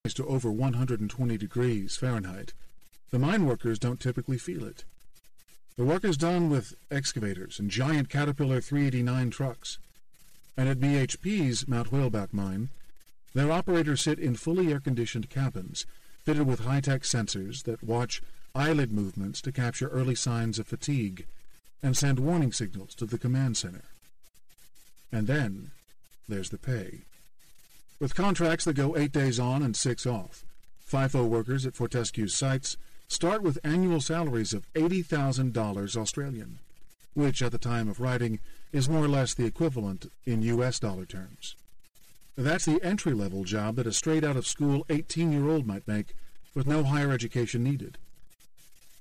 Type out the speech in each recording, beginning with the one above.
to over 120 degrees Fahrenheit, the mine workers don't typically feel it. The work is done with excavators and giant Caterpillar 389 trucks. And at BHP's Mount Whaleback mine, their operators sit in fully air-conditioned cabins fitted with high-tech sensors that watch eyelid movements to capture early signs of fatigue and send warning signals to the command center. And then there's the pay. With contracts that go 8 days on and 6 off, FIFO workers at Fortescue's sites start with annual salaries of $80,000 Australian, which at the time of writing is more or less the equivalent in US dollar terms. That's the entry-level job that a straight-out-of-school 18-year-old might make with no higher education needed.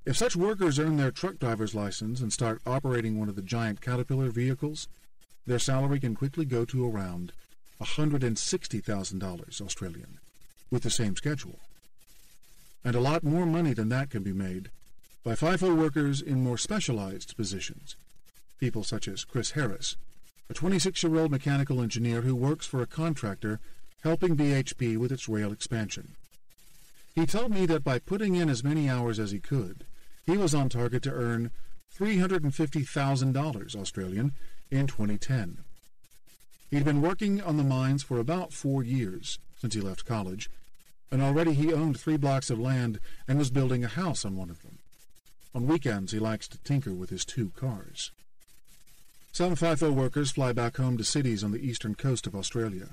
If such workers earn their truck driver's license and start operating one of the giant Caterpillar vehicles, their salary can quickly go to around $160,000 Australian, with the same schedule. And a lot more money than that can be made by FIFO workers in more specialized positions, people such as Chris Harris, a 26-year-old mechanical engineer who works for a contractor helping BHP with its rail expansion. He told me that by putting in as many hours as he could, he was on target to earn $350,000 Australian in 2010. He'd been working on the mines for about 4 years since he left college, and already he owned 3 blocks of land and was building a house on one of them. On weekends, he likes to tinker with his 2 cars. Some FIFO workers fly back home to cities on the eastern coast of Australia,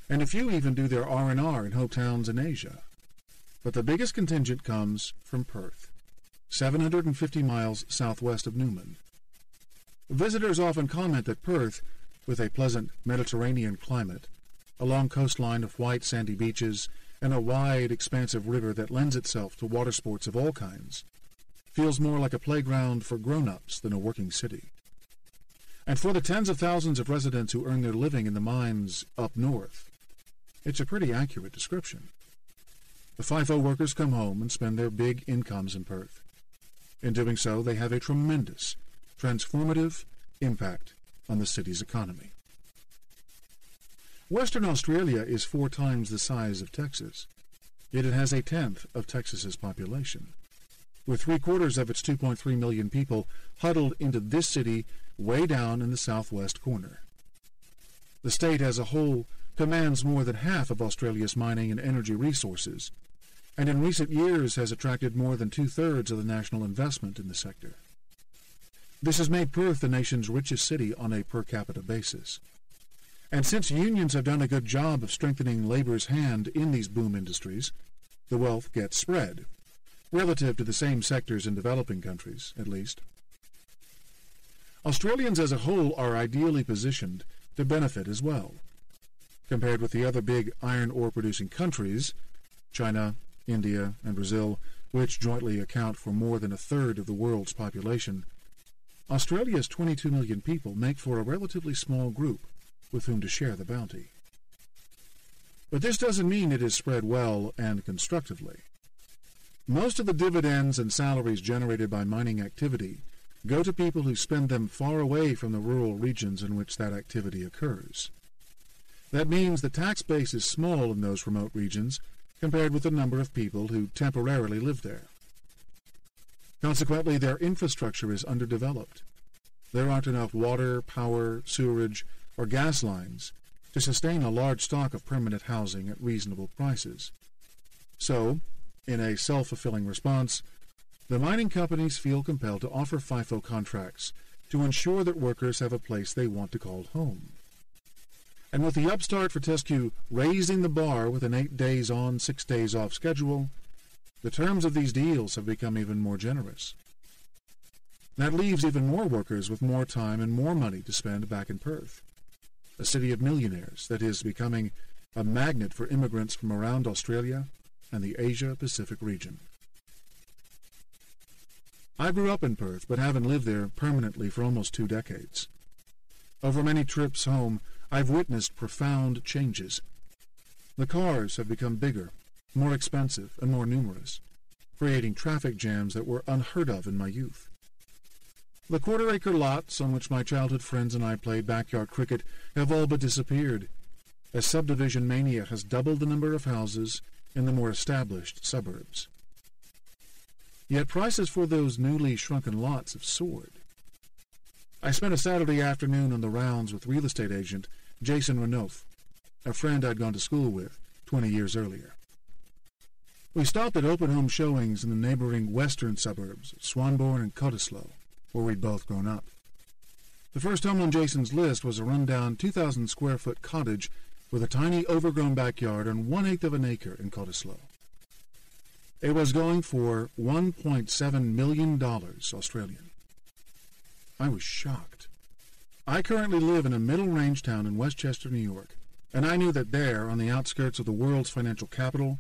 and a few even do their R&R in hometowns in Asia. But the biggest contingent comes from Perth, 750 miles southwest of Newman. Visitors often comment that Perth, with a pleasant Mediterranean climate, a long coastline of white sandy beaches, and a wide, expansive river that lends itself to water sports of all kinds, feels more like a playground for grown-ups than a working city. And for the tens of thousands of residents who earn their living in the mines up north, it's a pretty accurate description. The FIFO workers come home and spend their big incomes in Perth. In doing so, they have a tremendous, transformative impact on the city's economy. Western Australia is 4 times the size of Texas, yet it has 1/10 of Texas's population, with 3/4 of its 2.3 million people huddled into this city way down in the southwest corner. The state as a whole commands more than half of Australia's mining and energy resources, and in recent years has attracted more than 2/3 of the national investment in the sector. This has made Perth the nation's richest city on a per capita basis. And since unions have done a good job of strengthening labor's hand in these boom industries, the wealth gets spread, relative to the same sectors in developing countries, at least. Australians as a whole are ideally positioned to benefit as well. Compared with the other big iron ore-producing countries, China, India, and Brazil, which jointly account for more than 1/3 of the world's population, Australia's 22 million people make for a relatively small group with whom to share the bounty. But this doesn't mean it is spread well and constructively. Most of the dividends and salaries generated by mining activity go to people who spend them far away from the rural regions in which that activity occurs. That means the tax base is small in those remote regions compared with the number of people who temporarily live there. Consequently, their infrastructure is underdeveloped. There aren't enough water, power, sewerage, or gas lines to sustain a large stock of permanent housing at reasonable prices. So, in a self-fulfilling response, the mining companies feel compelled to offer FIFO contracts to ensure that workers have a place they want to call home. And with the upstart Fortescue raising the bar with an 8 days on, 6 days off schedule, the terms of these deals have become even more generous. That leaves even more workers with more time and more money to spend back in Perth, a city of millionaires that is becoming a magnet for immigrants from around Australia and the Asia-Pacific region. I grew up in Perth, but haven't lived there permanently for almost 2 decades. Over many trips home, I've witnessed profound changes. The cars have become bigger, more expensive, and more numerous, creating traffic jams that were unheard of in my youth. The quarter-acre lots on which my childhood friends and I played backyard cricket have all but disappeared, as subdivision mania has doubled the number of houses in the more established suburbs. Yet prices for those newly shrunken lots have soared. I spent a Saturday afternoon on the rounds with real estate agent Jason Renouf, a friend I'd gone to school with 20 years earlier. We stopped at open home showings in the neighboring western suburbs of Swanbourne and Cottesloe, where we'd both grown up. The first home on Jason's list was a rundown 2,000-square-foot cottage with a tiny overgrown backyard on 1/8 of an acre in Cottesloe. It was going for $1.7 million Australian. I was shocked. I currently live in a middle-range town in Westchester, New York, and I knew that there, on the outskirts of the world's financial capital,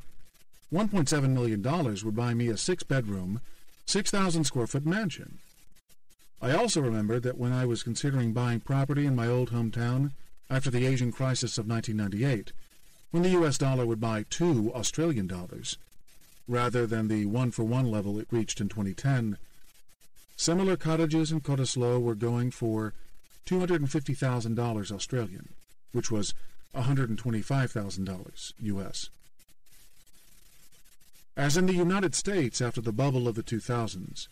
$1.7 million would buy me a 6-bedroom, 6,000-square-foot mansion. I also remembered that when I was considering buying property in my old hometown after the Asian crisis of 1998, when the U.S. dollar would buy 2 Australian dollars, rather than the 1-for-1 level it reached in 2010, similar cottages in Cottesloe were going for $250,000 Australian, which was $125,000 U.S. As in the United States after the bubble of the 2000s,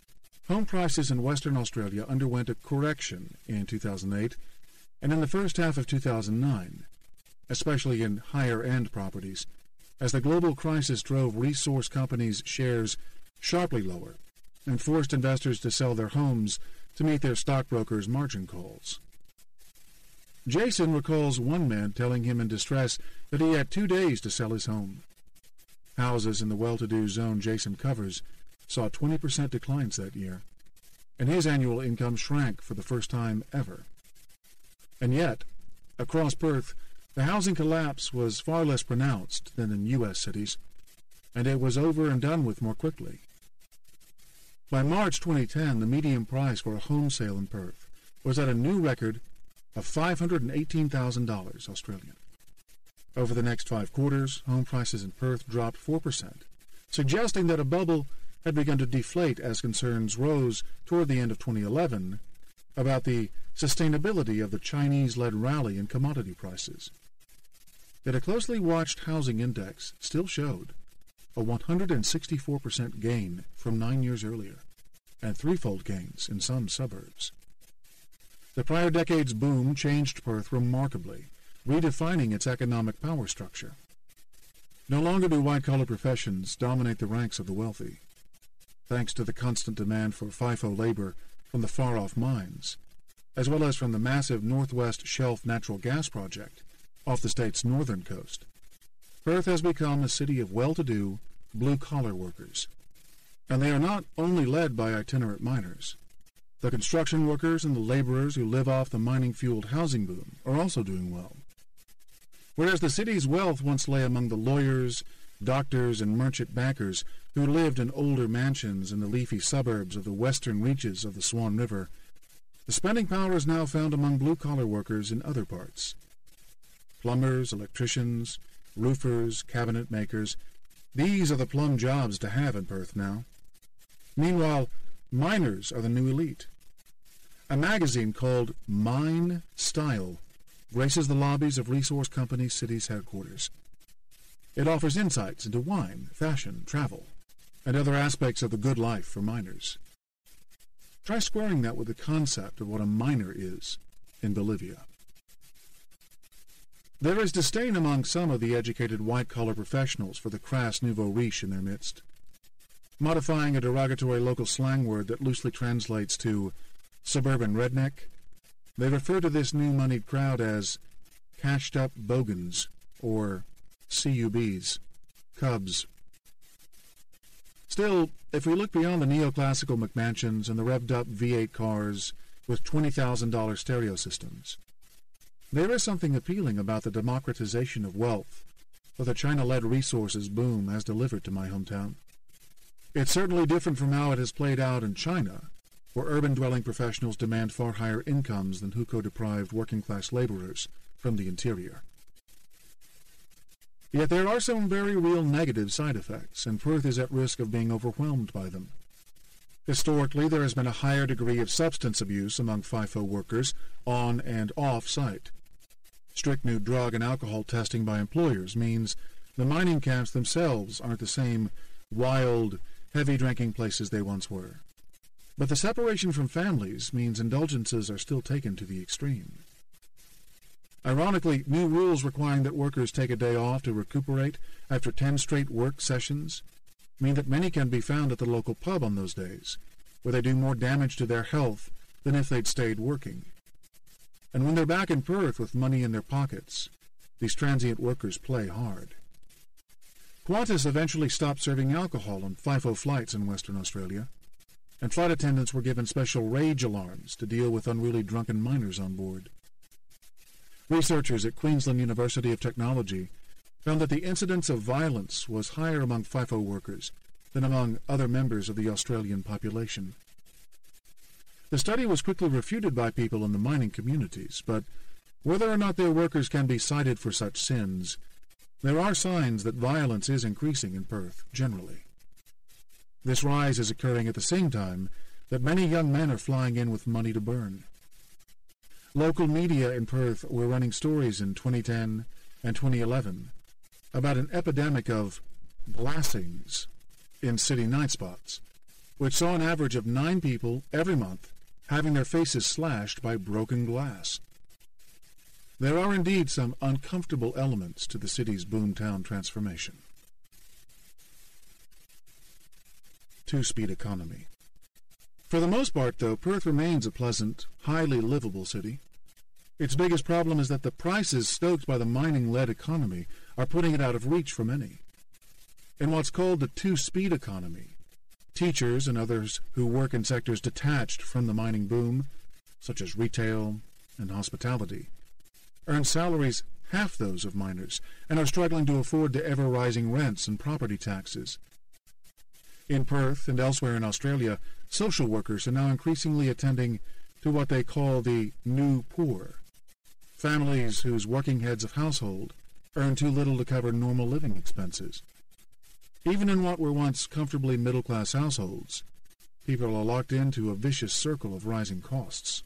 home prices in Western Australia underwent a correction in 2008 and in the first half of 2009, especially in higher-end properties, as the global crisis drove resource companies' shares sharply lower and forced investors to sell their homes to meet their stockbrokers' margin calls. Jason recalls one man telling him in distress that he had 2 days to sell his home. Houses in the well-to-do zone Jason covers saw 20% declines that year, and his annual income shrank for the first time ever. And yet, across Perth, the housing collapse was far less pronounced than in U.S. cities, and it was over and done with more quickly. By March 2010, the median price for a home sale in Perth was at a new record of $518,000 Australian. Over the next 5 quarters, home prices in Perth dropped 4%, suggesting that a bubble had begun to deflate as concerns rose toward the end of 2011 about the sustainability of the Chinese-led rally in commodity prices. Yet a closely watched housing index still showed a 164% gain from 9 years earlier, and 3-fold gains in some suburbs. The prior decade's boom changed Perth remarkably, redefining its economic power structure. No longer do white-collar professions dominate the ranks of the wealthy. Thanks to the constant demand for FIFO labor from the far-off mines, as well as from the massive Northwest Shelf natural gas project off the state's northern coast, Perth has become a city of well-to-do, blue-collar workers. And they are not only led by itinerant miners. The construction workers and the laborers who live off the mining-fueled housing boom are also doing well. Whereas the city's wealth once lay among the lawyers, doctors, and merchant bankers who lived in older mansions in the leafy suburbs of the western reaches of the Swan River, the spending power is now found among blue-collar workers in other parts. Plumbers, electricians, roofers, cabinet makers, these are the plum jobs to have in Perth now. Meanwhile, miners are the new elite. A magazine called Mine Style graces the lobbies of resource companies' cities' headquarters. It offers insights into wine, fashion, travel, and other aspects of the good life for miners. Try squaring that with the concept of what a miner is in Bolivia. There is disdain among some of the educated white-collar professionals for the crass nouveau riche in their midst. Modifying a derogatory local slang word that loosely translates to suburban redneck, they refer to this new-moneyed crowd as cashed-up bogans, or CUBs, cubs. Still, if we look beyond the neoclassical McMansions and the revved-up V8 cars with $20,000 stereo systems, there is something appealing about the democratization of wealth that the China-led resources boom has delivered to my hometown. It's certainly different from how it has played out in China, where urban-dwelling professionals demand far higher incomes than hukou-deprived working-class laborers from the interior. Yet there are some very real negative side effects, and Perth is at risk of being overwhelmed by them. Historically, there has been a higher degree of substance abuse among FIFO workers on and off-site. Strict new drug and alcohol testing by employers means The mining camps themselves aren't the same wild, heavy-drinking places they once were. But the separation from families means indulgences are still taken to the extreme. Ironically, new rules requiring that workers take a day off to recuperate after 10 straight work sessions mean that many can be found at the local pub on those days, where they do more damage to their health than if they'd stayed working. And when they're back in Perth with money in their pockets, these transient workers play hard. Qantas eventually stopped serving alcohol on FIFO flights in Western Australia, and flight attendants were given special rage alarms to deal with unruly drunken miners on board. Researchers at Queensland University of Technology found that the incidence of violence was higher among FIFO workers than among other members of the Australian population. The study was quickly refuted by people in the mining communities, but whether or not their workers can be cited for such sins, there are signs that violence is increasing in Perth generally. This rise is occurring at the same time that many young men are flying in with money to burn. Local media in Perth were running stories in 2010 and 2011 about an epidemic of glassings in city night spots, which saw an average of 9 people every month having their faces slashed by broken glass. There are indeed some uncomfortable elements to the city's boomtown transformation. Two-speed economy. For the most part, though, Perth remains a pleasant, highly livable city. Its biggest problem is that the prices stoked by the mining-led economy are putting it out of reach for many. In what's called the two-speed economy, teachers and others who work in sectors detached from the mining boom, such as retail and hospitality, earn salaries half those of miners and are struggling to afford the ever-rising rents and property taxes. In Perth and elsewhere in Australia, social workers are now increasingly attending to what they call the new poor, families whose working heads of household earn too little to cover normal living expenses. Even in what were once comfortably middle-class households, people are locked into a vicious circle of rising costs.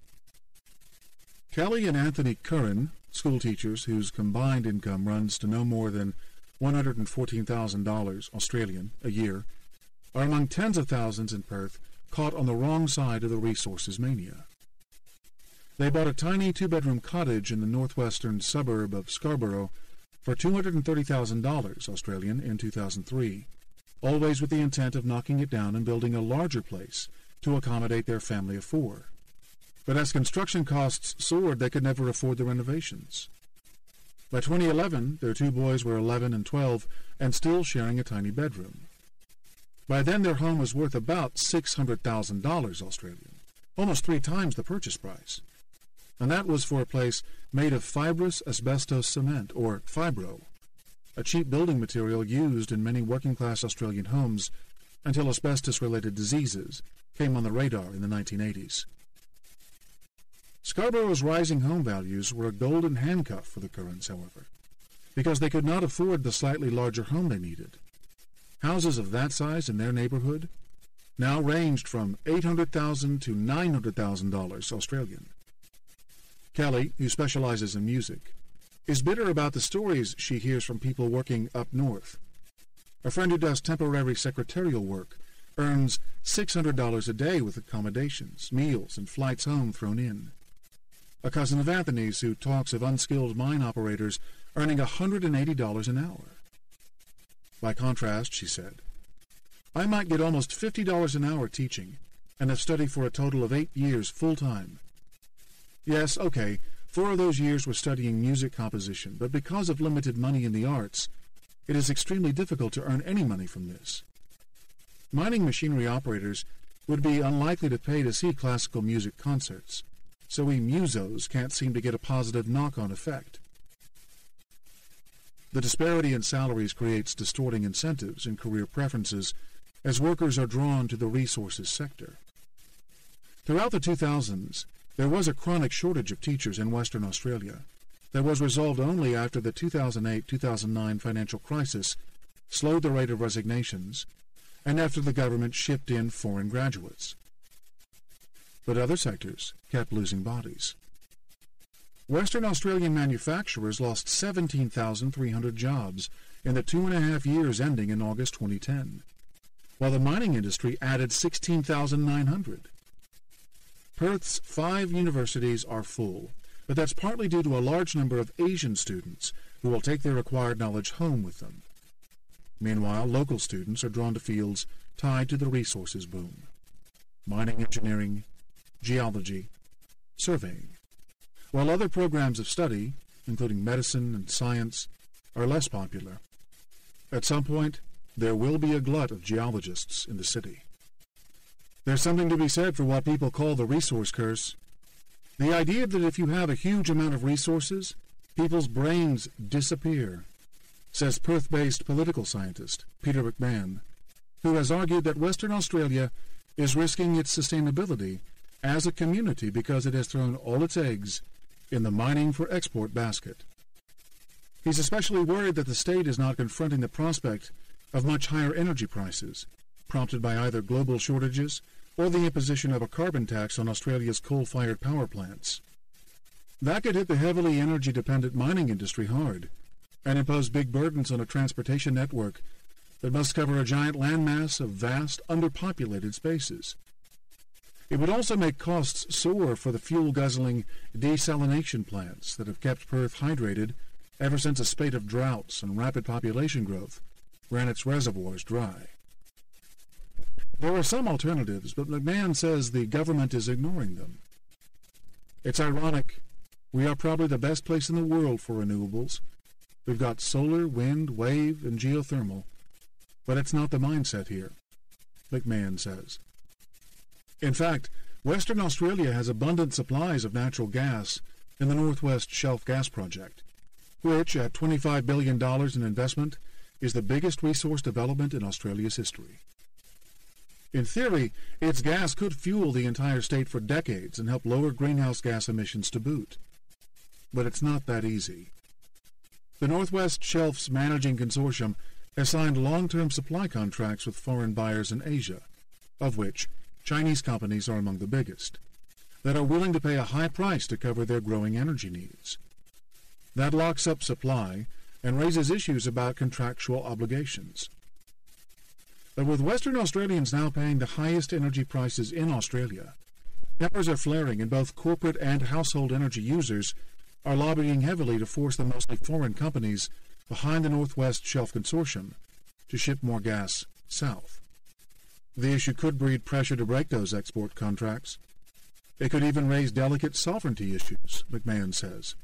Kelly and Anthony Curran, schoolteachers whose combined income runs to no more than $114,000 Australian a year, are among tens of thousands in Perth caught on the wrong side of the resources mania. They bought a tiny 2-bedroom cottage in the northwestern suburb of Scarborough for $230,000 Australian in 2003, always with the intent of knocking it down and building a larger place to accommodate their family of 4. But as construction costs soared, they could never afford the renovations. By 2011, their 2 boys were 11 and 12 and still sharing a tiny bedroom. By then, their home was worth about $600,000 Australian, almost 3 times the purchase price. And that was for a place made of fibrous asbestos cement, or fibro, a cheap building material used in many working-class Australian homes until asbestos-related diseases came on the radar in the 1980s. Scarborough's rising home values were a golden handcuff for the Currans, however, because they could not afford the slightly larger home they needed. Houses of that size in their neighborhood now ranged from $800,000 to $900,000 Australian. Kelly, who specializes in music, is bitter about the stories she hears from people working up north. A friend who does temporary secretarial work earns $600 a day with accommodations, meals, and flights home thrown in. A cousin of Anthony's who talks of unskilled mine operators earning $180 an hour. By contrast, she said, I might get almost $50 an hour teaching, and have studied for a total of 8 years full-time. Yes, okay, 4 of those years were studying music composition, but because of limited money in the arts, it is extremely difficult to earn any money from this. Mining machinery operators would be unlikely to pay to see classical music concerts, so we musos can't seem to get a positive knock-on effect. The disparity in salaries creates distorting incentives and career preferences as workers are drawn to the resources sector. Throughout the 2000s, there was a chronic shortage of teachers in Western Australia that was resolved only after the 2008-2009 financial crisis slowed the rate of resignations and after the government shipped in foreign graduates. But other sectors kept losing bodies. Western Australian manufacturers lost 17,300 jobs in the 2.5 years ending in August 2010, while the mining industry added 16,900. Perth's 5 universities are full, but that's partly due to a large number of Asian students who will take their acquired knowledge home with them. Meanwhile, local students are drawn to fields tied to the resources boom: mining engineering, geology, surveying, while other programs of study, including medicine and science, are less popular. At some point, there will be a glut of geologists in the city. There's something to be said for what people call the resource curse. The idea that if you have a huge amount of resources, people's brains disappear, says Perth-based political scientist Peter McMahon, who has argued that Western Australia is risking its sustainability as a community because it has thrown all its eggs in the mining for export basket. He's especially worried that the state is not confronting the prospect of much higher energy prices, prompted by either global shortages or the imposition of a carbon tax on Australia's coal-fired power plants. That could hit the heavily energy-dependent mining industry hard and impose big burdens on a transportation network that must cover a giant landmass of vast, underpopulated spaces. It would also make costs soar for the fuel-guzzling desalination plants that have kept Perth hydrated ever since a spate of droughts and rapid population growth ran its reservoirs dry. There are some alternatives, but McMahon says the government is ignoring them. It's ironic. We are probably the best place in the world for renewables. We've got solar, wind, wave, and geothermal. But it's not the mindset here, McMahon says. In fact, Western Australia has abundant supplies of natural gas in the Northwest Shelf Gas Project, which, at $25 billion in investment, is the biggest resource development in Australia's history. In theory, its gas could fuel the entire state for decades and help lower greenhouse gas emissions to boot. But it's not that easy. The Northwest Shelf's managing consortium has signed long-term supply contracts with foreign buyers in Asia, of which Chinese companies are among the biggest, that are willing to pay a high price to cover their growing energy needs. That locks up supply and raises issues about contractual obligations. But with Western Australians now paying the highest energy prices in Australia, tempers are flaring and both corporate and household energy users are lobbying heavily to force the mostly foreign companies behind the Northwest Shelf Consortium to ship more gas south. The issue could breed pressure to break those export contracts. It could even raise delicate sovereignty issues, McMahon says.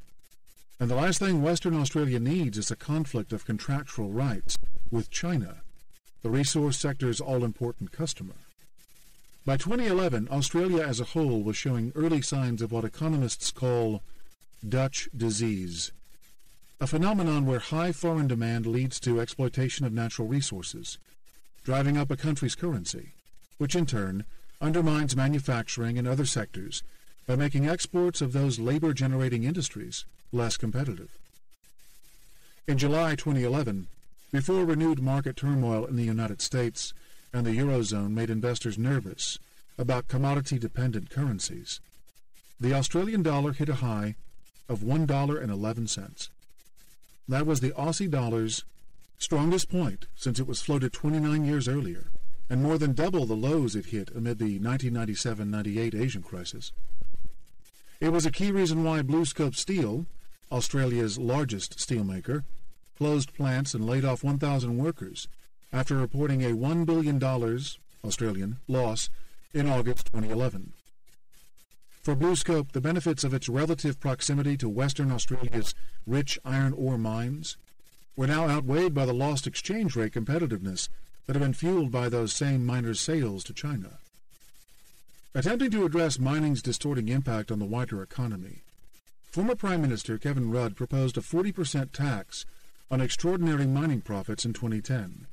And the last thing Western Australia needs is a conflict of contractual rights with China, the resource sector's all-important customer. By 2011, Australia as a whole was showing early signs of what economists call Dutch disease, a phenomenon where high foreign demand leads to exploitation of natural resources, driving up a country's currency, which in turn undermines manufacturing and other sectors by making exports of those labor-generating industries less competitive. In July 2011, before renewed market turmoil in the United States and the Eurozone made investors nervous about commodity-dependent currencies, the Australian dollar hit a high of $1.11. That was the Aussie dollar's strongest point since it was floated 29 years earlier, and more than double the lows it hit amid the 1997-98 Asian crisis. It was a key reason why BlueScope Steel, Australia's largest steelmaker, closed plants and laid off 1,000 workers after reporting a $1 billion Australian loss in August 2011. For BlueScope, the benefits of its relative proximity to Western Australia's rich iron ore mines were now outweighed by the lost exchange rate competitiveness that had been fueled by those same miners' sales to China. Attempting to address mining's distorting impact on the wider economy, former Prime Minister Kevin Rudd proposed a 40% tax on extraordinary mining profits in 2010.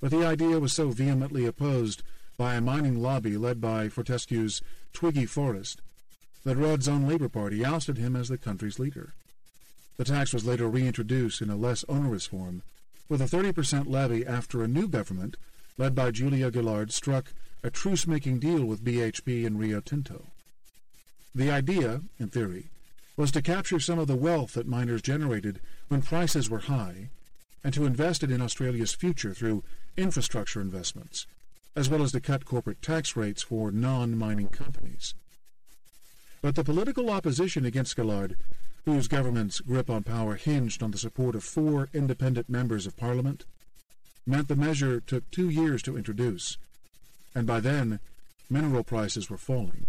But the idea was so vehemently opposed by a mining lobby led by Fortescue's Twiggy Forrest that Rudd's own Labour Party ousted him as the country's leader. The tax was later reintroduced in a less onerous form, with a 30% levy after a new government, led by Julia Gillard, struck a truce-making deal with BHP and Rio Tinto. The idea, in theory, was to capture some of the wealth that miners generated when prices were high and to invest it in Australia's future through infrastructure investments, as well as to cut corporate tax rates for non-mining companies. But the political opposition against Gillard, whose government's grip on power hinged on the support of 4 independent members of Parliament, meant the measure took 2 years to introduce, and by then mineral prices were falling.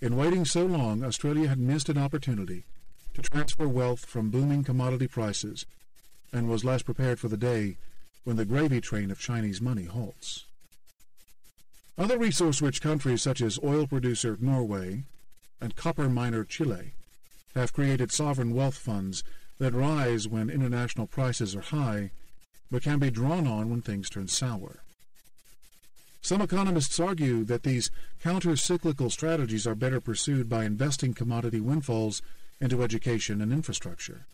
In waiting so long, Australia had missed an opportunity to transfer wealth from booming commodity prices and was less prepared for the day when the gravy train of Chinese money halts. Other resource-rich countries such as oil producer Norway and copper miner Chile have created sovereign wealth funds that rise when international prices are high, but can be drawn on when things turn sour. Some economists argue that these counter-cyclical strategies are better pursued by investing commodity windfalls into education and infrastructure,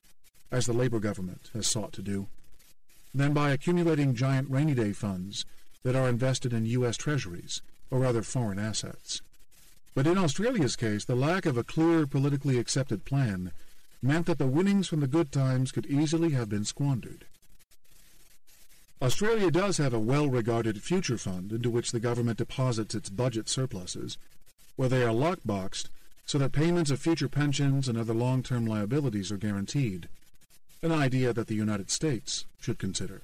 as the Labour government has sought to do, than by accumulating giant rainy day funds that are invested in U.S. treasuries or other foreign assets. But in Australia's case, the lack of a clear politically accepted plan meant that the winnings from the good times could easily have been squandered. Australia does have a well-regarded future fund into which the government deposits its budget surpluses, where they are lockboxed so that payments of future pensions and other long-term liabilities are guaranteed, an idea that the United States should consider.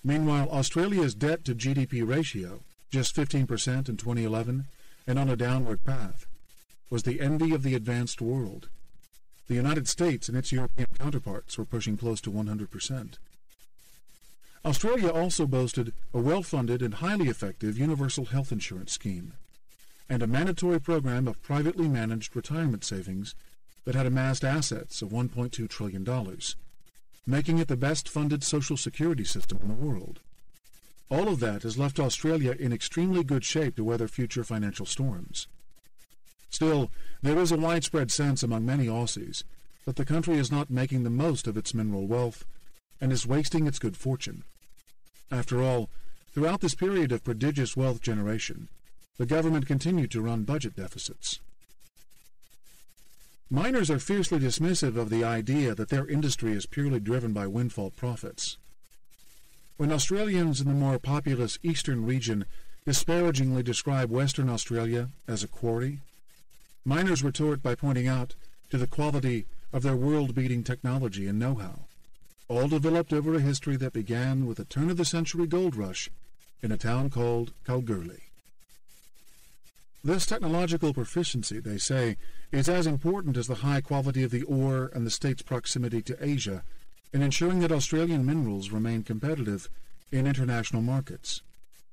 Meanwhile, Australia's debt-to-GDP ratio, just 15% in 2011 and on a downward path, was the envy of the advanced world. The United States and its European counterparts were pushing close to 100%. Australia also boasted a well-funded and highly effective universal health insurance scheme, and a mandatory program of privately managed retirement savings that had amassed assets of $1.2 trillion, making it the best-funded social security system in the world. All of that has left Australia in extremely good shape to weather future financial storms. Still, there is a widespread sense among many Aussies that the country is not making the most of its mineral wealth and is wasting its good fortune. After all, throughout this period of prodigious wealth generation, the government continued to run budget deficits. Miners are fiercely dismissive of the idea that their industry is purely driven by windfall profits. When Australians in the more populous eastern region disparagingly describe Western Australia as a quarry, miners retort by pointing out to the quality of their world-beating technology and know-how, all developed over a history that began with a turn-of-the-century gold rush in a town called Kalgoorlie. This technological proficiency, they say, is as important as the high quality of the ore and the state's proximity to Asia in ensuring that Australian minerals remain competitive in international markets,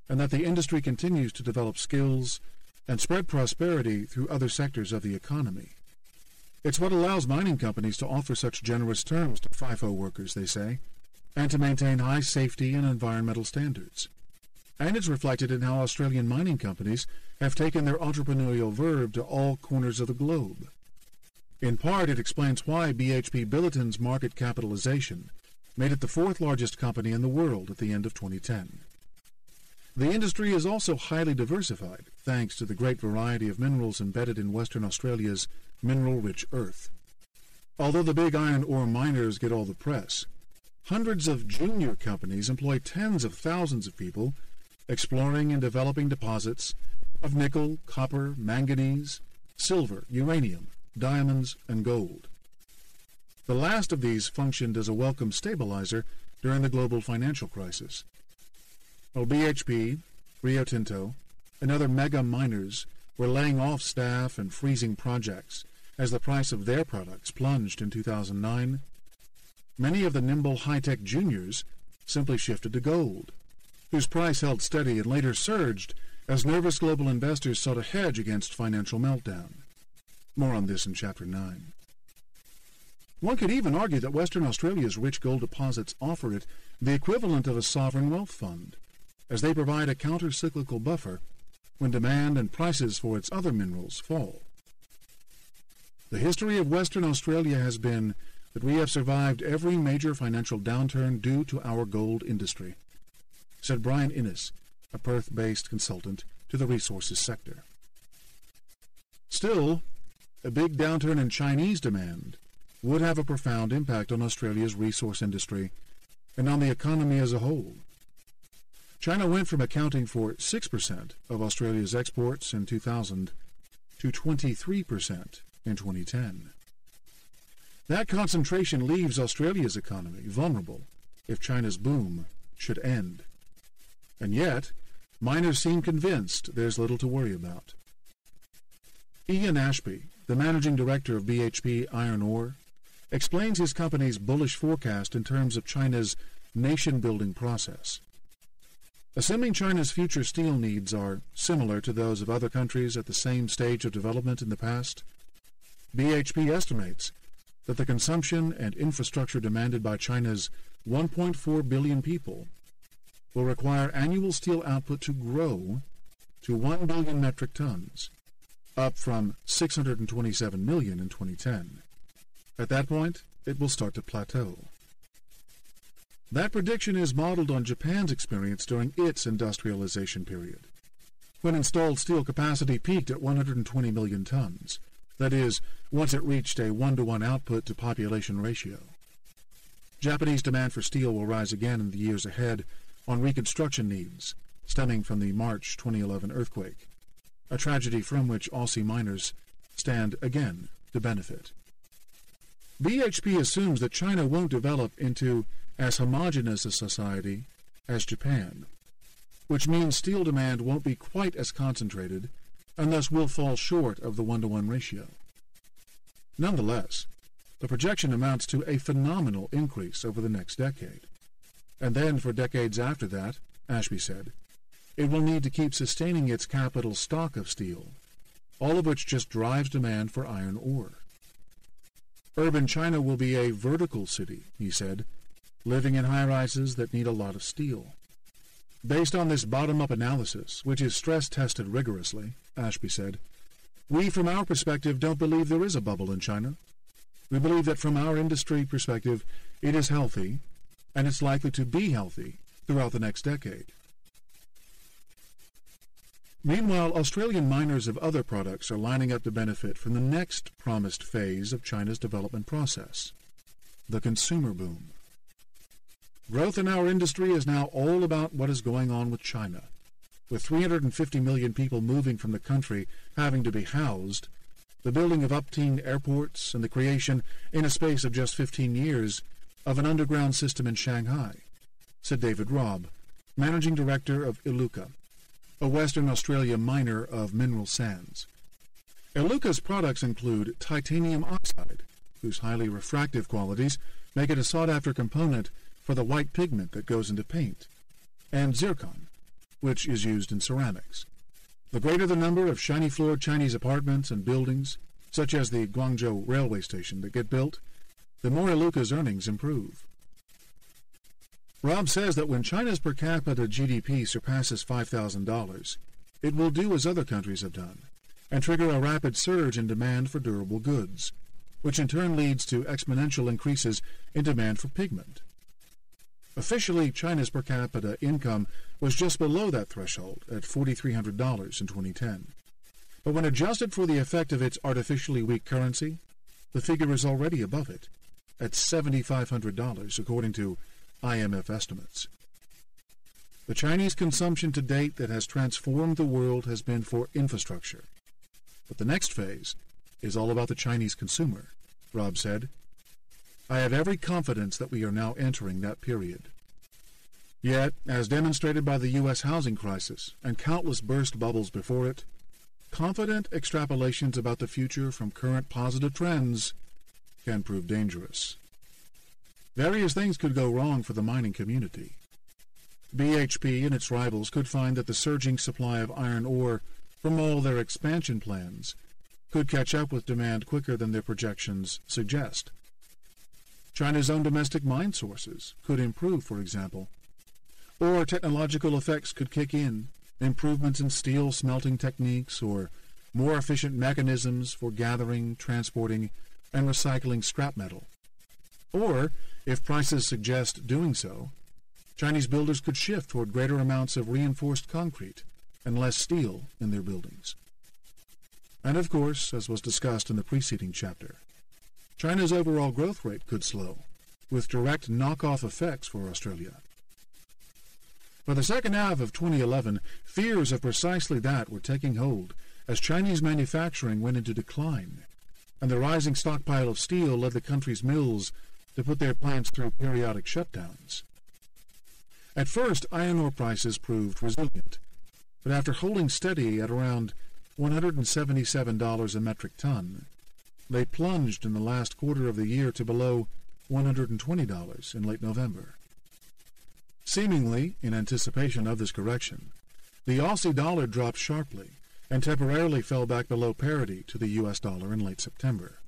and that the industry continues to develop skills and spread prosperity through other sectors of the economy. It's what allows mining companies to offer such generous terms to FIFO workers, they say, and to maintain high safety and environmental standards. And it's reflected in how Australian mining companies have taken their entrepreneurial verve to all corners of the globe. In part, it explains why BHP Billiton's market capitalization made it the 4th largest company in the world at the end of 2010. The industry is also highly diversified, thanks to the great variety of minerals embedded in Western Australia's mineral-rich earth. Although the big iron ore miners get all the press, hundreds of junior companies employ tens of thousands of people exploring and developing deposits of nickel, copper, manganese, silver, uranium, diamonds, and gold. The last of these functioned as a welcome stabilizer during the global financial crisis. While BHP, Rio Tinto, and other mega miners were laying off staff and freezing projects as the price of their products plunged in 2009, many of the nimble high-tech juniors simply shifted to gold, whose price held steady and later surged as nervous global investors sought a hedge against financial meltdown. More on this in Chapter 9. One could even argue that Western Australia's rich gold deposits offer it the equivalent of a sovereign wealth fund, as they provide a counter-cyclical buffer when demand and prices for its other minerals fall. The history of Western Australia has been that we have survived every major financial downturn due to our gold industry, said Brian Innes, a Perth-based consultant to the resources sector. Still, a big downturn in Chinese demand would have a profound impact on Australia's resource industry and on the economy as a whole. China went from accounting for 6% of Australia's exports in 2000 to 23% in 2010. That concentration leaves Australia's economy vulnerable if China's boom should end. And yet, miners seem convinced there's little to worry about. Ian Ashby, the managing director of BHP Iron Ore, explains his company's bullish forecast in terms of China's nation-building process. Assuming China's future steel needs are similar to those of other countries at the same stage of development in the past, BHP estimates that the consumption and infrastructure demanded by China's 1.4 billion people will require annual steel output to grow to 1 billion metric tons, up from 627 million in 2010. At that point, it will start to plateau. That prediction is modeled on Japan's experience during its industrialization period, when installed steel capacity peaked at 120 million tons, that is, once it reached a 1-to-1 output to population ratio. Japanese demand for steel will rise again in the years ahead on reconstruction needs stemming from the March 2011 earthquake, a tragedy from which Aussie miners stand again to benefit. BHP assumes that China won't develop into as homogeneous a society as Japan, which means steel demand won't be quite as concentrated and thus will fall short of the 1-to-1 ratio. Nonetheless, the projection amounts to a phenomenal increase over the next decade. And then for decades after that, Ashby said, it will need to keep sustaining its capital stock of steel, all of which just drives demand for iron ore. Urban China will be a vertical city, he said, living in high-rises that need a lot of steel. Based on this bottom-up analysis, which is stress-tested rigorously, Ashby said, we from our perspective don't believe there is a bubble in China. We believe that from our industry perspective, it is healthy, and it's likely to be healthy throughout the next decade. Meanwhile, Australian miners of other products are lining up to benefit from the next promised phase of China's development process, the consumer boom. Growth in our industry is now all about what is going on with China. With 350 million people moving from the country having to be housed, the building of up-teen airports, and the creation, in a space of just 15 years, of an underground system in Shanghai, said David Robb, managing director of Iluka, a Western Australia miner of mineral sands. Iluka's products include titanium oxide, whose highly refractive qualities make it a sought-after component for the white pigment that goes into paint, and zircon, which is used in ceramics. The greater the number of shiny-floored Chinese apartments and buildings, such as the Guangzhou railway station, that get built, the more Iluka's earnings improve. Rob says that when China's per capita GDP surpasses $5,000, it will do as other countries have done, and trigger a rapid surge in demand for durable goods, which in turn leads to exponential increases in demand for pigment. Officially, China's per capita income was just below that threshold at $4,300 in 2010. But when adjusted for the effect of its artificially weak currency, the figure is already above it, at $7,500 according to IMF estimates. The Chinese consumption to date that has transformed the world has been for infrastructure. But the next phase is all about the Chinese consumer, Rob said. I have every confidence that we are now entering that period. Yet, as demonstrated by the U.S. housing crisis and countless burst bubbles before it, confident extrapolations about the future from current positive trends can prove dangerous. Various things could go wrong for the mining community. BHP and its rivals could find that the surging supply of iron ore from all their expansion plans could catch up with demand quicker than their projections suggest. China's own domestic mine sources could improve, for example, or technological effects could kick in, improvements in steel smelting techniques or more efficient mechanisms for gathering, transporting, and recycling scrap metal. Or, if prices suggest doing so, Chinese builders could shift toward greater amounts of reinforced concrete and less steel in their buildings. And of course, as was discussed in the preceding chapter, China's overall growth rate could slow, with direct knock-off effects for Australia. By the second half of 2011, fears of precisely that were taking hold as Chinese manufacturing went into decline, and the rising stockpile of steel led the country's mills to put their plants through periodic shutdowns. At first, iron ore prices proved resilient, but after holding steady at around $177 a metric ton, they plunged in the last quarter of the year to below $120 in late November. Seemingly in anticipation of this correction, the Aussie dollar dropped sharply and temporarily fell back below parity to the U.S. dollar in late September.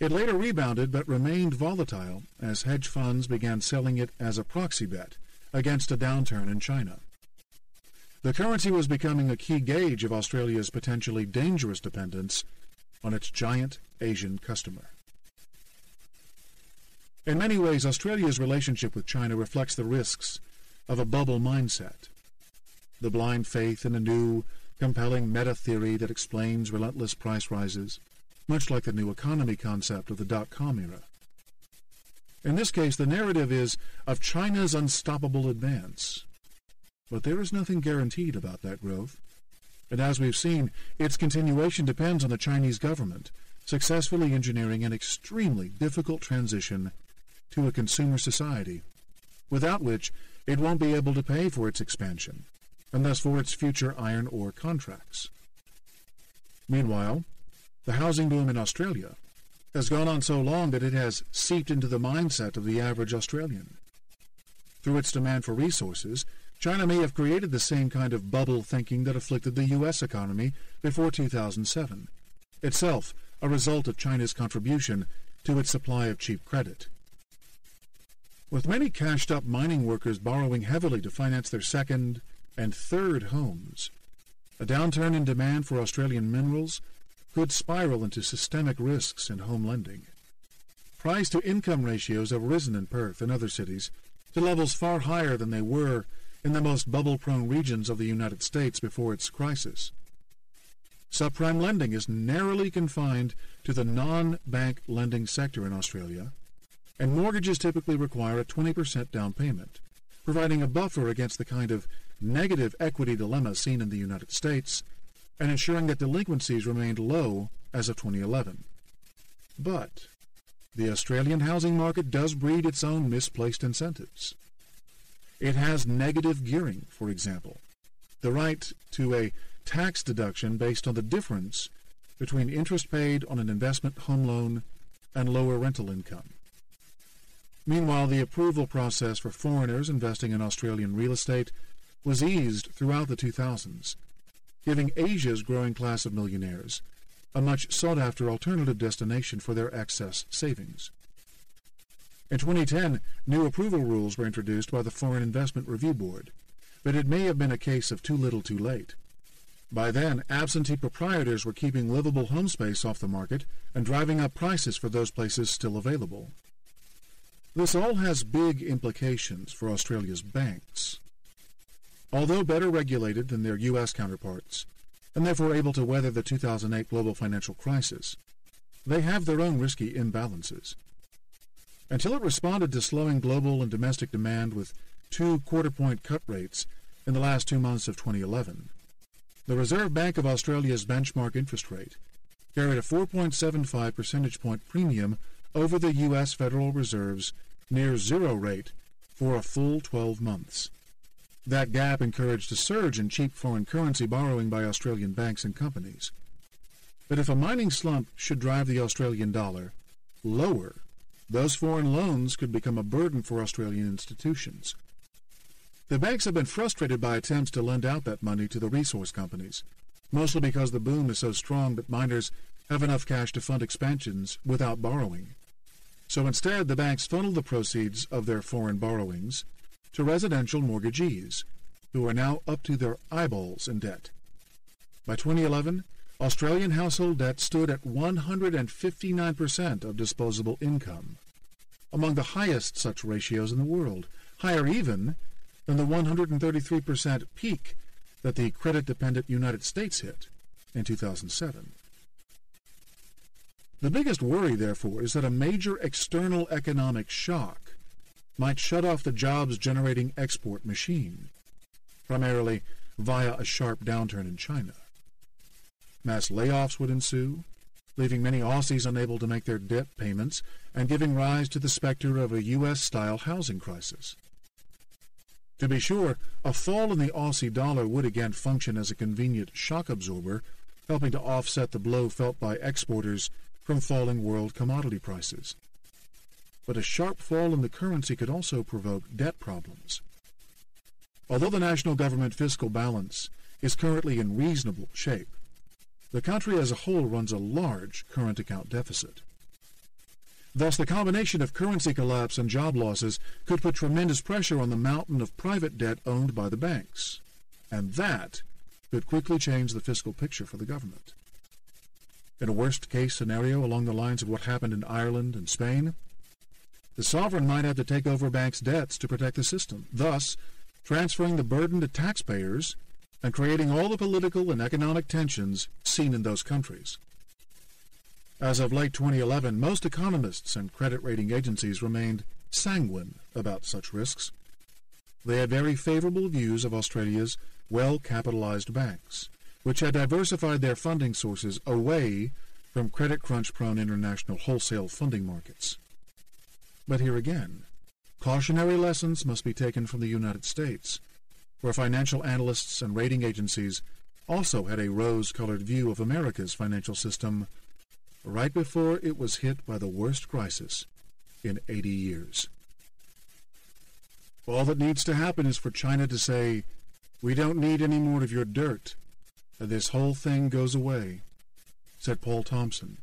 It later rebounded but remained volatile as hedge funds began selling it as a proxy bet against a downturn in China. The currency was becoming a key gauge of Australia's potentially dangerous dependence on its giant Asian customer. In many ways, Australia's relationship with China reflects the risks of a bubble mindset. The blind faith in a new, compelling meta-theory that explains relentless price rises, much like the new economy concept of the dot-com era. In this case, the narrative is of China's unstoppable advance. But there is nothing guaranteed about that growth, and as we've seen, its continuation depends on the Chinese government successfully engineering an extremely difficult transition to a consumer society, without which it won't be able to pay for its expansion, and thus for its future iron ore contracts. Meanwhile, the housing boom in Australia has gone on so long that it has seeped into the mindset of the average Australian. Through its demand for resources, China may have created the same kind of bubble thinking that afflicted the U.S. economy before 2007, itself a result of China's contribution to its supply of cheap credit. With many cashed-up mining workers borrowing heavily to finance their second and third homes, a downturn in demand for Australian minerals could spiral into systemic risks in home lending. Price-to-income ratios have risen in Perth and other cities to levels far higher than they were in the most bubble-prone regions of the United States before its crisis. Subprime lending is narrowly confined to the non-bank lending sector in Australia, and mortgages typically require a 20% down payment, providing a buffer against the kind of negative equity dilemma seen in the United States and ensuring that delinquencies remained low as of 2011. But the Australian housing market does breed its own misplaced incentives. It has negative gearing, for example, the right to a tax deduction based on the difference between interest paid on an investment home loan and lower rental income. Meanwhile, the approval process for foreigners investing in Australian real estate was eased throughout the 2000s, giving Asia's growing class of millionaires a much sought-after alternative destination for their excess savings. In 2010, new approval rules were introduced by the Foreign Investment Review Board, but it may have been a case of too little too late. By then, absentee proprietors were keeping livable home space off the market and driving up prices for those places still available. This all has big implications for Australia's banks. Although better regulated than their U.S. counterparts, and therefore able to weather the 2008 global financial crisis, they have their own risky imbalances. Until it responded to slowing global and domestic demand with 2 quarter-point cut rates in the last 2 months of 2011, the Reserve Bank of Australia's benchmark interest rate carried a 4.75 percentage point premium over the U.S. Federal Reserve's near-zero rate for a full 12 months. That gap encouraged a surge in cheap foreign currency borrowing by Australian banks and companies. But if a mining slump should drive the Australian dollar lower, those foreign loans could become a burden for Australian institutions. The banks have been frustrated by attempts to lend out that money to the resource companies, mostly because the boom is so strong that miners have enough cash to fund expansions without borrowing. So instead, the banks funnel the proceeds of their foreign borrowings to residential mortgagees, who are now up to their eyeballs in debt. By 2011, Australian household debt stood at 159% of disposable income, among the highest such ratios in the world, higher even than the 133% peak that the credit-dependent United States hit in 2007. The biggest worry, therefore, is that a major external economic shock might shut off the jobs-generating export machine, primarily via a sharp downturn in China. Mass layoffs would ensue, leaving many Aussies unable to make their debt payments and giving rise to the specter of a U.S.-style housing crisis. To be sure, a fall in the Aussie dollar would again function as a convenient shock absorber, helping to offset the blow felt by exporters from falling world commodity prices. But a sharp fall in the currency could also provoke debt problems. Although the national government fiscal balance is currently in reasonable shape, the country as a whole runs a large current account deficit. Thus, the combination of currency collapse and job losses could put tremendous pressure on the mountain of private debt owned by the banks, and that could quickly change the fiscal picture for the government. In a worst-case scenario along the lines of what happened in Ireland and Spain, the sovereign might have to take over banks' debts to protect the system, thus transferring the burden to taxpayers and creating all the political and economic tensions seen in those countries. As of late 2011, most economists and credit rating agencies remained sanguine about such risks. They had very favorable views of Australia's well-capitalized banks, which had diversified their funding sources away from credit crunch-prone international wholesale funding markets. But here again, cautionary lessons must be taken from the United States, where financial analysts and rating agencies also had a rose-colored view of America's financial system right before it was hit by the worst crisis in 80 years. All that needs to happen is for China to say, "We don't need any more of your dirt, and this whole thing goes away," said Paul Thompson,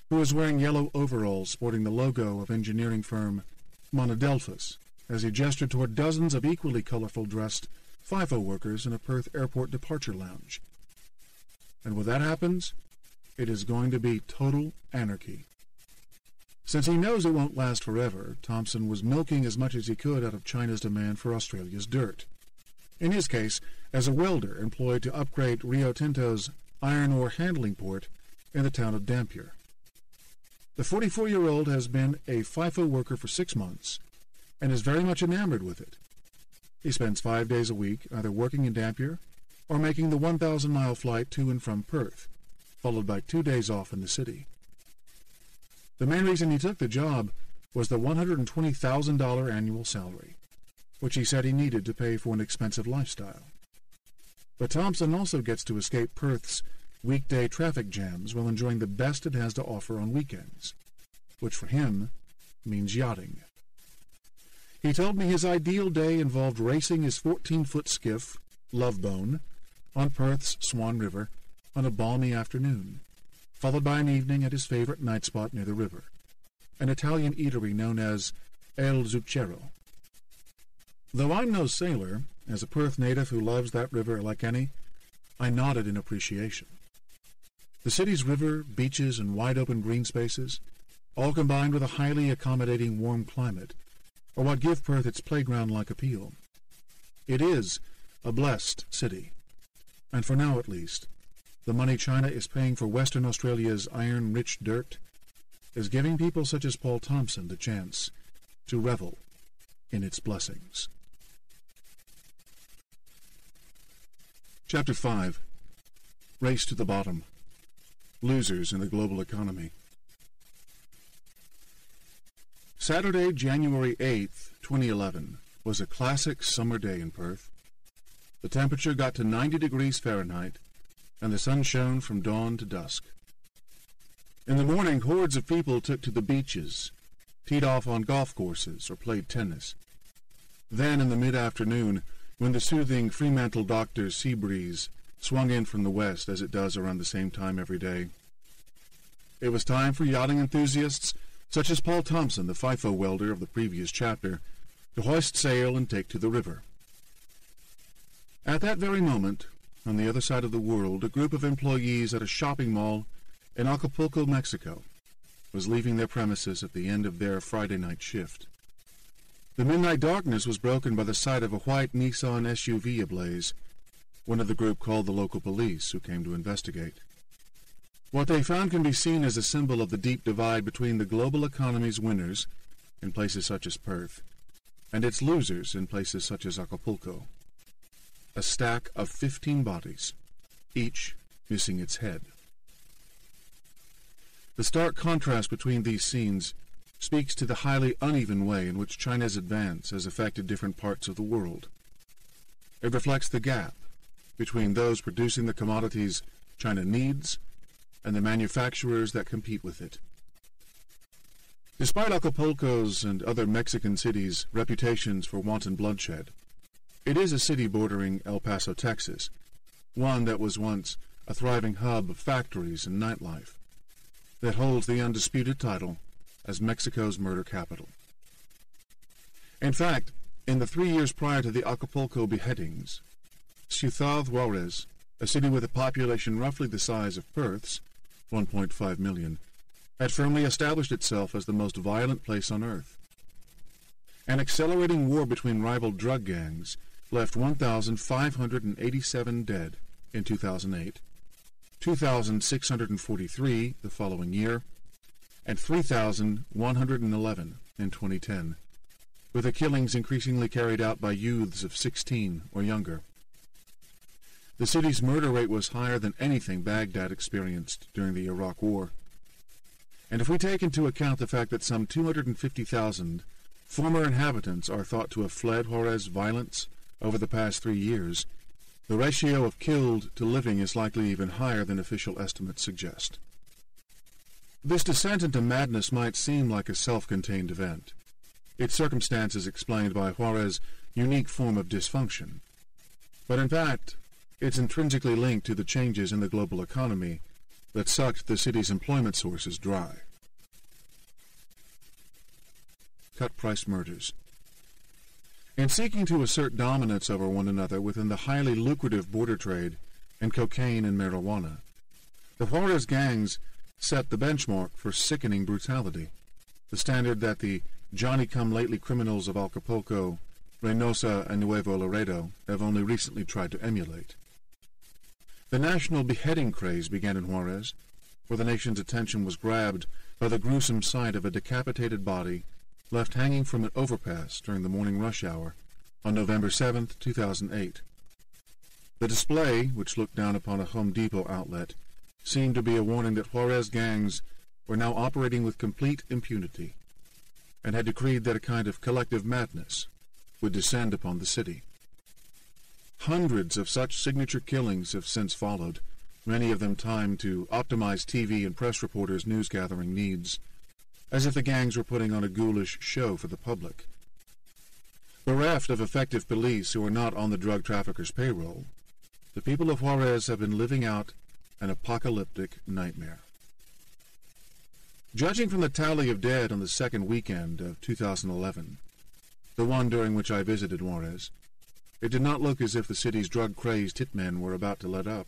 who was wearing yellow overalls sporting the logo of engineering firm Monadelphous, as he gestured toward dozens of equally colorful-dressed FIFO workers in a Perth airport departure lounge. And when that happens, it is going to be total anarchy. Since he knows it won't last forever, Thompson was milking as much as he could out of China's demand for Australia's dirt. In his case, as a welder employed to upgrade Rio Tinto's iron ore handling port in the town of Dampier. The 44-year-old has been a FIFO worker for 6 months and is very much enamored with it. He spends 5 days a week either working in Dampier or making the 1,000-mile flight to and from Perth, followed by 2 days off in the city. The main reason he took the job was the $120,000 annual salary, which he said he needed to pay for an expensive lifestyle. But Thompson also gets to escape Perth's weekday traffic jams while enjoying the best it has to offer on weekends, which for him means yachting. He told me his ideal day involved racing his 14-foot skiff, Lovebone, on Perth's Swan River on a balmy afternoon, followed by an evening at his favorite night spot near the river, an Italian eatery known as El Zucchero. Though I'm no sailor, as a Perth native who loves that river like any, I nodded in appreciation. The city's river, beaches, and wide-open green spaces, all combined with a highly accommodating warm climate, are what give Perth its playground-like appeal. It is a blessed city, and for now at least, the money China is paying for Western Australia's iron-rich dirt is giving people such as Paul Thompson the chance to revel in its blessings. Chapter 5. Race to the Bottom. Losers in the Global Economy. Saturday, January 8th, 2011, was a classic summer day in Perth. The temperature got to 90 degrees Fahrenheit, and the sun shone from dawn to dusk. In the morning, hordes of people took to the beaches, teed off on golf courses, or played tennis. Then, in the mid-afternoon, when the soothing Fremantle Doctor's sea breeze swung in from the west as it does around the same time every day, it was time for yachting enthusiasts, such as Paul Thompson, the FIFO welder of the previous chapter, to hoist sail and take to the river. At that very moment, on the other side of the world, a group of employees at a shopping mall in Acapulco, Mexico, was leaving their premises at the end of their Friday night shift. The midnight darkness was broken by the sight of a white Nissan SUV ablaze. One of the group called the local police, who came to investigate. What they found can be seen as a symbol of the deep divide between the global economy's winners, in places such as Perth, and its losers in places such as Acapulco. A stack of 15 bodies, each missing its head. The stark contrast between these scenes speaks to the highly uneven way in which China's advance has affected different parts of the world. It reflects the gap between those producing the commodities China needs and the manufacturers that compete with it. Despite Acapulco's and other Mexican cities' reputations for wanton bloodshed, it is a city bordering El Paso, Texas, one that was once a thriving hub of factories and nightlife, that holds the undisputed title as Mexico's murder capital. In fact, in the 3 years prior to the Acapulco beheadings, Ciudad Juarez, a city with a population roughly the size of Perth's, 1.5 million, had firmly established itself as the most violent place on earth. An accelerating war between rival drug gangs left 1,587 dead in 2008, 2,643 the following year, and 3,111 in 2010, with the killings increasingly carried out by youths of 16 or younger. The city's murder rate was higher than anything Baghdad experienced during the Iraq War. And if we take into account the fact that some 250,000 former inhabitants are thought to have fled Juarez violence over the past 3 years, the ratio of killed to living is likely even higher than official estimates suggest. This descent into madness might seem like a self-contained event, its circumstances explained by Juarez's unique form of dysfunction. But in fact, it's intrinsically linked to the changes in the global economy that sucked the city's employment sources dry. Cut-price murders. In seeking to assert dominance over one another within the highly lucrative border trade in cocaine and marijuana, the Juarez gangs set the benchmark for sickening brutality, the standard that the Johnny-come-lately criminals of Acapulco, Reynosa, and Nuevo Laredo have only recently tried to emulate. The national beheading craze began in Juarez, where the nation's attention was grabbed by the gruesome sight of a decapitated body left hanging from an overpass during the morning rush hour on November 7, 2008. The display, which looked down upon a Home Depot outlet, seemed to be a warning that Juarez gangs were now operating with complete impunity and had decreed that a kind of collective madness would descend upon the city. Hundreds of such signature killings have since followed, many of them timed to optimize TV and press reporters' news-gathering needs, as if the gangs were putting on a ghoulish show for the public. Bereft of effective police who are not on the drug traffickers' payroll, the people of Juarez have been living out an apocalyptic nightmare. Judging from the tally of dead on the second weekend of 2011, the one during which I visited Juarez, it did not look as if the city's drug-crazed hitmen were about to let up.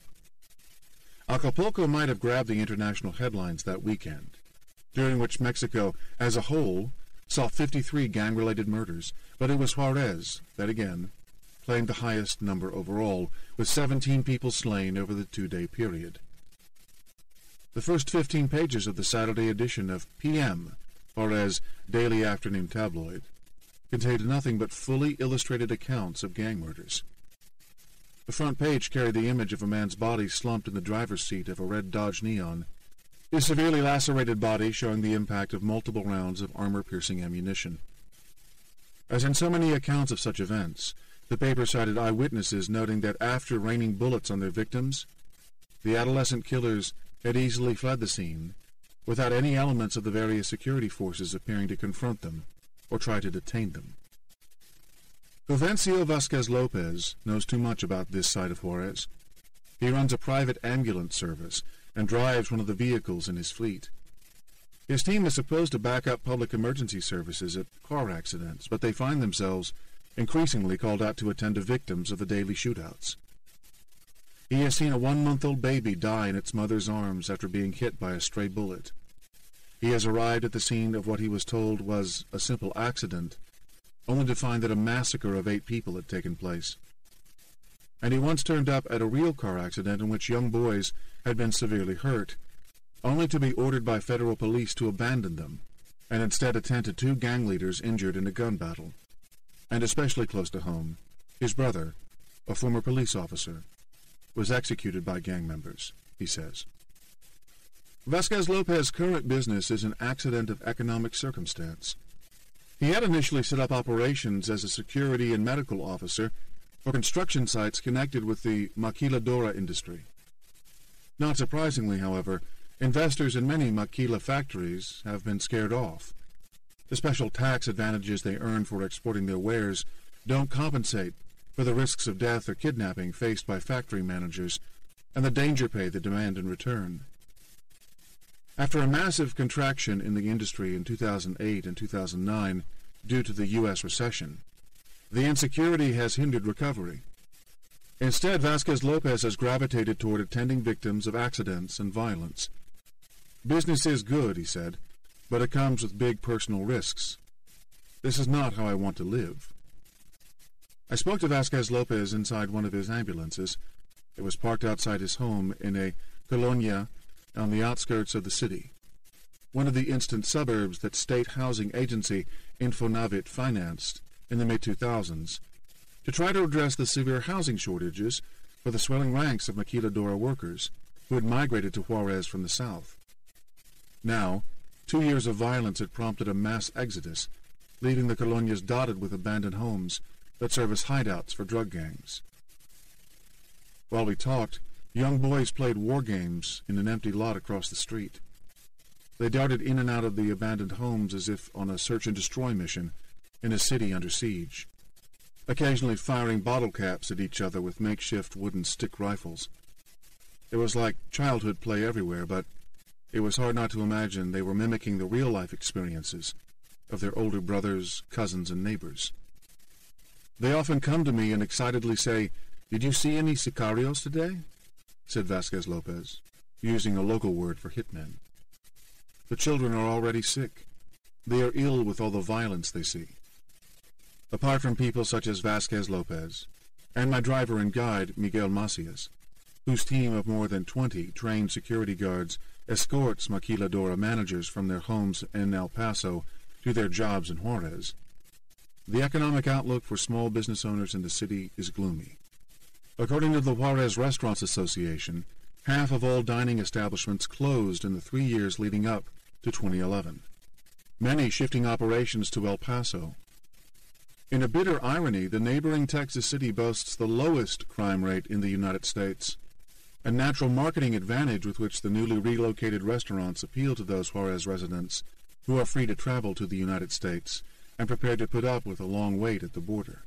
Acapulco might have grabbed the international headlines that weekend, during which Mexico, as a whole, saw 53 gang-related murders, but it was Juarez that, again, claimed the highest number overall, with 17 people slain over the 2-day period. The first 15 pages of the Saturday edition of PM, Juarez Daily Afternoon Tabloid, contained nothing but fully illustrated accounts of gang murders. The front page carried the image of a man's body slumped in the driver's seat of a red Dodge Neon, his severely lacerated body showing the impact of multiple rounds of armor-piercing ammunition. As in so many accounts of such events, the paper cited eyewitnesses noting that after raining bullets on their victims, the adolescent killers had easily fled the scene, without any elements of the various security forces appearing to confront them or try to detain them. Jovencio Vasquez Lopez knows too much about this side of Juarez. He runs a private ambulance service and drives one of the vehicles in his fleet. His team is supposed to back up public emergency services at car accidents, but they find themselves increasingly called out to attend to victims of the daily shootouts. He has seen a 1-month-old baby die in its mother's arms after being hit by a stray bullet. He has arrived at the scene of what he was told was a simple accident, only to find that a massacre of 8 people had taken place. And he once turned up at a real car accident in which young boys had been severely hurt, only to be ordered by federal police to abandon them and instead attend to 2 gang leaders injured in a gun battle. And especially close to home, his brother, a former police officer, was executed by gang members, he says. Vasquez Lopez's current business is an accident of economic circumstance. He had initially set up operations as a security and medical officer for construction sites connected with the maquiladora industry. Not surprisingly, however, investors in many maquila factories have been scared off. The special tax advantages they earn for exporting their wares don't compensate for the risks of death or kidnapping faced by factory managers and the danger pay they demand in return. After a massive contraction in the industry in 2008 and 2009 due to the U.S. recession, the insecurity has hindered recovery. Instead, Vasquez Lopez has gravitated toward attending victims of accidents and violence. Business is good, he said, but it comes with big personal risks. This is not how I want to live. I spoke to Vasquez Lopez inside one of his ambulances. It was parked outside his home in a colonia on the outskirts of the city, one of the instant suburbs that state housing agency Infonavit financed in the mid-2000s to try to address the severe housing shortages for the swelling ranks of maquiladora workers who had migrated to Juarez from the south. Now, 2 years of violence had prompted a mass exodus, leaving the colonias dotted with abandoned homes that serve as hideouts for drug gangs. While we talked, young boys played war games in an empty lot across the street. They darted in and out of the abandoned homes as if on a search-and-destroy mission in a city under siege, occasionally firing bottle caps at each other with makeshift wooden stick rifles. It was like childhood play everywhere, but it was hard not to imagine they were mimicking the real-life experiences of their older brothers, cousins, and neighbors. They often come to me and excitedly say, "Did you see any sicarios today?" said Vasquez Lopez, using a local word for hitmen. The children are already sick. They are ill with all the violence they see. Apart from people such as Vasquez Lopez, and my driver and guide, Miguel Macias, whose team of more than 20 trained security guards escorts maquiladora managers from their homes in El Paso to their jobs in Juarez, the economic outlook for small business owners in the city is gloomy. According to the Juarez Restaurants Association, half of all dining establishments closed in the 3 years leading up to 2011, many shifting operations to El Paso. In a bitter irony, the neighboring Texas city boasts the lowest crime rate in the United States, a natural marketing advantage with which the newly relocated restaurants appeal to those Juarez residents who are free to travel to the United States and prepared to put up with a long wait at the border.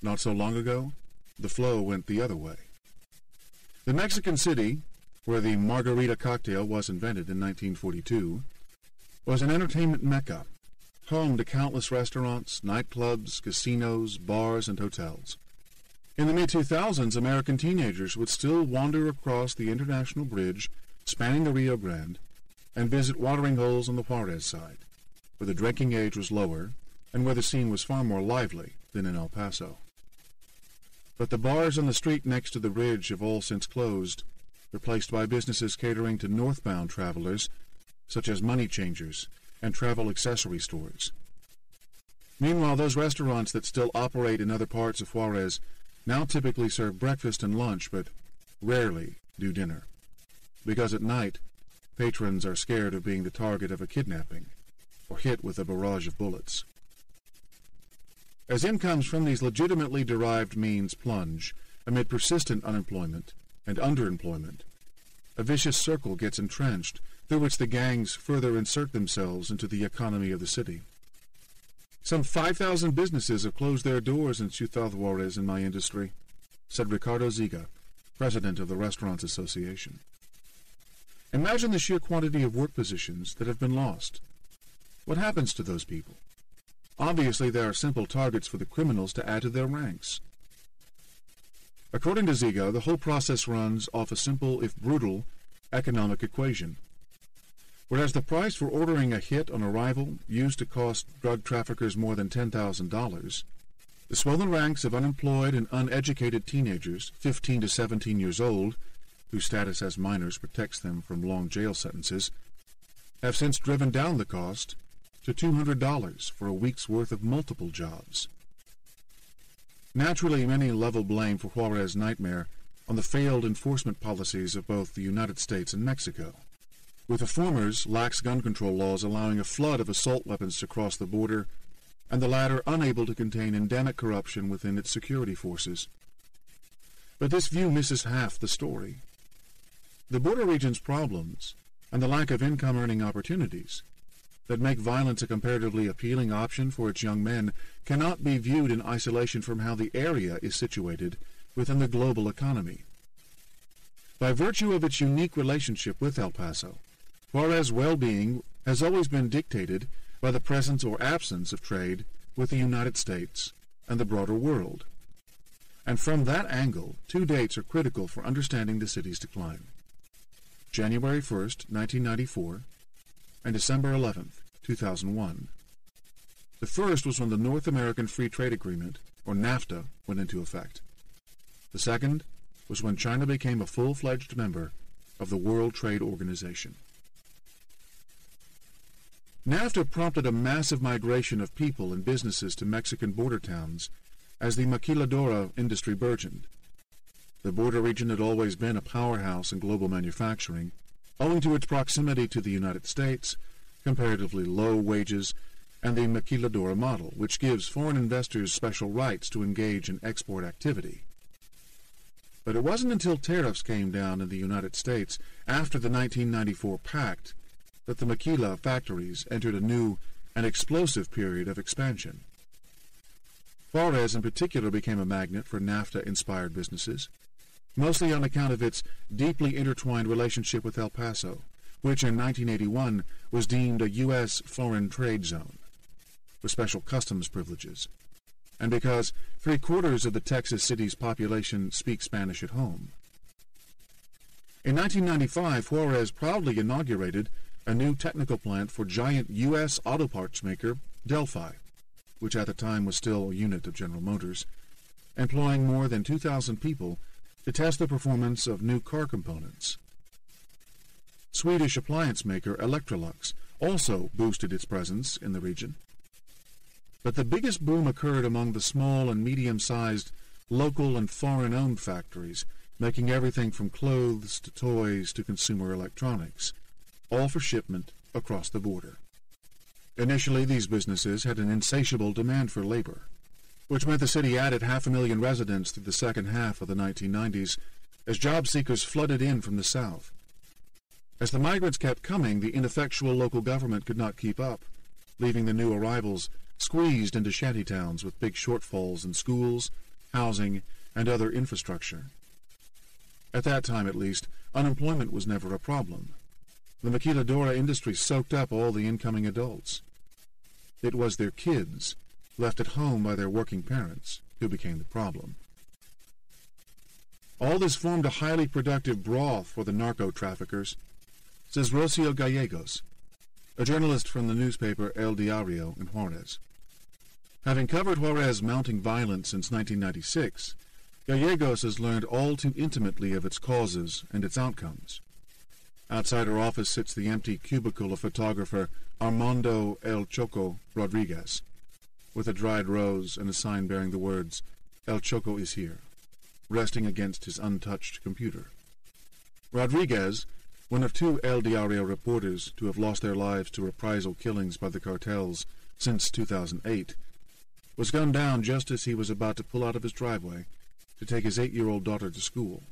Not so long ago, the flow went the other way. The Mexican city, where the margarita cocktail was invented in 1942, was an entertainment mecca, home to countless restaurants, nightclubs, casinos, bars, and hotels. In the mid-2000s, American teenagers would still wander across the International Bridge spanning the Rio Grande and visit watering holes on the Juarez side, where the drinking age was lower and where the scene was far more lively than in El Paso. But the bars on the street next to the bridge have all since closed, replaced by businesses catering to northbound travelers, such as money changers and travel accessory stores. Meanwhile, those restaurants that still operate in other parts of Juarez now typically serve breakfast and lunch, but rarely do dinner, because at night patrons are scared of being the target of a kidnapping or hit with a barrage of bullets. As incomes from these legitimately derived means plunge amid persistent unemployment and underemployment, a vicious circle gets entrenched through which the gangs further insert themselves into the economy of the city. Some 5,000 businesses have closed their doors in Ciudad Juarez in my industry, said Ricardo Ziga, president of the Restaurants Association. Imagine the sheer quantity of work positions that have been lost. What happens to those people? Obviously, there are simple targets for the criminals to add to their ranks. According to Ziga, the whole process runs off a simple, if brutal, economic equation. Whereas the price for ordering a hit on arrival used to cost drug traffickers more than $10,000, the swollen ranks of unemployed and uneducated teenagers, 15 to 17 years old, whose status as minors protects them from long jail sentences, have since driven down the cost to $200 for a week's worth of multiple jobs. Naturally, many level blame for Juarez's nightmare on the failed enforcement policies of both the United States and Mexico, with the former's lax gun control laws allowing a flood of assault weapons to cross the border, and the latter unable to contain endemic corruption within its security forces. But this view misses half the story. The border region's problems, and the lack of income-earning opportunities that make violence a comparatively appealing option for its young men, cannot be viewed in isolation from how the area is situated within the global economy. By virtue of its unique relationship with El Paso, Juarez's well-being has always been dictated by the presence or absence of trade with the United States and the broader world. And from that angle, two dates are critical for understanding the city's decline: January 1st, 1994, and December 11th, 2001. The first was when the North American Free Trade Agreement, or NAFTA, went into effect. The second was when China became a full-fledged member of the World Trade Organization. NAFTA prompted a massive migration of people and businesses to Mexican border towns as the maquiladora industry burgeoned. The border region had always been a powerhouse in global manufacturing, owing to its proximity to the United States, comparatively low wages, and the maquiladora model, which gives foreign investors special rights to engage in export activity. But it wasn't until tariffs came down in the United States after the 1994 Pact that the maquila factories entered a new and explosive period of expansion. Juarez in particular became a magnet for NAFTA-inspired businesses, mostly on account of its deeply intertwined relationship with El Paso, which in 1981 was deemed a U.S. foreign trade zone, with special customs privileges, and because 3/4 of the Texas city's population speak Spanish at home. In 1995, Juarez proudly inaugurated a new technical plant for giant U.S. auto parts maker Delphi, which at the time was still a unit of General Motors, employing more than 2,000 people to test the performance of new car components. Swedish appliance maker Electrolux also boosted its presence in the region. But the biggest boom occurred among the small and medium-sized local and foreign-owned factories, making everything from clothes to toys to consumer electronics, all for shipment across the border. Initially, these businesses had an insatiable demand for labor, which meant the city added 500,000 residents through the second half of the 1990s as job seekers flooded in from the south. As the migrants kept coming, the ineffectual local government could not keep up, leaving the new arrivals squeezed into shantytowns with big shortfalls in schools, housing, and other infrastructure. At that time, at least, unemployment was never a problem. The maquiladora industry soaked up all the incoming adults. It was their kids, left at home by their working parents, who became the problem. All this formed a highly productive broth for the narco-traffickers, says Rocio Gallegos, a journalist from the newspaper El Diario in Juarez. Having covered Juarez's mounting violence since 1996, Gallegos has learned all too intimately of its causes and its outcomes. Outside her office sits the empty cubicle of photographer Armando El Choco Rodriguez, with a dried rose and a sign bearing the words, "El Choco is here," resting against his untouched computer. Rodriguez, one of 2 El Diario reporters to have lost their lives to reprisal killings by the cartels since 2008, was gunned down just as he was about to pull out of his driveway to take his 8-year-old daughter to school.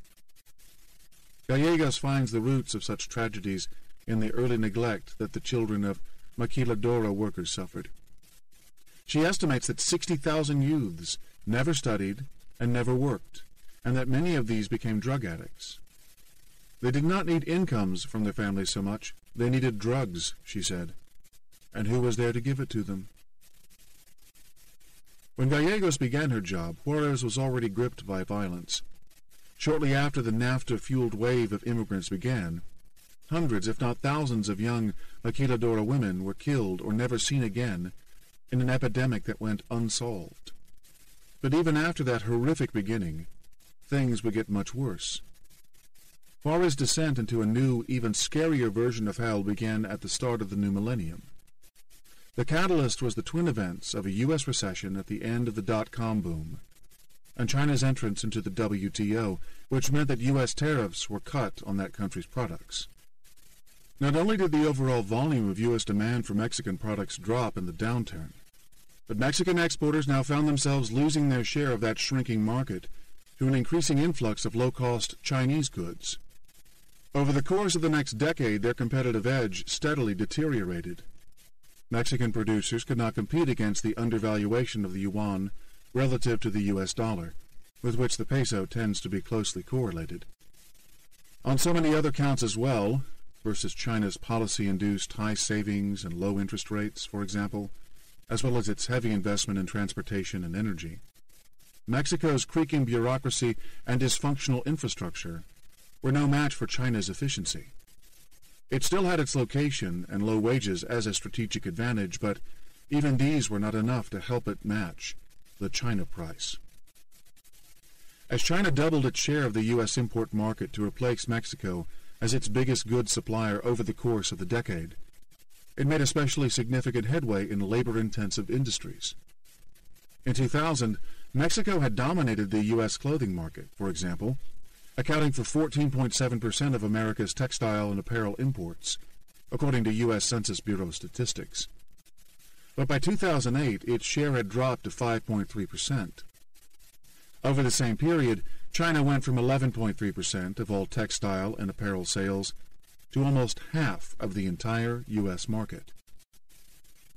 Gallegos finds the roots of such tragedies in the early neglect that the children of maquiladora workers suffered. She estimates that 60,000 youths never studied and never worked, and that many of these became drug addicts. They did not need incomes from their families so much. They needed drugs, she said. And who was there to give it to them? When Gallegos began her job, Juarez was already gripped by violence. Shortly after the NAFTA-fueled wave of immigrants began, hundreds, if not thousands, of young maquiladora women were killed or never seen again in an epidemic that went unsolved. But even after that horrific beginning, things would get much worse. Farah's descent into a new, even scarier version of hell began at the start of the new millennium. The catalyst was the twin events of a U.S. recession at the end of the dot-com boom, and China's entrance into the WTO, which meant that U.S. tariffs were cut on that country's products. Not only did the overall volume of U.S. demand for Mexican products drop in the downturn, but Mexican exporters now found themselves losing their share of that shrinking market to an increasing influx of low-cost Chinese goods. Over the course of the next decade, their competitive edge steadily deteriorated. Mexican producers could not compete against the undervaluation of the yuan relative to the U.S. dollar, with which the peso tends to be closely correlated. On so many other counts as well, versus China's policy-induced high savings and low interest rates, for example, as well as its heavy investment in transportation and energy, Mexico's creaking bureaucracy and dysfunctional infrastructure were no match for China's efficiency. It still had its location and low wages as a strategic advantage, but even these were not enough to help it match the China price. As China doubled its share of the U.S. import market to replace Mexico as its biggest goods supplier over the course of the decade, it made especially significant headway in labor-intensive industries. In 2000, Mexico had dominated the U.S. clothing market, for example, accounting for 14.7% of America's textile and apparel imports, according to U.S. Census Bureau statistics. But by 2008, its share had dropped to 5.3%. Over the same period, China went from 11.3% of all textile and apparel sales to almost half of the entire U.S. market.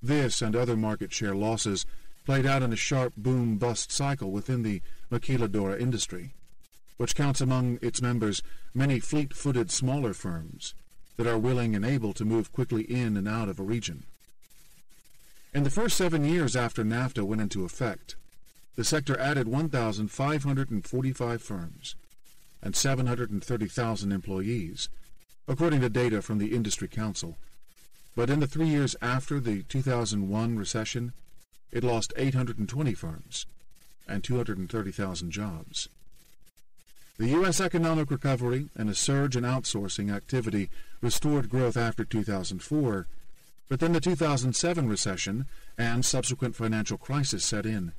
This and other market share losses played out in a sharp boom-bust cycle within the maquiladora industry, which counts among its members many fleet-footed smaller firms that are willing and able to move quickly in and out of a region. In the first 7 years after NAFTA went into effect, the sector added 1,545 firms and 730,000 employees, according to data from the Industry Council. But in the 3 years after the 2001 recession, it lost 820 firms and 230,000 jobs. The U.S. economic recovery and a surge in outsourcing activity restored growth after 2004, but then the 2007 recession and subsequent financial crisis set in,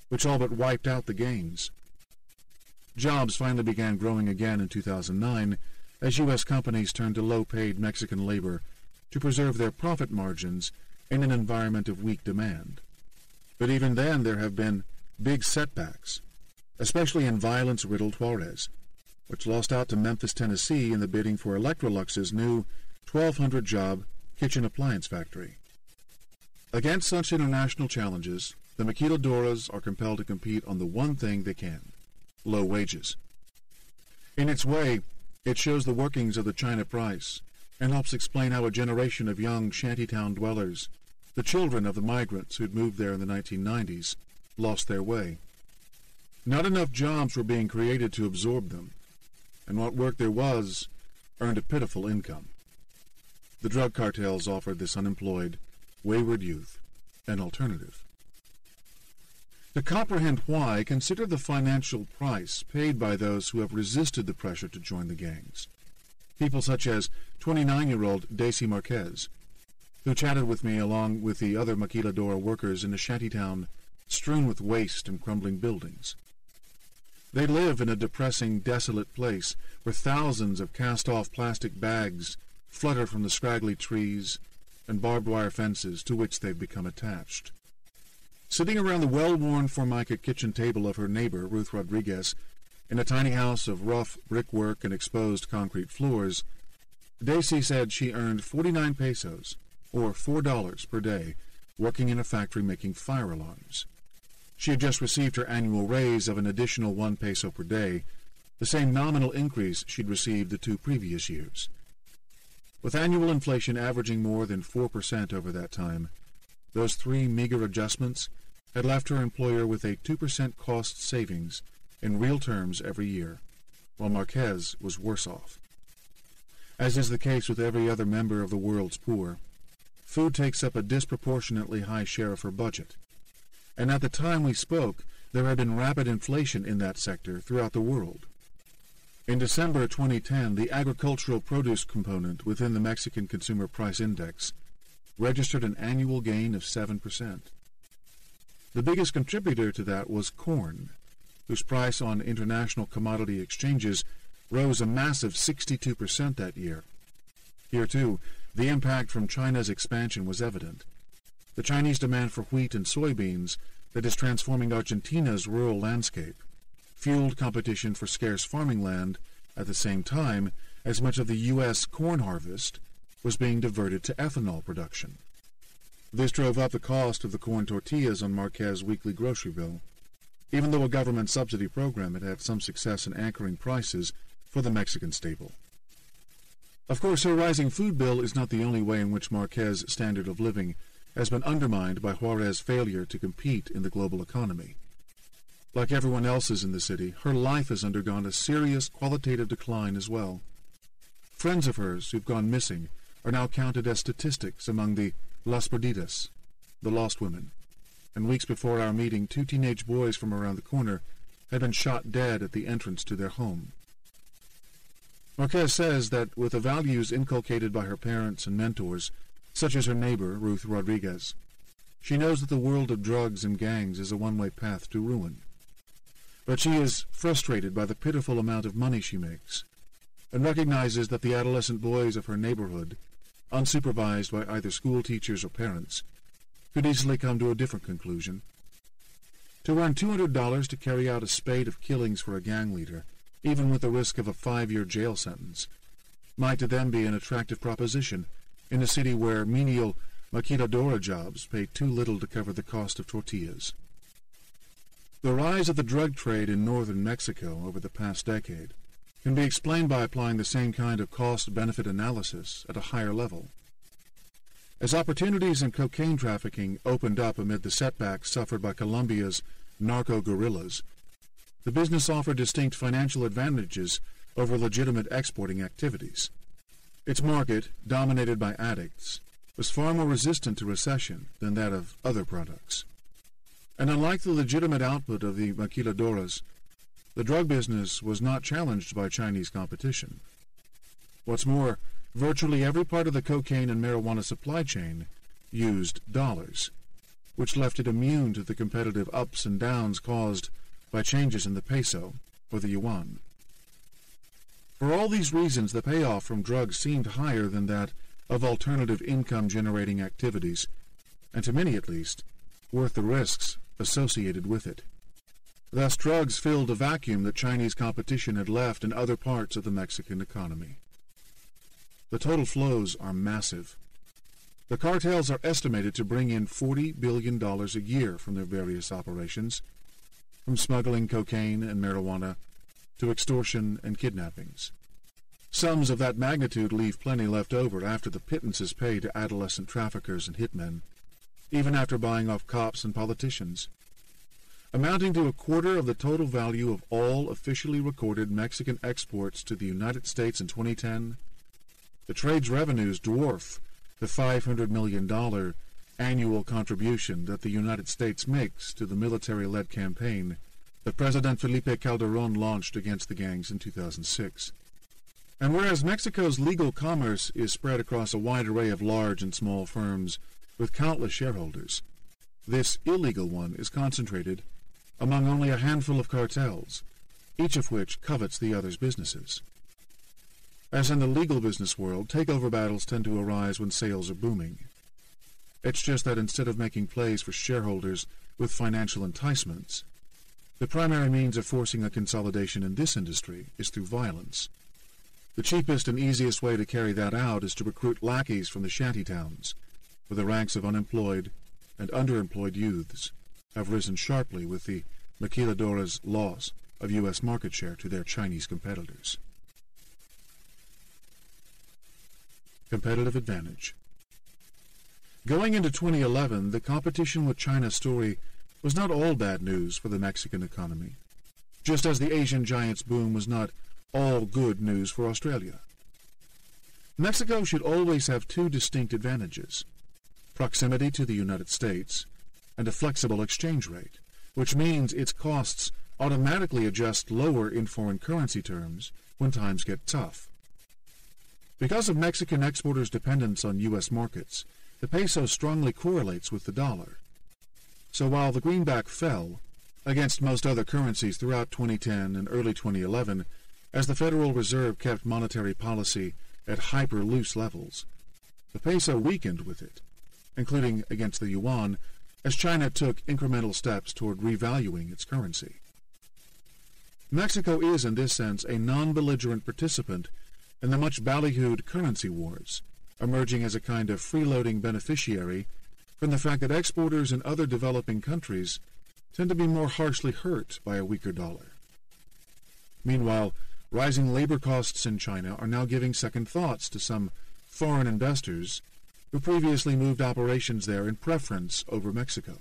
which all but wiped out the gains. Jobs finally began growing again in 2009 as U.S. companies turned to low-paid Mexican labor to preserve their profit margins in an environment of weak demand. But even then there have been big setbacks, especially in violence-riddled Juarez, which lost out to Memphis, Tennessee in the bidding for Electrolux's new 1,200-job kitchen appliance factory. Against such international challenges, the maquiladoras are compelled to compete on the one thing they can: low wages. In its way, it shows the workings of the China price and helps explain how a generation of young shantytown dwellers, the children of the migrants who'd moved there in the 1990s, lost their way. Not enough jobs were being created to absorb them, and what work there was earned a pitiful income. The drug cartels offered this unemployed, wayward youth an alternative. To comprehend why, consider the financial price paid by those who have resisted the pressure to join the gangs. People such as 29-year-old Daisy Marquez, who chatted with me along with the other maquiladora workers in a shantytown strewn with waste and crumbling buildings. They live in a depressing, desolate place where thousands of cast-off plastic bags flutter from the scraggly trees and barbed wire fences to which they've become attached. Sitting around the well-worn Formica kitchen table of her neighbor, Ruth Rodriguez, in a tiny house of rough brickwork and exposed concrete floors, Daisy said she earned 49 pesos, or $4 per day, working in a factory making fire alarms. She had just received her annual raise of an additional 1 peso per day, the same nominal increase she'd received the 2 previous years. With annual inflation averaging more than 4% over that time, those 3 meager adjustments had left her employer with a 2% cost savings in real terms every year, while Marquez was worse off. As is the case with every other member of the world's poor, food takes up a disproportionately high share of her budget, and at the time we spoke, there had been rapid inflation in that sector throughout the world. In December 2010, the agricultural produce component within the Mexican Consumer Price Index registered an annual gain of 7%. The biggest contributor to that was corn, whose price on international commodity exchanges rose a massive 62% that year. Here, too, the impact from China's expansion was evident. The Chinese demand for wheat and soybeans that is transforming Argentina's rural landscape fueled competition for scarce farming land at the same time as much of the U.S. corn harvest was being diverted to ethanol production. This drove up the cost of the corn tortillas on Marquez's weekly grocery bill, even though a government subsidy program had had some success in anchoring prices for the Mexican staple. Of course, her rising food bill is not the only way in which Marquez's standard of living has been undermined by Juarez's failure to compete in the global economy. Like everyone else's in the city, her life has undergone a serious qualitative decline as well. Friends of hers who've gone missing are now counted as statistics among the Las Perdidas, the lost women, and weeks before our meeting, 2 teenage boys from around the corner had been shot dead at the entrance to their home. Marquez says that with the values inculcated by her parents and mentors, such as her neighbor, Ruth Rodriguez, she knows that the world of drugs and gangs is a one-way path to ruin. But she is frustrated by the pitiful amount of money she makes, and recognizes that the adolescent boys of her neighborhood, unsupervised by either school teachers or parents, could easily come to a different conclusion. To earn $200 to carry out a spate of killings for a gang leader, even with the risk of a 5-year jail sentence, might to them be an attractive proposition in a city where menial maquiladora jobs pay too little to cover the cost of tortillas. The rise of the drug trade in northern Mexico over the past decade can be explained by applying the same kind of cost-benefit analysis at a higher level. As opportunities in cocaine trafficking opened up amid the setbacks suffered by Colombia's narco-guerrillas, the business offered distinct financial advantages over legitimate exporting activities. Its market, dominated by addicts, was far more resistant to recession than that of other products. And unlike the legitimate output of the maquiladoras, the drug business was not challenged by Chinese competition. What's more, virtually every part of the cocaine and marijuana supply chain used dollars, which left it immune to the competitive ups and downs caused by changes in the peso or the yuan. For all these reasons, the payoff from drugs seemed higher than that of alternative income-generating activities, and to many at least, worth the risks associated with it. Thus, drugs filled a vacuum that Chinese competition had left in other parts of the Mexican economy. The total flows are massive. The cartels are estimated to bring in $40 billion a year from their various operations, from smuggling cocaine and marijuana to extortion and kidnappings. Sums of that magnitude leave plenty left over after the pittances paid to adolescent traffickers and hitmen, even after buying off cops and politicians. Amounting to a quarter of the total value of all officially recorded Mexican exports to the United States in 2010, the trade's revenues dwarf the $500 million annual contribution that the United States makes to the military-led campaign that President Felipe Calderón launched against the gangs in 2006. And whereas Mexico's legal commerce is spread across a wide array of large and small firms with countless shareholders, this illegal one is concentrated among only a handful of cartels, each of which covets the other's businesses. As in the legal business world, takeover battles tend to arise when sales are booming. It's just that instead of making plays for shareholders with financial enticements, the primary means of forcing a consolidation in this industry is through violence. The cheapest and easiest way to carry that out is to recruit lackeys from the shanty towns, where the ranks of unemployed and underemployed youths have risen sharply with the maquiladoras' loss of U.S. market share to their Chinese competitors. Competitive advantage. Going into 2011, the competition with China story was not all bad news for the Mexican economy, just as the Asian giant's boom was not all good news for Australia. Mexico should always have two distinct advantages: proximity to the United States and a flexible exchange rate, which means its costs automatically adjust lower in foreign currency terms when times get tough. Because of Mexican exporters' dependence on U.S. markets, the peso strongly correlates with the dollar. So while the greenback fell against most other currencies throughout 2010 and early 2011, as the Federal Reserve kept monetary policy at hyper-loose levels, the peso weakened with it, including against the yuan, as China took incremental steps toward revaluing its currency. Mexico is, in this sense, a non-belligerent participant in the much ballyhooed currency wars, emerging as a kind of freeloading beneficiary from the fact that exporters in other developing countries tend to be more harshly hurt by a weaker dollar. Meanwhile, rising labor costs in China are now giving second thoughts to some foreign investors who previously moved operations there in preference over Mexico.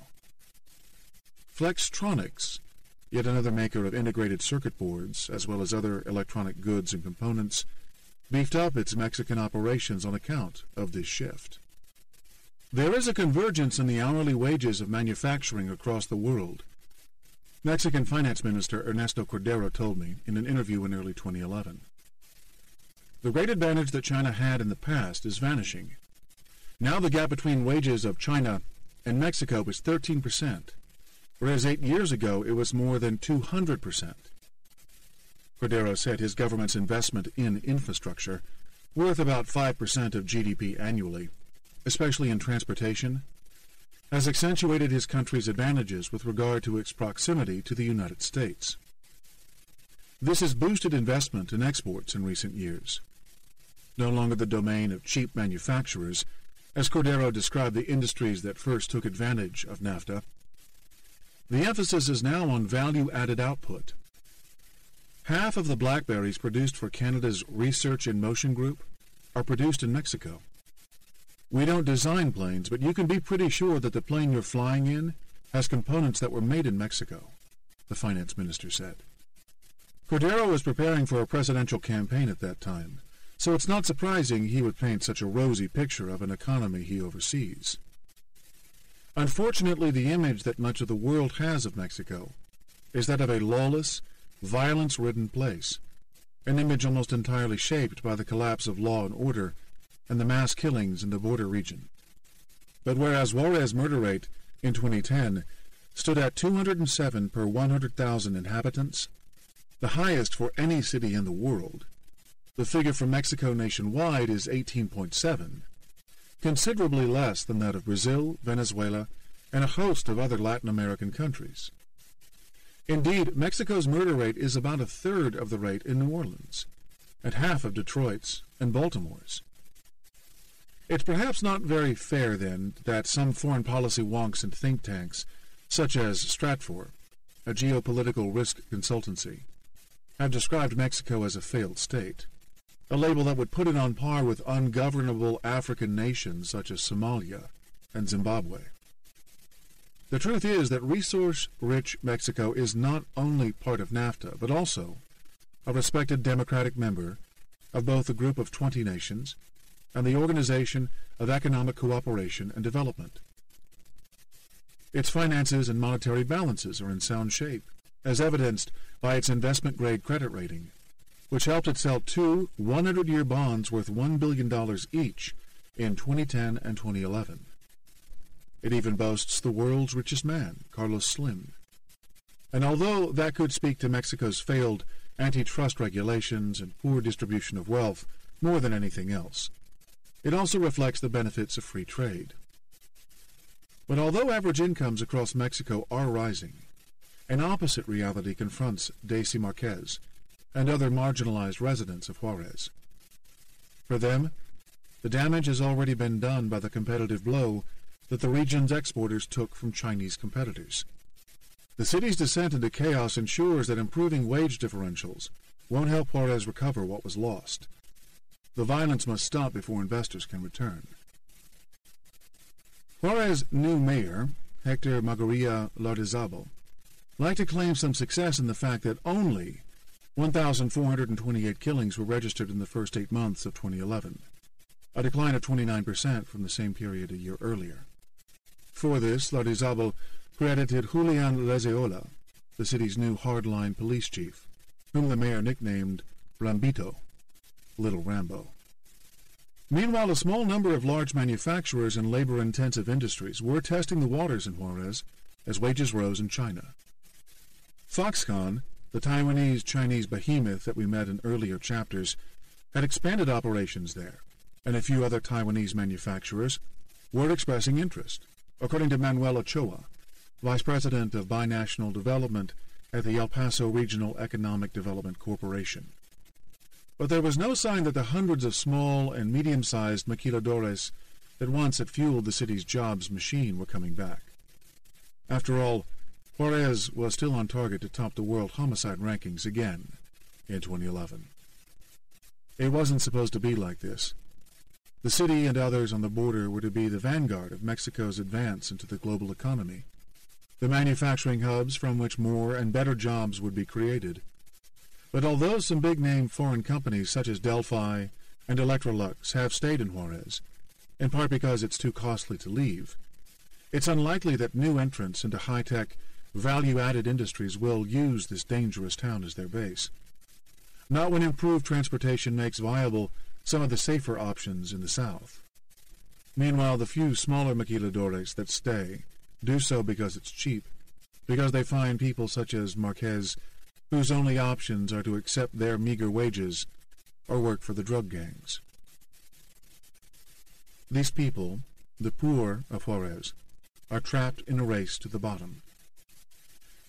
Flextronics, yet another maker of integrated circuit boards, as well as other electronic goods and components, beefed up its Mexican operations on account of this shift. There is a convergence in the hourly wages of manufacturing across the world. Mexican Finance Minister Ernesto Cordero told me in an interview in early 2011. The great advantage that China had in the past is vanishing. Now the gap between wages of China and Mexico is 13%, whereas 8 years ago it was more than 200%. Cordero said his government's investment in infrastructure, worth about 5% of GDP annually, especially in transportation, has accentuated his country's advantages with regard to its proximity to the United States. This has boosted investment in exports in recent years. No longer the domain of cheap manufacturers, as Cordero described the industries that first took advantage of NAFTA, the emphasis is now on value-added output. Half of the BlackBerries produced for Canada's Research in Motion Group are produced in Mexico. We don't design planes, but you can be pretty sure that the plane you're flying in has components that were made in Mexico, the finance minister said. Cordero was preparing for a presidential campaign at that time, so it's not surprising he would paint such a rosy picture of an economy he oversees. Unfortunately, the image that much of the world has of Mexico is that of a lawless, violence-ridden place, an image almost entirely shaped by the collapse of law and order and the mass killings in the border region. But whereas Juarez murder rate in 2010 stood at 207 per 100,000 inhabitants, the highest for any city in the world, the figure for Mexico nationwide is 18.7, considerably less than that of Brazil, Venezuela, and a host of other Latin American countries. Indeed, Mexico's murder rate is about a third of the rate in New Orleans, and half of Detroit's and Baltimore's. It's perhaps not very fair, then, that some foreign policy wonks and think tanks, such as Stratfor, a geopolitical risk consultancy, have described Mexico as a failed state, a label that would put it on par with ungovernable African nations such as Somalia and Zimbabwe. The truth is that resource-rich Mexico is not only part of NAFTA, but also a respected democratic member of both the Group of 20 Nations and the Organization of Economic Cooperation and Development. Its finances and monetary balances are in sound shape, as evidenced by its investment-grade credit rating, which helped it sell 2 100-year bonds worth $1 billion each in 2010 and 2011. It even boasts the world's richest man, Carlos Slim. And although that could speak to Mexico's failed antitrust regulations and poor distribution of wealth more than anything else, it also reflects the benefits of free trade. But although average incomes across Mexico are rising, an opposite reality confronts Daisy Marquez and other marginalized residents of Juarez. For them, the damage has already been done by the competitive blow that the region's exporters took from Chinese competitors. The city's descent into chaos ensures that improving wage differentials won't help Juarez recover what was lost. The violence must stop before investors can return. Juarez's new mayor, Hector Magoria Lardizabal, liked to claim some success in the fact that only 1,428 killings were registered in the first 8 months of 2011, a decline of 29% from the same period a year earlier. For this, Lardizabal credited Julian Lezeola, the city's new hardline police chief, whom the mayor nicknamed Rambito, Little Rambo. Meanwhile, a small number of large manufacturers and labor-intensive industries were testing the waters in Juarez as wages rose in China. Foxconn, the Taiwanese-Chinese behemoth that we met in earlier chapters, had expanded operations there, and a few other Taiwanese manufacturers were expressing interest, according to Manuel Ochoa, Vice President of Binational Development at the El Paso Regional Economic Development Corporation. But there was no sign that the hundreds of small and medium-sized maquiladores that once had fueled the city's jobs machine were coming back. After all, Juarez was still on target to top the world homicide rankings again in 2011. It wasn't supposed to be like this. The city and others on the border were to be the vanguard of Mexico's advance into the global economy, the manufacturing hubs from which more and better jobs would be created. But although some big-name foreign companies such as Delphi and Electrolux have stayed in Juarez, in part because it's too costly to leave, it's unlikely that new entrants into high-tech, value-added industries will use this dangerous town as their base. Not when improved transportation makes viable some of the safer options in the south. Meanwhile, the few smaller maquiladores that stay do so because it's cheap, because they find people such as Marquez whose only options are to accept their meager wages or work for the drug gangs. These people, the poor of Juarez, are trapped in a race to the bottom.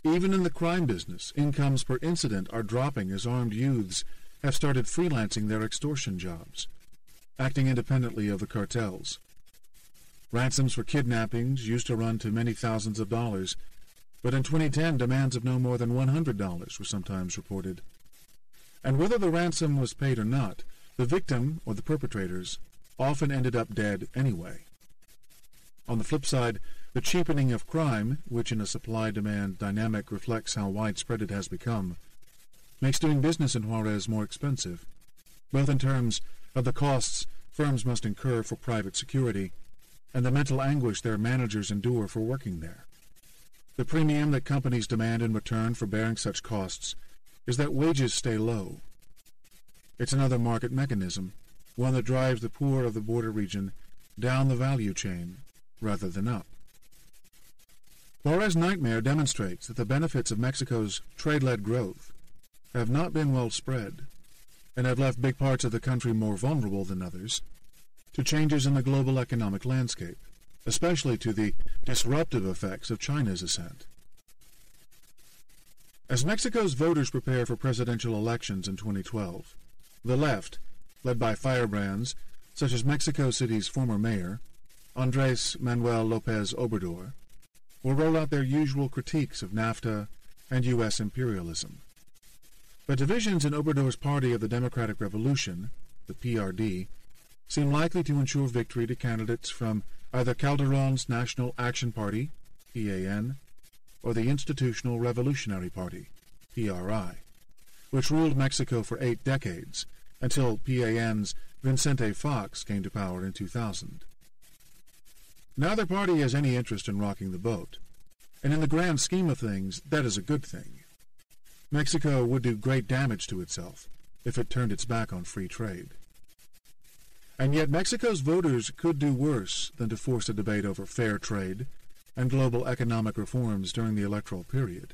Even in the crime business, incomes per incident are dropping as armed youths have started freelancing their extortion jobs, acting independently of the cartels. Ransoms for kidnappings used to run to many thousands of dollars, but in 2010 demands of no more than $100 were sometimes reported. And whether the ransom was paid or not, the victim or the perpetrators often ended up dead anyway. On the flip side, the cheapening of crime, which in a supply-demand dynamic reflects how widespread it has become, makes doing business in Juarez more expensive, both in terms of the costs firms must incur for private security and the mental anguish their managers endure for working there. The premium that companies demand in return for bearing such costs is that wages stay low. It's another market mechanism, one that drives the poor of the border region down the value chain rather than up. Juarez Nightmare demonstrates that the benefits of Mexico's trade-led growth have not been well spread and have left big parts of the country more vulnerable than others to changes in the global economic landscape, especially to the disruptive effects of China's ascent. As Mexico's voters prepare for presidential elections in 2012, the left, led by firebrands such as Mexico City's former mayor, Andrés Manuel López Obrador, will roll out their usual critiques of NAFTA and U.S. imperialism. But divisions in Obrador's party of the Democratic Revolution, the PRD, seem likely to ensure victory to candidates from either Calderón's National Action Party, PAN, or the Institutional Revolutionary Party, PRI, which ruled Mexico for 8 decades, until PAN's Vicente Fox came to power in 2000. Neither party has any interest in rocking the boat, and in the grand scheme of things, that is a good thing. Mexico would do great damage to itself if it turned its back on free trade. And yet Mexico's voters could do worse than to force a debate over fair trade and global economic reforms during the electoral period.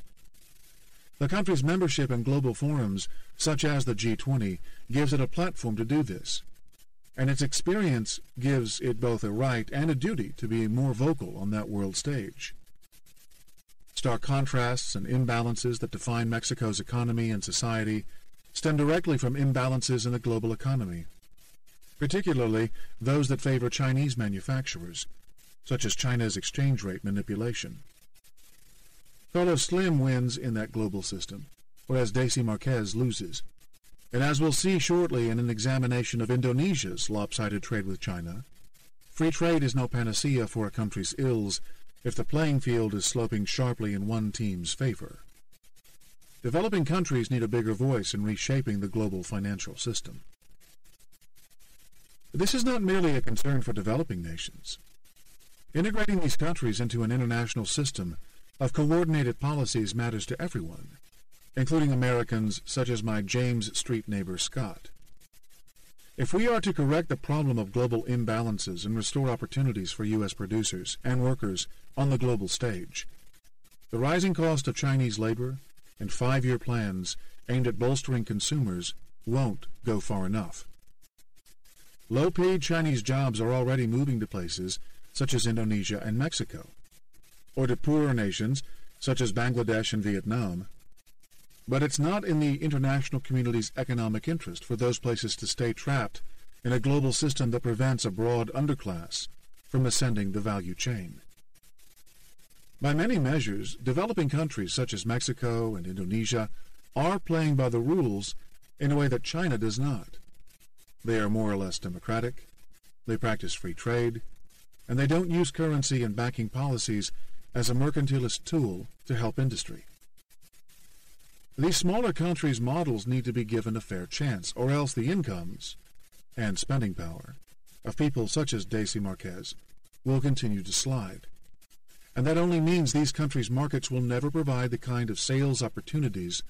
The country's membership in global forums, such as the G20, gives it a platform to do this, and its experience gives it both a right and a duty to be more vocal on that world stage. Stark contrasts and imbalances that define Mexico's economy and society stem directly from imbalances in the global economy, particularly those that favor Chinese manufacturers, such as China's exchange rate manipulation. Carlos Slim wins in that global system, whereas Daisy Marquez loses. And as we'll see shortly in an examination of Indonesia's lopsided trade with China, free trade is no panacea for a country's ills if the playing field is sloping sharply in one team's favor. Developing countries need a bigger voice in reshaping the global financial system. This is not merely a concern for developing nations. Integrating these countries into an international system of coordinated policies matters to everyone, including Americans such as my James Street neighbor Scott. If we are to correct the problem of global imbalances and restore opportunities for U.S. producers and workers on the global stage, the rising cost of Chinese labor and 5-year plans aimed at bolstering consumers won't go far enough. Low-paid Chinese jobs are already moving to places such as Indonesia and Mexico, or to poorer nations such as Bangladesh and Vietnam. But it's not in the international community's economic interest for those places to stay trapped in a global system that prevents a broad underclass from ascending the value chain. By many measures, developing countries such as Mexico and Indonesia are playing by the rules in a way that China does not. They are more or less democratic, they practice free trade, and they don't use currency and banking policies as a mercantilist tool to help industry. These smaller countries' models need to be given a fair chance, or else the incomes and spending power of people such as Daisy Marquez will continue to slide. And that only means these countries' markets will never provide the kind of sales opportunities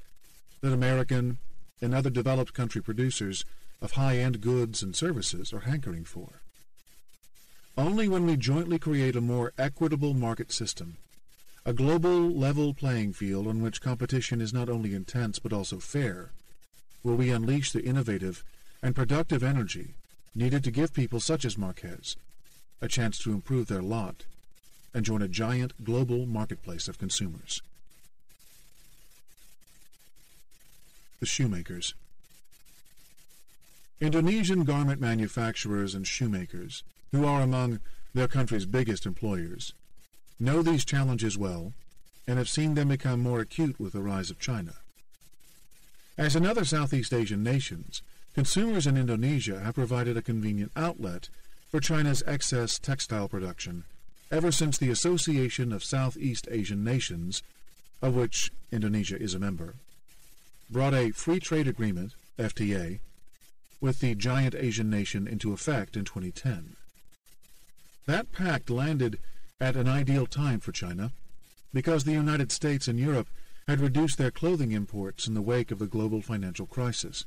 that American and other developed country producers of high-end goods and services are hankering for. Only when we jointly create a more equitable market system, a global level playing field on which competition is not only intense but also fair, will we unleash the innovative and productive energy needed to give people such as Marquez a chance to improve their lot and join a giant global marketplace of consumers. The shoemakers. Indonesian garment manufacturers and shoemakers, who are among their country's biggest employers, know these challenges well and have seen them become more acute with the rise of China. As in other Southeast Asian nations, consumers in Indonesia have provided a convenient outlet for China's excess textile production ever since the Association of Southeast Asian Nations, of which Indonesia is a member, brought a free trade agreement, FTA, with the giant Asian nation into effect in 2010. That pact landed at an ideal time for China because the United States and Europe had reduced their clothing imports in the wake of the global financial crisis.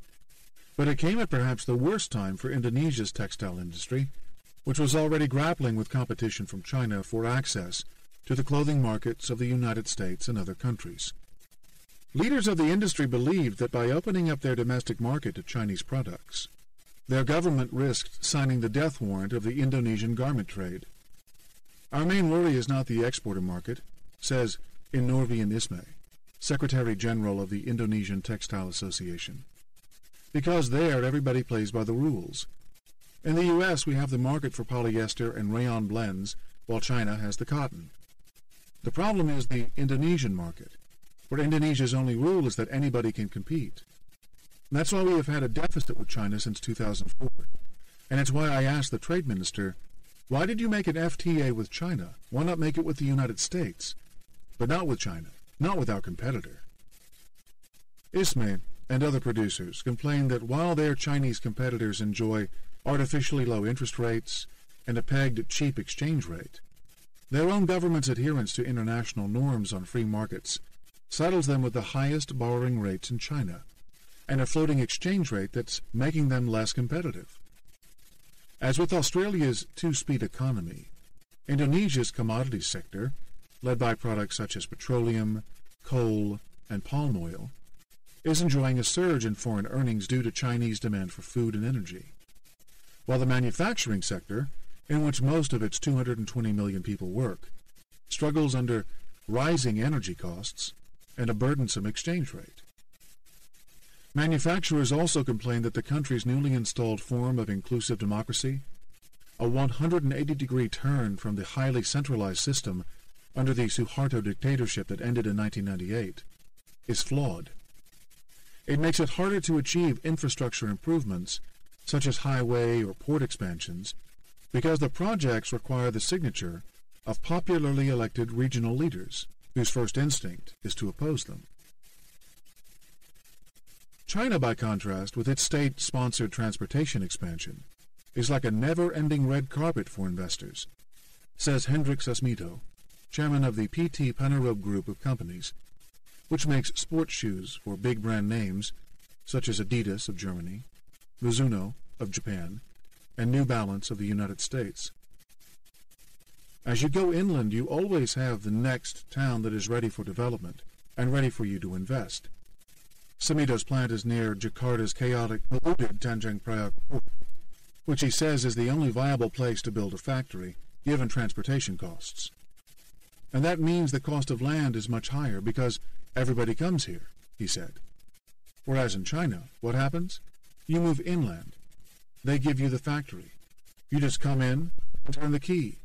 But it came at perhaps the worst time for Indonesia's textile industry, which was already grappling with competition from China for access to the clothing markets of the United States and other countries. Leaders of the industry believed that by opening up their domestic market to Chinese products, their government risked signing the death warrant of the Indonesian garment trade. Our main worry is not the exporter market, says Norvian Ismay, Secretary General of the Indonesian Textile Association, because there everybody plays by the rules. In the U.S. we have the market for polyester and rayon blends, while China has the cotton. The problem is the Indonesian market, where Indonesia's only rule is that anybody can compete. And that's why we have had a deficit with China since 2004. And it's why I asked the trade minister, why did you make an FTA with China? Why not make it with the United States? But not with China, not with our competitor. Ismay and other producers complain that while their Chinese competitors enjoy artificially low interest rates and a pegged cheap exchange rate, their own government's adherence to international norms on free markets saddles them with the highest borrowing rates in China and a floating exchange rate that's making them less competitive. As with Australia's two-speed economy, Indonesia's commodities sector, led by products such as petroleum, coal, and palm oil, is enjoying a surge in foreign earnings due to Chinese demand for food and energy, while the manufacturing sector, in which most of its 220 million people work, struggles under rising energy costs and a burdensome exchange rate. Manufacturers also complain that the country's newly installed form of inclusive democracy, a 180-degree turn from the highly centralized system under the Suharto dictatorship that ended in 1998, is flawed. It makes it harder to achieve infrastructure improvements, such as highway or port expansions, because the projects require the signature of popularly elected regional leaders, whose first instinct is to oppose them. China, by contrast, with its state-sponsored transportation expansion, is like a never-ending red carpet for investors, says Hendrik Sasmito, chairman of the PT Panerobe Group of companies, which makes sports shoes for big brand names such as Adidas of Germany, Mizuno of Japan, and New Balance of the United States. As you go inland, you always have the next town that is ready for development and ready for you to invest. Sumito's plant is near Jakarta's chaotic, polluted Tanjung Priok port, which he says is the only viable place to build a factory, given transportation costs. And that means the cost of land is much higher because everybody comes here, he said. Whereas in China, what happens? You move inland. They give you the factory. You just come in and turn the key.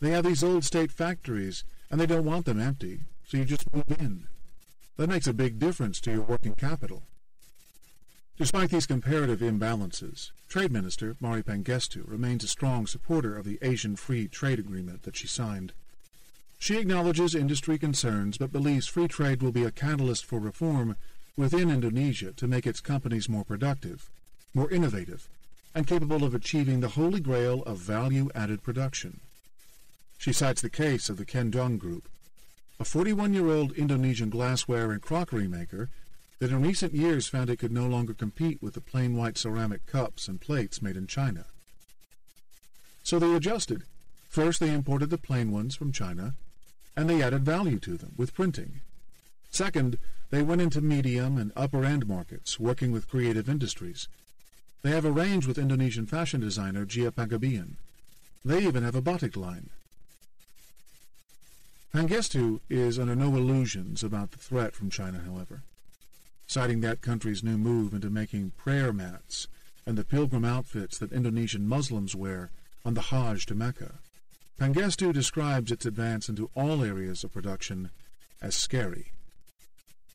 They have these old state factories, and they don't want them empty, so you just move in. That makes a big difference to your working capital. Despite these comparative imbalances, Trade Minister Mari Pangestu remains a strong supporter of the Asian Free Trade Agreement that she signed. She acknowledges industry concerns but believes free trade will be a catalyst for reform within Indonesia to make its companies more productive, more innovative, and capable of achieving the holy grail of value-added production. She cites the case of the Kendong Group, a 41-year-old Indonesian glassware and crockery maker that in recent years found it could no longer compete with the plain white ceramic cups and plates made in China. So they adjusted. First they imported the plain ones from China, and they added value to them with printing. Second, they went into medium and upper-end markets, working with creative industries. They have a range with Indonesian fashion designer Gia Pagabian. They even have a batik line. Pangestu is under no illusions about the threat from China, however, citing that country's new move into making prayer mats and the pilgrim outfits that Indonesian Muslims wear on the Hajj to Mecca. Pangestu describes its advance into all areas of production as scary.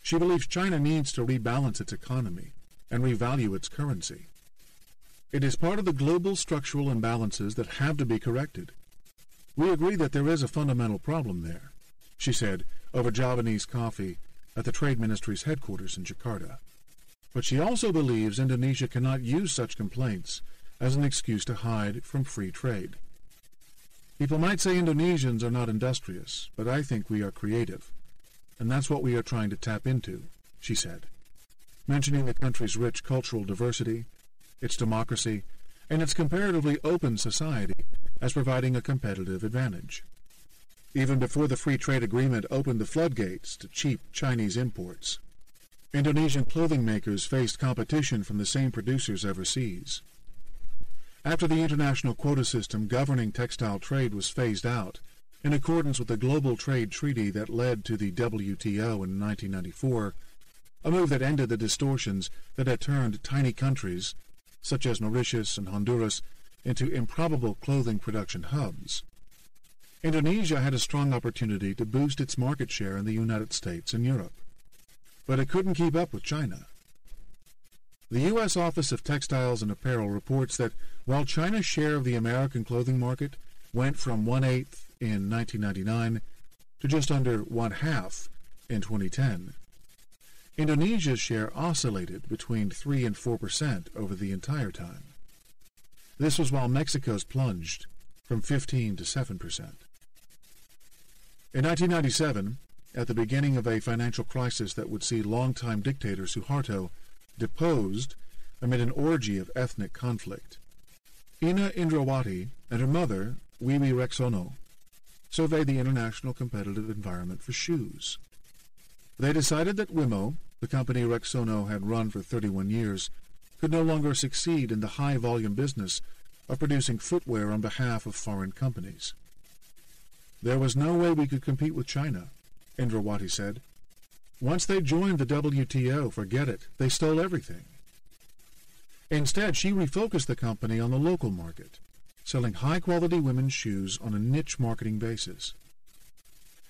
She believes China needs to rebalance its economy and revalue its currency. It is part of the global structural imbalances that have to be corrected. We agree that there is a fundamental problem there, she said over Javanese coffee at the Trade Ministry's headquarters in Jakarta. But she also believes Indonesia cannot use such complaints as an excuse to hide from free trade. People might say Indonesians are not industrious, but I think we are creative, and that's what we are trying to tap into, she said, mentioning the country's rich cultural diversity, its democracy, and its comparatively open society as providing a competitive advantage. Even before the free trade agreement opened the floodgates to cheap Chinese imports, Indonesian clothing makers faced competition from the same producers overseas. After the international quota system governing textile trade was phased out, in accordance with the Global Trade Treaty that led to the WTO in 1994, a move that ended the distortions that had turned tiny countries, such as Mauritius and Honduras, into improbable clothing production hubs. Indonesia had a strong opportunity to boost its market share in the United States and Europe, but it couldn't keep up with China. The U.S. Office of Textiles and Apparel reports that while China's share of the American clothing market went from 1/8 in 1999 to just under 1/2 in 2010, Indonesia's share oscillated between 3 and 4% over the entire time. This was while Mexico's plunged from 15 to 7%. In 1997, at the beginning of a financial crisis that would see longtime dictator Suharto deposed amid an orgy of ethnic conflict, Ina Indrawati and her mother, Wiwi Reksono, surveyed the international competitive environment for shoes. They decided that Wimo, the company Reksono had run for 31 years, could no longer succeed in the high-volume business of producing footwear on behalf of foreign companies. There was no way we could compete with China, Indrawati said. Once they joined the WTO, forget it, they stole everything. Instead, she refocused the company on the local market, selling high-quality women's shoes on a niche marketing basis.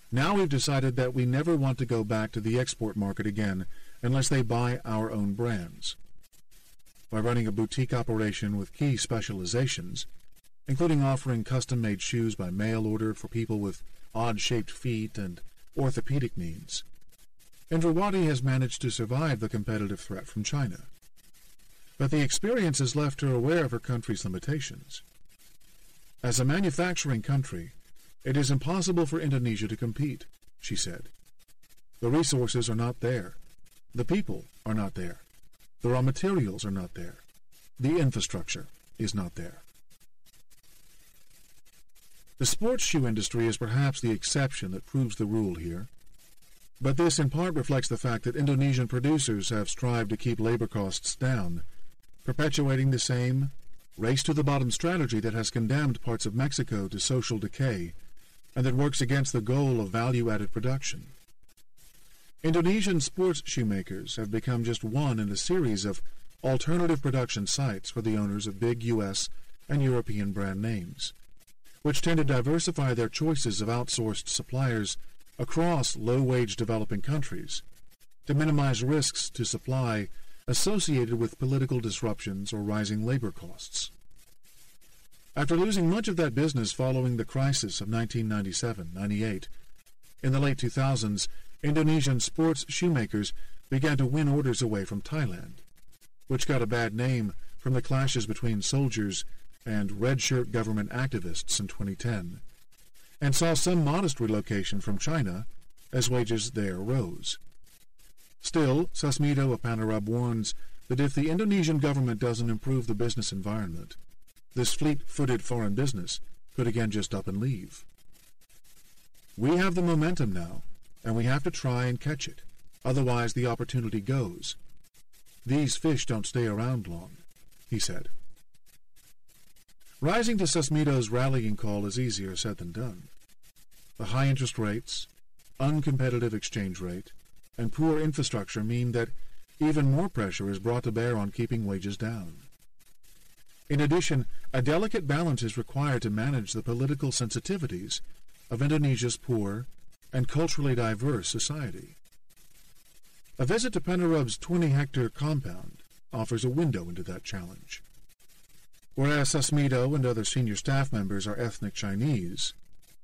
Now we've decided that we never want to go back to the export market again unless they buy our own brands. By running a boutique operation with key specializations, including offering custom-made shoes by mail order for people with odd-shaped feet and orthopedic needs, Indrawati has managed to survive the competitive threat from China. But the experience has left her aware of her country's limitations. As a manufacturing country, it is impossible for Indonesia to compete, she said. The resources are not there. The people are not there. The raw materials are not there. The infrastructure is not there. The sports shoe industry is perhaps the exception that proves the rule here, but this in part reflects the fact that Indonesian producers have strived to keep labor costs down, perpetuating the same race-to-the-bottom strategy that has condemned parts of Mexico to social decay and that works against the goal of value-added production. Indonesian sports shoemakers have become just one in a series of alternative production sites for the owners of big U.S. and European brand names, which tend to diversify their choices of outsourced suppliers across low-wage developing countries to minimize risks to supply associated with political disruptions or rising labor costs. After losing much of that business following the crisis of 1997-98, in the late 2000s, Indonesian sports shoemakers began to win orders away from Thailand, which got a bad name from the clashes between soldiers and red-shirt government activists in 2010, and saw some modest relocation from China as wages there rose. Still, sMubim of Panarab warns that if the Indonesian government doesn't improve the business environment, this fleet-footed foreign business could again just up and leave. We have the momentum now, and we have to try and catch it. Otherwise the opportunity goes. These fish don't stay around long, he said. Rising to sMubim's rallying call is easier said than done. The high interest rates, uncompetitive exchange rate, and poor infrastructure mean that even more pressure is brought to bear on keeping wages down. In addition, a delicate balance is required to manage the political sensitivities of Indonesia's poor and culturally diverse society. A visit to Panarab's 20-hectare compound offers a window into that challenge. Whereas sMubim and other senior staff members are ethnic Chinese,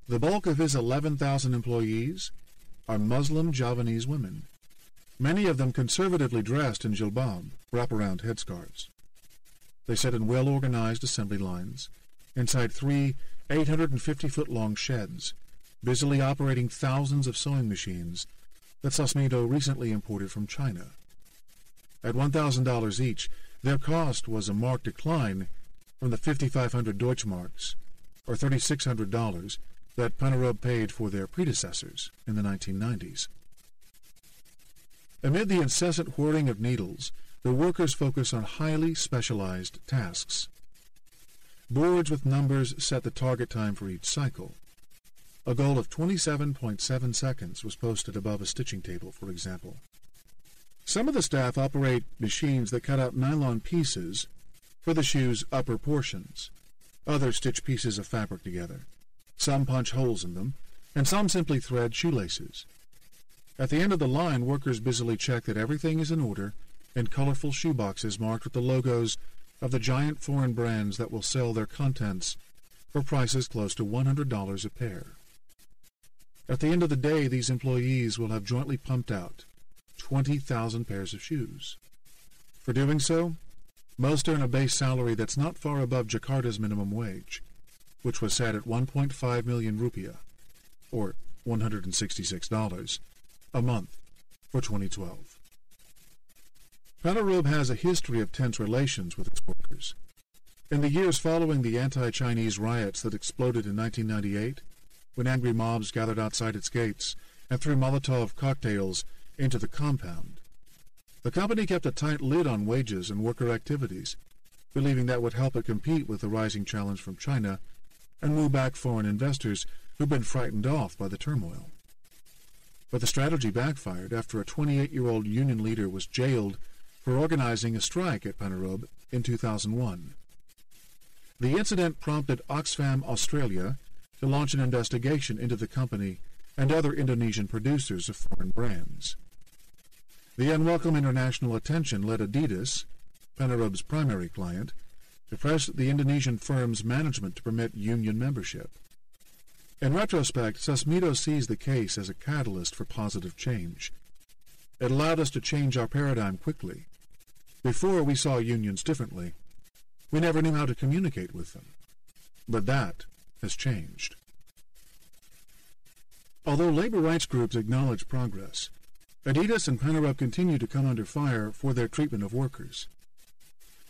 the bulk of his 11,000 employees are Muslim Javanese women, many of them conservatively dressed in jilbab, wraparound headscarves. They sit in well-organized assembly lines inside 3 850-foot-long sheds, busily operating thousands of sewing machines that sMubim recently imported from China. At $1,000 each, their cost was a marked decline from the 5,500 Deutschmarks, or $3,600, that Panarab paid for their predecessors in the 1990s. Amid the incessant whirring of needles, the workers focus on highly specialized tasks. Boards with numbers set the target time for each cycle. A goal of 27.7 seconds was posted above a stitching table, for example. Some of the staff operate machines that cut out nylon pieces for the shoe's upper portions. Others stitch pieces of fabric together. Some punch holes in them, and some simply thread shoelaces. At the end of the line, workers busily check that everything is in order in colorful shoeboxes marked with the logos of the giant foreign brands that will sell their contents for prices close to $100 a pair. At the end of the day, these employees will have jointly pumped out 20,000 pairs of shoes. For doing so, most earn a base salary that's not far above Jakarta's minimum wage, which was set at 1.5 million rupiah, or $166, a month for 2012. Panarab has a history of tense relations with its workers. In the years following the anti-Chinese riots that exploded in 1998, when angry mobs gathered outside its gates and threw Molotov cocktails into the compound, the company kept a tight lid on wages and worker activities, believing that would help it compete with the rising challenge from China and woo back foreign investors who'd been frightened off by the turmoil. But the strategy backfired after a 28-year-old union leader was jailed for organizing a strike at Panarab in 2001. The incident prompted Oxfam Australia to launch an investigation into the company and other Indonesian producers of foreign brands. The unwelcome international attention led Adidas, Panarab's primary client, to press the Indonesian firm's management to permit union membership. In retrospect, sMubim sees the case as a catalyst for positive change. It allowed us to change our paradigm quickly. Before, we saw unions differently. We never knew how to communicate with them. But that has changed. Although labor rights groups acknowledge progress, Adidas and PcxnBU continue to come under fire for their treatment of workers.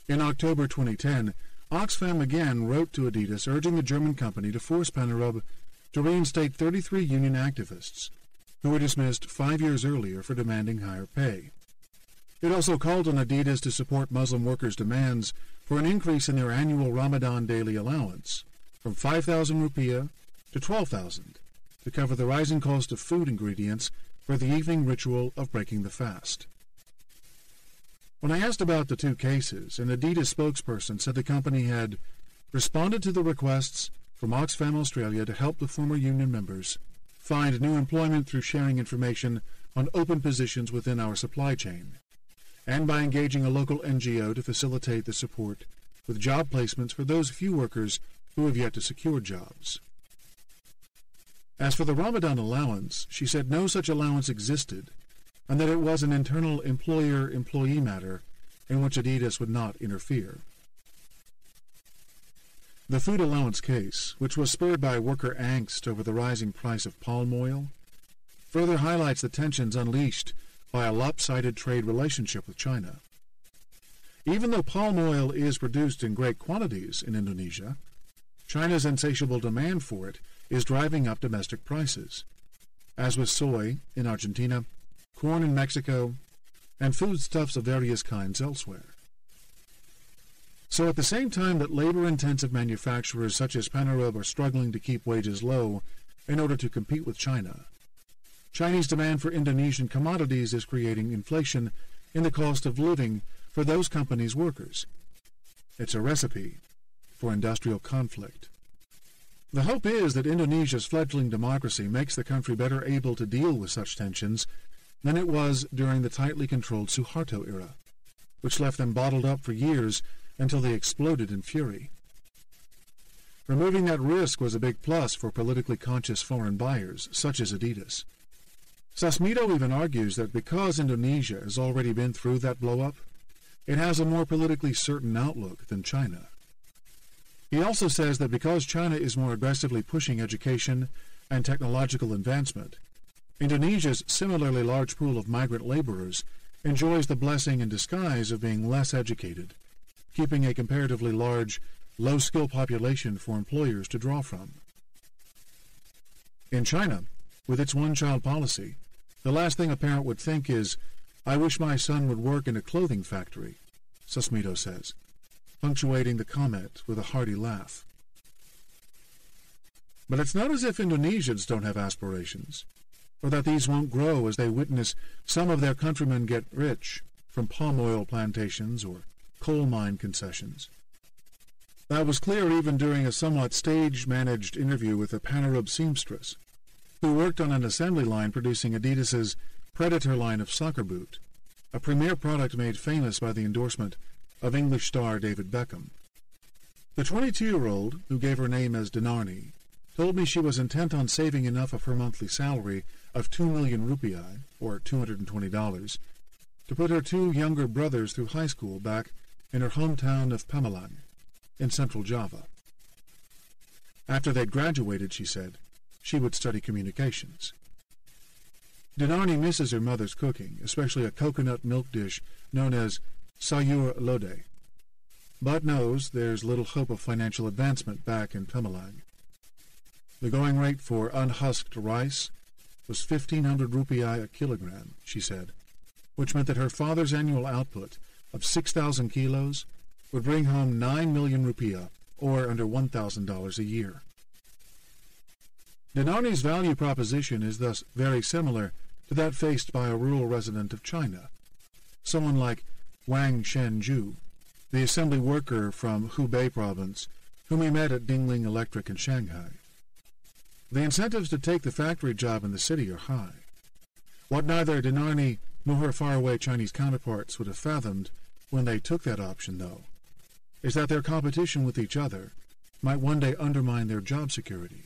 In October 2010, Oxfam again wrote to Adidas urging the German company to force PcxnBU to reinstate 33 union activists who were dismissed 5 years earlier for demanding higher pay. It also called on Adidas to support Muslim workers' demands for an increase in their annual Ramadan daily allowance from 5,000 rupiah to 12,000 to cover the rising cost of food ingredients for the evening ritual of breaking the fast. When I asked about the two cases, an Adidas spokesperson said the company had responded to the requests from Oxfam Australia to help the former union members find new employment through sharing information on open positions within our supply chain, and by engaging a local NGO to facilitate the support with job placements for those few workers who have yet to secure jobs. As for the Ramadan allowance, she said no such allowance existed, and that it was an internal employer-employee matter in which Adidas would not interfere. The food allowance case, which was spurred by worker angst over the rising price of palm oil, further highlights the tensions unleashed by a lopsided trade relationship with China. Even though palm oil is produced in great quantities in Indonesia, China's insatiable demand for it is driving up domestic prices, as with soy in Argentina, corn in Mexico, and foodstuffs of various kinds elsewhere. So at the same time that labor-intensive manufacturers such as PcxnBU are struggling to keep wages low in order to compete with China, Chinese demand for Indonesian commodities is creating inflation in the cost of living for those companies' workers. It's a recipe for industrial conflict. The hope is that Indonesia's fledgling democracy makes the country better able to deal with such tensions than it was during the tightly controlled Suharto era, which left them bottled up for years until they exploded in fury. Removing that risk was a big plus for politically conscious foreign buyers, such as Adidas. Sasmito even argues that because Indonesia has already been through that blow-up, it has a more politically certain outlook than China. He also says that because China is more aggressively pushing education and technological advancement, Indonesia's similarly large pool of migrant laborers enjoys the blessing in disguise of being less educated, keeping a comparatively large, low-skill population for employers to draw from. In China, with its one-child policy, the last thing a parent would think is, "I wish my son would work in a clothing factory," Sasmito says, punctuating the comment with a hearty laugh. But it's not as if Indonesians don't have aspirations, or that these won't grow as they witness some of their countrymen get rich from palm oil plantations or coal mine concessions. That was clear even during a somewhat stage-managed interview with a PcxnBU seamstress, who worked on an assembly line producing Adidas's Predator line of soccer boot, a premier product made famous by the endorsement of English star David Beckham. The 22-year-old, who gave her name as Dinarni, told me she was intent on saving enough of her monthly salary of 2 million rupiah, or $220, to put her two younger brothers through high school back in her hometown of Pemalang, in central Java. After they'd graduated, she said, she would study communications. Dinarni misses her mother's cooking, especially a coconut milk dish known as sayur lodeh, but knows there's little hope of financial advancement back in Pemalang. The going rate for unhusked rice was 1,500 rupiah a kilogram, she said, which meant that her father's annual output of 6,000 kilos would bring home 9 million rupiah, or under $1,000 a year. Dinarni's value proposition is thus very similar to that faced by a rural resident of China, someone like Wang Shenju, the assembly worker from Hubei province, whom we met at Dingling Electric in Shanghai. The incentives to take the factory job in the city are high. What neither Dinarni nor her faraway Chinese counterparts would have fathomed when they took that option, though, is that their competition with each other might one day undermine their job security.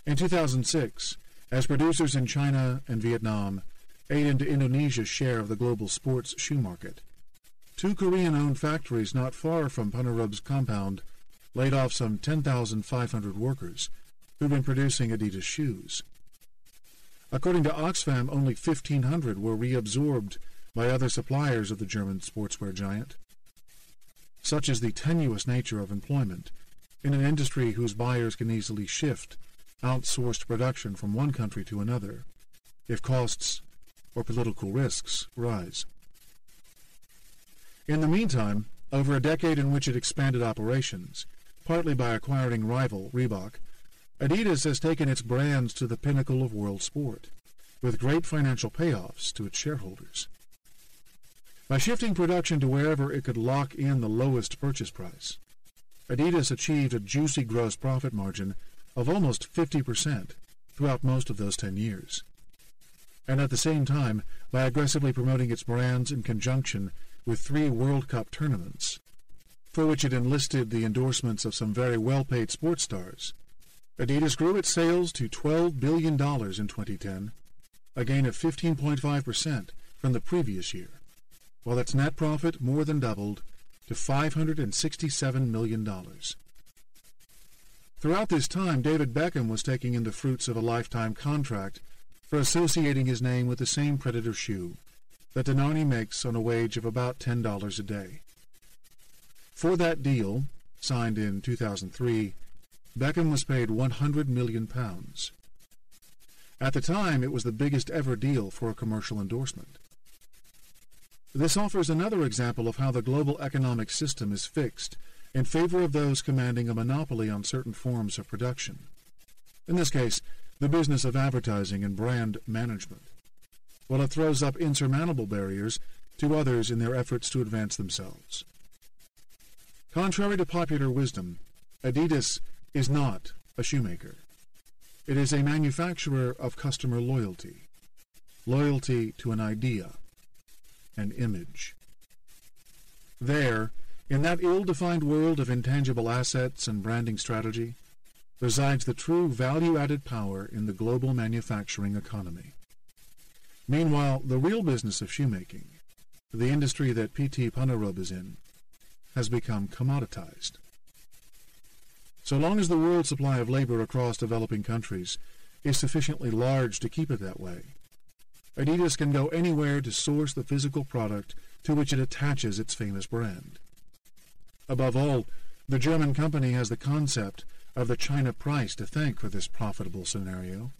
In 2006, as producers in China and Vietnam ate into Indonesia's share of the global sports shoe market, two Korean-owned factories not far from PcxnBU's compound laid off some 10,500 workers who've been producing Adidas shoes. According to Oxfam, only 1,500 were reabsorbed by other suppliers of the German sportswear giant. Such is the tenuous nature of employment in an industry whose buyers can easily shift outsourced production from one country to another if costs or political risks rise. In the meantime, over a decade in which it expanded operations, partly by acquiring rival Reebok, Adidas has taken its brands to the pinnacle of world sport, with great financial payoffs to its shareholders. By shifting production to wherever it could lock in the lowest purchase price, Adidas achieved a juicy gross profit margin of almost 50% throughout most of those 10 years. And at the same time, by aggressively promoting its brands in conjunction with 3 World Cup tournaments, for which it enlisted the endorsements of some very well-paid sports stars, Adidas grew its sales to $12 billion in 2010, a gain of 15.5% from the previous year, while its net profit more than doubled to $567 million. Throughout this time, David Beckham was taking in the fruits of a lifetime contract for associating his name with the same Predator shoe that Denarny makes on a wage of about $10 a day. For that deal, signed in 2003, Beckham was paid £100 million. At the time, it was the biggest ever deal for a commercial endorsement. This offers another example of how the global economic system is fixed in favor of those commanding a monopoly on certain forms of production. In this case, the business of advertising and brand management, while it throws up insurmountable barriers to others in their efforts to advance themselves. Contrary to popular wisdom, Adidas is not a shoemaker. It is a manufacturer of customer loyalty, loyalty to an idea, an image. There, in that ill-defined world of intangible assets and branding strategy, resides the true value-added power in the global manufacturing economy. Meanwhile, the real business of shoemaking, the industry that P.T. Panarub is in, has become commoditized. So long as the world supply of labor across developing countries is sufficiently large to keep it that way, Adidas can go anywhere to source the physical product to which it attaches its famous brand. Above all, the German company has the concept of the China price to thank for this profitable scenario.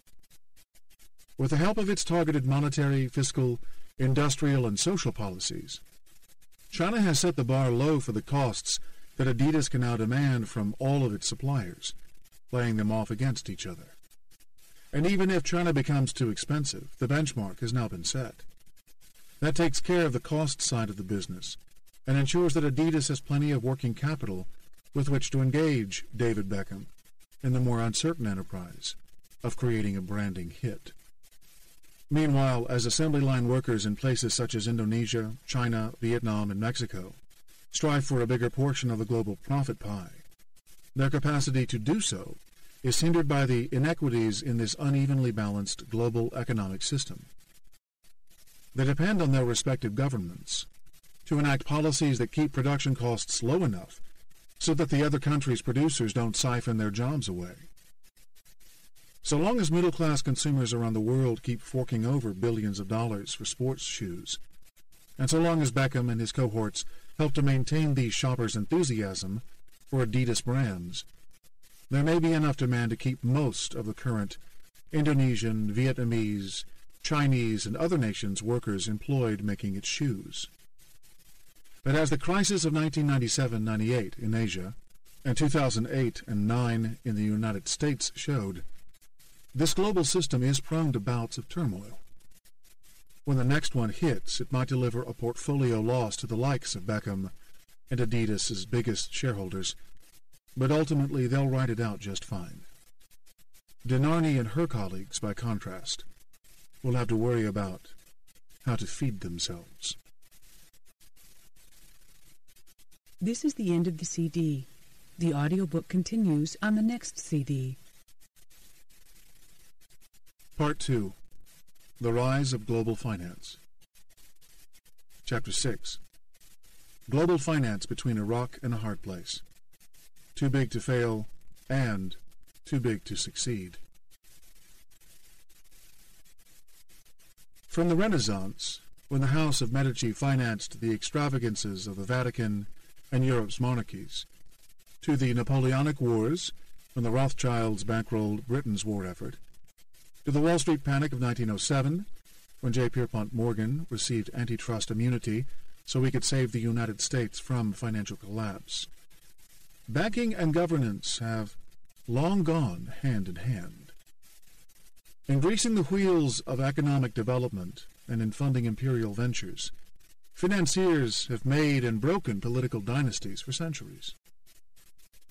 With the help of its targeted monetary, fiscal, industrial, and social policies, China has set the bar low for the costs that Adidas can now demand from all of its suppliers, laying them off against each other. And even if China becomes too expensive, the benchmark has now been set. That takes care of the cost side of the business and ensures that Adidas has plenty of working capital with which to engage David Beckham in the more uncertain enterprise of creating a branding hit. Meanwhile, as assembly line workers in places such as Indonesia, China, Vietnam, and Mexico strive for a bigger portion of the global profit pie, their capacity to do so is hindered by the inequities in this unevenly balanced global economic system. They depend on their respective governments to enact policies that keep production costs low enough so that the other country's producers don't siphon their jobs away. So long as middle-class consumers around the world keep forking over billions of dollars for sports shoes, and so long as Beckham and his cohorts help to maintain these shoppers' enthusiasm for Adidas brands, there may be enough demand to keep most of the current Indonesian, Vietnamese, Chinese, and other nations' workers employed making its shoes. But as the crisis of 1997-98 in Asia and 2008 and 2009 in the United States showed, this global system is prone to bouts of turmoil. When the next one hits, it might deliver a portfolio loss to the likes of Beckham and Adidas's biggest shareholders, but ultimately they'll ride it out just fine. Denarny and her colleagues, by contrast, will have to worry about how to feed themselves. This is the end of the CD. The audiobook continues on the next CD. Part 2. The Rise of Global Finance. Chapter 6. Global Finance Between a Rock and a Hard Place. Too big to fail and too big to succeed. From the Renaissance, when the House of Medici financed the extravagances of the Vatican and Europe's monarchies, to the Napoleonic Wars, when the Rothschilds bankrolled Britain's war effort, to the Wall Street Panic of 1907, when J. Pierpont Morgan received antitrust immunity so he could save the United States from financial collapse. Banking and governance have long gone hand in hand. In greasing the wheels of economic development and in funding imperial ventures, financiers have made and broken political dynasties for centuries.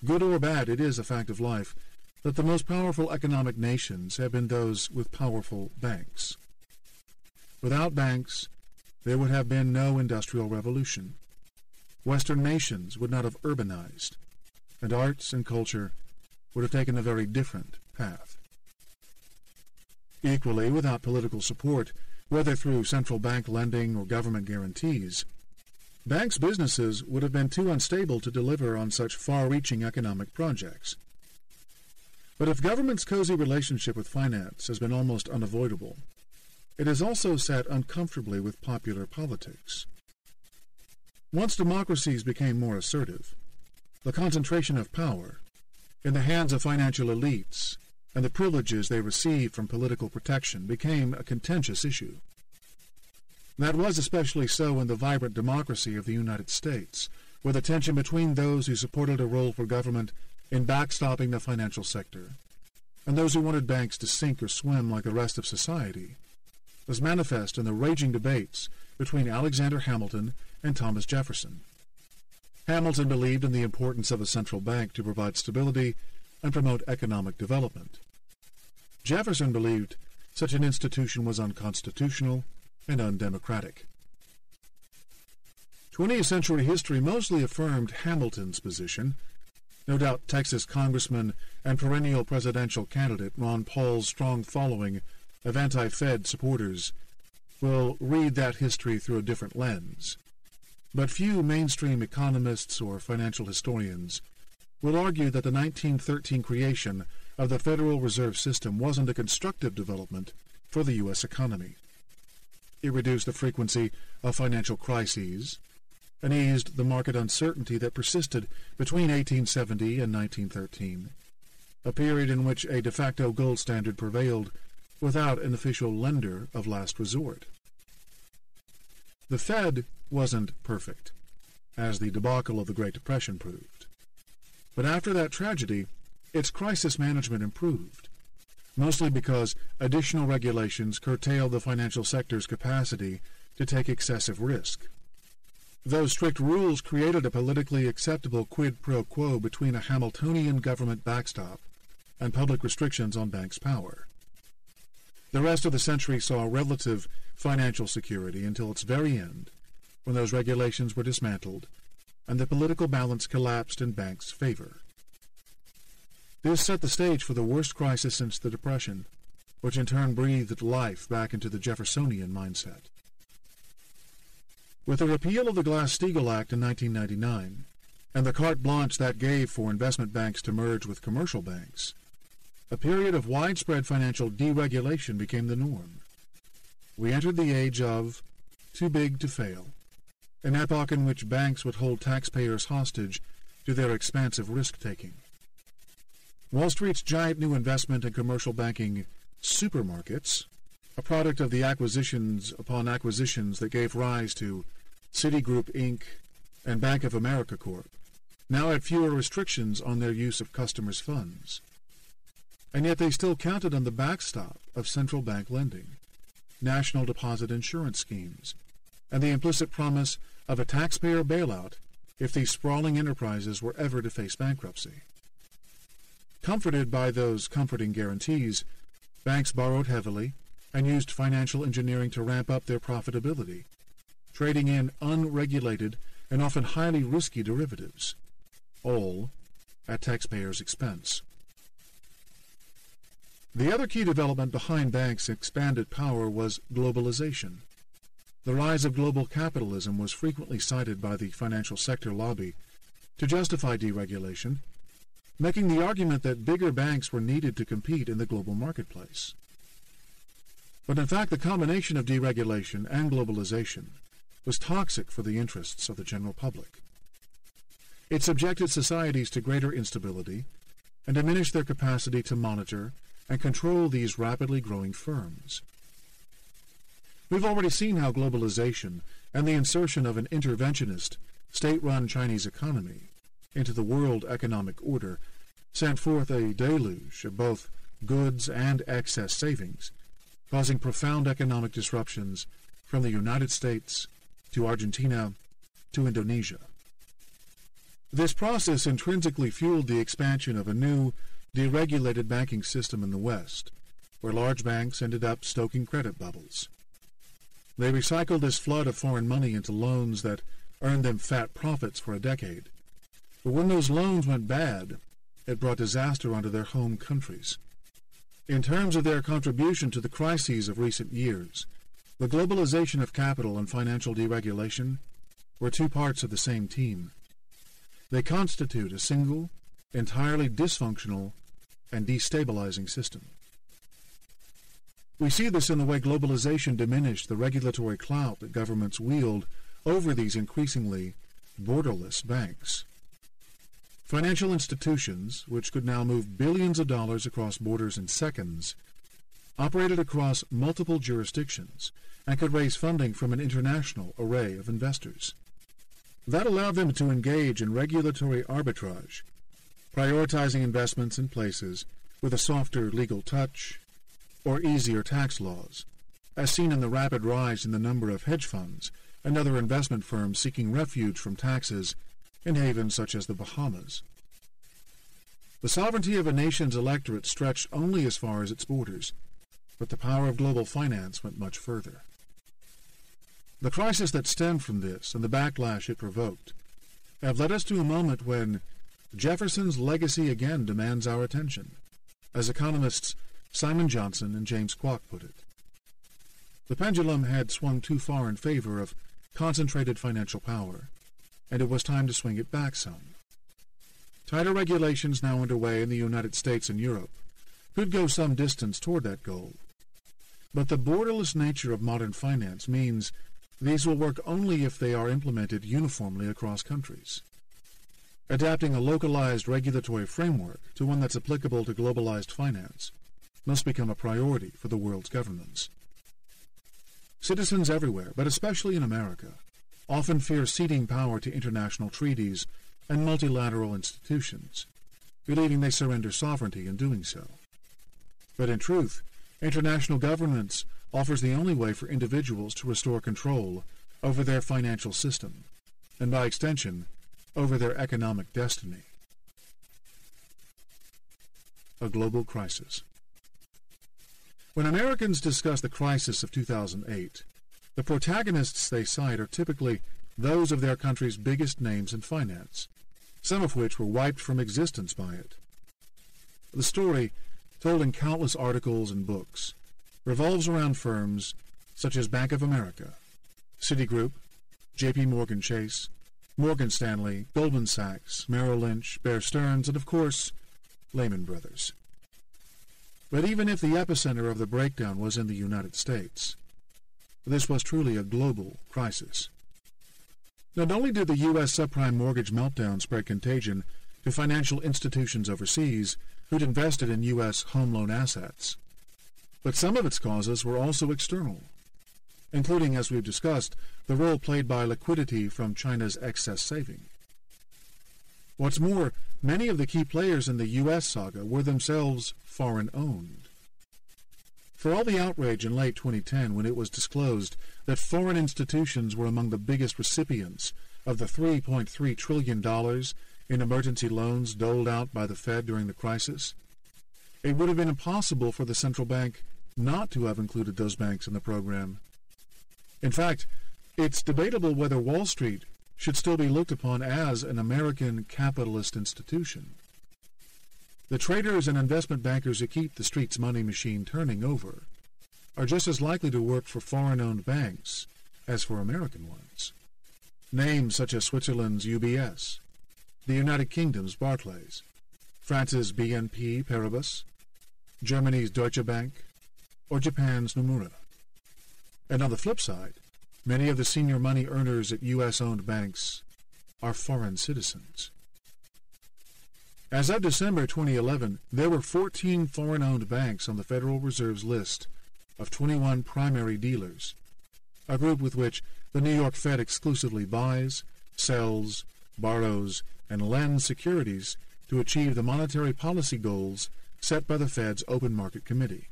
Good or bad, it is a fact of life that the most powerful economic nations have been those with powerful banks. Without banks, there would have been no industrial revolution. Western nations would not have urbanized, and arts and culture would have taken a very different path. Equally, without political support, whether through central bank lending or government guarantees, banks' businesses would have been too unstable to deliver on such far-reaching economic projects. But if government's cozy relationship with finance has been almost unavoidable, it has also sat uncomfortably with popular politics. Once democracies became more assertive, the concentration of power in the hands of financial elites and the privileges they received from political protection became a contentious issue. That was especially so in the vibrant democracy of the United States, where the tension between those who supported a role for government in backstopping the financial sector and those who wanted banks to sink or swim like the rest of society was manifest in the raging debates between Alexander Hamilton and Thomas Jefferson. Hamilton believed in the importance of a central bank to provide stability and promote economic development. Jefferson believed such an institution was unconstitutional and undemocratic. 20th century history mostly affirmed Hamilton's position. No doubt Texas Congressman and perennial presidential candidate Ron Paul's strong following of anti-Fed supporters will read that history through a different lens. But few mainstream economists or financial historians will argue that the 1913 creation of the Federal Reserve System wasn't a constructive development for the U.S. economy. It reduced the frequency of financial crises and eased the market uncertainty that persisted between 1870 and 1913, a period in which a de facto gold standard prevailed without an official lender of last resort. The Fed wasn't perfect, as the debacle of the Great Depression proved. But after that tragedy, its crisis management improved, mostly because additional regulations curtailed the financial sector's capacity to take excessive risk. Those strict rules created a politically acceptable quid pro quo between a Hamiltonian government backstop and public restrictions on banks' power. The rest of the century saw relative financial security until its very end, when those regulations were dismantled and the political balance collapsed in banks' favor. This set the stage for the worst crisis since the Depression, which in turn breathed life back into the Jeffersonian mindset. With the repeal of the Glass-Steagall Act in 1999 and the carte blanche that gave for investment banks to merge with commercial banks, a period of widespread financial deregulation became the norm. We entered the age of too big to fail, an epoch in which banks would hold taxpayers hostage to their expansive risk-taking. Wall Street's giant new investment in commercial banking supermarkets, a product of the acquisitions upon acquisitions that gave rise to Citigroup Inc. and Bank of America Corp., now had fewer restrictions on their use of customers' funds. And yet they still counted on the backstop of central bank lending, national deposit insurance schemes, and the implicit promise of a taxpayer bailout if these sprawling enterprises were ever to face bankruptcy. Comforted by those comforting guarantees, banks borrowed heavily and used financial engineering to ramp up their profitability, trading in unregulated and often highly risky derivatives, all at taxpayers' expense. The other key development behind banks' expanded power was globalization. The rise of global capitalism was frequently cited by the financial sector lobby to justify deregulation, making the argument that bigger banks were needed to compete in the global marketplace. But in fact, the combination of deregulation and globalization was toxic for the interests of the general public. It subjected societies to greater instability and diminished their capacity to monitor and control these rapidly growing firms. We've already seen how globalization and the insertion of an interventionist, state-run Chinese economy into the world economic order sent forth a deluge of both goods and excess savings, causing profound economic disruptions from the United States to Argentina to Indonesia. This process intrinsically fueled the expansion of a new, deregulated banking system in the West, where large banks ended up stoking credit bubbles. They recycled this flood of foreign money into loans that earned them fat profits for a decade. But when those loans went bad, it brought disaster onto their home countries. In terms of their contribution to the crises of recent years, the globalization of capital and financial deregulation were two parts of the same team. They constitute a single, entirely dysfunctional, and destabilizing system. We see this in the way globalization diminished the regulatory clout that governments wield over these increasingly borderless banks. Financial institutions, which could now move billions of dollars across borders in seconds, operated across multiple jurisdictions and could raise funding from an international array of investors. That allowed them to engage in regulatory arbitrage, prioritizing investments in places with a softer legal touch or easier tax laws, as seen in the rapid rise in the number of hedge funds and other investment firms seeking refuge from taxes in havens such as the Bahamas. The sovereignty of a nation's electorate stretched only as far as its borders, but the power of global finance went much further. The crisis that stemmed from this and the backlash it provoked have led us to a moment when Jefferson's legacy again demands our attention, as economists Simon Johnson and James Kwok put it. The pendulum had swung too far in favor of concentrated financial power, and it was time to swing it back some. Tighter regulations now underway in the United States and Europe could go some distance toward that goal. But the borderless nature of modern finance means these will work only if they are implemented uniformly across countries. Adapting a localized regulatory framework to one that's applicable to globalized finance must become a priority for the world's governments. Citizens everywhere, but especially in America, often fear ceding power to international treaties and multilateral institutions, believing they surrender sovereignty in doing so. But in truth, international governance offers the only way for individuals to restore control over their financial system, and by extension, over their economic destiny. A global crisis. When Americans discuss the crisis of 2008, the protagonists they cite are typically those of their country's biggest names in finance, some of which were wiped from existence by it. The story, told in countless articles and books, revolves around firms such as Bank of America, Citigroup, J.P. Morgan Chase, Morgan Stanley, Goldman Sachs, Merrill Lynch, Bear Stearns, and of course, Lehman Brothers. But even if the epicenter of the breakdown was in the United States, this was truly a global crisis. Not only did the U.S. subprime mortgage meltdown spread contagion to financial institutions overseas who'd invested in U.S. home loan assets, but some of its causes were also external, including, as we've discussed, the role played by liquidity from China's excess saving. What's more, many of the key players in the U.S. saga were themselves foreign-owned. For all the outrage in late 2010 when it was disclosed that foreign institutions were among the biggest recipients of the $3.3 trillion in emergency loans doled out by the Fed during the crisis, it would have been impossible for the central bank not to have included those banks in the program. In fact, it's debatable whether Wall Street should still be looked upon as an American capitalist institution. The traders and investment bankers who keep the street's money machine turning over are just as likely to work for foreign-owned banks as for American ones. Names such as Switzerland's UBS, the United Kingdom's Barclays, France's BNP Paribas, Germany's Deutsche Bank, or Japan's Nomura. And on the flip side, many of the senior money earners at U.S.-owned banks are foreign citizens. As of December 2011, there were 14 foreign-owned banks on the Federal Reserve's list of 21 primary dealers, a group with which the New York Fed exclusively buys, sells, borrows, and lends securities to achieve the monetary policy goals set by the Fed's Open Market Committee.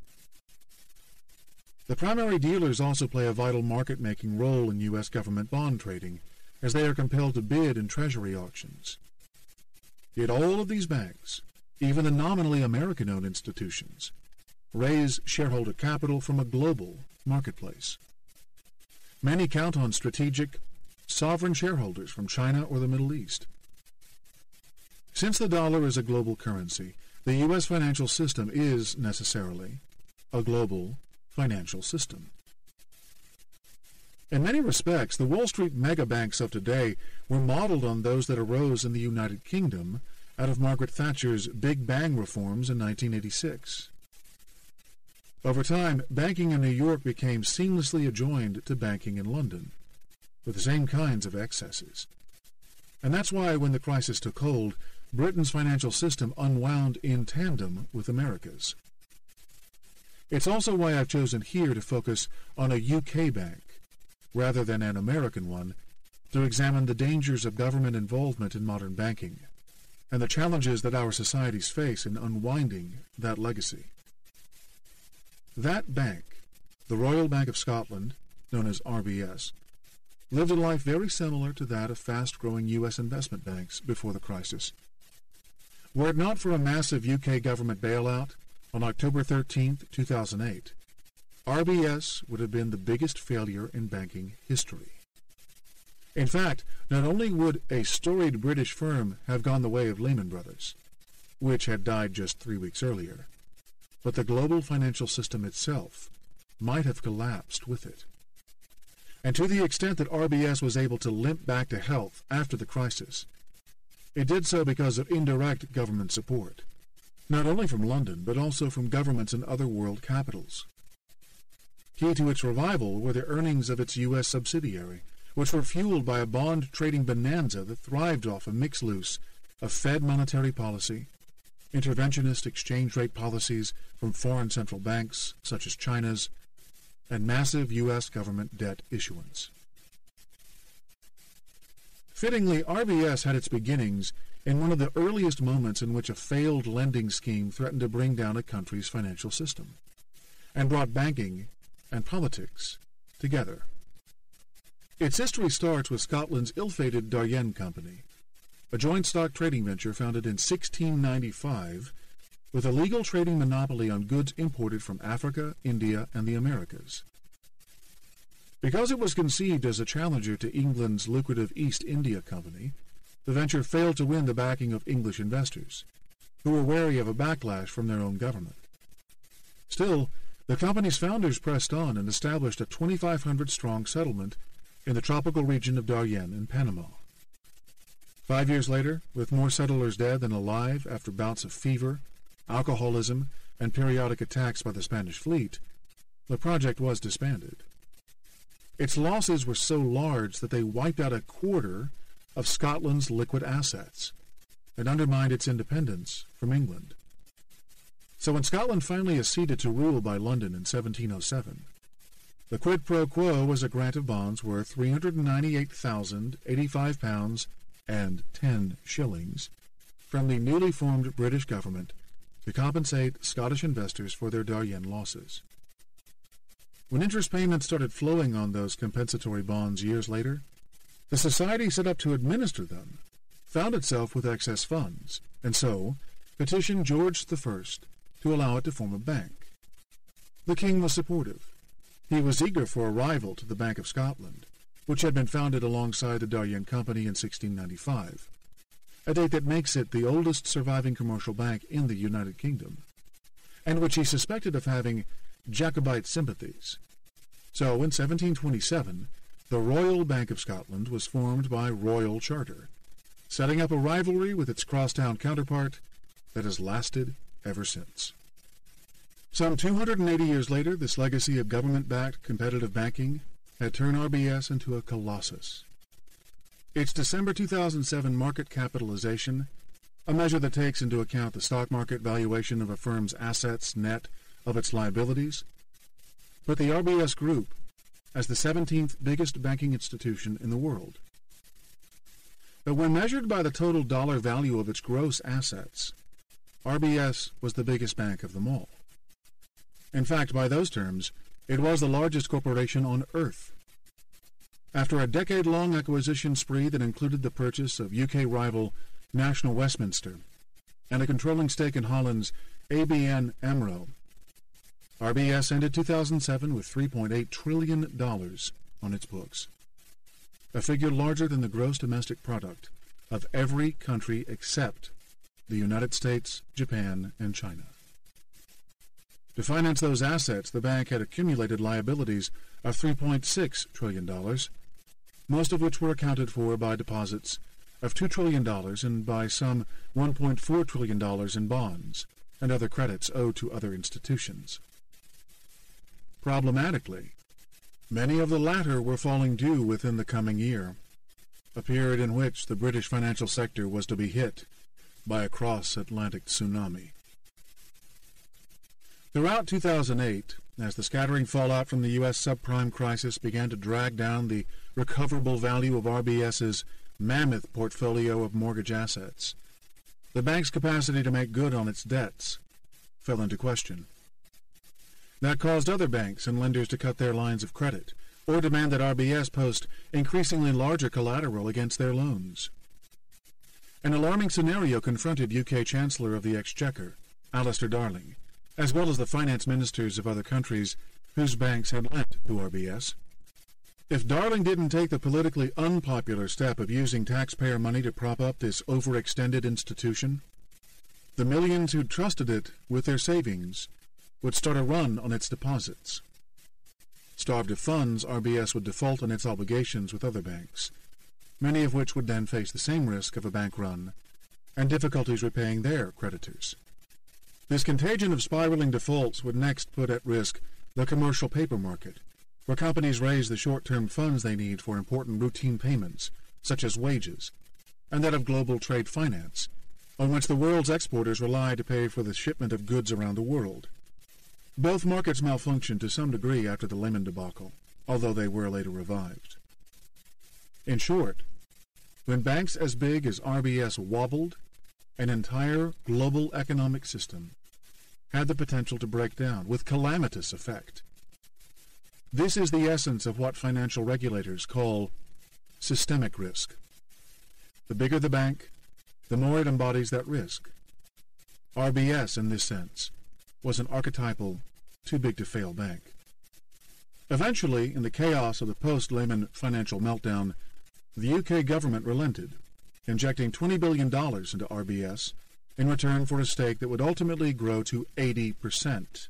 The primary dealers also play a vital market-making role in U.S. government bond trading, as they are compelled to bid in Treasury auctions. Yet all of these banks, even the nominally American-owned institutions, raise shareholder capital from a global marketplace. Many count on strategic, sovereign shareholders from China or the Middle East. Since the dollar is a global currency, the U.S. financial system is necessarily a global financial system. In many respects, the Wall Street megabanks of today were modeled on those that arose in the United Kingdom out of Margaret Thatcher's Big Bang reforms in 1986. Over time, banking in New York became seamlessly adjoined to banking in London, with the same kinds of excesses. And that's why, when the crisis took hold, Britain's financial system unwound in tandem with America's. It's also why I've chosen here to focus on a UK bank, rather than an American one, to examine the dangers of government involvement in modern banking, and the challenges that our societies face in unwinding that legacy. That bank, the Royal Bank of Scotland, known as RBS, lived a life very similar to that of fast-growing U.S. investment banks before the crisis. Were it not for a massive UK government bailout on October 13, 2008, RBS would have been the biggest failure in banking history. In fact, not only would a storied British firm have gone the way of Lehman Brothers, which had died just 3 weeks earlier, but the global financial system itself might have collapsed with it. And to the extent that RBS was able to limp back to health after the crisis, it did so because of indirect government support, not only from London, but also from governments in other world capitals. Key to its revival were the earnings of its U.S. subsidiary, which were fueled by a bond-trading bonanza that thrived off a mix-loose of Fed monetary policy, interventionist exchange rate policies from foreign central banks, such as China's, and massive U.S. government debt issuance. Fittingly, RBS had its beginnings in one of the earliest moments in which a failed lending scheme threatened to bring down a country's financial system, and brought banking and politics together. Its history starts with Scotland's ill-fated Darien Company, a joint stock trading venture founded in 1695 with a legal trading monopoly on goods imported from Africa, India, and the Americas. Because it was conceived as a challenger to England's lucrative East India Company, the venture failed to win the backing of English investors, who were wary of a backlash from their own government. Still, the company's founders pressed on and established a 2,500-strong settlement in the tropical region of Darien in Panama. 5 years later, with more settlers dead than alive after bouts of fever, alcoholism, and periodic attacks by the Spanish fleet, the project was disbanded. Its losses were so large that they wiped out a quarter of Scotland's liquid assets and undermined its independence from England. So when Scotland finally acceded to rule by London in 1707, the quid pro quo was a grant of bonds worth £398,085 and 10 shillings from the newly formed British government to compensate Scottish investors for their Darien losses. When interest payments started flowing on those compensatory bonds years later, the society set up to administer them found itself with excess funds, and so petitioned George I to allow it to form a bank. The king was supportive. He was eager for a rival to the Bank of Scotland, which had been founded alongside the Darien Company in 1695, a date that makes it the oldest surviving commercial bank in the United Kingdom, and which he suspected of having Jacobite sympathies. So in 1727, the Royal Bank of Scotland was formed by royal charter, setting up a rivalry with its crosstown counterpart that has lasted ever since. Some 280 years later, this legacy of government-backed competitive banking had turned RBS into a colossus. Its December 2007 market capitalization, a measure that takes into account the stock market valuation of a firm's assets net of its liabilities, put the RBS Group as the 17th biggest banking institution in the world. But when measured by the total dollar value of its gross assets, RBS was the biggest bank of them all. In fact, by those terms, it was the largest corporation on Earth. After a decade-long acquisition spree that included the purchase of UK rival National Westminster and a controlling stake in Holland's ABN AMRO, RBS ended 2007 with $3.8 trillion on its books, a figure larger than the gross domestic product of every country except the United States, Japan, and China. To finance those assets, the bank had accumulated liabilities of $3.6 trillion, most of which were accounted for by deposits of $2 trillion and by some $1.4 trillion in bonds and other credits owed to other institutions. Problematically, many of the latter were falling due within the coming year, a period in which the British financial sector was to be hit by a cross-Atlantic tsunami. Throughout 2008, as the scattering fallout from the U.S. subprime crisis began to drag down the recoverable value of RBS's mammoth portfolio of mortgage assets, the bank's capacity to make good on its debts fell into question. That caused other banks and lenders to cut their lines of credit or demand that RBS post increasingly larger collateral against their loans. An alarming scenario confronted UK Chancellor of the Exchequer, Alistair Darling, as well as the finance ministers of other countries whose banks had lent to RBS. If Darling didn't take the politically unpopular step of using taxpayer money to prop up this overextended institution, the millions who trusted it with their savings would start a run on its deposits. Starved of funds, RBS would default on its obligations with other banks, many of which would then face the same risk of a bank run and difficulties repaying their creditors. This contagion of spiraling defaults would next put at risk the commercial paper market, where companies raise the short-term funds they need for important routine payments, such as wages, and that of global trade finance, on which the world's exporters rely to pay for the shipment of goods around the world. Both markets malfunctioned to some degree after the Lehman debacle, although they were later revived. In short, when banks as big as RBS wobbled, an entire global economic system had the potential to break down with calamitous effect. This is the essence of what financial regulators call systemic risk. The bigger the bank, the more it embodies that risk. RBS, in this sense, was an archetypal, too-big-to-fail bank. Eventually, in the chaos of the post-Lehman financial meltdown, the UK government relented, injecting $20 billion into RBS in return for a stake that would ultimately grow to 80%.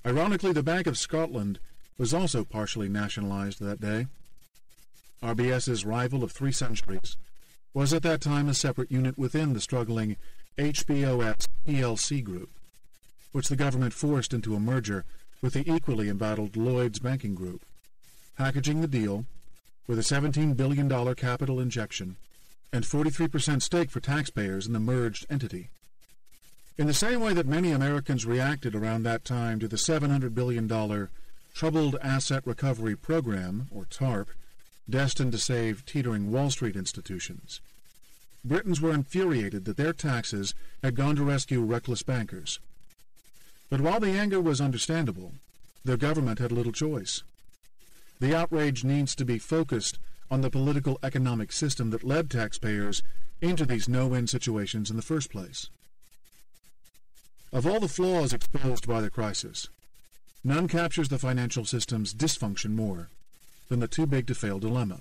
Ironically, the Bank of Scotland was also partially nationalized that day. RBS's rival of 3 centuries was at that time a separate unit within the struggling HBOS plc group, which the government forced into a merger with the equally embattled Lloyds Banking Group, packaging the deal with a $17 billion capital injection and 43% stake for taxpayers in the merged entity. In the same way that many Americans reacted around that time to the $700 billion Troubled Asset Recovery Program, or TARP, destined to save teetering Wall Street institutions, Britons were infuriated that their taxes had gone to rescue reckless bankers. But while the anger was understandable, their government had little choice. The outrage needs to be focused on the political economic system that led taxpayers into these no-win situations in the first place. Of all the flaws exposed by the crisis, none captures the financial system's dysfunction more than the too-big-to-fail dilemma.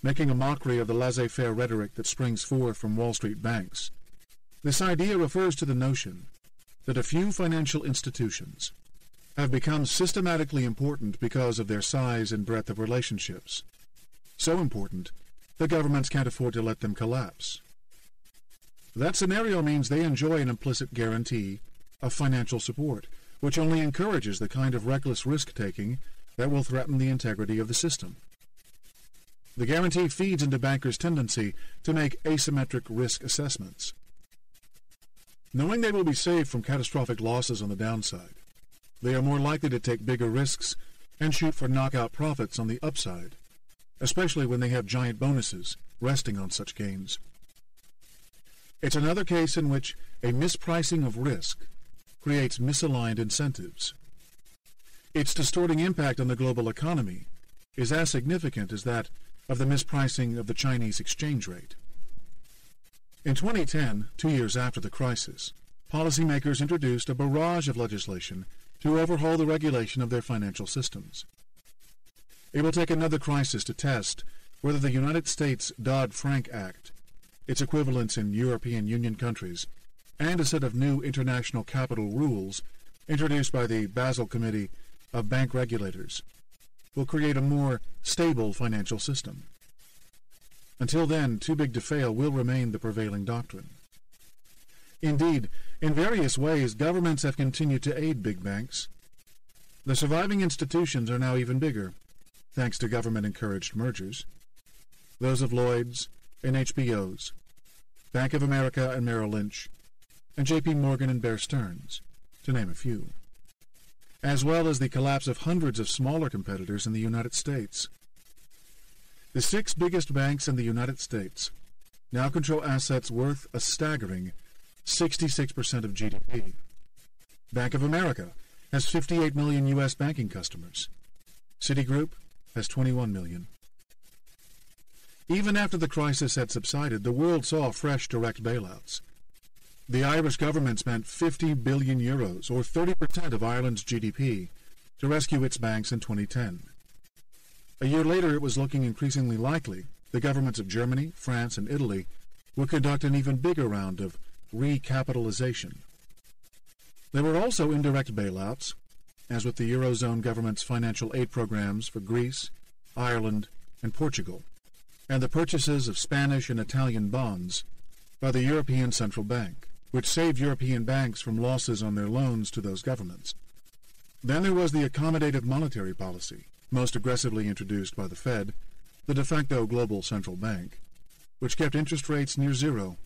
Making a mockery of the laissez-faire rhetoric that springs forth from Wall Street banks, this idea refers to the notion that a few financial institutions have become systematically important because of their size and breadth of relationships, so important that governments can't afford to let them collapse. That scenario means they enjoy an implicit guarantee of financial support, which only encourages the kind of reckless risk-taking that will threaten the integrity of the system. The guarantee feeds into bankers' tendency to make asymmetric risk assessments. Knowing they will be saved from catastrophic losses on the downside, they are more likely to take bigger risks and shoot for knockout profits on the upside, especially when they have giant bonuses resting on such gains. It's another case in which a mispricing of risk creates misaligned incentives. Its distorting impact on the global economy is as significant as that of the mispricing of the Chinese exchange rate. In 2010, 2 years after the crisis, policymakers introduced a barrage of legislation to overhaul the regulation of their financial systems. It will take another crisis to test whether the United States Dodd-Frank Act, its equivalents in European Union countries, and a set of new international capital rules introduced by the Basel Committee of Bank Regulators will create a more stable financial system. Until then, too big to fail will remain the prevailing doctrine. Indeed, in various ways, governments have continued to aid big banks. The surviving institutions are now even bigger, thanks to government-encouraged mergers. Those of Lloyd's and HBO's, Bank of America and Merrill Lynch, and J.P. Morgan and Bear Stearns, to name a few, as well as the collapse of hundreds of smaller competitors in the United States. The 6 biggest banks in the United States now control assets worth a staggering 66% of GDP. Bank of America has 58 million U.S. banking customers. Citigroup has 21 million. Even after the crisis had subsided, the world saw fresh direct bailouts. The Irish government spent 50 billion euros, or 30% of Ireland's GDP, to rescue its banks in 2010. A year later, it was looking increasingly likely the governments of Germany, France, and Italy would conduct an even bigger round of recapitalization. There were also indirect bailouts, as with the Eurozone government's financial aid programs for Greece, Ireland, and Portugal, and the purchases of Spanish and Italian bonds by the European Central Bank, which saved European banks from losses on their loans to those governments. Then there was the accommodative monetary policy, most aggressively introduced by the Fed, the de facto global central bank, which kept interest rates near zero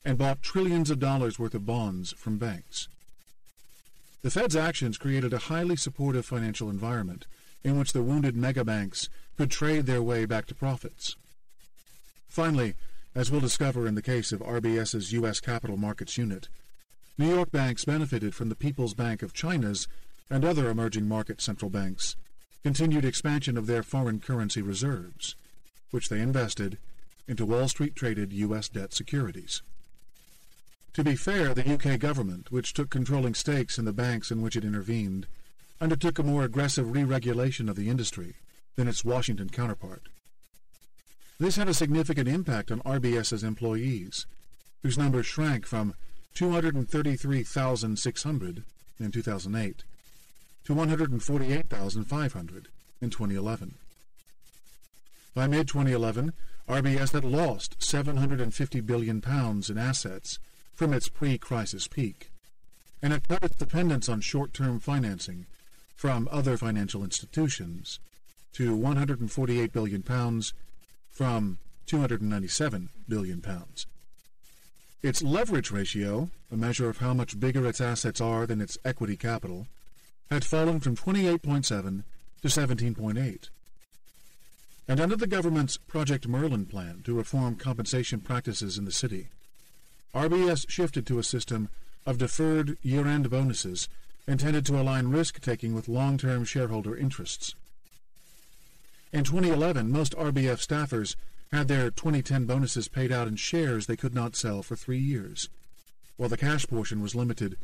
and bought trillions of dollars worth of bonds from banks. The Fed's actions created a highly supportive financial environment in which the wounded megabanks could trade their way back to profits. Finally, as we'll discover in the case of RBS's U.S. Capital Markets Unit, New York banks benefited from the People's Bank of China's and other emerging market central banks' continued expansion of their foreign currency reserves, which they invested into Wall Street-traded U.S. debt securities. To be fair, the UK government, which took controlling stakes in the banks in which it intervened, undertook a more aggressive re-regulation of the industry than its Washington counterpart. This had a significant impact on RBS's employees, whose numbers shrank from 233,600 in 2008 to 148,500 in 2011. By mid-2011, RBS had lost £750 billion in assets from its pre-crisis peak, and had cut its dependence on short-term financing from other financial institutions to £148 billion from £297 billion. Its leverage ratio, a measure of how much bigger its assets are than its equity capital, had fallen from 28.7 to 17.8. And under the government's Project Merlin plan to reform compensation practices in the city, RBS shifted to a system of deferred year-end bonuses intended to align risk-taking with long-term shareholder interests. In 2011, most RBF staffers had their 2010 bonuses paid out in shares they could not sell for 3 years, while the cash portion was limited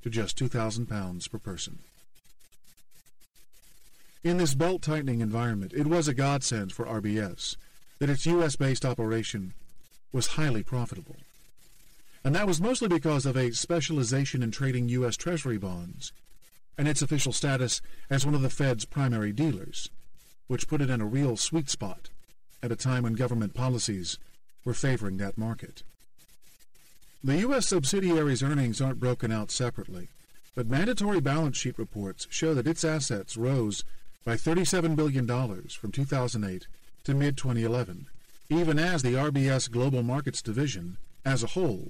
to just £2,000 per person. In this belt-tightening environment, it was a godsend for RBS that its U.S.-based operation was highly profitable. And that was mostly because of a specialization in trading U.S. Treasury bonds and its official status as one of the Fed's primary dealers, which put it in a real sweet spot at a time when government policies were favoring that market. The U.S. subsidiaries' earnings aren't broken out separately, but mandatory balance sheet reports show that its assets rose by $37 billion from 2008 to mid-2011, even as the RBS Global Markets Division, as a whole,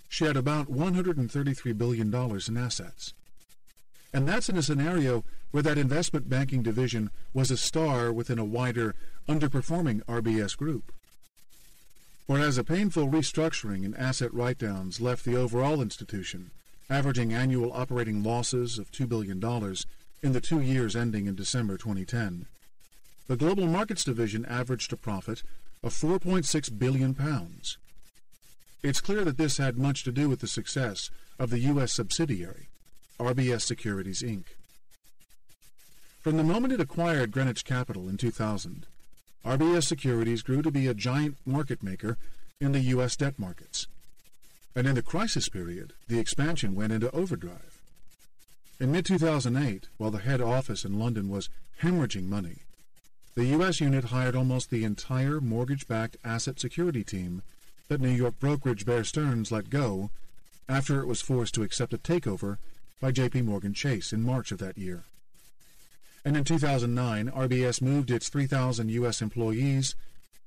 shed about $133 billion in assets. And that's in a scenario where that investment banking division was a star within a wider, underperforming RBS group. Whereas a painful restructuring and asset write-downs left the overall institution averaging annual operating losses of $2 billion in the 2 years ending in December 2010, the Global Markets Division averaged a profit of £4.6 billion. It's clear that this had much to do with the success of the U.S. subsidiary, RBS Securities, Inc. From the moment it acquired Greenwich Capital in 2000, RBS Securities grew to be a giant market maker in the U.S. debt markets. And in the crisis period, the expansion went into overdrive. In mid-2008, while the head office in London was hemorrhaging money, the U.S. unit hired almost the entire mortgage-backed asset security team that New York brokerage Bear Stearns let go after it was forced to accept a takeover by J.P. Morgan Chase in March of that year. And in 2009, RBS moved its 3,000 U.S. employees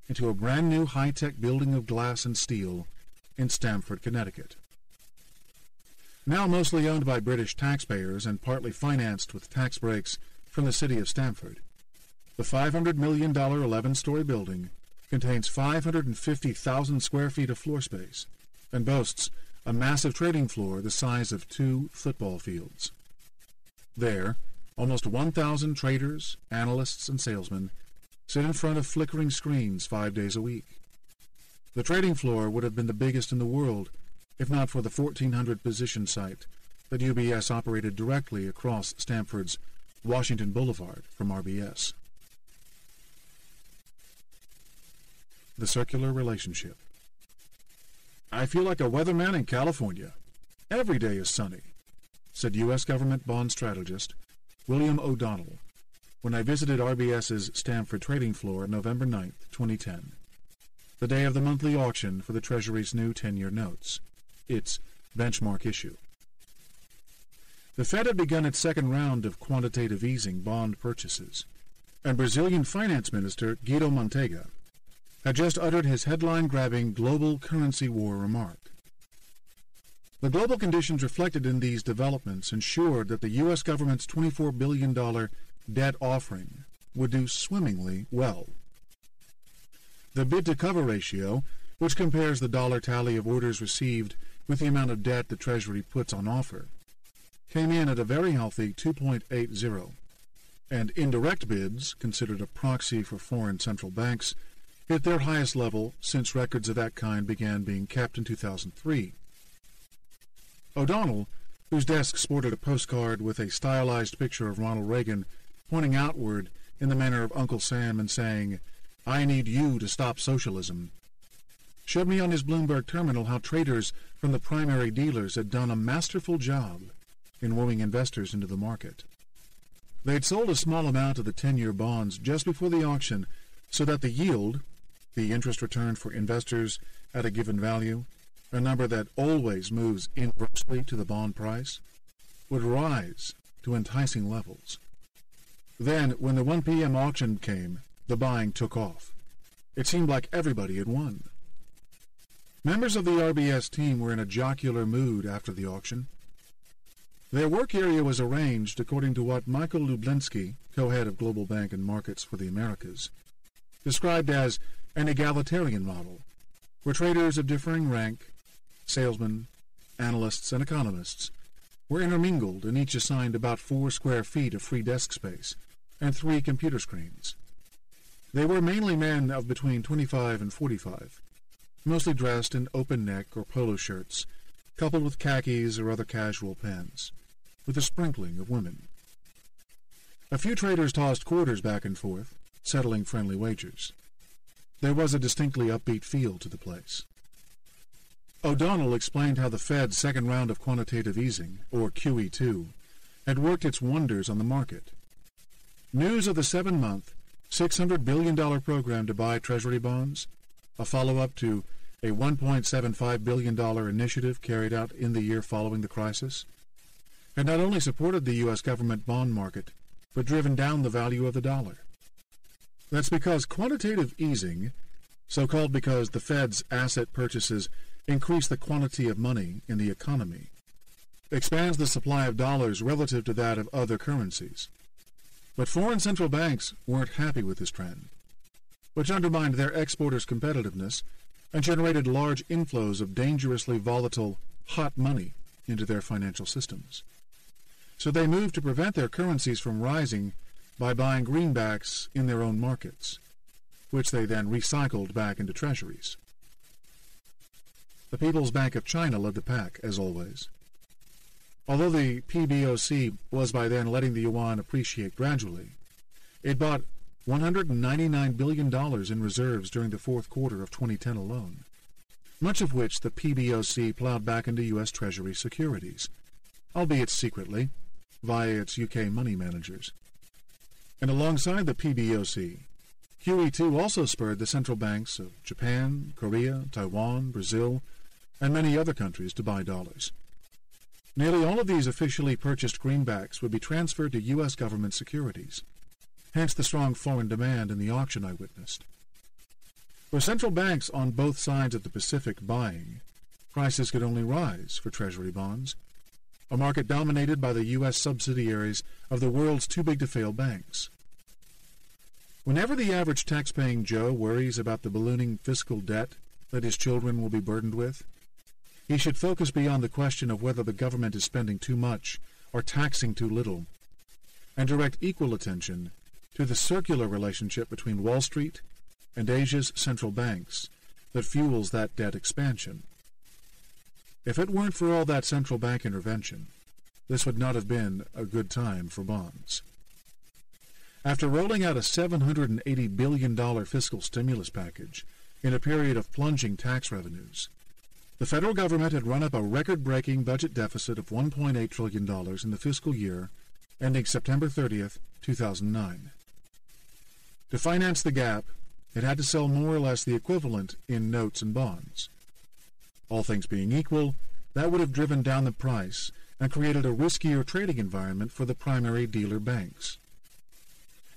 into a brand-new high-tech building of glass and steel in Stamford, Connecticut. Now mostly owned by British taxpayers and partly financed with tax breaks from the city of Stamford, the $500 million 11-story building contains 550,000 square feet of floor space and boasts a massive trading floor the size of 2 football fields. There, almost 1,000 traders, analysts, and salesmen sit in front of flickering screens 5 days a week. The trading floor would have been the biggest in the world if not for the 1,400-position site that UBS operated directly across Stamford's Washington Boulevard from RBS. The circular relationship. I feel like a weatherman in California. Every day is sunny, said U.S. government bond strategist William O'Donnell when I visited RBS's Stamford trading floor on November 9, 2010, the day of the monthly auction for the Treasury's new 10-year notes, its benchmark issue. The Fed had begun its second round of quantitative easing bond purchases, and Brazilian Finance Minister Guido Mantega had just uttered his headline-grabbing global currency war remark. The global conditions reflected in these developments ensured that the U.S. government's $24 billion debt offering would do swimmingly well. The bid-to-cover ratio, which compares the dollar tally of orders received with the amount of debt the Treasury puts on offer, came in at a very healthy 2.80, and indirect bids, considered a proxy for foreign central banks, hit their highest level since records of that kind began being kept in 2003. O'Donnell, whose desk sported a postcard with a stylized picture of Ronald Reagan pointing outward in the manner of Uncle Sam and saying, "I need you to stop socialism," showed me on his Bloomberg terminal how traders from the primary dealers had done a masterful job in wooing investors into the market. They'd sold a small amount of the 10-year bonds just before the auction so that the yield, the interest return for investors at a given value, a number that always moves inversely to the bond price, would rise to enticing levels. Then, when the 1 p.m. auction came, the buying took off. It seemed like everybody had won. Members of the RBS team were in a jocular mood after the auction. Their work area was arranged according to what Michael Lublinsky, co-head of Global Bank and Markets for the Americas, described as an egalitarian model, where traders of differing rank, salesmen, analysts, and economists, were intermingled and each assigned about 4 square feet of free desk space and 3 computer screens. They were mainly men of between 25 and 45, mostly dressed in open-neck or polo shirts, coupled with khakis or other casual pants, with a sprinkling of women. A few traders tossed quarters back and forth, settling friendly wagers. There was a distinctly upbeat feel to the place. O'Donnell explained how the Fed's second round of quantitative easing, or QE2, had worked its wonders on the market. News of the 7-month, $600 billion program to buy Treasury bonds, a follow-up to a $1.75 billion initiative carried out in the year following the crisis, had not only supported the U.S. government bond market, but driven down the value of the dollar. That's because quantitative easing, so-called because the Fed's asset purchases increase the quantity of money in the economy, expands the supply of dollars relative to that of other currencies. But foreign central banks weren't happy with this trend, which undermined their exporters' competitiveness and generated large inflows of dangerously volatile, hot money into their financial systems. So they moved to prevent their currencies from rising by buying greenbacks in their own markets, which they then recycled back into treasuries. The People's Bank of China led the pack, as always. Although the PBOC was by then letting the yuan appreciate gradually, it bought $199 billion in reserves during the fourth quarter of 2010 alone, much of which the PBOC plowed back into U.S. Treasury securities, albeit secretly, via its UK money managers. And alongside the PBOC, QE2 also spurred the central banks of Japan, Korea, Taiwan, Brazil, and many other countries to buy dollars. Nearly all of these officially purchased greenbacks would be transferred to U.S. government securities, hence the strong foreign demand in the auction I witnessed. For central banks on both sides of the Pacific buying, prices could only rise for Treasury bonds, a market dominated by the U.S. subsidiaries of the world's too-big-to-fail banks. Whenever the average tax-paying Joe worries about the ballooning fiscal debt that his children will be burdened with, he should focus beyond the question of whether the government is spending too much or taxing too little, and direct equal attention to the circular relationship between Wall Street and Asia's central banks that fuels that debt expansion. If it weren't for all that central bank intervention, this would not have been a good time for bonds. After rolling out a $780 billion fiscal stimulus package in a period of plunging tax revenues, the federal government had run up a record-breaking budget deficit of $1.8 trillion in the fiscal year ending September 30th, 2009. To finance the gap, it had to sell more or less the equivalent in notes and bonds. All things being equal, that would have driven down the price and created a riskier trading environment for the primary dealer banks.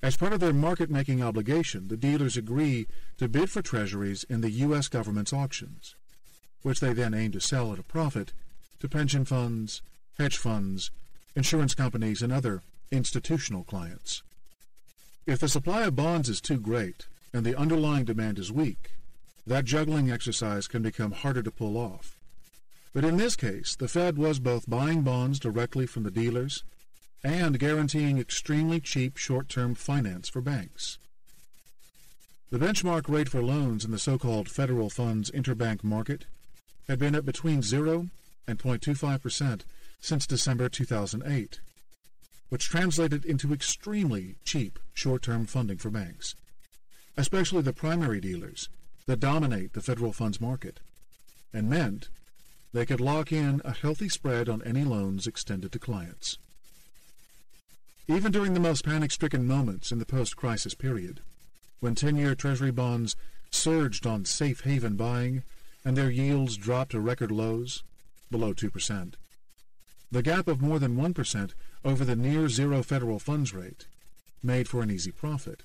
As part of their market-making obligation, the dealers agree to bid for treasuries in the U.S. government's auctions, which they then aim to sell at a profit to pension funds, hedge funds, insurance companies, and other institutional clients. If the supply of bonds is too great and the underlying demand is weak, that juggling exercise can become harder to pull off. But in this case, the Fed was both buying bonds directly from the dealers and guaranteeing extremely cheap short-term finance for banks. The benchmark rate for loans in the so-called federal funds interbank market had been at between 0 and 0.25% since December 2008, which translated into extremely cheap short-term funding for banks, especially the primary dealers that dominate the federal funds market, and meant they could lock in a healthy spread on any loans extended to clients. Even during the most panic-stricken moments in the post-crisis period, when 10-year Treasury bonds surged on safe haven buying and their yields dropped to record lows, below 2%, the gap of more than 1% over the near-zero federal funds rate made for an easy profit.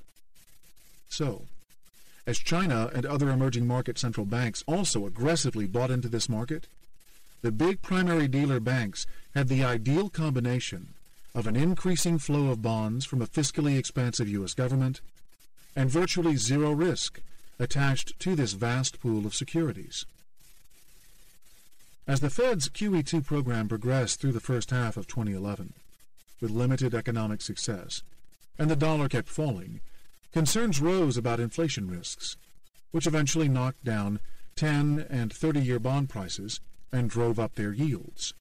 So, as China and other emerging market central banks also aggressively bought into this market, the big primary dealer banks had the ideal combination of an increasing flow of bonds from a fiscally expansive U.S. government and virtually zero risk attached to this vast pool of securities. As the Fed's QE2 program progressed through the first half of 2011, with limited economic success, and the dollar kept falling, concerns rose about inflation risks, which eventually knocked down 10- and 30-year bond prices and drove up their yields.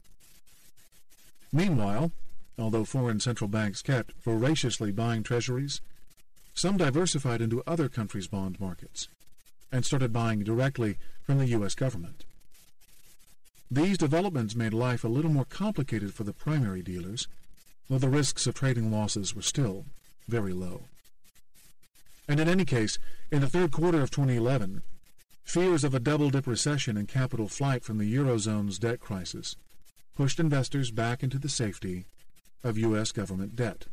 Meanwhile, although foreign central banks kept voraciously buying treasuries, some diversified into other countries' bond markets and started buying directly from the U.S. government. These developments made life a little more complicated for the primary dealers, though the risks of trading losses were still very low. And in any case, in the third quarter of 2011, fears of a double-dip recession and capital flight from the Eurozone's debt crisis pushed investors back into the safety of U.S. government debt.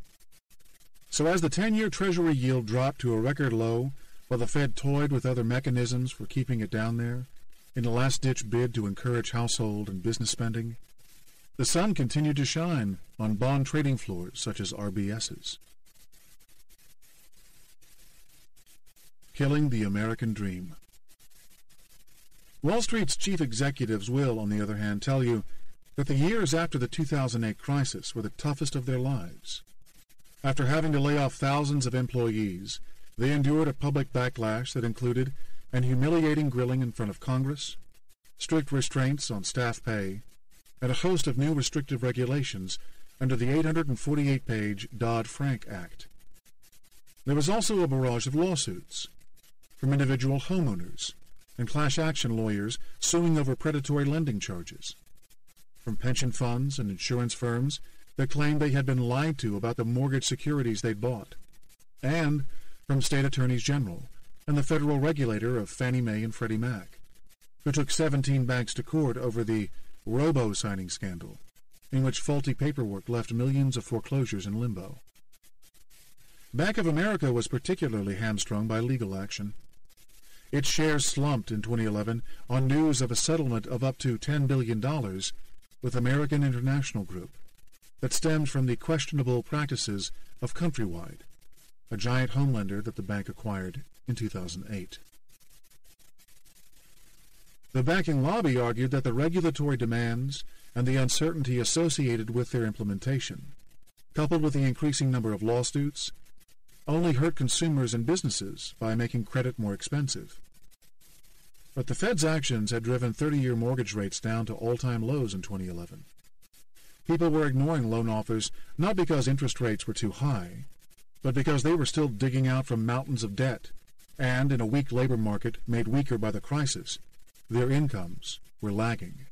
So as the 10-year Treasury yield dropped to a record low while the Fed toyed with other mechanisms for keeping it down there in a last-ditch bid to encourage household and business spending, the sun continued to shine on bond trading floors such as RBS's. Killing the American Dream. Wall Street's chief executives will, on the other hand, tell you that the years after the 2008 crisis were the toughest of their lives. After having to lay off thousands of employees, they endured a public backlash that included an humiliating grilling in front of Congress, strict restraints on staff pay, and a host of new restrictive regulations under the 848-page Dodd-Frank Act. There was also a barrage of lawsuits from individual homeowners and class action lawyers suing over predatory lending charges, from pension funds and insurance firms that claimed they had been lied to about the mortgage securities they'd bought, and from state attorneys general and the federal regulator of Fannie Mae and Freddie Mac, who took 17 banks to court over the robo-signing scandal, in which faulty paperwork left millions of foreclosures in limbo. Bank of America was particularly hamstrung by legal action. Its shares slumped in 2011 on news of a settlement of up to $10 billion with American International Group that stemmed from the questionable practices of Countrywide, a giant home lender that the bank acquired in 2008. The banking lobby argued that the regulatory demands and the uncertainty associated with their implementation, coupled with the increasing number of lawsuits, only hurt consumers and businesses by making credit more expensive. But the Fed's actions had driven 30-year mortgage rates down to all-time lows in 2011. People were ignoring loan offers not because interest rates were too high, but because they were still digging out from mountains of debt, and in a weak labor market made weaker by the crisis, their incomes were lagging.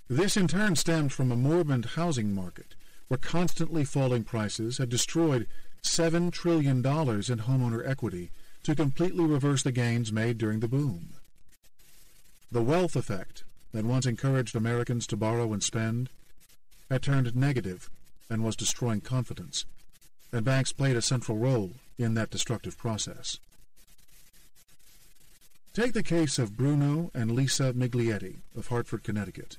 This in turn stemmed from a moribund housing market where constantly falling prices had destroyed $7 trillion in homeowner equity to completely reverse the gains made during the boom. The wealth effect that once encouraged Americans to borrow and spend had turned negative and was destroying confidence, and banks played a central role in that destructive process. Take the case of Bruno and Lisa Miglietti of Hartford, Connecticut,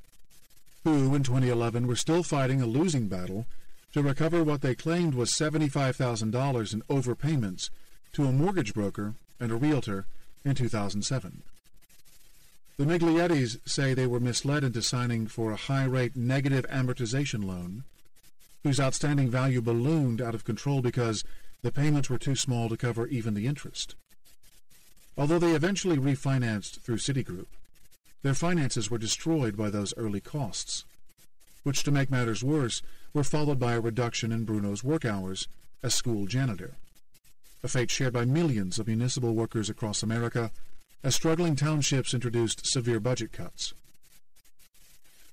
who in 2011 were still fighting a losing battle to recover what they claimed was $75,000 in overpayments to a mortgage broker and a realtor in 2007. The Migliettis say they were misled into signing for a high-rate negative amortization loan, whose outstanding value ballooned out of control because the payments were too small to cover even the interest. Although they eventually refinanced through Citigroup, their finances were destroyed by those early costs, which, to make matters worse, were followed by a reduction in Bruno's work hours as school janitor, a fate shared by millions of municipal workers across America as struggling townships introduced severe budget cuts.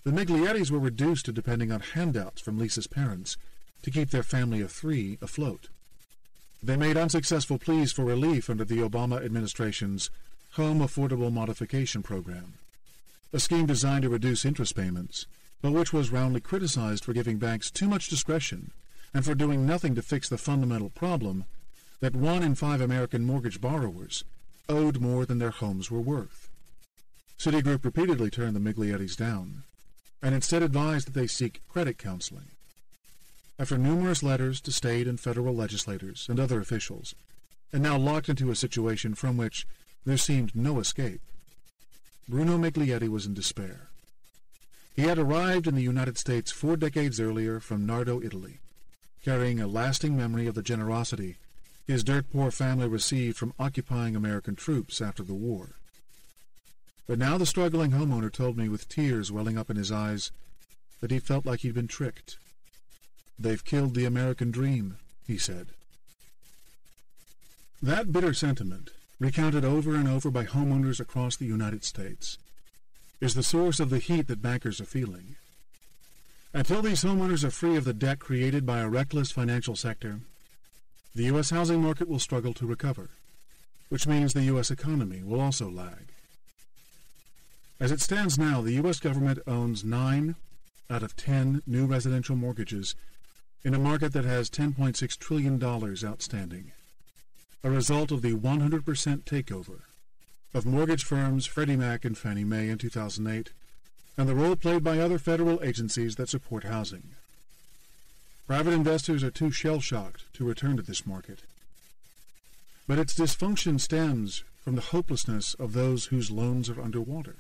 The Migliettis were reduced to depending on handouts from Lisa's parents to keep their family of 3 afloat. They made unsuccessful pleas for relief under the Obama administration's Home Affordable Modification Program, a scheme designed to reduce interest payments, but which was roundly criticized for giving banks too much discretion and for doing nothing to fix the fundamental problem that 1 in 5 American mortgage borrowers owed more than their homes were worth. Citigroup repeatedly turned the Migliettis down, and instead advised that they seek credit counseling. After numerous letters to state and federal legislators and other officials, and now locked into a situation from which there seemed no escape, Bruno Miglietti was in despair. He had arrived in the United States 4 decades earlier from Nardo, Italy, carrying a lasting memory of the generosity his dirt-poor family received from occupying American troops after the war. But now the struggling homeowner told me with tears welling up in his eyes that he felt like he'd been tricked. "They've killed the American dream," he said. That bitter sentiment, recounted over and over by homeowners across the United States, is the source of the heat that bankers are feeling. Until these homeowners are free of the debt created by a reckless financial sector, the U.S. housing market will struggle to recover, which means the U.S. economy will also lag. As it stands now, the U.S. government owns 9 out of 10 new residential mortgages in a market that has $10.6 trillion outstanding, a result of the 100% takeover of mortgage firms Freddie Mac and Fannie Mae in 2008, and the role played by other federal agencies that support housing. Private investors are too shell-shocked to return to this market. But its dysfunction stems from the hopelessness of those whose loans are underwater.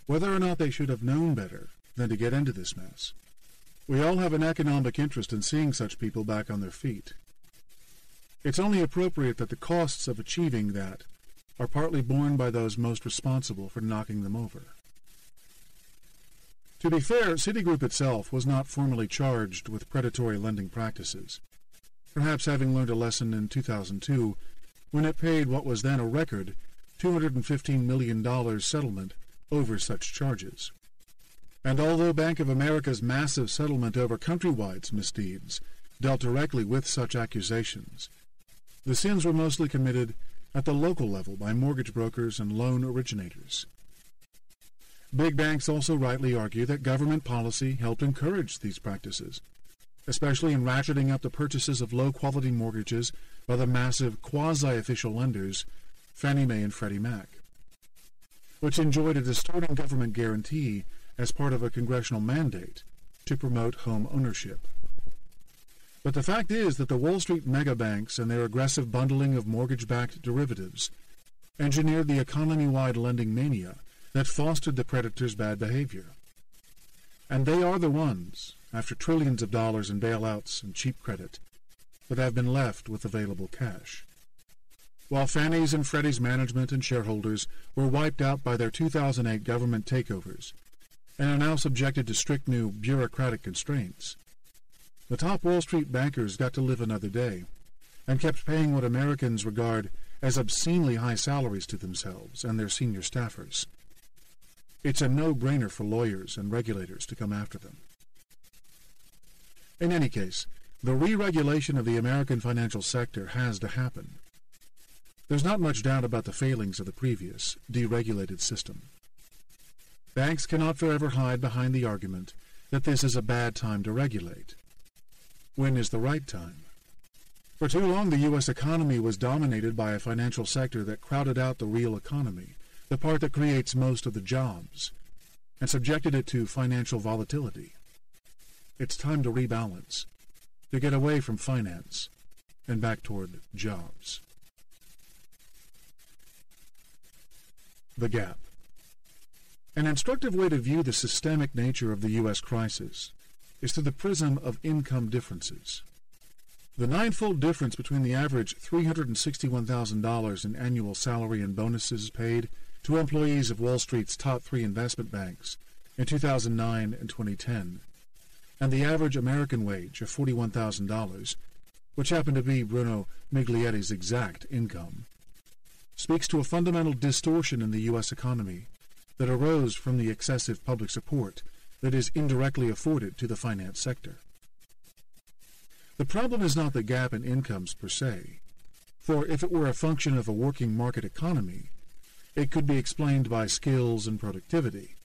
Whether or not they should have known better than to get into this mess, we all have an economic interest in seeing such people back on their feet. It's only appropriate that the costs of achieving that are partly borne by those most responsible for knocking them over. To be fair, Citigroup itself was not formally charged with predatory lending practices, perhaps having learned a lesson in 2002 when it paid what was then a record $215 million settlement over such charges. And although Bank of America's massive settlement over Countrywide's misdeeds dealt directly with such accusations, the sins were mostly committed at the local level by mortgage brokers and loan originators. Big banks also rightly argue that government policy helped encourage these practices, especially in ratcheting up the purchases of low-quality mortgages by the massive quasi-official lenders Fannie Mae and Freddie Mac, which enjoyed a distorting government guarantee as part of a congressional mandate to promote home ownership. But the fact is that the Wall Street megabanks and their aggressive bundling of mortgage-backed derivatives engineered the economy-wide lending mania that fostered the predators' bad behavior. And they are the ones, after trillions of dollars in bailouts and cheap credit, that have been left with available cash. While Fannie's and Freddie's management and shareholders were wiped out by their 2008 government takeovers and are now subjected to strict new bureaucratic constraints, the top Wall Street bankers got to live another day and kept paying what Americans regard as obscenely high salaries to themselves and their senior staffers. It's a no-brainer for lawyers and regulators to come after them. In any case, the re-regulation of the American financial sector has to happen. There's not much doubt about the failings of the previous, deregulated system. Banks cannot forever hide behind the argument that this is a bad time to regulate. When is the right time? For too long, the U.S. economy was dominated by a financial sector that crowded out the real economy, the part that creates most of the jobs, and subjected it to financial volatility. It's time to rebalance, to get away from finance and back toward jobs. The gap. An instructive way to view the systemic nature of the U.S. crisis is through the prism of income differences. The ninefold difference between the average $361,000 in annual salary and bonuses paid to employees of Wall Street's top 3 investment banks in 2009 and 2010, and the average American wage of $41,000, which happened to be Bruno Miglietti's exact income, speaks to a fundamental distortion in the U.S. economy that arose from the excessive public support that is indirectly afforded to the finance sector. The problem is not the gap in incomes per se, for if it were a function of a working market economy, it could be explained by skills and productivity.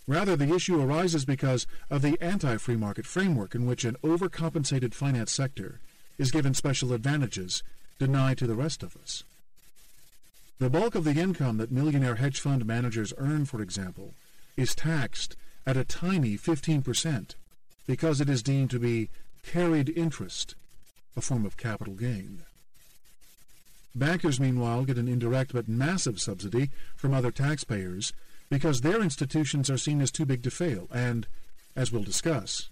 Rather, the issue arises because of the anti-free market framework in which an overcompensated finance sector is given special advantages denied to the rest of us. The bulk of the income that millionaire hedge fund managers earn, for example, is taxed at a tiny 15% because it is deemed to be carried interest, a form of capital gain. Bankers, meanwhile, get an indirect but massive subsidy from other taxpayers because their institutions are seen as too big to fail and, as we'll discuss,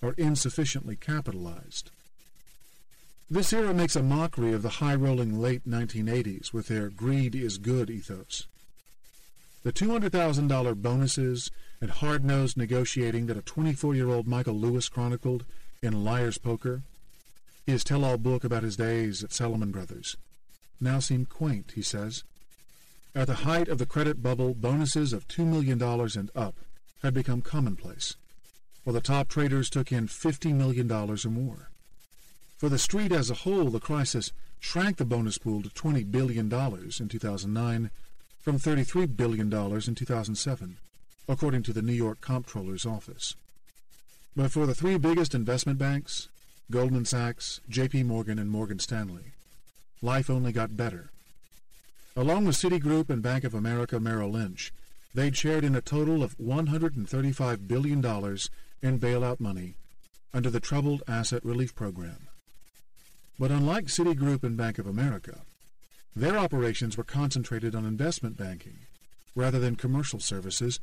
are insufficiently capitalized. This era makes a mockery of the high-rolling late 1980s with their greed is good ethos. The $200,000 bonuses and hard-nosed negotiating that a 24-year-old Michael Lewis chronicled in Liar's Poker, his tell-all book about his days at Salomon Brothers, now seem quaint, he says. At the height of the credit bubble, bonuses of $2 million and up had become commonplace, while the top traders took in $50 million or more. For the street as a whole, the crisis shrank the bonus pool to $20 billion in 2009 from $33 billion in 2007, according to the New York Comptroller's Office. But for the three biggest investment banks, Goldman Sachs, J.P. Morgan, and Morgan Stanley, life only got better. Along with Citigroup and Bank of America Merrill Lynch, they'd shared in a total of $135 billion in bailout money under the Troubled Asset Relief Program. But unlike Citigroup and Bank of America, their operations were concentrated on investment banking rather than commercial services,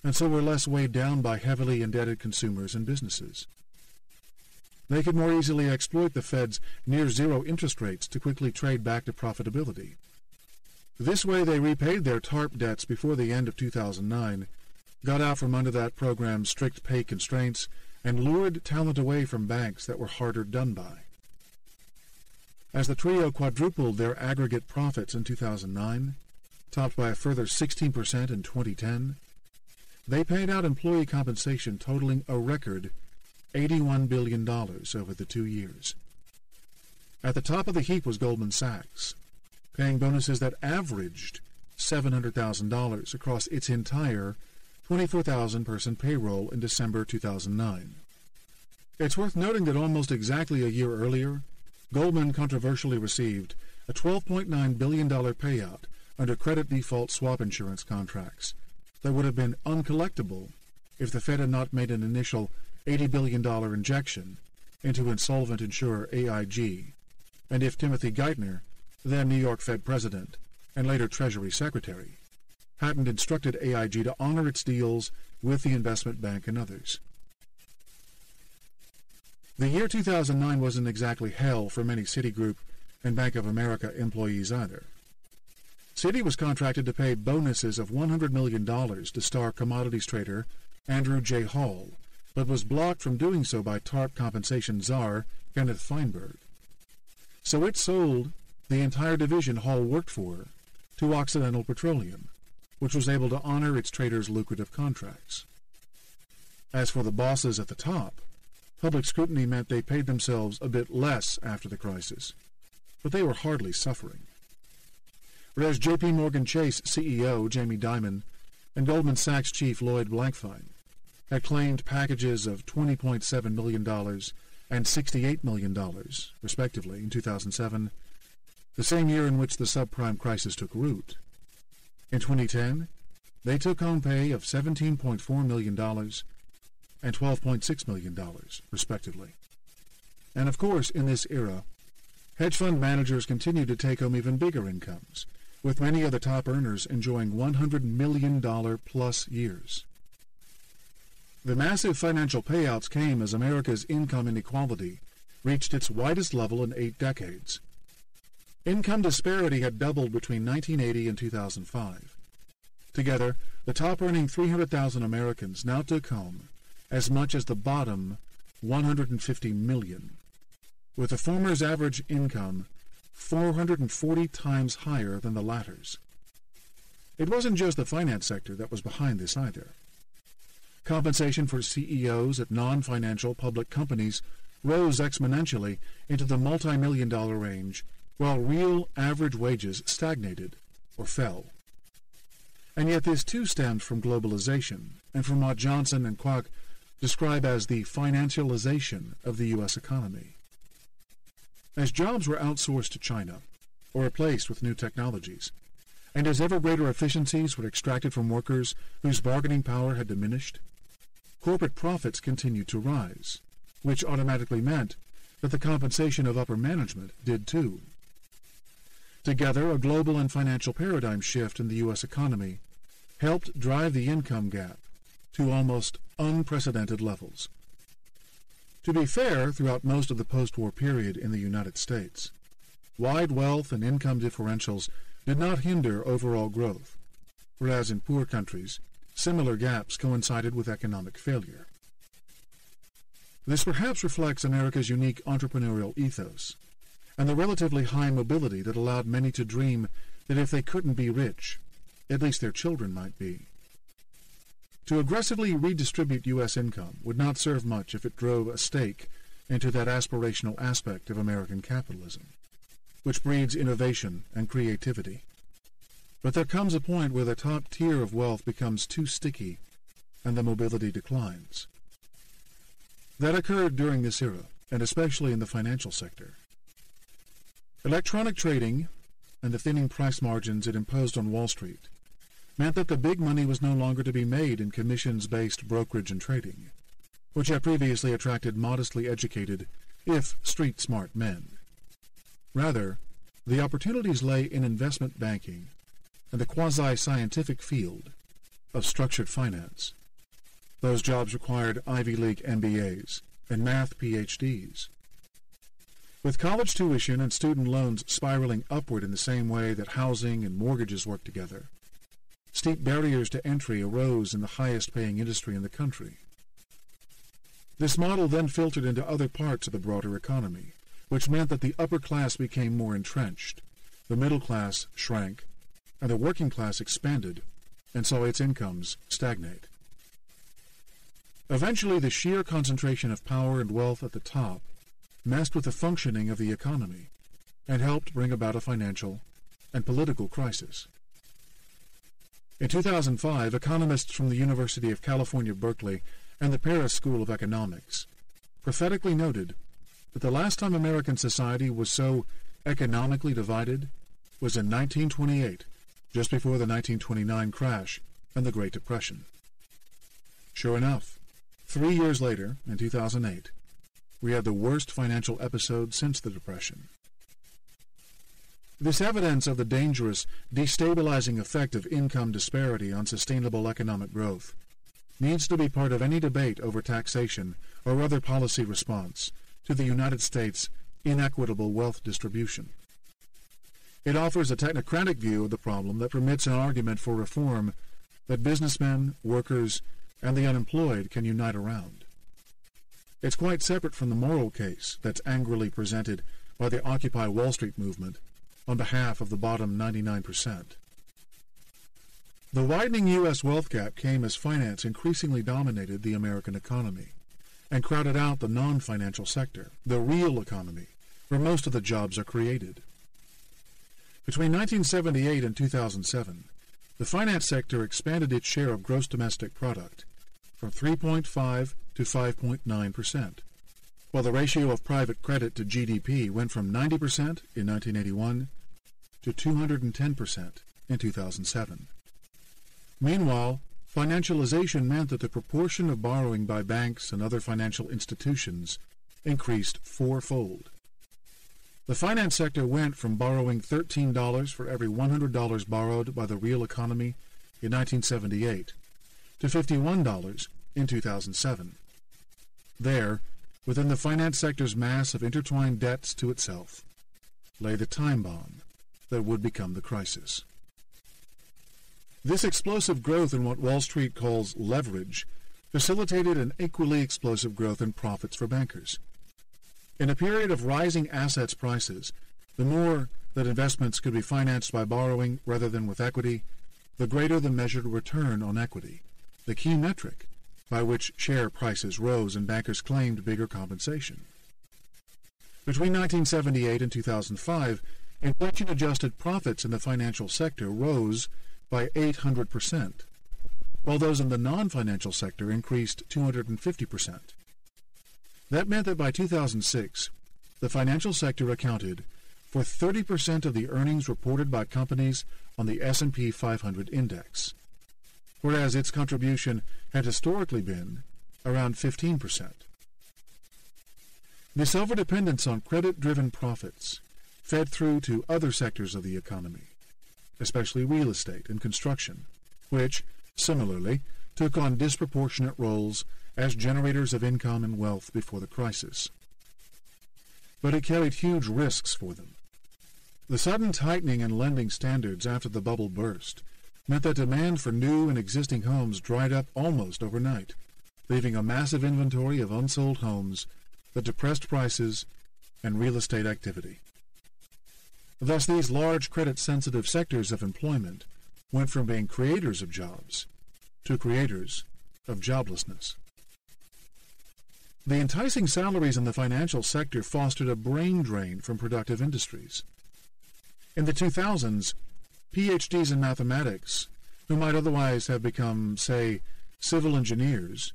and so were less weighed down by heavily indebted consumers and businesses. They could more easily exploit the Fed's near-zero interest rates to quickly trade back to profitability. This way they repaid their TARP debts before the end of 2009, got out from under that program's strict pay constraints, and lured talent away from banks that were harder done by. As the trio quadrupled their aggregate profits in 2009, topped by a further 16% in 2010, they paid out employee compensation totaling a record $81 billion over the 2 years. At the top of the heap was Goldman Sachs, paying bonuses that averaged $700,000 across its entire 24,000-person payroll in December 2009. It's worth noting that almost exactly a year earlier, Goldman controversially received a $12.9 billion payout under credit default swap insurance contracts that would have been uncollectible if the Fed had not made an initial $80 billion injection into insolvent insurer AIG, and if Timothy Geithner, then New York Fed president and later Treasury Secretary, hadn't instructed AIG to honor its deals with the investment bank and others. The year 2009 wasn't exactly hell for many Citigroup and Bank of America employees either. Citi was contracted to pay bonuses of $100 million to star commodities trader Andrew J. Hall, but was blocked from doing so by TARP compensation czar Kenneth Feinberg. So it sold the entire division Hall worked for to Occidental Petroleum, which was able to honor its traders' lucrative contracts. As for the bosses at the top, public scrutiny meant they paid themselves a bit less after the crisis, but they were hardly suffering. Whereas J.P. Morgan Chase CEO Jamie Dimon and Goldman Sachs chief Lloyd Blankfein had claimed packages of $20.7 million and $68 million, respectively, in 2007, the same year in which the subprime crisis took root. In 2010, they took home pay of $17.4 million and $12.6 million, respectively. And of course, in this era, hedge fund managers continued to take home even bigger incomes, with many of the top earners enjoying $100 million plus years. The massive financial payouts came as America's income inequality reached its widest level in 8 decades. Income disparity had doubled between 1980 and 2005. Together, the top-earning 300,000 Americans now took home as much as the bottom 150 million, with the former's average income 440 times higher than the latter's. It wasn't just the finance sector that was behind this either. Compensation for CEOs at non-financial public companies rose exponentially into the multi-million-dollar range, while real average wages stagnated or fell. And yet this too stemmed from globalization and from what Johnson and Kwok describe as the financialization of the U.S. economy. As jobs were outsourced to China or replaced with new technologies, and as ever greater efficiencies were extracted from workers whose bargaining power had diminished, corporate profits continued to rise, which automatically meant that the compensation of upper management did too. Together, a global and financial paradigm shift in the U.S. economy helped drive the income gap to almost unprecedented levels. To be fair, throughout most of the post-war period in the United States, wide wealth and income differentials did not hinder overall growth, whereas in poor countries, similar gaps coincided with economic failure. This perhaps reflects America's unique entrepreneurial ethos and the relatively high mobility that allowed many to dream that if they couldn't be rich, at least their children might be. To aggressively redistribute U.S. income would not serve much if it drove a stake into that aspirational aspect of American capitalism, which breeds innovation and creativity. But there comes a point where the top tier of wealth becomes too sticky and the mobility declines. That occurred during this era, and especially in the financial sector. Electronic trading and the thinning price margins it imposed on Wall Street meant that the big money was no longer to be made in commissions-based brokerage and trading, which had previously attracted modestly educated, if street-smart men. Rather, the opportunities lay in investment banking and the quasi-scientific field of structured finance. Those jobs required Ivy League MBAs and math PhDs. With college tuition and student loans spiraling upward in the same way that housing and mortgages work together, steep barriers to entry arose in the highest-paying industry in the country. This model then filtered into other parts of the broader economy, which meant that the upper class became more entrenched, the middle class shrank, and the working class expanded and saw its incomes stagnate. Eventually, the sheer concentration of power and wealth at the top messed with the functioning of the economy and helped bring about a financial and political crisis. In 2005, economists from the University of California, Berkeley, and the Paris School of Economics prophetically noted that the last time American society was so economically divided was in 1928, just before the 1929 crash and the Great Depression. Sure enough, 3 years later, in 2008, we had the worst financial episode since the Depression. This evidence of the dangerous, destabilizing effect of income disparity on sustainable economic growth needs to be part of any debate over taxation or other policy response to the United States' inequitable wealth distribution. It offers a technocratic view of the problem that permits an argument for reform that businessmen, workers, and the unemployed can unite around. It's quite separate from the moral case that's angrily presented by the Occupy Wall Street movement on behalf of the bottom 99%. The widening U.S. wealth gap came as finance increasingly dominated the American economy and crowded out the non-financial sector, the real economy, where most of the jobs are created. Between 1978 and 2007, the finance sector expanded its share of gross domestic product from 3.5 to 5.9%, while the ratio of private credit to GDP went from 90% in 1981 to 210% in 2007. Meanwhile, financialization meant that the proportion of borrowing by banks and other financial institutions increased fourfold. The finance sector went from borrowing $13 for every $100 borrowed by the real economy in 1978 to $51 in 2007. There, within the finance sector's mass of intertwined debts to itself, lay the time bomb that would become the crisis. This explosive growth in what Wall Street calls leverage facilitated an equally explosive growth in profits for bankers. In a period of rising assets prices, the more that investments could be financed by borrowing rather than with equity, the greater the measured return on equity, the key metric by which share prices rose and bankers claimed bigger compensation. Between 1978 and 2005, inflation-adjusted profits in the financial sector rose by 800%, while those in the non-financial sector increased 250%. That meant that by 2006, the financial sector accounted for 30% of the earnings reported by companies on the S&P 500 index, whereas its contribution had historically been around 15%. This overdependence on credit-driven profits fed through to other sectors of the economy, especially real estate and construction, which, similarly, took on disproportionate roles as generators of income and wealth before the crisis. But it carried huge risks for them. The sudden tightening in lending standards after the bubble burst meant that demand for new and existing homes dried up almost overnight, leaving a massive inventory of unsold homes that depressed prices and real estate activity. Thus, these large credit-sensitive sectors of employment went from being creators of jobs to creators of joblessness. The enticing salaries in the financial sector fostered a brain drain from productive industries. In the 2000s, PhDs in mathematics, who might otherwise have become, say, civil engineers,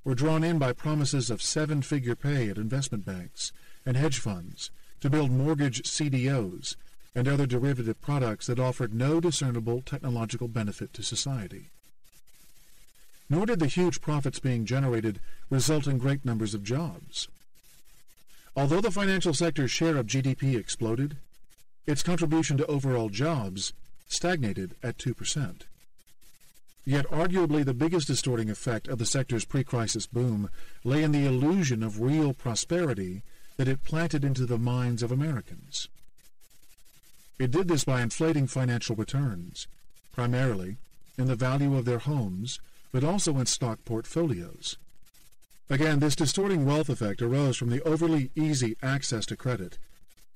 were drawn in by promises of seven-figure pay at investment banks and hedge funds to build mortgage CDOs and other derivative products that offered no discernible technological benefit to society. Nor did the huge profits being generated result in great numbers of jobs. Although the financial sector's share of GDP exploded, its contribution to overall jobs stagnated at 2%. Yet arguably the biggest distorting effect of the sector's pre-crisis boom lay in the illusion of real prosperity that it planted into the minds of Americans. It did this by inflating financial returns, primarily in the value of their homes, but also in stock portfolios. Again, this distorting wealth effect arose from the overly easy access to credit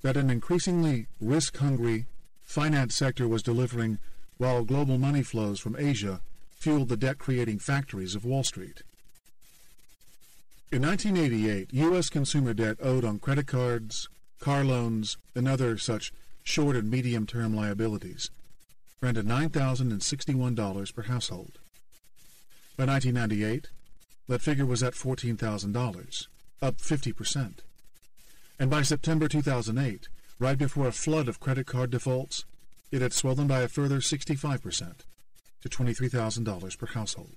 that an increasingly risk-hungry finance sector was delivering, while global money flows from Asia fueled the debt-creating factories of Wall Street. In 1988, U.S. consumer debt owed on credit cards, car loans, and other such short and medium-term liabilities ran to $9,061 per household. By 1998, that figure was at $14,000, up 50%. And by September 2008, right before a flood of credit card defaults, it had swollen by a further 65% to $23,000 per household.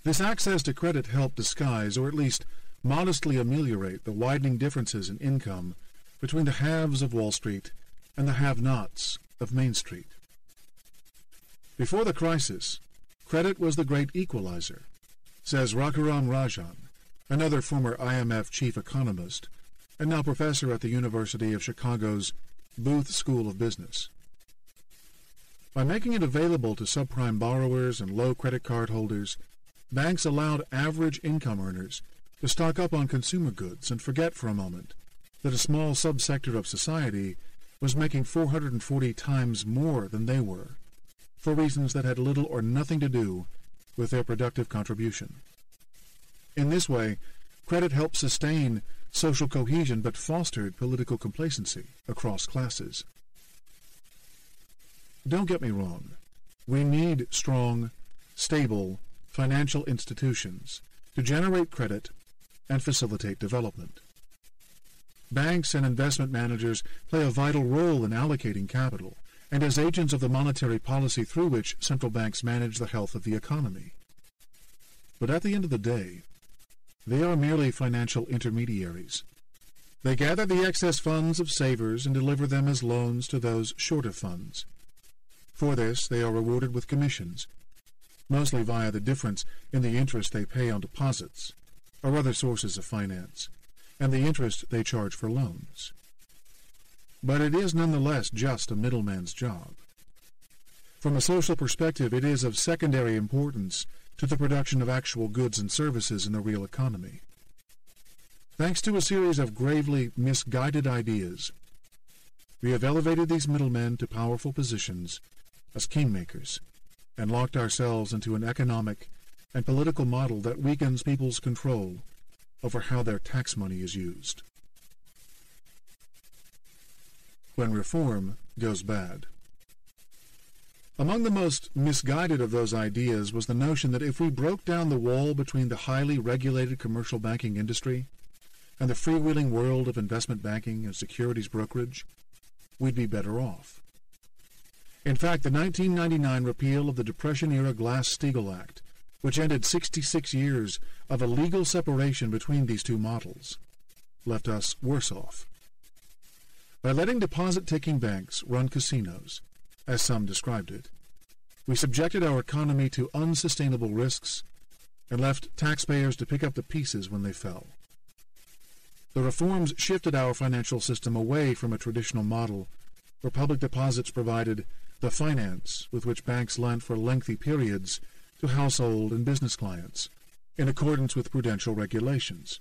This access to credit helped disguise, or at least modestly ameliorate, the widening differences in income between the haves of Wall Street and the have-nots of Main Street. Before the crisis, credit was the great equalizer, says Raghuram Rajan, another former IMF chief economist and now professor at the University of Chicago's Booth School of Business. By making it available to subprime borrowers and low credit card holders, banks allowed average income earners to stock up on consumer goods and forget for a moment that a small subsector of society was making 440 times more than they were, for reasons that had little or nothing to do with their productive contribution. In this way, credit helped sustain social cohesion but fostered political complacency across classes. Don't get me wrong. We need strong, stable financial institutions to generate credit and facilitate development. Banks and investment managers play a vital role in allocating capital and as agents of the monetary policy through which central banks manage the health of the economy. But at the end of the day, they are merely financial intermediaries. They gather the excess funds of savers and deliver them as loans to those short of funds. For this, they are rewarded with commissions, mostly via the difference in the interest they pay on deposits or other sources of finance, and the interest they charge for loans. But it is nonetheless just a middleman's job. From a social perspective, it is of secondary importance to the production of actual goods and services in the real economy. Thanks to a series of gravely misguided ideas, we have elevated these middlemen to powerful positions as kingmakers and locked ourselves into an economic and political model that weakens people's control over how their tax money is used. When reform goes bad. Among the most misguided of those ideas was the notion that if we broke down the wall between the highly regulated commercial banking industry and the freewheeling world of investment banking and securities brokerage, we'd be better off. In fact, the 1999 repeal of the Depression-era Glass-Steagall Act, which ended 66 years of a legal separation between these two models, left us worse off. By letting deposit-taking banks run casinos, as some described it, we subjected our economy to unsustainable risks and left taxpayers to pick up the pieces when they fell. The reforms shifted our financial system away from a traditional model where public deposits provided the finance with which banks lent for lengthy periods to household and business clients, in accordance with prudential regulations.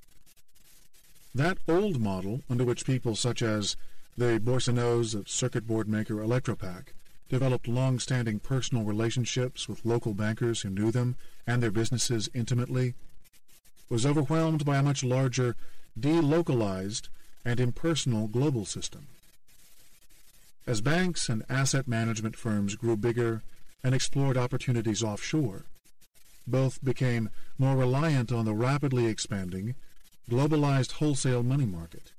That old model, under which people such as the Boursinos of circuit board maker Electropac developed long-standing personal relationships with local bankers who knew them and their businesses intimately, was overwhelmed by a much larger, delocalized, and impersonal global system. as banks and asset management firms grew bigger and explored opportunities offshore, both became more reliant on the rapidly expanding, globalized wholesale money market.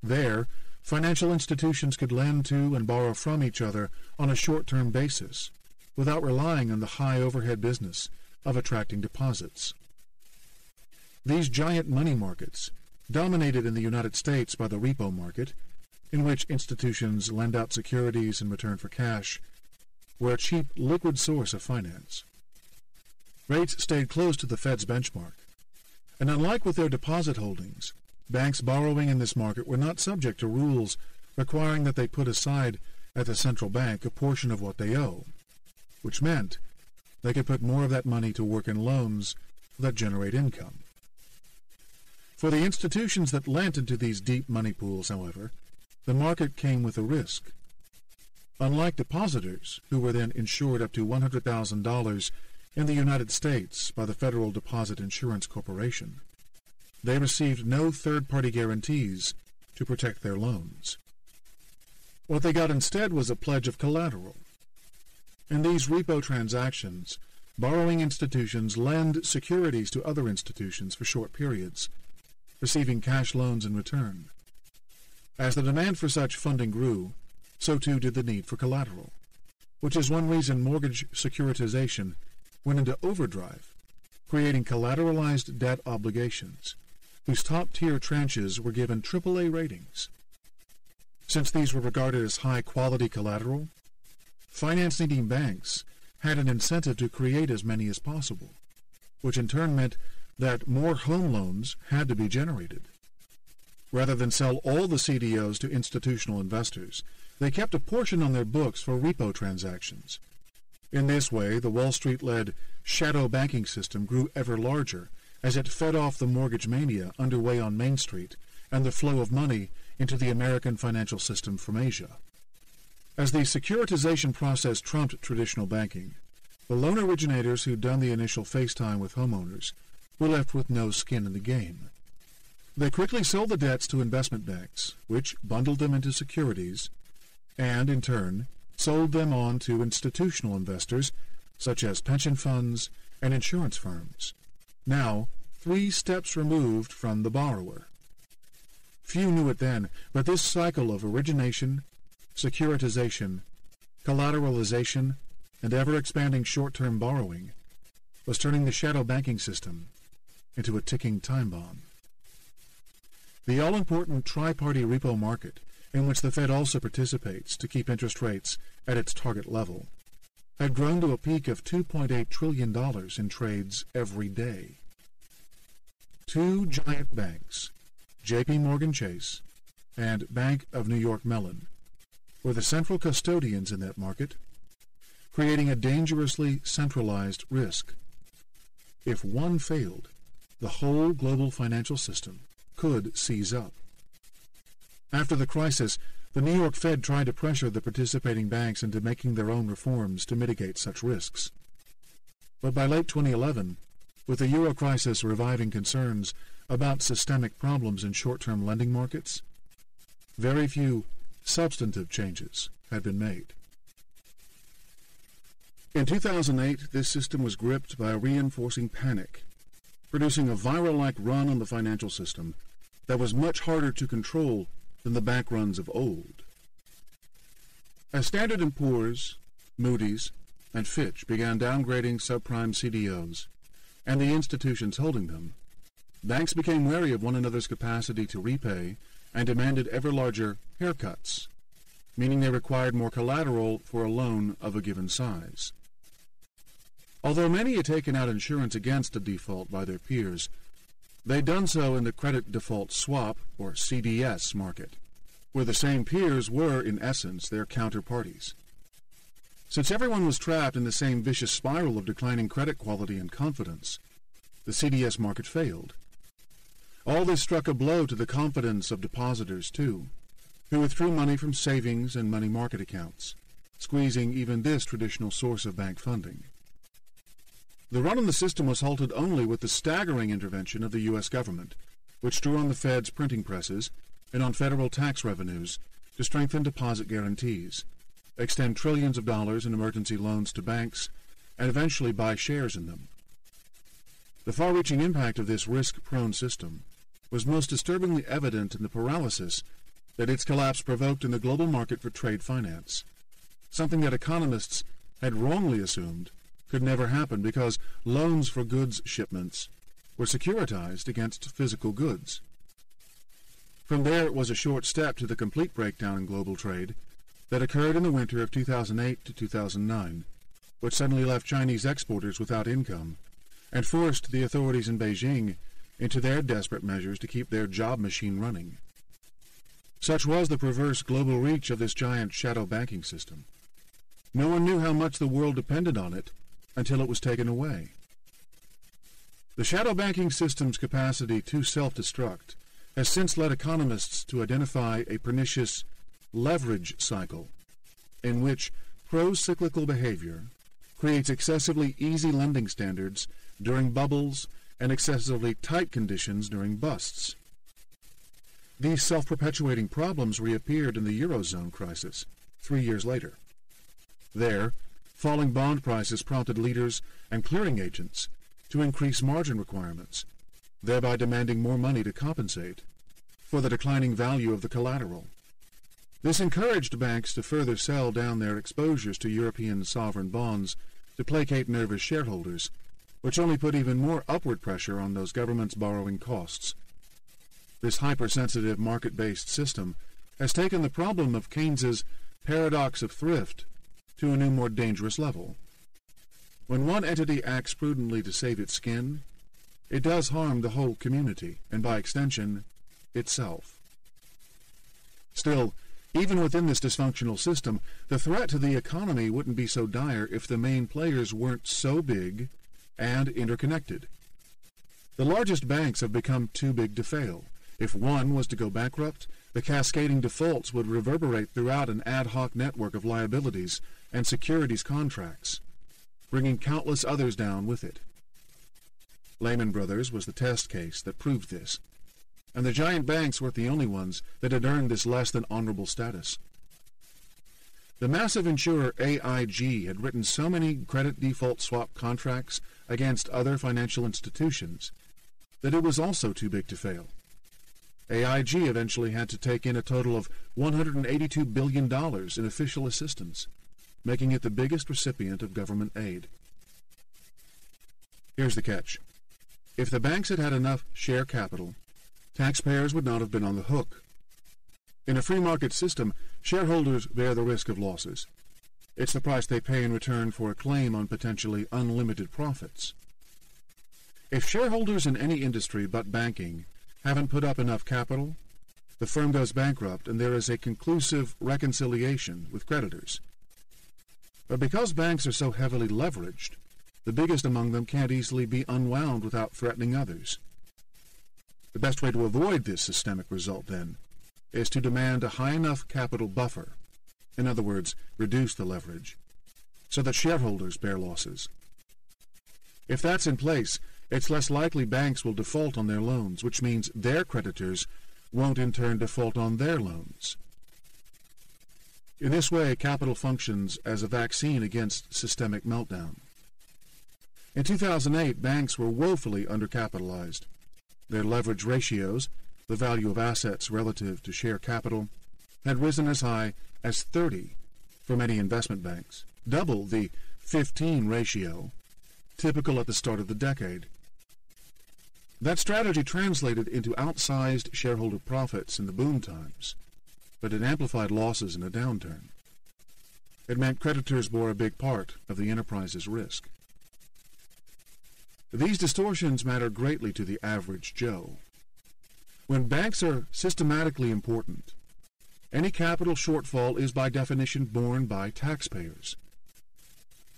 There, financial institutions could lend to and borrow from each other on a short-term basis, without relying on the high overhead business of attracting deposits. These giant money markets, dominated in the United States by the repo market, in which institutions lend out securities in return for cash, were a cheap, liquid source of finance. Rates stayed close to the Fed's benchmark, and unlike with their deposit holdings, banks borrowing in this market were not subject to rules requiring that they put aside at the central bank a portion of what they owe, which meant they could put more of that money to work in loans that generate income. For the institutions that lent into these deep money pools, however, the market came with a risk. Unlike depositors, who were then insured up to $100,000 in the United States by the Federal Deposit Insurance Corporation, they received no third-party guarantees to protect their loans. What they got instead was a pledge of collateral. In these repo transactions, borrowing institutions lend securities to other institutions for short periods, receiving cash loans in return. As the demand for such funding grew, so too did the need for collateral, which is one reason mortgage securitization went into overdrive, creating collateralized debt obligations, whose top-tier tranches were given AAA ratings. Since these were regarded as high-quality collateral, finance-needing banks had an incentive to create as many as possible, which in turn meant that more home loans had to be generated. Rather than sell all the CDOs to institutional investors, they kept a portion on their books for repo transactions. In this way, the Wall Street-led shadow banking system grew ever larger as it fed off the mortgage mania underway on Main Street and the flow of money into the American financial system from Asia. As the securitization process trumped traditional banking, the loan originators who'd done the initial FaceTime with homeowners were left with no skin in the game. They quickly sold the debts to investment banks, which bundled them into securities, and, in turn, sold them on to institutional investors, such as pension funds and insurance firms, now 3 steps removed from the borrower. Few knew it then, but this cycle of origination, securitization, collateralization, and ever-expanding short-term borrowing was turning the shadow banking system into a ticking time bomb. The all-important tri-party repo market, in which the Fed also participates to keep interest rates at its target level, had grown to a peak of $2.8 trillion in trades every day. 2 giant banks, J.P. Morgan Chase and Bank of New York Mellon, were the central custodians in that market, creating a dangerously centralized risk. If one failed, the whole global financial system could seize up. After the crisis, the New York Fed tried to pressure the participating banks into making their own reforms to mitigate such risks. But by late 2011, with the euro crisis reviving concerns about systemic problems in short-term lending markets, very few substantive changes had been made. In 2008, this system was gripped by a reinforcing panic, producing a viral-like run on the financial system that was much harder to control than the bank runs of old. As Standard & Poor's, Moody's, and Fitch began downgrading subprime CDOs and the institutions holding them, banks became wary of one another's capacity to repay and demanded ever larger haircuts, meaning they required more collateral for a loan of a given size. Although many had taken out insurance against a default by their peers, they'd done so in the credit default swap, or CDS, market, where the same peers were, in essence, their counterparties. Since everyone was trapped in the same vicious spiral of declining credit quality and confidence, the CDS market failed. All this struck a blow to the confidence of depositors, too, who withdrew money from savings and money market accounts, squeezing even this traditional source of bank funding. The run on the system was halted only with the staggering intervention of the U.S. government, which drew on the Fed's printing presses and on federal tax revenues to strengthen deposit guarantees, extend trillions of dollars in emergency loans to banks, and eventually buy shares in them. The far-reaching impact of this risk-prone system was most disturbingly evident in the paralysis that its collapse provoked in the global market for trade finance, something that economists had wrongly assumed could never happen because loans for goods shipments were securitized against physical goods. From there it was a short step to the complete breakdown in global trade that occurred in the winter of 2008 to 2009, which suddenly left Chinese exporters without income and forced the authorities in Beijing into their desperate measures to keep their job machine running. Such was the perverse global reach of this giant shadow banking system. No one knew how much the world depended on it until it was taken away. The shadow banking system's capacity to self-destruct has since led economists to identify a pernicious leverage cycle in which pro-cyclical behavior creates excessively easy lending standards during bubbles and excessively tight conditions during busts. These self-perpetuating problems reappeared in the Eurozone crisis 3 years later. There, falling bond prices prompted leaders and clearing agents to increase margin requirements, thereby demanding more money to compensate for the declining value of the collateral. This encouraged banks to further sell down their exposures to European sovereign bonds to placate nervous shareholders, which only put even more upward pressure on those governments' borrowing costs. This hypersensitive market-based system has taken the problem of Keynes's paradox of thrift to a new, more dangerous level. When one entity acts prudently to save its skin, it does harm the whole community, and by extension, itself. Still, even within this dysfunctional system, the threat to the economy wouldn't be so dire if the main players weren't so big and interconnected. The largest banks have become too big to fail. If one was to go bankrupt, the cascading defaults would reverberate throughout an ad hoc network of liabilities and securities contracts, bringing countless others down with it. Lehman Brothers was the test case that proved this, and the giant banks weren't the only ones that had earned this less than honorable status. The massive insurer AIG had written so many credit default swap contracts against other financial institutions that it was also too big to fail. AIG eventually had to take in a total of $182 billion in official assistance, making it the biggest recipient of government aid. Here's the catch. If the banks had had enough share capital, taxpayers would not have been on the hook. In a free market system, shareholders bear the risk of losses. It's the price they pay in return for a claim on potentially unlimited profits. If shareholders in any industry but banking haven't put up enough capital, the firm goes bankrupt and there is a conclusive reconciliation with creditors. But because banks are so heavily leveraged, the biggest among them can't easily be unwound without threatening others. The best way to avoid this systemic result, then, is to demand a high enough capital buffer, in other words, reduce the leverage, so that shareholders bear losses. If that's in place, it's less likely banks will default on their loans, which means their creditors won't in turn default on their loans. In this way, capital functions as a vaccine against systemic meltdown. In 2008, banks were woefully undercapitalized. Their leverage ratios, the value of assets relative to share capital, had risen as high as 30 for many investment banks, double the 15 ratio typical at the start of the decade. That strategy translated into outsized shareholder profits in the boom times, but it amplified losses in a downturn. It meant creditors bore a big part of the enterprise's risk. These distortions matter greatly to the average Joe. When banks are systematically important, any capital shortfall is by definition borne by taxpayers.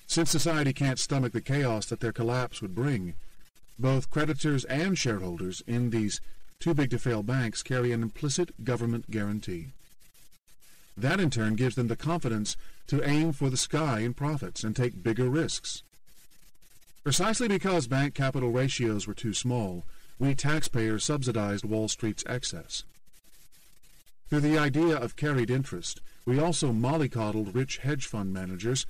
Since society can't stomach the chaos that their collapse would bring, both creditors and shareholders in these too-big-to-fail banks carry an implicit government guarantee. That in turn gives them the confidence to aim for the sky in profits and take bigger risks. Precisely because bank capital ratios were too small, we taxpayers subsidized Wall Street's excess. Through the idea of carried interest, we also mollycoddled rich hedge fund managers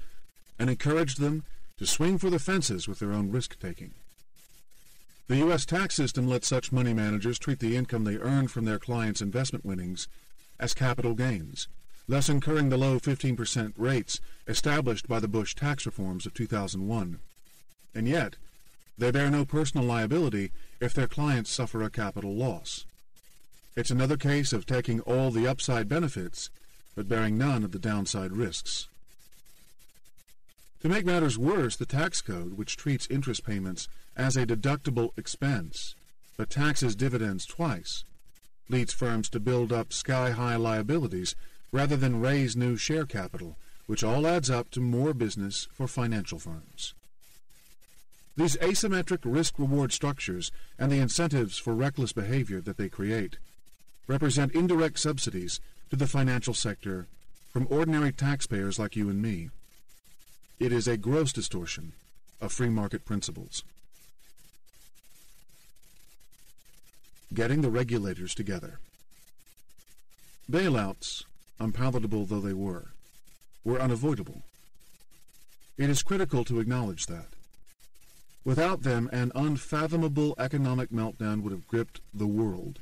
and encouraged them to swing for the fences with their own risk-taking. The U.S. tax system lets such money managers treat the income they earn from their clients' investment winnings as capital gains, thus incurring the low 15% rates established by the Bush tax reforms of 2001. And yet, they bear no personal liability if their clients suffer a capital loss. It's another case of taking all the upside benefits, but bearing none of the downside risks. To make matters worse, the tax code, which treats interest payments as a deductible expense, but taxes dividends twice, leads firms to build up sky-high liabilities rather than raise new share capital, which all adds up to more business for financial firms. These asymmetric risk-reward structures and the incentives for reckless behavior that they create represent indirect subsidies to the financial sector from ordinary taxpayers like you and me. It is a gross distortion of free market principles. Getting the regulators together. Bailouts, unpalatable though they were unavoidable. It is critical to acknowledge that. Without them, an unfathomable economic meltdown would have gripped the world.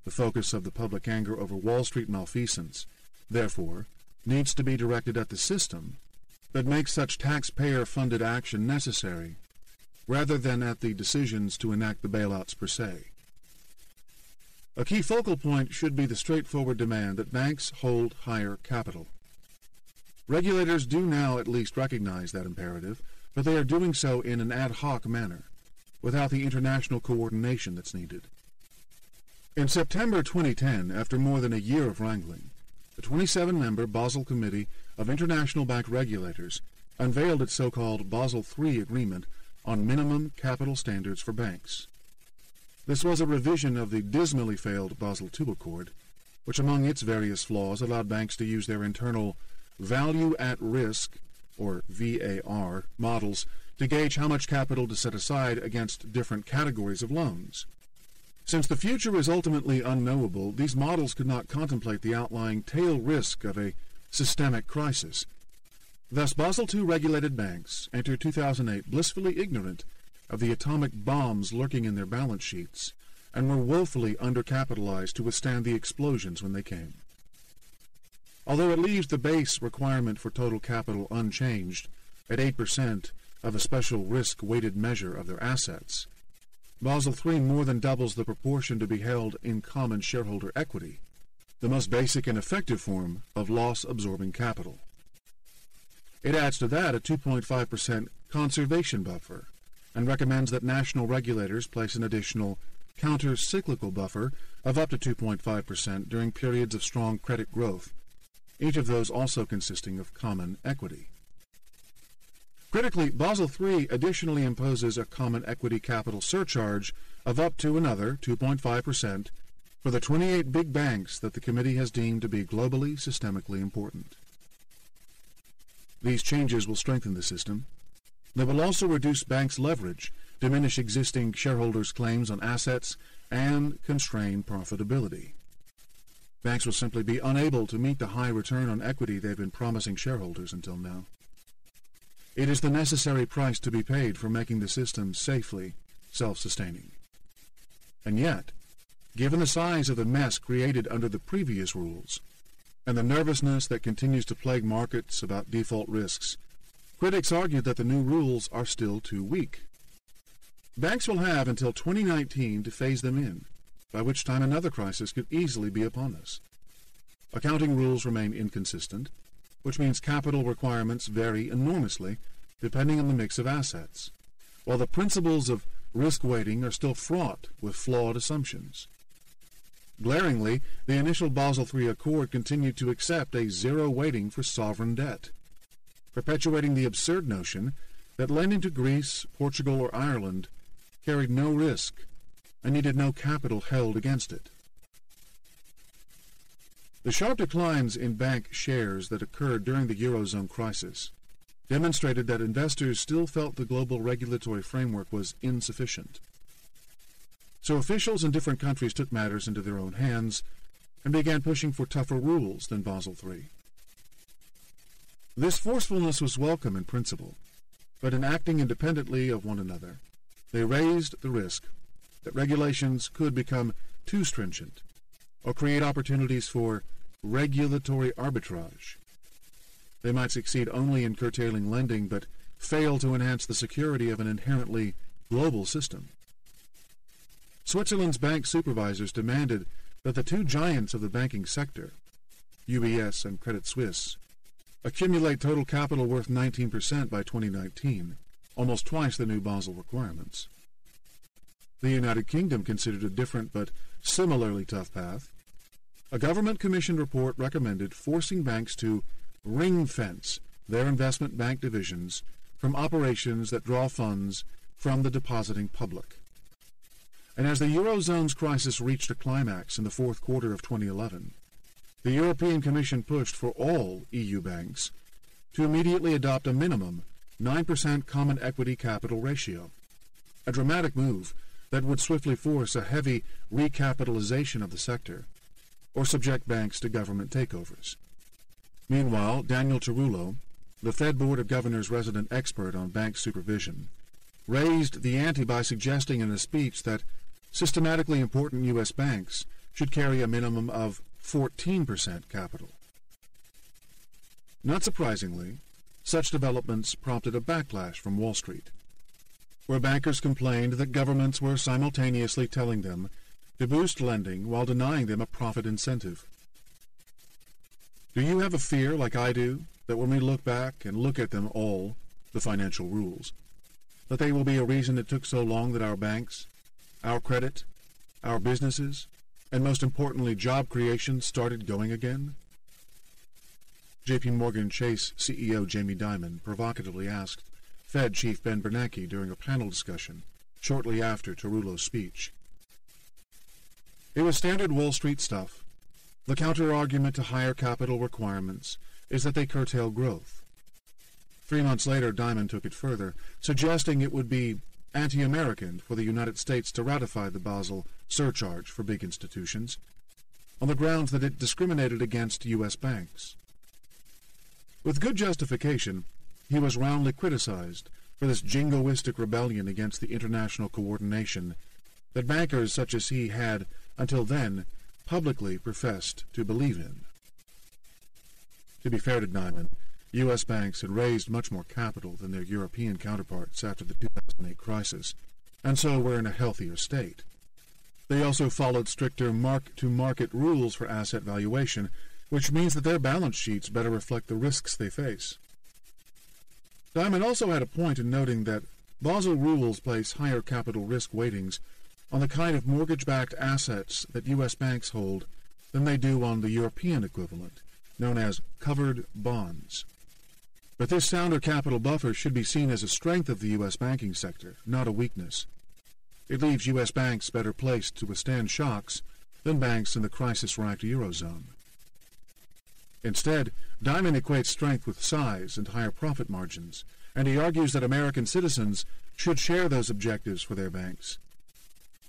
The focus of the public anger over Wall Street malfeasance, therefore, needs to be directed at the system that makes such taxpayer-funded action necessary, rather than at the decisions to enact the bailouts per se. A key focal point should be the straightforward demand that banks hold higher capital. Regulators do now at least recognize that imperative, but they are doing so in an ad hoc manner, without the international coordination that's needed. In September 2010, after more than a year of wrangling, the 27-member Basel Committee of International Bank Regulators unveiled its so-called Basel III Agreement on Minimum Capital Standards for Banks. This was a revision of the dismally failed Basel II Accord, which among its various flaws allowed banks to use their internal value at risk, or VAR, models to gauge how much capital to set aside against different categories of loans. Since the future is ultimately unknowable, these models could not contemplate the outlying tail risk of a systemic crisis. Thus, Basel II regulated banks entered 2008 blissfully ignorant of the atomic bombs lurking in their balance sheets, and were woefully undercapitalized to withstand the explosions when they came. Although it leaves the base requirement for total capital unchanged, at 8% of a special risk-weighted measure of their assets, Basel III more than doubles the proportion to be held in common shareholder equity, the most basic and effective form of loss-absorbing capital. It adds to that a 2.5% conservation buffer, and recommends that national regulators place an additional counter-cyclical buffer of up to 2.5% during periods of strong credit growth, each of those also consisting of common equity. Critically, Basel III additionally imposes a common equity capital surcharge of up to another 2.5% for the 28 big banks that the committee has deemed to be globally systemically important. These changes will strengthen the system. They will also reduce banks' leverage, diminish existing shareholders' claims on assets, and constrain profitability. Banks will simply be unable to meet the high return on equity they've been promising shareholders until now. It is the necessary price to be paid for making the system safely self-sustaining. And yet, given the size of the mess created under the previous rules, and the nervousness that continues to plague markets about default risks, critics argue that the new rules are still too weak. Banks will have until 2019 to phase them in, by which time another crisis could easily be upon us. Accounting rules remain inconsistent, which means capital requirements vary enormously depending on the mix of assets, while the principles of risk weighting are still fraught with flawed assumptions. Glaringly, the initial Basel III Accord continued to accept a zero weighting for sovereign debt, perpetuating the absurd notion that lending to Greece, Portugal, or Ireland carried no risk and needed no capital held against it. The sharp declines in bank shares that occurred during the Eurozone crisis demonstrated that investors still felt the global regulatory framework was insufficient. So officials in different countries took matters into their own hands and began pushing for tougher rules than Basel III. This forcefulness was welcome in principle, but in acting independently of one another, they raised the risk that regulations could become too stringent or create opportunities for regulatory arbitrage. They might succeed only in curtailing lending, but fail to enhance the security of an inherently global system. Switzerland's bank supervisors demanded that the two giants of the banking sector, UBS and Credit Suisse, accumulate total capital worth 19% by 2019, almost twice the new Basel requirements. The United Kingdom considered a different but similarly tough path. A government-commissioned report recommended forcing banks to ring-fence their investment bank divisions from operations that draw funds from the depositing public. And as the Eurozone's crisis reached a climax in the fourth quarter of 2011, the European Commission pushed for all EU banks to immediately adopt a minimum 9% common equity capital ratio, a dramatic move that would swiftly force a heavy recapitalization of the sector or subject banks to government takeovers. Meanwhile, Daniel Tarullo, the Fed Board of Governors' resident expert on bank supervision, raised the ante by suggesting in a speech that systematically important U.S. banks should carry a minimum of 14% capital. Not surprisingly, such developments prompted a backlash from Wall Street, where bankers complained that governments were simultaneously telling them to boost lending while denying them a profit incentive. Do you have a fear, like I do, that when we look back and look at them all, the financial rules, that they will be a reason it took so long that our banks, our credit, our businesses, and most importantly job creation started going again? J.P. Morgan Chase CEO Jamie Dimon provocatively asked Fed Chief Ben Bernanke during a panel discussion shortly after Tarullo's speech. It was standard Wall Street stuff. The counter-argument to higher capital requirements is that they curtail growth. 3 months later, Dimon took it further, suggesting it would be anti-American for the United States to ratify the Basel surcharge for big institutions, on the grounds that it discriminated against U.S. banks. With good justification, he was roundly criticized for this jingoistic rebellion against the international coordination that bankers such as he had, until then, publicly professed to believe in. To be fair to Dimon, U.S. banks had raised much more capital than their European counterparts after the 2008 crisis, and so were in a healthier state. They also followed stricter mark-to-market rules for asset valuation, which means that their balance sheets better reflect the risks they face. Dimon also had a point in noting that Basel rules place higher capital risk weightings on the kind of mortgage-backed assets that U.S. banks hold than they do on the European equivalent, known as covered bonds. But this sounder capital buffer should be seen as a strength of the U.S. banking sector, not a weakness. It leaves U.S. banks better placed to withstand shocks than banks in the crisis-racked Eurozone. Instead, Dimon equates strength with size and higher profit margins, and he argues that American citizens should share those objectives for their banks.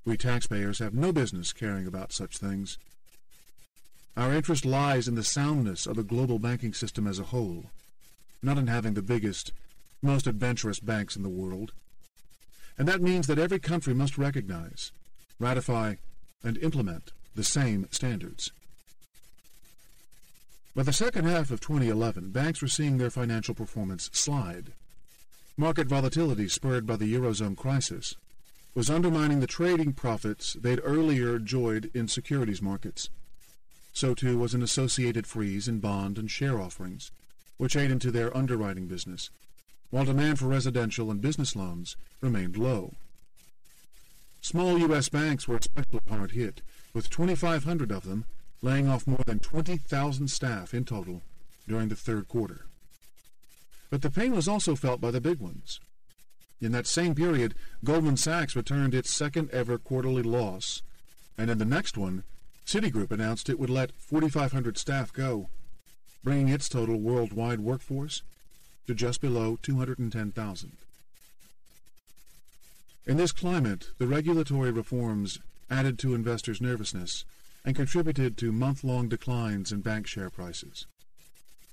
We taxpayers have no business caring about such things. Our interest lies in the soundness of the global banking system as a whole, not in having the biggest, most adventurous banks in the world. And that means that every country must recognize, ratify, and implement the same standards. By the second half of 2011, banks were seeing their financial performance slide. Market volatility spurred by the Eurozone crisis was undermining the trading profits they'd earlier enjoyed in securities markets. So too was an associated freeze in bond and share offerings, which ate into their underwriting business, while demand for residential and business loans remained low. Small U.S. banks were especially hard hit, with 2,500 of them laying off more than 20,000 staff in total during the third quarter. But the pain was also felt by the big ones. In that same period, Goldman Sachs returned its second-ever quarterly loss, and in the next one, Citigroup announced it would let 4,500 staff go, bringing its total worldwide workforce to just below 210,000. In this climate, the regulatory reforms added to investors' nervousness and contributed to month-long declines in bank share prices.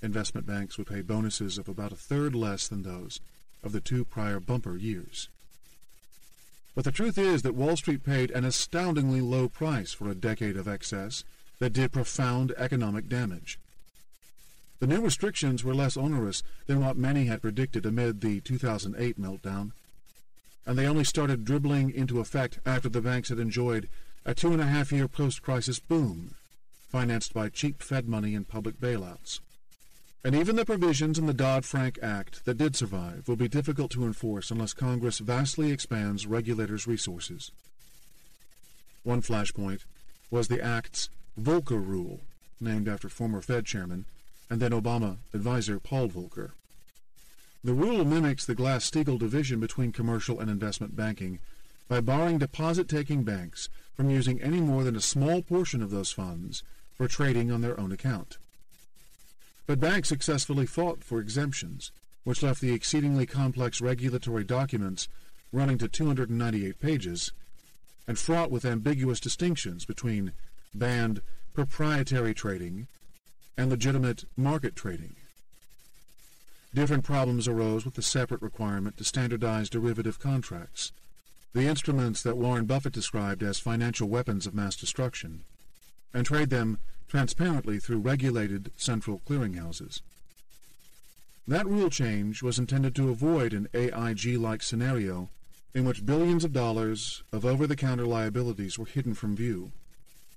Investment banks would pay bonuses of about a third less than those of the 2 prior bumper years. But the truth is that Wall Street paid an astoundingly low price for a decade of excess that did profound economic damage. The new restrictions were less onerous than what many had predicted amid the 2008 meltdown, and they only started dribbling into effect after the banks had enjoyed a 2.5-year post-crisis boom, financed by cheap Fed money and public bailouts. And even the provisions in the Dodd-Frank Act that did survive will be difficult to enforce unless Congress vastly expands regulators' resources. One flashpoint was the Act's Volcker Rule, named after former Fed chairman and then Obama advisor Paul Volcker. The rule mimics the Glass-Steagall division between commercial and investment banking by barring deposit-taking banks from using any more than a small portion of those funds for trading on their own account. But banks successfully fought for exemptions, which left the exceedingly complex regulatory documents running to 298 pages and fraught with ambiguous distinctions between banned proprietary trading and legitimate market trading. Different problems arose with the separate requirement to standardize derivative contracts, the instruments that Warren Buffett described as financial weapons of mass destruction, and trade them transparently through regulated central clearinghouses. That rule change was intended to avoid an AIG-like scenario in which billions of dollars of over-the-counter liabilities were hidden from view,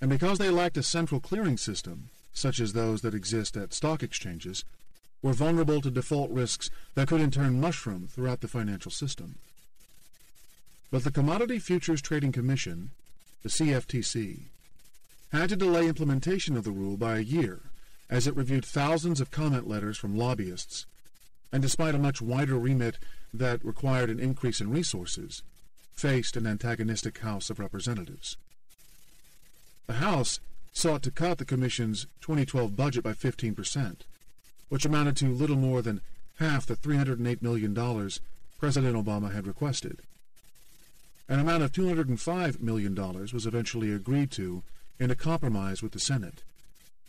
and because they lacked a central clearing system, such as those that exist at stock exchanges, were vulnerable to default risks that could in turn mushroom throughout the financial system. But the Commodity Futures Trading Commission, the CFTC, had to delay implementation of the rule by a year as it reviewed thousands of comment letters from lobbyists, and despite a much wider remit that required an increase in resources, faced an antagonistic House of Representatives. The House sought to cut the Commission's 2012 budget by 15%, which amounted to little more than half the $308 million President Obama had requested. An amount of $205 million was eventually agreed to in a compromise with the Senate,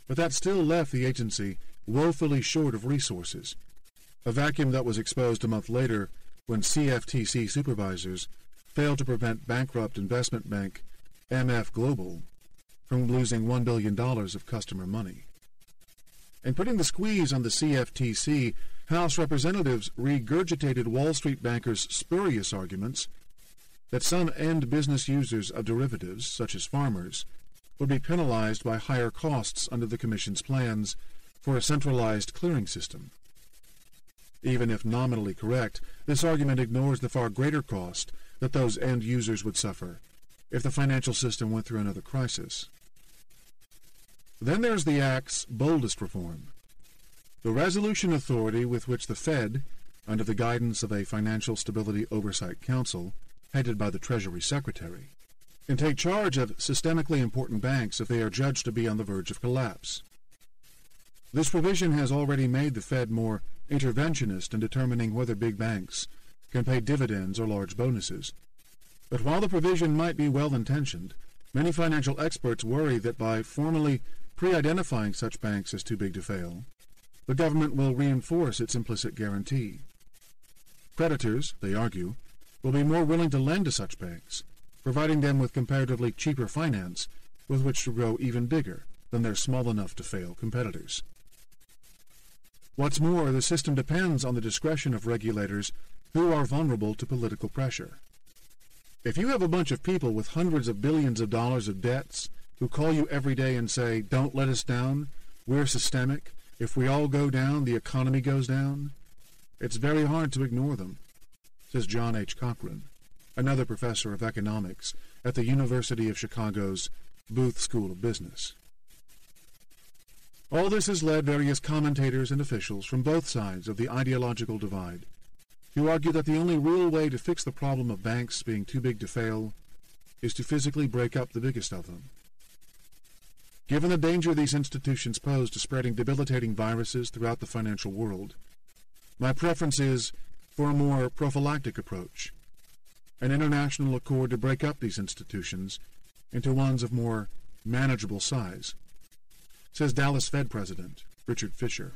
but that still left the agency woefully short of resources, a vacuum that was exposed a month later when CFTC supervisors failed to prevent bankrupt investment bank MF Global from losing $1 billion of customer money. In putting the squeeze on the CFTC, House representatives regurgitated Wall Street bankers' spurious arguments that some end business users of derivatives, such as farmers, would be penalized by higher costs under the Commission's plans for a centralized clearing system. Even if nominally correct, this argument ignores the far greater cost that those end users would suffer if the financial system went through another crisis. Then there's the Act's boldest reform, the resolution authority with which the Fed, under the guidance of a Financial Stability Oversight Council, headed by the Treasury Secretary, can take charge of systemically important banks if they are judged to be on the verge of collapse. This provision has already made the Fed more interventionist in determining whether big banks can pay dividends or large bonuses. But while the provision might be well-intentioned, many financial experts worry that by formally pre-identifying such banks as too big to fail, the government will reinforce its implicit guarantee. Creditors, they argue, will be more willing to lend to such banks, providing them with comparatively cheaper finance with which to grow even bigger than their small-enough-to-fail competitors. What's more, the system depends on the discretion of regulators who are vulnerable to political pressure. If you have a bunch of people with hundreds of billions of dollars of debts who call you every day and say, "Don't let us down, we're systemic, if we all go down, the economy goes down," it's very hard to ignore them, says John H. Cochran, another professor of economics at the University of Chicago's Booth School of Business. All this has led various commentators and officials from both sides of the ideological divide to argue that the only real way to fix the problem of banks being too big to fail is to physically break up the biggest of them. Given the danger these institutions pose to spreading debilitating viruses throughout the financial world, my preference is for a more prophylactic approach, an international accord to break up these institutions into ones of more manageable size, says Dallas Fed President Richard Fisher.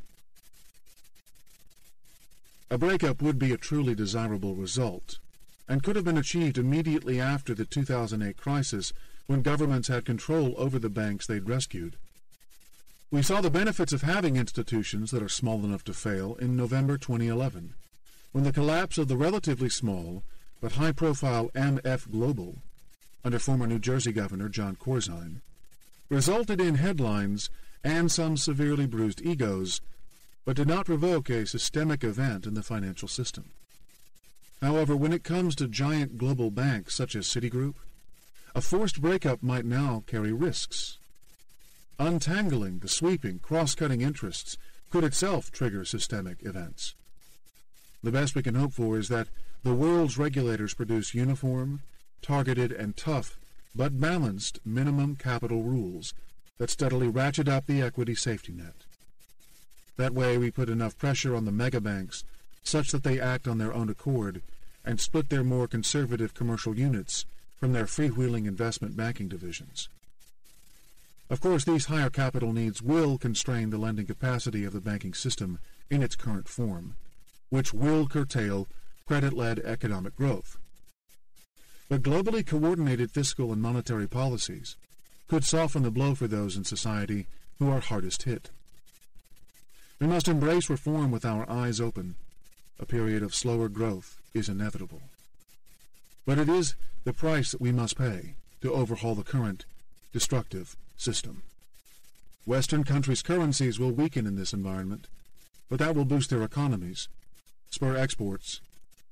A breakup would be a truly desirable result, and could have been achieved immediately after the 2008 crisis, when governments had control over the banks they'd rescued. We saw the benefits of having institutions that are small enough to fail in November 2011, when the collapse of the relatively small but high-profile MF Global, under former New Jersey Governor John Corzine, resulted in headlines and some severely bruised egos, but did not provoke a systemic event in the financial system. However, when it comes to giant global banks such as Citigroup, a forced breakup might now carry risks. Untangling the sweeping, cross-cutting interests could itself trigger systemic events. The best we can hope for is that the world's regulators produce uniform, targeted, and tough, but balanced minimum capital rules that steadily ratchet up the equity safety net. That way we put enough pressure on the megabanks such that they act on their own accord and split their more conservative commercial units from their freewheeling investment banking divisions. Of course, these higher capital needs will constrain the lending capacity of the banking system in its current form, which will curtail credit-led economic growth. But globally coordinated fiscal and monetary policies could soften the blow for those in society who are hardest hit. We must embrace reform with our eyes open. A period of slower growth is inevitable. But it is the price that we must pay to overhaul the current destructive system. Western countries' currencies will weaken in this environment, but that will boost their economies, spur exports,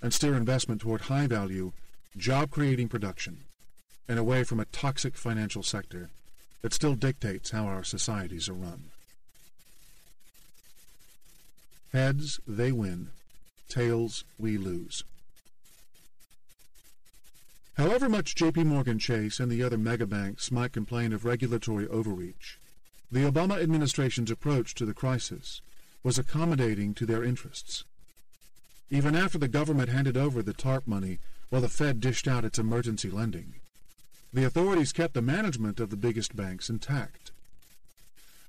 and steer investment toward high-value, job-creating production, and away from a toxic financial sector that still dictates how our societies are run. Heads, they win. Tails, we lose. However much J.P. Morgan Chase and the other megabanks might complain of regulatory overreach, the Obama administration's approach to the crisis was accommodating to their interests. Even after the government handed over the TARP money while the Fed dished out its emergency lending, the authorities kept the management of the biggest banks intact.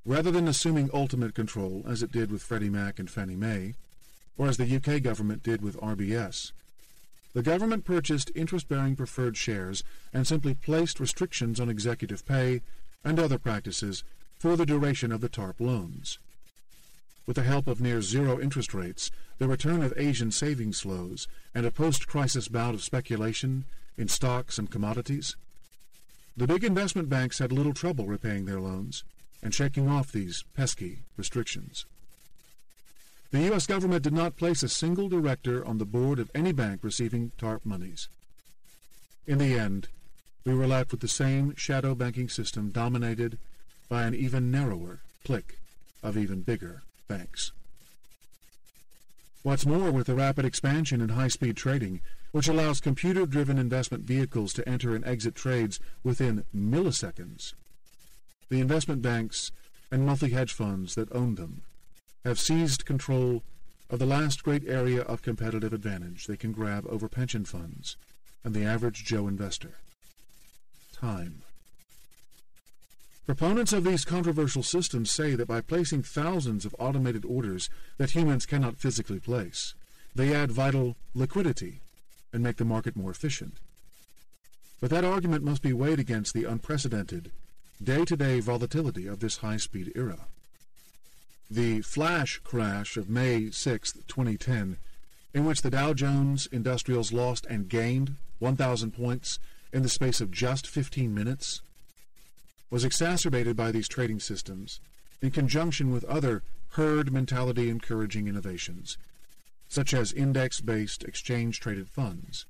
Rather than assuming ultimate control, as it did with Freddie Mac and Fannie Mae, or as the UK government did with RBS, the government purchased interest-bearing preferred shares and simply placed restrictions on executive pay and other practices for the duration of the TARP loans. With the help of near-zero interest rates, the return of Asian savings flows, and a post-crisis bout of speculation in stocks and commodities, the big investment banks had little trouble repaying their loans and shaking off these pesky restrictions. The U.S. government did not place a single director on the board of any bank receiving TARP monies. In the end, we were left with the same shadow banking system dominated by an even narrower clique of even bigger banks. What's more, with the rapid expansion in high-speed trading, which allows computer-driven investment vehicles to enter and exit trades within milliseconds, the investment banks and multi-hedge funds that own them have seized control of the last great area of competitive advantage they can grab over pension funds and the average Joe investor: time. Proponents of these controversial systems say that by placing thousands of automated orders that humans cannot physically place, they add vital liquidity and make the market more efficient. But that argument must be weighed against the unprecedented, day-to-day volatility of this high-speed era. The flash crash of May 6, 2010, in which the Dow Jones Industrials lost and gained 1,000 points in the space of just 15 minutes, was exacerbated by these trading systems in conjunction with other herd mentality encouraging innovations, such as index-based exchange-traded funds.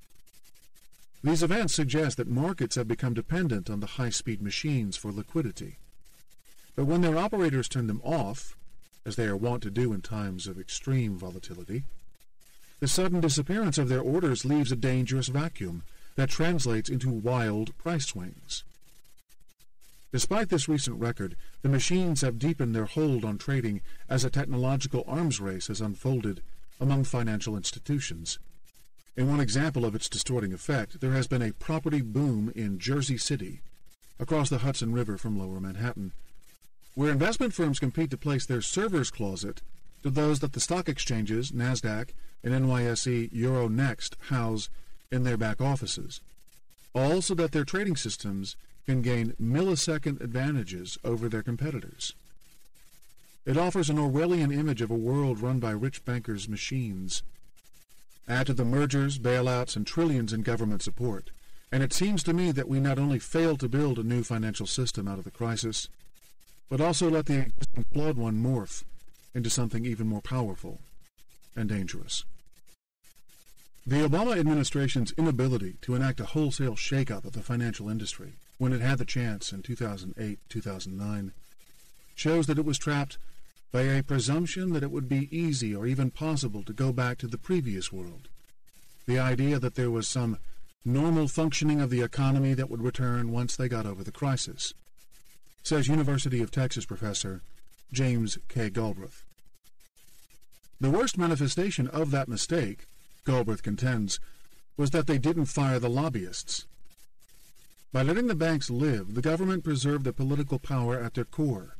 These events suggest that markets have become dependent on the high-speed machines for liquidity. But when their operators turn them off, as they are wont to do in times of extreme volatility, the sudden disappearance of their orders leaves a dangerous vacuum that translates into wild price swings. Despite this recent record, the machines have deepened their hold on trading as a technological arms race has unfolded among financial institutions. In one example of its distorting effect, there has been a property boom in Jersey City, across the Hudson River from Lower Manhattan, where investment firms compete to place their server's closet to those that the stock exchanges, NASDAQ and NYSE Euronext, house in their back offices, all so that their trading systems can gain millisecond advantages over their competitors. It offers an Orwellian image of a world run by rich bankers' machines. Add to the mergers, bailouts, and trillions in government support, and it seems to me that we not only fail to build a new financial system out of the crisis, but also let the existing flawed one morph into something even more powerful and dangerous. The Obama administration's inability to enact a wholesale shakeup of the financial industry when it had the chance in 2008-2009 shows that it was trapped by a presumption that it would be easy or even possible to go back to the previous world, the idea that there was some normal functioning of the economy that would return once they got over the crisis, says University of Texas professor James K. Galbraith. The worst manifestation of that mistake, Galbraith contends, was that they didn't fire the lobbyists. By letting the banks live, the government preserved the political power at their core,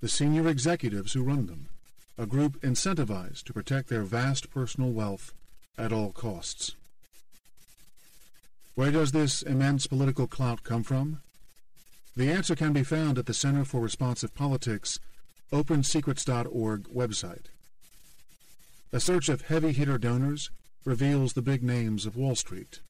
the senior executives who run them, a group incentivized to protect their vast personal wealth at all costs. Where does this immense political clout come from? The answer can be found at the Center for Responsive Politics' OpenSecrets.org website. A search of heavy-hitter donors reveals the big names of Wall Street.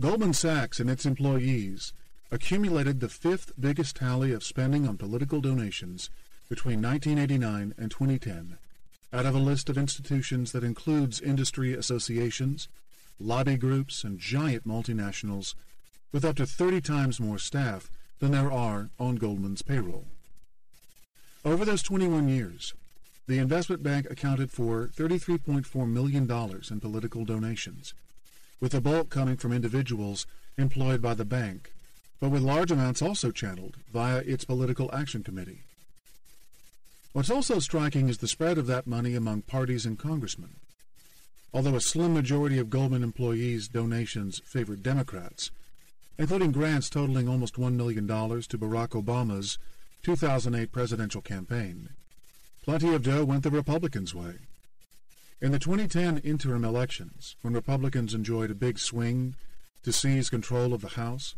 Goldman Sachs and its employees accumulated the fifth biggest tally of spending on political donations between 1989 and 2010, out of a list of institutions that includes industry associations, lobby groups, and giant multinationals with up to 30 times more staff than there are on Goldman's payroll. Over those 21 years, the investment bank accounted for $33.4 million in political donations, with the bulk coming from individuals employed by the bank, but with large amounts also channeled via its political action committee. What's also striking is the spread of that money among parties and congressmen. Although a slim majority of Goldman employees' donations favored Democrats, including grants totaling almost $1 million to Barack Obama's 2008 presidential campaign, plenty of dough went the Republicans' way. In the 2010 interim elections, when Republicans enjoyed a big swing to seize control of the House,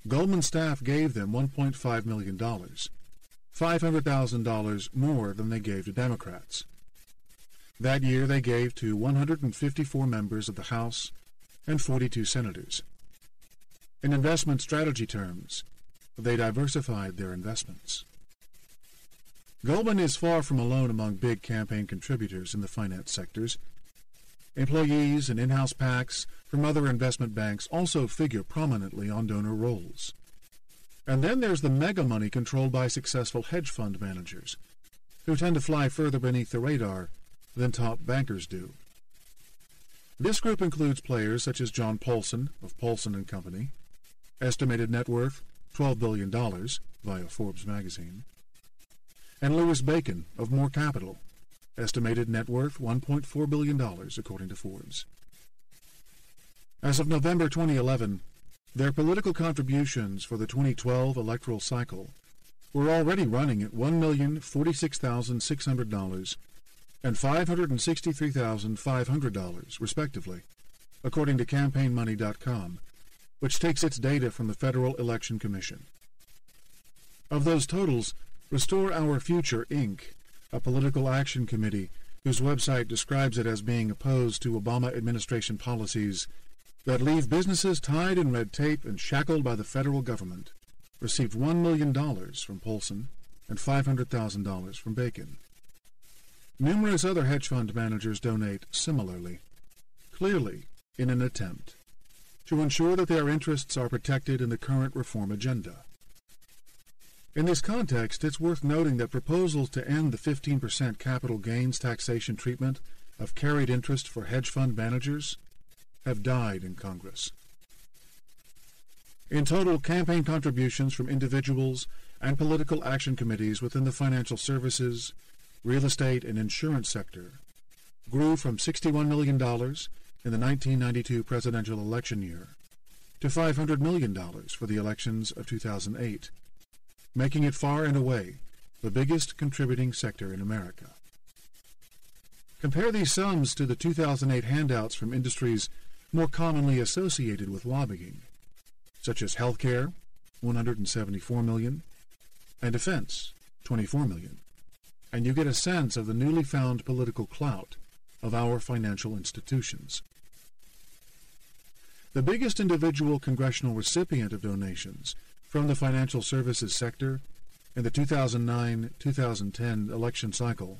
Goldman staff gave them $1.5 million, $500,000 more than they gave to Democrats. That year they gave to 154 members of the House and 42 senators. In investment strategy terms, they diversified their investments. Goldman is far from alone among big campaign contributors in the finance sectors. Employees and in-house PACs from other investment banks also figure prominently on donor rolls. And then there's the mega money controlled by successful hedge fund managers, who tend to fly further beneath the radar than top bankers do. This group includes players such as John Paulson of Paulson & Company, estimated net worth $12 billion via Forbes magazine, and Louis Bacon of More Capital, estimated net worth $1.4 billion according to Forbes. As of November 2011, their political contributions for the 2012 electoral cycle were already running at $1,046,600 and $563,500, respectively, according to CampaignMoney.com, which takes its data from the Federal Election Commission. Of those totals, Restore Our Future, Inc., a political action committee whose website describes it as being opposed to Obama administration policies that leave businesses tied in red tape and shackled by the federal government, received $1 million from Paulson and $500,000 from Bacon. Numerous other hedge fund managers donate similarly, clearly in an attempt to ensure that their interests are protected in the current reform agenda. In this context, it's worth noting that proposals to end the 15% capital gains taxation treatment of carried interest for hedge fund managers have died in Congress. In total, campaign contributions from individuals and political action committees within the financial services, real estate, and insurance sector grew from $61 million in the 1992 presidential election year to $500 million for the elections of 2008, making it far and away the biggest contributing sector in America. Compare these sums to the 2008 handouts from industries more commonly associated with lobbying, such as healthcare, $174 million, and defense, $24 million, and you get a sense of the newly found political clout of our financial institutions. The biggest individual congressional recipient of donations from the financial services sector in the 2009-2010 election cycle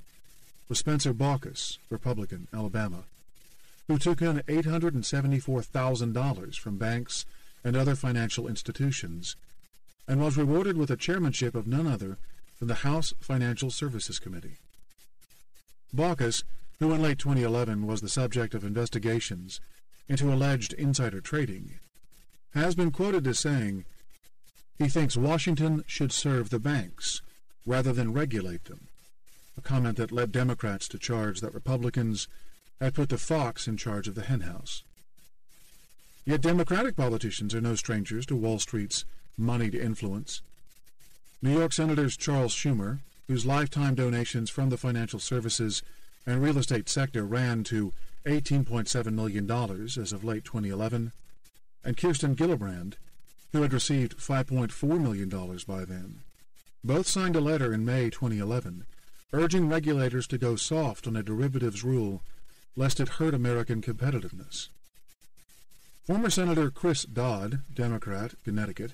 was Spencer Baucus, Republican, Alabama, who took in $874,000 from banks and other financial institutions and was rewarded with a chairmanship of none other than the House Financial Services Committee. Baucus, who in late 2011 was the subject of investigations into alleged insider trading, has been quoted as saying he thinks Washington should serve the banks rather than regulate them, a comment that led Democrats to charge that Republicans had put the fox in charge of the henhouse. Yet Democratic politicians are no strangers to Wall Street's moneyed influence. New York Senators Charles Schumer, whose lifetime donations from the financial services and real estate sector ran to $18.7 million as of late 2011, and Kirsten Gillibrand, who had received $5.4 million by then, both signed a letter in May 2011 urging regulators to go soft on a derivatives rule lest it hurt American competitiveness. Former Senator Chris Dodd, Democrat, Connecticut,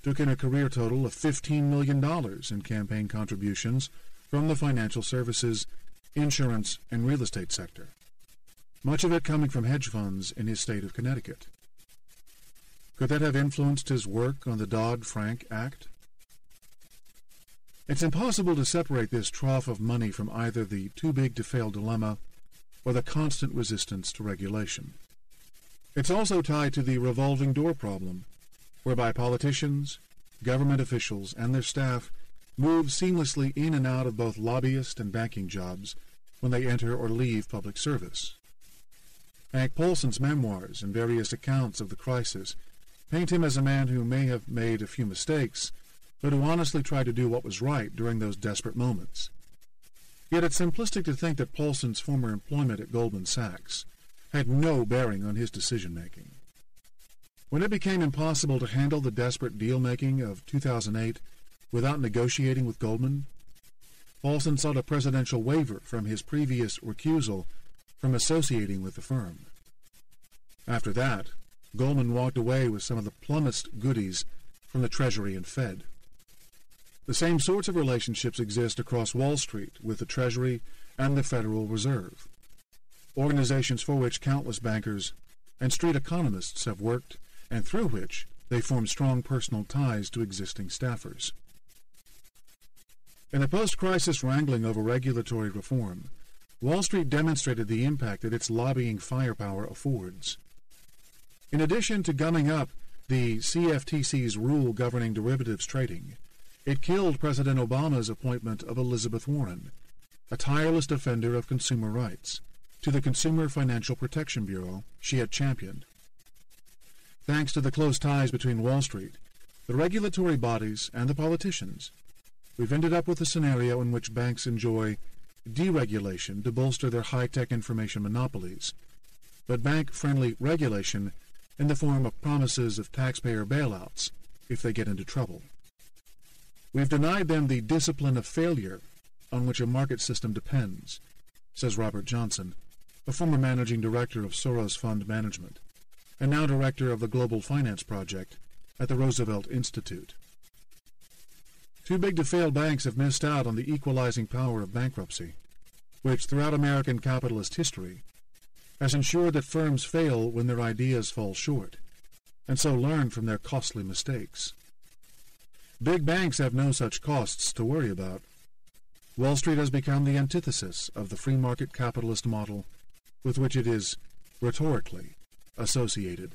took in a career total of $15 million in campaign contributions from the financial services, insurance, and real estate sector, much of it coming from hedge funds in his state of Connecticut. Could that have influenced his work on the Dodd-Frank Act? It's impossible to separate this trough of money from either the too-big-to-fail dilemma or the constant resistance to regulation. It's also tied to the revolving door problem, whereby politicians, government officials, and their staff move seamlessly in and out of both lobbyist and banking jobs when they enter or leave public service. Hank Paulson's memoirs and various accounts of the crisis paint him as a man who may have made a few mistakes, but who honestly tried to do what was right during those desperate moments. Yet it's simplistic to think that Paulson's former employment at Goldman Sachs had no bearing on his decision-making. When it became impossible to handle the desperate deal-making of 2008 without negotiating with Goldman, Paulson sought a presidential waiver from his previous recusal from associating with the firm. After that, Goldman walked away with some of the plummest goodies from the Treasury and Fed. The same sorts of relationships exist across Wall Street with the Treasury and the Federal Reserve, organizations for which countless bankers and street economists have worked and through which they form strong personal ties to existing staffers. In the post-crisis wrangling over regulatory reform, Wall Street demonstrated the impact that its lobbying firepower affords. In addition to gumming up the CFTC's rule governing derivatives trading, it killed President Obama's appointment of Elizabeth Warren, a tireless defender of consumer rights, to the Consumer Financial Protection Bureau she had championed. Thanks to the close ties between Wall Street, the regulatory bodies, and the politicians, we've ended up with a scenario in which banks enjoy deregulation to bolster their high-tech information monopolies, but bank-friendly regulation in the form of promises of taxpayer bailouts if they get into trouble. We've denied them the discipline of failure on which a market system depends, says Robert Johnson, a former managing director of Soros Fund Management, and now director of the Global Finance Project at the Roosevelt Institute. Too big to fail banks have missed out on the equalizing power of bankruptcy, which throughout American capitalist history has ensured that firms fail when their ideas fall short, and so learn from their costly mistakes. Big banks have no such costs to worry about. Wall Street has become the antithesis of the free market capitalist model with which it is, rhetorically, associated.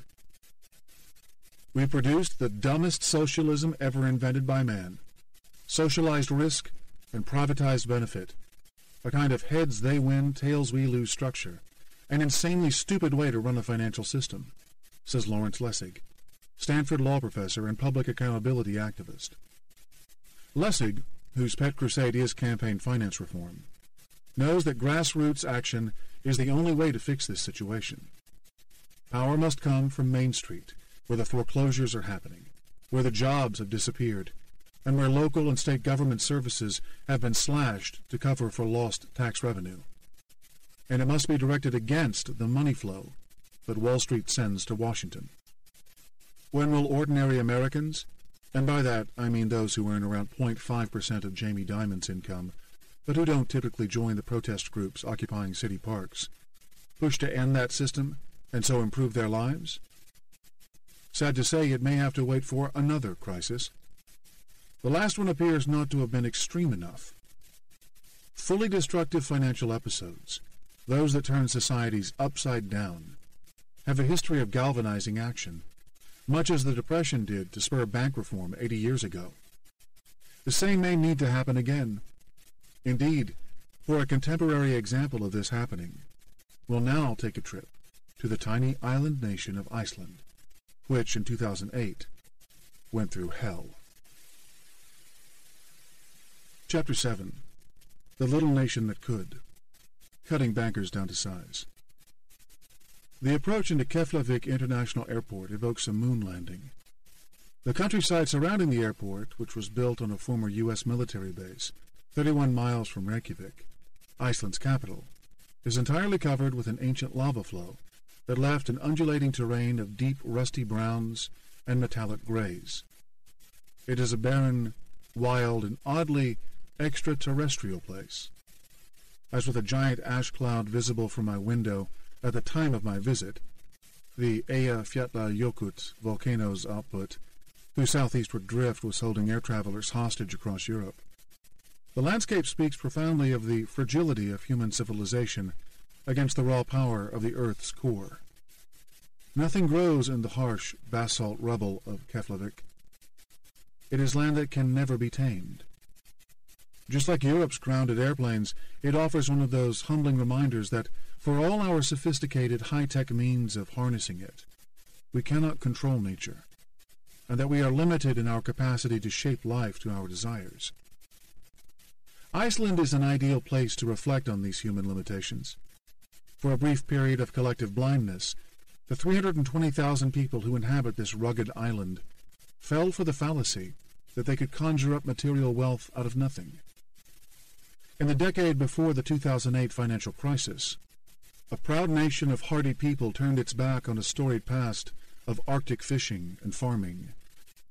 We produced the dumbest socialism ever invented by man, socialized risk and privatized benefit, a kind of heads-they-win, tails-we-lose structure, an insanely stupid way to run a financial system, says Lawrence Lessig. Stanford law professor and public accountability activist. Lessig, whose pet crusade is campaign finance reform, knows that grassroots action is the only way to fix this situation. Power must come from Main Street, where the foreclosures are happening, where the jobs have disappeared, and where local and state government services have been slashed to cover for lost tax revenue. And it must be directed against the money flow that Wall Street sends to Washington. When will ordinary Americans, and by that I mean those who earn around 0.5% of Jamie Dimon's income, but who don't typically join the protest groups occupying city parks, push to end that system and so improve their lives? Sad to say, it may have to wait for another crisis. The last one appears not to have been extreme enough. Fully destructive financial episodes, those that turn societies upside down, have a history of galvanizing action, much as the Depression did to spur bank reform 80 years ago. The same may need to happen again. Indeed, for a contemporary example of this happening, we'll now take a trip to the tiny island nation of Iceland, which in 2008 went through hell. Chapter 7. The Little Nation That Could. Cutting Bankers Down to Size. The approach into Keflavik International Airport evokes a moon landing. The countryside surrounding the airport, which was built on a former U.S. military base, 31 miles from Reykjavik, Iceland's capital, is entirely covered with an ancient lava flow that left an undulating terrain of deep rusty browns and metallic grays. It is a barren, wild, and oddly extraterrestrial place. As with a giant ash cloud visible from my window at the time of my visit, the Eyjafjallajökull volcano's output, whose southeastward drift was holding air travelers hostage across Europe. The landscape speaks profoundly of the fragility of human civilization against the raw power of the Earth's core. Nothing grows in the harsh basalt rubble of Keflavik. It is land that can never be tamed. Just like Europe's grounded airplanes, it offers one of those humbling reminders that, for all our sophisticated high-tech means of harnessing it, we cannot control nature, and that we are limited in our capacity to shape life to our desires. Iceland is an ideal place to reflect on these human limitations. For a brief period of collective blindness, the 320,000 people who inhabit this rugged island fell for the fallacy that they could conjure up material wealth out of nothing. In the decade before the 2008 financial crisis, a proud nation of hardy people turned its back on a storied past of Arctic fishing and farming,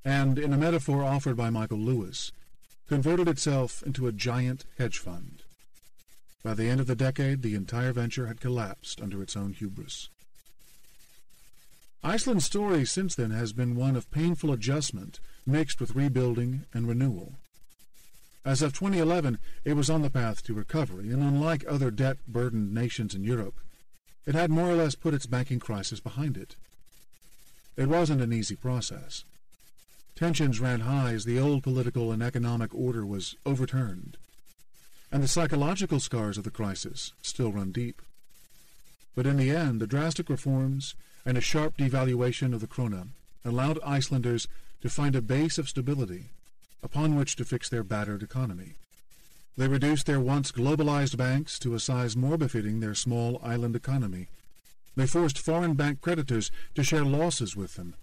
and, in a metaphor offered by Michael Lewis, converted itself into a giant hedge fund. By the end of the decade, the entire venture had collapsed under its own hubris. Iceland's story since then has been one of painful adjustment mixed with rebuilding and renewal. As of 2011, it was on the path to recovery, and unlike other debt-burdened nations in Europe, it had more or less put its banking crisis behind it. It wasn't an easy process. Tensions ran high as the old political and economic order was overturned, and the psychological scars of the crisis still run deep. But in the end, the drastic reforms and a sharp devaluation of the krona allowed Icelanders to find a base of stability upon which to fix their battered economy. They reduced their once globalized banks to a size more befitting their small island economy. They forced foreign bank creditors to share losses with them,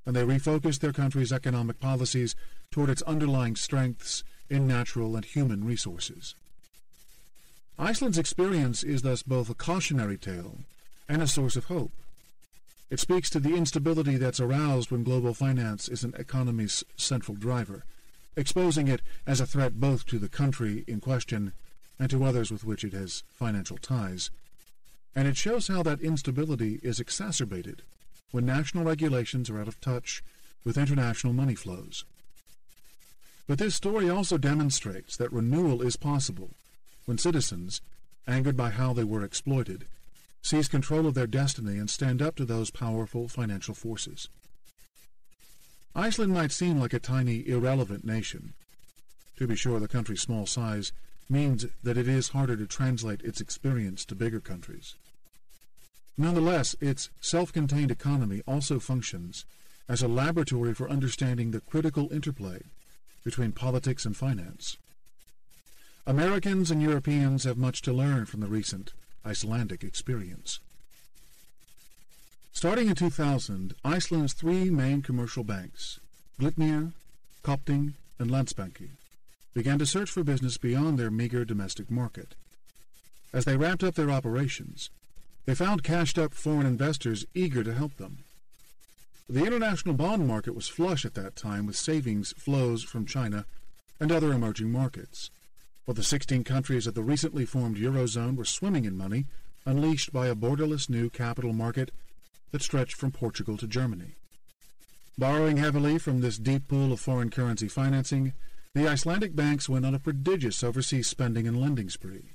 and they refocused their country's economic policies toward its underlying strengths in natural and human resources. Iceland's experience is thus both a cautionary tale and a source of hope. It speaks to the instability that's aroused when global finance is an economy's central driver, exposing it as a threat both to the country in question and to others with which it has financial ties. And it shows how that instability is exacerbated when national regulations are out of touch with international money flows. But this story also demonstrates that renewal is possible when citizens, angered by how they were exploited, seize control of their destiny and stand up to those powerful financial forces. Iceland might seem like a tiny, irrelevant nation. To be sure, the country's small size means that it is harder to translate its experience to bigger countries. Nonetheless, its self-contained economy also functions as a laboratory for understanding the critical interplay between politics and finance. Americans and Europeans have much to learn from the recent Icelandic experience. Starting in 2000, Iceland's three main commercial banks, Glitnir, Kaupthing, and Landsbanki, began to search for business beyond their meager domestic market. As they ramped up their operations, they found cashed-up foreign investors eager to help them. The international bond market was flush at that time with savings flows from China and other emerging markets, while the 16 countries of the recently formed Eurozone were swimming in money unleashed by a borderless new capital market that stretched from Portugal to Germany. Borrowing heavily from this deep pool of foreign currency financing, the Icelandic banks went on a prodigious overseas spending and lending spree.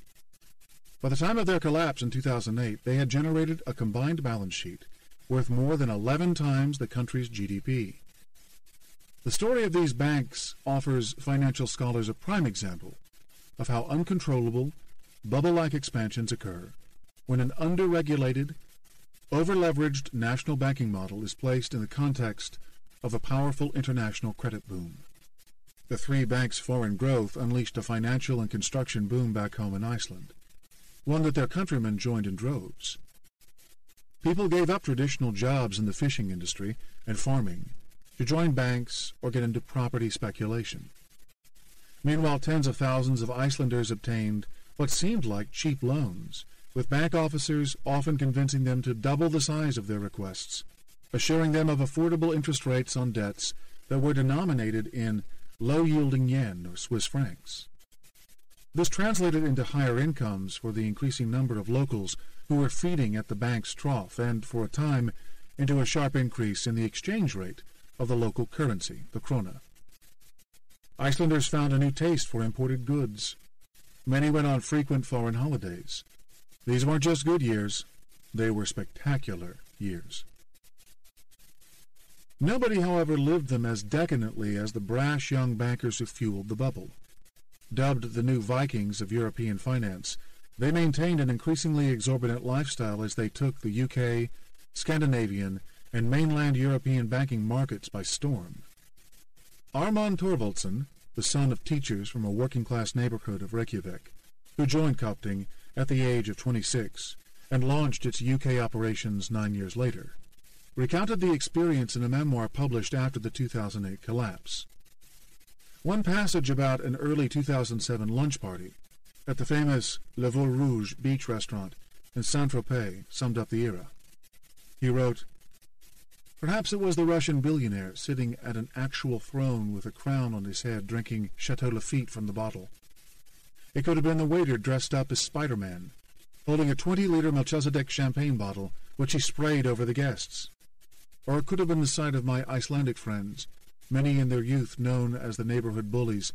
By the time of their collapse in 2008, they had generated a combined balance sheet worth more than 11 times the country's GDP. The story of these banks offers financial scholars a prime example of how uncontrollable, bubble-like expansions occur when an under-regulated, over-leveraged national banking model is placed in the context of a powerful international credit boom. The three banks' foreign growth unleashed a financial and construction boom back home in Iceland, one that their countrymen joined in droves. People gave up traditional jobs in the fishing industry and farming to join banks or get into property speculation. Meanwhile, tens of thousands of Icelanders obtained what seemed like cheap loans, with bank officers often convincing them to double the size of their requests, assuring them of affordable interest rates on debts that were denominated in low-yielding yen or Swiss francs. This translated into higher incomes for the increasing number of locals who were feeding at the bank's trough and, for a time, into a sharp increase in the exchange rate of the local currency, the krona. Icelanders found a new taste for imported goods. Many went on frequent foreign holidays. These weren't just good years, they were spectacular years. Nobody, however, lived them as decadently as the brash young bankers who fueled the bubble. Dubbed the new Vikings of European finance, they maintained an increasingly exorbitant lifestyle as they took the UK, Scandinavian, and mainland European banking markets by storm. Armand Thorvaldsson, the son of teachers from a working-class neighborhood of Reykjavik, who joined Kaupthing at the age of 26 and launched its UK operations 9 years later, recounted the experience in a memoir published after the 2008 collapse. One passage about an early 2007 lunch party at the famous Le Vol Rouge beach restaurant in Saint-Tropez summed up the era. He wrote, "Perhaps it was the Russian billionaire sitting at an actual throne with a crown on his head drinking Chateau Lafite from the bottle. It could have been the waiter dressed up as Spider-Man, holding a 20-liter Melchizedek champagne bottle which he sprayed over the guests. Or it could have been the sight of my Icelandic friends, many in their youth known as the neighborhood bullies,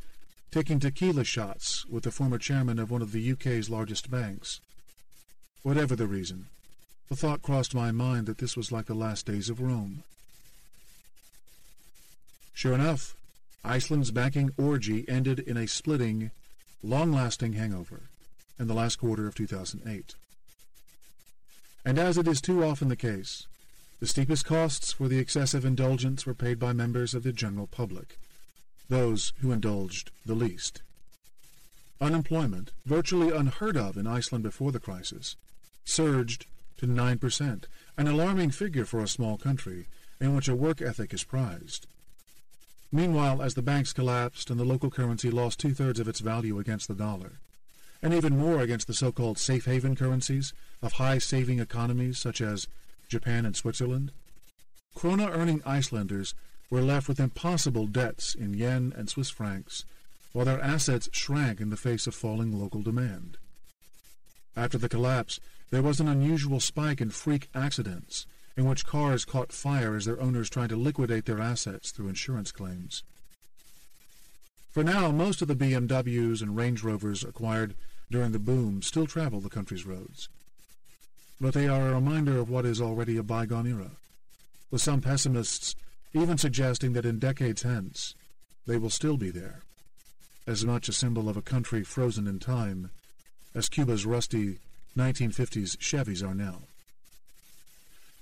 taking tequila shots with the former chairman of one of the UK's largest banks. Whatever the reason, the thought crossed my mind that this was like the last days of Rome." Sure enough, Iceland's banking orgy ended in a splitting, long-lasting hangover in the last quarter of 2008. And as it is too often the case, the steepest costs for the excessive indulgence were paid by members of the general public, those who indulged the least. Unemployment, virtually unheard of in Iceland before the crisis, surged to 9%, an alarming figure for a small country in which a work ethic is prized. Meanwhile, as the banks collapsed and the local currency lost two-thirds of its value against the dollar, and even more against the so-called safe haven currencies of high-saving economies such as Japan and Switzerland, krona-earning Icelanders were left with impossible debts in yen and Swiss francs, while their assets shrank in the face of falling local demand. After the collapse, there was an unusual spike in freak accidents, in which cars caught fire as their owners tried to liquidate their assets through insurance claims. For now, most of the BMWs and Range Rovers acquired during the boom still travel the country's roads. But they are a reminder of what is already a bygone era, with some pessimists even suggesting that in decades hence they will still be there, as much a symbol of a country frozen in time as Cuba's rusty 1950s Chevys are now.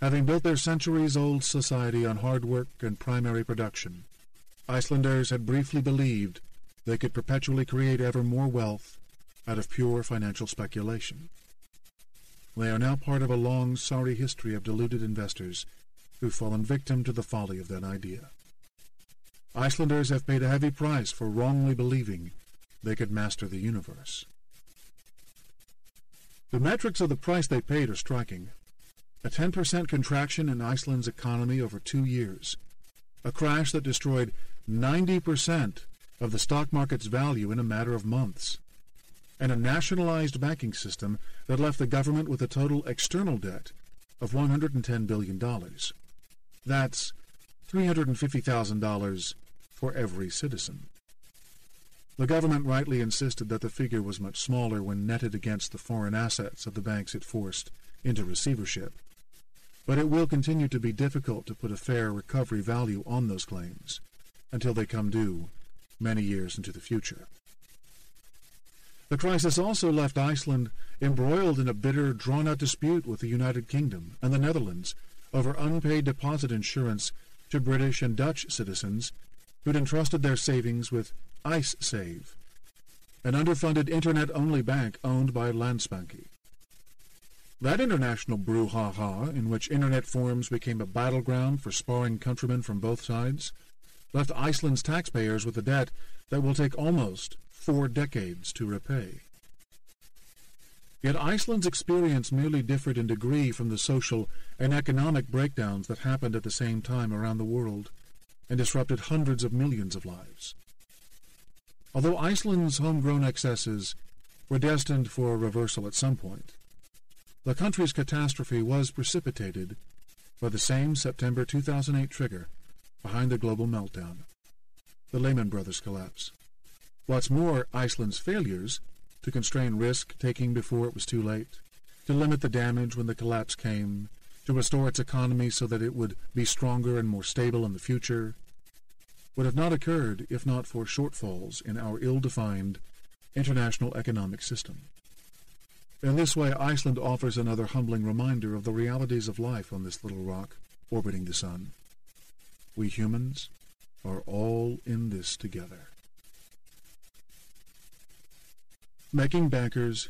Having built their centuries-old society on hard work and primary production, Icelanders had briefly believed they could perpetually create ever more wealth out of pure financial speculation. They are now part of a long, sorry history of deluded investors who've fallen victim to the folly of that idea. Icelanders have paid a heavy price for wrongly believing they could master the universe. The metrics of the price they paid are striking. A 10% contraction in Iceland's economy over 2 years, a crash that destroyed 90% of the stock market's value in a matter of months, and a nationalized banking system that left the government with a total external debt of $110 billion. That's $350,000 for every citizen. The government rightly insisted that the figure was much smaller when netted against the foreign assets of the banks it forced into receivership, but it will continue to be difficult to put a fair recovery value on those claims until they come due many years into the future. The crisis also left Iceland embroiled in a bitter, drawn-out dispute with the United Kingdom and the Netherlands over unpaid deposit insurance to British and Dutch citizens who'd entrusted their savings with IceSave, an underfunded Internet-only bank owned by Landsbanki. That international brouhaha, in which Internet forums became a battleground for sparring countrymen from both sides, left Iceland's taxpayers with a debt that will take almost 4 decades to repay. Yet Iceland's experience merely differed in degree from the social and economic breakdowns that happened at the same time around the world and disrupted hundreds of millions of lives. Although Iceland's homegrown excesses were destined for a reversal at some point, the country's catastrophe was precipitated by the same September 2008 trigger behind the global meltdown, the Lehman Brothers collapse. What's more, Iceland's failures to constrain risk-taking before it was too late, to limit the damage when the collapse came, to restore its economy so that it would be stronger and more stable in the future, would have not occurred if not for shortfalls in our ill-defined international economic system. In this way, Iceland offers another humbling reminder of the realities of life on this little rock orbiting the sun. We humans are all in this together. Making bankers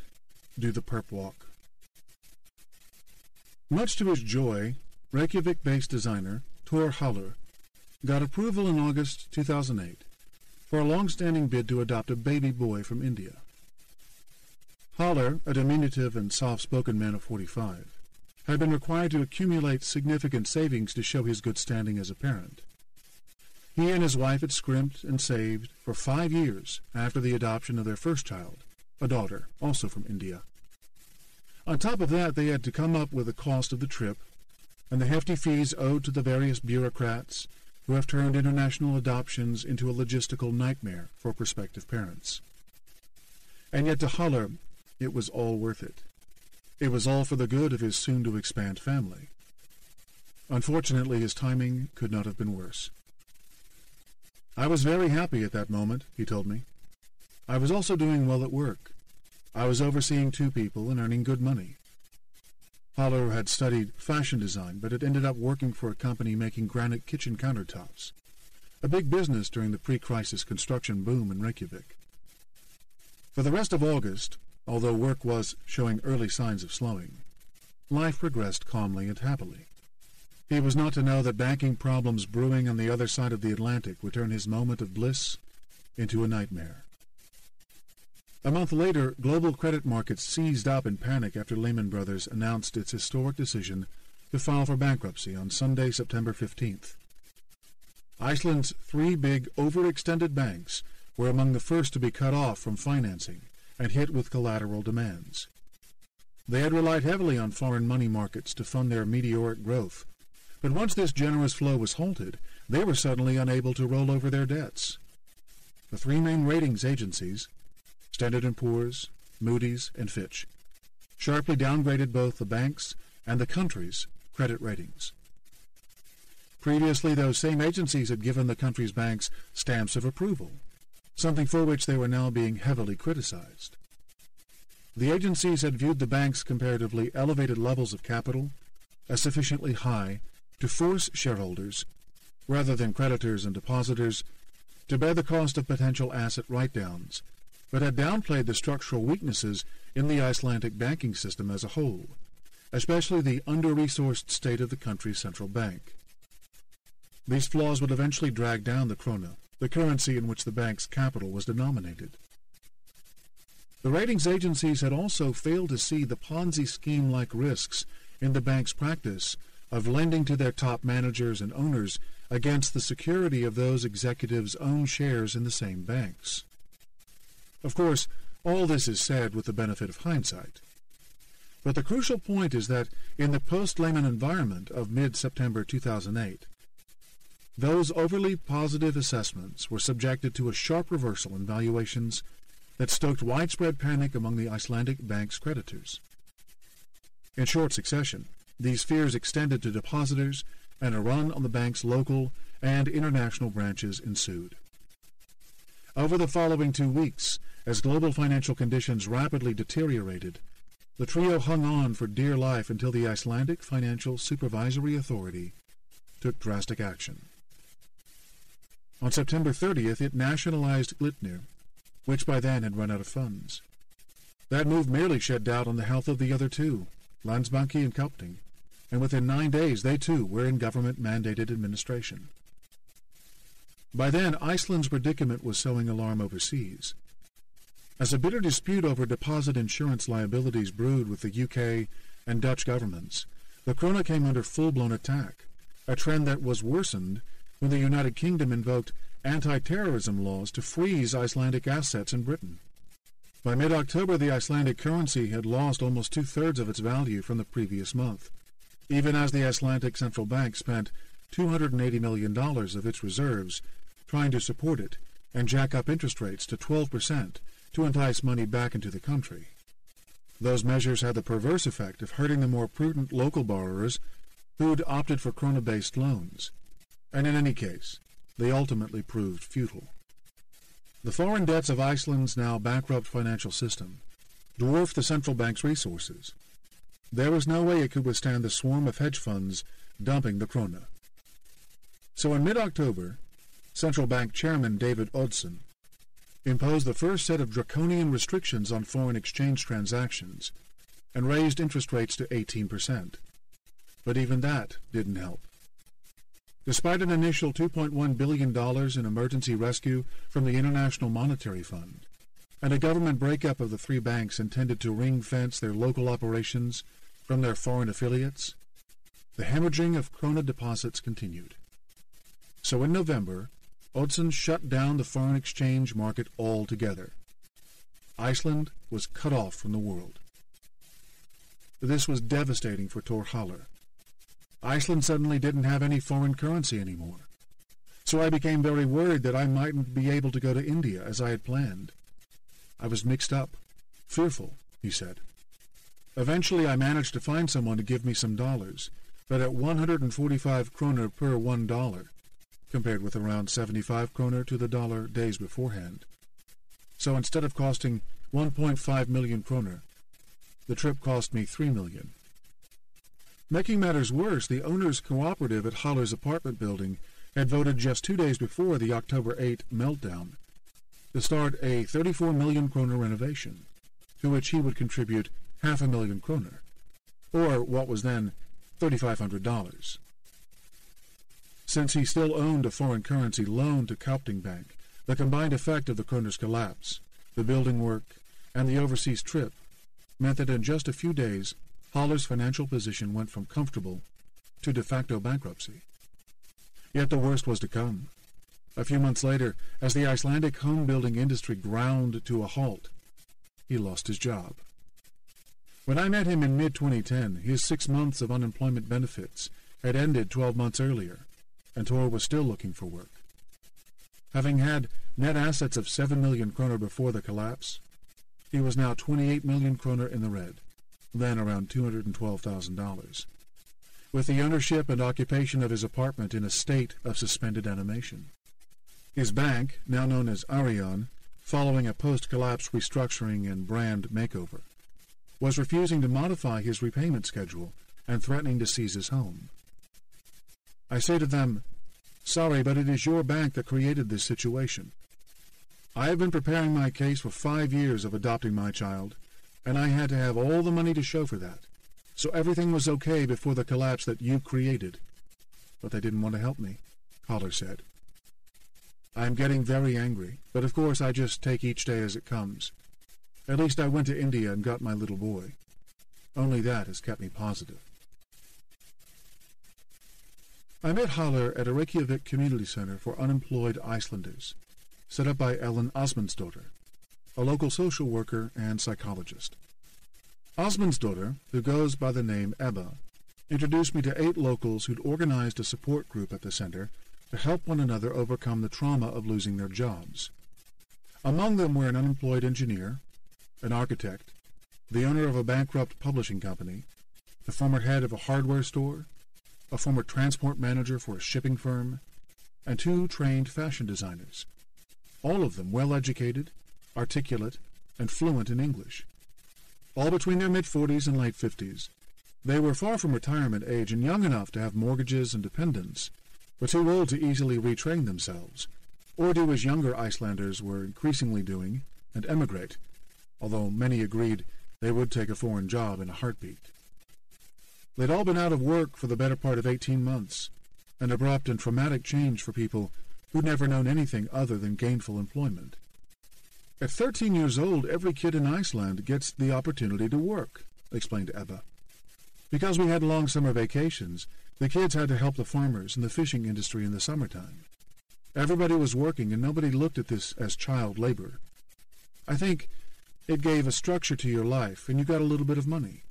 do the perp walk. Much to his joy, Reykjavik-based designer Thor Haller got approval in August 2008 for a long-standing bid to adopt a baby boy from India. Haller, a diminutive and soft-spoken man of 45, had been required to accumulate significant savings to show his good standing as a parent. He and his wife had scrimped and saved for 5 years after the adoption of their first child, a daughter, also from India. On top of that, they had to come up with the cost of the trip and the hefty fees owed to the various bureaucrats who have turned international adoptions into a logistical nightmare for prospective parents. And yet to Haller, it was all worth it. It was all for the good of his soon-to-expand family. Unfortunately, his timing could not have been worse. I was very happy at that moment, he told me. I was also doing well at work. I was overseeing 2 people and earning good money. Haller had studied fashion design, but had ended up working for a company making granite kitchen countertops, a big business during the pre-crisis construction boom in Reykjavik. For the rest of August, although work was showing early signs of slowing, life progressed calmly and happily. He was not to know that banking problems brewing on the other side of the Atlantic would turn his moment of bliss into a nightmare. A month later, global credit markets seized up in panic after Lehman Brothers announced its historic decision to file for bankruptcy on Sunday, September 15th. Iceland's 3 big, overextended banks were among the first to be cut off from financing and hit with collateral demands. They had relied heavily on foreign money markets to fund their meteoric growth, but once this generous flow was halted, they were suddenly unable to roll over their debts. The 3 main ratings agencies, Standard & Poor's, Moody's, and Fitch, sharply downgraded both the banks and the country's credit ratings. Previously, those same agencies had given the country's banks stamps of approval, something for which they were now being heavily criticized. The agencies had viewed the banks' comparatively elevated levels of capital, as sufficiently high to force shareholders, rather than creditors and depositors, to bear the cost of potential asset write-downs, but had downplayed the structural weaknesses in the Icelandic banking system as a whole, especially the under-resourced state of the country's central bank. These flaws would eventually drag down the krona, the currency in which the bank's capital was denominated. The ratings agencies had also failed to see the Ponzi scheme-like risks in the bank's practice of lending to their top managers and owners against the security of those executives' own shares in the same banks. Of course, all this is said with the benefit of hindsight. But the crucial point is that in the post-Lehman environment of mid-September 2008, those overly positive assessments were subjected to a sharp reversal in valuations that stoked widespread panic among the Icelandic bank's creditors. In short succession, these fears extended to depositors, and a run on the bank's local and international branches ensued. Over the following 2 weeks, as global financial conditions rapidly deteriorated, the trio hung on for dear life until the Icelandic Financial Supervisory Authority took drastic action. On September 30th, it nationalized Glitnir, which by then had run out of funds. That move merely shed doubt on the health of the other two, Landsbanki and Kaupthing, and within 9 days they too were in government-mandated administration. By then, Iceland's predicament was sowing alarm overseas. As a bitter dispute over deposit insurance liabilities brewed with the UK and Dutch governments, the krona came under full-blown attack, a trend that was worsened when the United Kingdom invoked anti-terrorism laws to freeze Icelandic assets in Britain. By mid-October, the Icelandic currency had lost almost 2/3 of its value from the previous month, even as the Icelandic Central Bank spent $280 million of its reserves trying to support it and jack up interest rates to 12% to entice money back into the country. Those measures had the perverse effect of hurting the more prudent local borrowers who'd opted for krona-based loans, and in any case, they ultimately proved futile. The foreign debts of Iceland's now bankrupt financial system dwarfed the central bank's resources. There was no way it could withstand the swarm of hedge funds dumping the krona. So in mid-October, Central Bank Chairman David Oddsson imposed the first set of draconian restrictions on foreign exchange transactions and raised interest rates to 18%. But even that didn't help. Despite an initial $2.1 billion in emergency rescue from the International Monetary Fund, and a government breakup of the 3 banks intended to ring-fence their local operations from their foreign affiliates, the hemorrhaging of krona deposits continued. So in November, Oddsson shut down the foreign exchange market altogether. Iceland was cut off from the world. This was devastating for Thor Haller. Iceland suddenly didn't have any foreign currency anymore. So I became very worried that I mightn't be able to go to India as I had planned. I was mixed up, fearful, he said. Eventually I managed to find someone to give me some dollars, but at 145 kroner per $1, compared with around 75 kroner to the dollar days beforehand. So instead of costing 1.5 million kroner, the trip cost me 3 million. Making matters worse, the owners' cooperative at Haller's apartment building had voted just 2 days before the October 8 meltdown to start a 34 million kroner renovation, to which he would contribute 500,000 kroner, or what was then $3,500. Since he still owned a foreign currency loan to Kaupthing Bank, the combined effect of the kroner's collapse, the building work, and the overseas trip meant that in just a few days Haller's financial position went from comfortable to de facto bankruptcy. Yet the worst was to come. A few months later, as the Icelandic home-building industry ground to a halt, he lost his job. When I met him in mid-2010, his 6 months of unemployment benefits had ended 12 months earlier, and Thor was still looking for work. Having had net assets of 7 million kroner before the collapse, he was now 28 million kroner in the red, then around $212,000, with the ownership and occupation of his apartment in a state of suspended animation. His bank, now known as Arion, following a post-collapse restructuring and brand makeover, was refusing to modify his repayment schedule and threatening to seize his home. I say to them, "Sorry, but it is your bank that created this situation. I have been preparing my case for 5 years of adopting my child, and I had to have all the money to show for that. So everything was okay before the collapse that you created." "But they didn't want to help me," Haller said. "I am getting very angry, but of course I just take each day as it comes. At least I went to India and got my little boy. Only that has kept me positive." I met Haller at a Reykjavik community center for unemployed Icelanders, set up by Ellen Osmundsdóttir, a local social worker and psychologist. Osmundsdóttir, who goes by the name Ebba, introduced me to 8 locals who'd organized a support group at the center to help one another overcome the trauma of losing their jobs. Among them were an unemployed engineer, an architect, the owner of a bankrupt publishing company, the former head of a hardware store, a former transport manager for a shipping firm, and 2 trained fashion designers, all of them well-educated, articulate, and fluent in English. All between their mid-40s and late 50s, they were far from retirement age and young enough to have mortgages and dependents, but too old to easily retrain themselves, or do as younger Icelanders were increasingly doing, and emigrate, although many agreed they would take a foreign job in a heartbeat. They'd all been out of work for the better part of 18 months, an abrupt and traumatic change for people who'd never known anything other than gainful employment. "At 13 years old, every kid in Iceland gets the opportunity to work," explained Ebba. "Because we had long summer vacations, the kids had to help the farmers and the fishing industry in the summertime. Everybody was working, and nobody looked at this as child labor. I think it gave a structure to your life, and you got a little bit of money.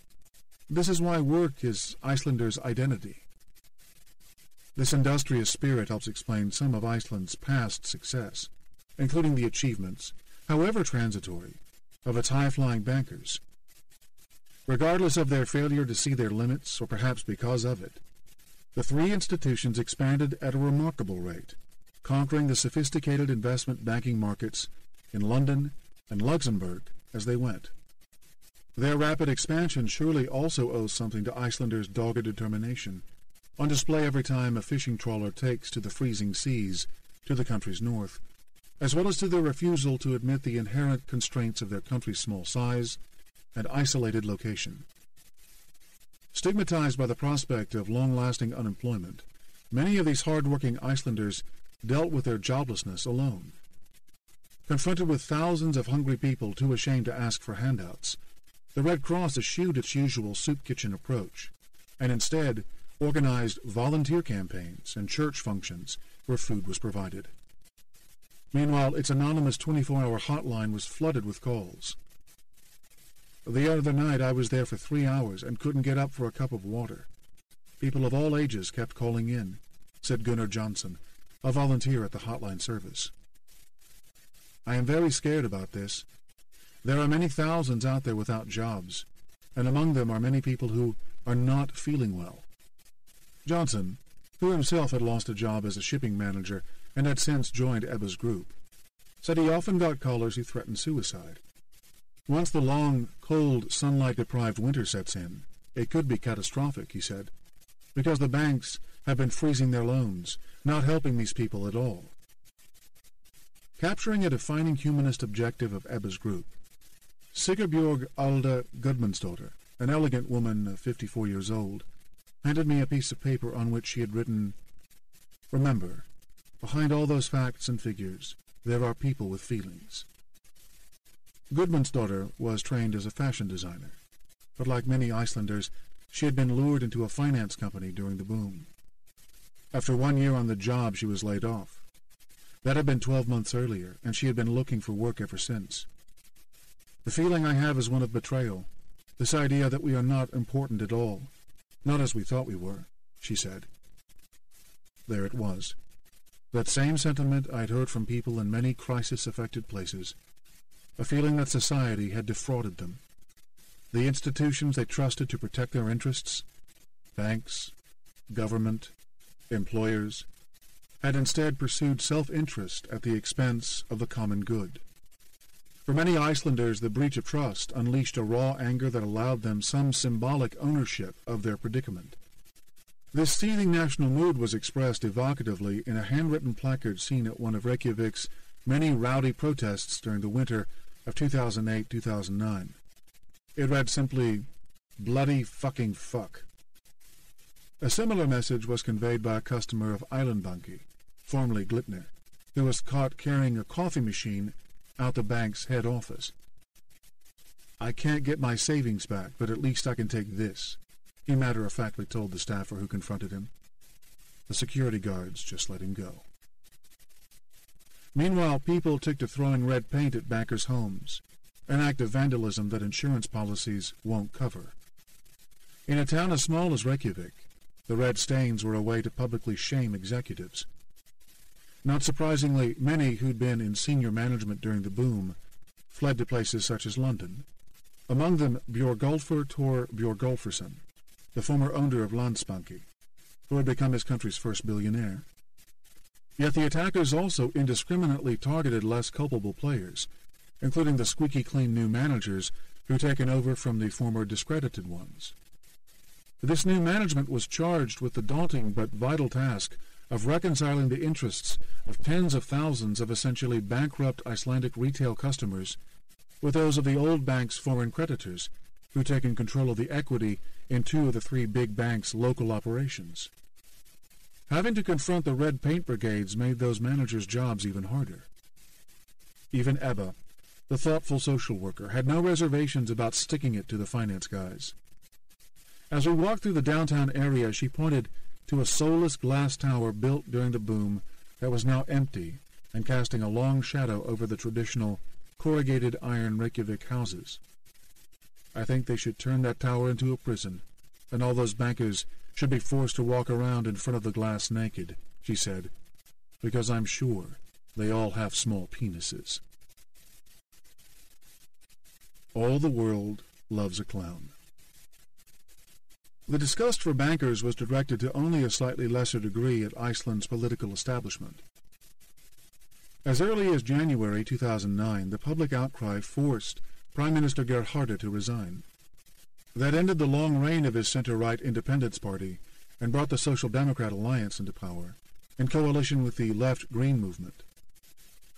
This is why work is Icelanders' identity." This industrious spirit helps explain some of Iceland's past success, including the achievements, however transitory, of its high-flying bankers. Regardless of their failure to see their limits, or perhaps because of it, the 3 institutions expanded at a remarkable rate, conquering the sophisticated investment banking markets in London and Luxembourg as they went. Their rapid expansion surely also owes something to Icelanders' dogged determination, on display every time a fishing trawler takes to the freezing seas to the country's north, as well as to their refusal to admit the inherent constraints of their country's small size and isolated location. Stigmatized by the prospect of long-lasting unemployment, many of these hard-working Icelanders dealt with their joblessness alone. Confronted with thousands of hungry people too ashamed to ask for handouts, the Red Cross eschewed its usual soup kitchen approach, and instead organized volunteer campaigns and church functions where food was provided. Meanwhile, its anonymous 24-hour hotline was flooded with calls. "The other night I was there for 3 hours and couldn't get up for a cup of water. People of all ages kept calling in," said Gunnar Johnson, a volunteer at the hotline service. "I am very scared about this. There are many thousands out there without jobs, and among them are many people who are not feeling well." Johnson, who himself had lost a job as a shipping manager and had since joined Ebba's group, said he often got callers who threatened suicide. Once the long, cold, sunlight-deprived winter sets in, it could be catastrophic, he said, because the banks have been freezing their loans, not helping these people at all. Capturing a defining humanist objective of Ebba's group, Sigurbjörg Alda Gudmundsdóttir, an elegant woman 54 years old, handed me a piece of paper on which she had written, "Remember, behind all those facts and figures, there are people with feelings." Gudmundsdóttir was trained as a fashion designer, but like many Icelanders, she had been lured into a finance company during the boom. After 1 year on the job, she was laid off. That had been 12 months earlier, and she had been looking for work ever since. "The feeling I have is one of betrayal, this idea that we are not important at all, not as we thought we were," she said. There it was. That same sentiment I'd heard from people in many crisis-affected places, a feeling that society had defrauded them. The institutions they trusted to protect their interests, banks, government, employers, had instead pursued self-interest at the expense of the common good. For many Icelanders, the breach of trust unleashed a raw anger that allowed them some symbolic ownership of their predicament. This seething national mood was expressed evocatively in a handwritten placard seen at one of Reykjavik's many rowdy protests during the winter of 2008-2009. It read simply, "Bloody fucking fuck." A similar message was conveyed by a customer of Islandbanki, formerly Glitnir, who was caught carrying a coffee machine out the bank's head office. "I can't get my savings back, but at least I can take this," he matter-of-factly told the staffer who confronted him. The security guards just let him go. Meanwhile, people took to throwing red paint at bankers' homes, an act of vandalism that insurance policies won't cover. In a town as small as Reykjavik, the red stains were a way to publicly shame executives. Not surprisingly, many who'd been in senior management during the boom fled to places such as London. Among them Björgólfur Tor Björgólfursson, the former owner of Landsbanki, who had become his country's first billionaire. Yet the attackers also indiscriminately targeted less culpable players, including the squeaky-clean new managers who'd taken over from the former discredited ones. This new management was charged with the daunting but vital task of reconciling the interests of tens of thousands of essentially bankrupt Icelandic retail customers with those of the old bank's foreign creditors, who'd taken control of the equity in two of the three big banks' local operations. Having to confront the red paint brigades made those managers' jobs even harder. Even Ebba, the thoughtful social worker, had no reservations about sticking it to the finance guys. As we walked through the downtown area, she pointed to a soulless glass tower built during the boom that was now empty and casting a long shadow over the traditional corrugated iron Reykjavik houses. "I think they should turn that tower into a prison, and all those bankers should be forced to walk around in front of the glass naked," she said, "because I'm sure they all have small penises." All the world loves a clown. The disgust for bankers was directed to only a slightly lesser degree at Iceland's political establishment. As early as January 2009, the public outcry forced Prime Minister HÄRRY to resign. That ended the long reign of his center-right Independence Party and brought the Social Democrat Alliance into power, in coalition with the left-green movement.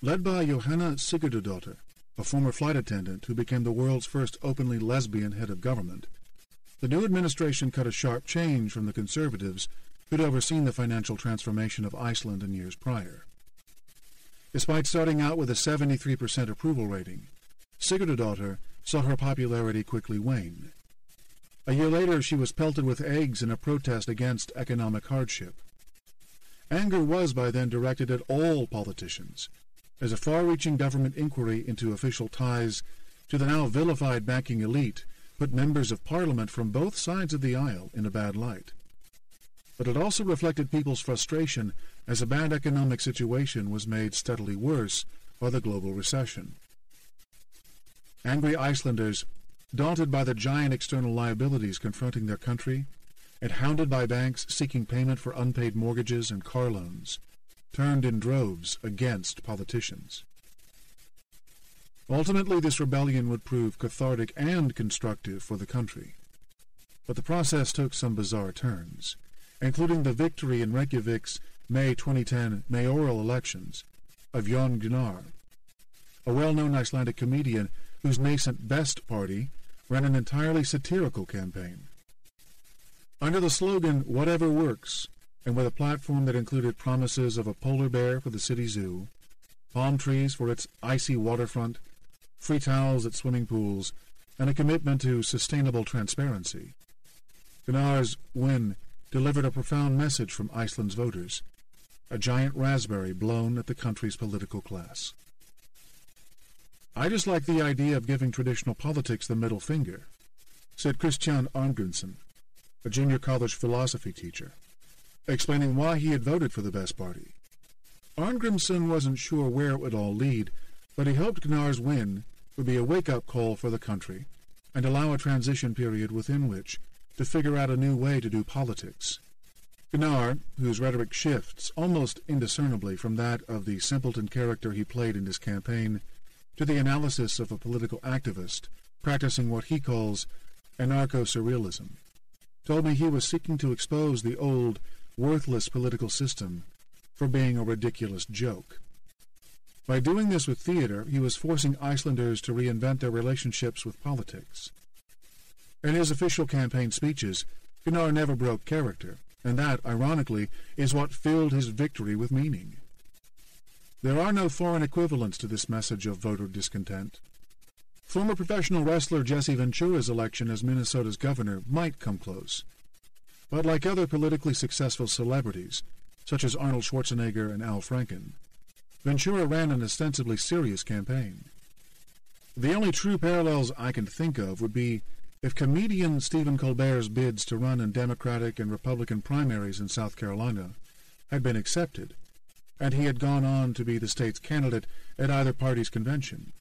Led by Jóhanna Sigurdardóttir, a former flight attendant who became the world's first openly lesbian head of government, the new administration cut a sharp change from the conservatives who'd overseen the financial transformation of Iceland in years prior. Despite starting out with a 73% approval rating, Sigurdardóttir saw her popularity quickly wane. A year later, she was pelted with eggs in a protest against economic hardship. Anger was by then directed at all politicians, as a far-reaching government inquiry into official ties to the now vilified banking elite put members of Parliament from both sides of the aisle in a bad light. But it also reflected people's frustration as a bad economic situation was made steadily worse by the global recession. Angry Icelanders, daunted by the giant external liabilities confronting their country, and hounded by banks seeking payment for unpaid mortgages and car loans, turned in droves against politicians. Ultimately, this rebellion would prove cathartic and constructive for the country. But the process took some bizarre turns, including the victory in Reykjavik's May 2010 mayoral elections of Jón Gunnar, a well-known Icelandic comedian whose nascent Best Party ran an entirely satirical campaign. Under the slogan, "Whatever Works," and with a platform that included promises of a polar bear for the city zoo, palm trees for its icy waterfront, free towels at swimming pools, and a commitment to sustainable transparency, Gunnar's win delivered a profound message from Iceland's voters, a giant raspberry blown at the country's political class. "I just like the idea of giving traditional politics the middle finger," said Kristján Arngrímsson, a junior college philosophy teacher, explaining why he had voted for the Best Party. Arngrímsson wasn't sure where it would all lead, but he hoped Gunnar's win would be a wake-up call for the country and allow a transition period within which to figure out a new way to do politics. Gunnar, whose rhetoric shifts almost indiscernibly from that of the simpleton character he played in his campaign, to the analysis of a political activist practicing what he calls anarcho-surrealism, told me he was seeking to expose the old, worthless political system for being a ridiculous joke. By doing this with theater, he was forcing Icelanders to reinvent their relationships with politics. In his official campaign speeches, Gunnar never broke character, and that, ironically, is what filled his victory with meaning. There are no foreign equivalents to this message of voter discontent. Former professional wrestler Jesse Ventura's election as Minnesota's governor might come close. But like other politically successful celebrities, such as Arnold Schwarzenegger and Al Franken, Ventura ran an ostensibly serious campaign. The only true parallels I can think of would be if comedian Stephen Colbert's bids to run in Democratic and Republican primaries in South Carolina had been accepted, and he had gone on to be the state's candidate at either party's convention,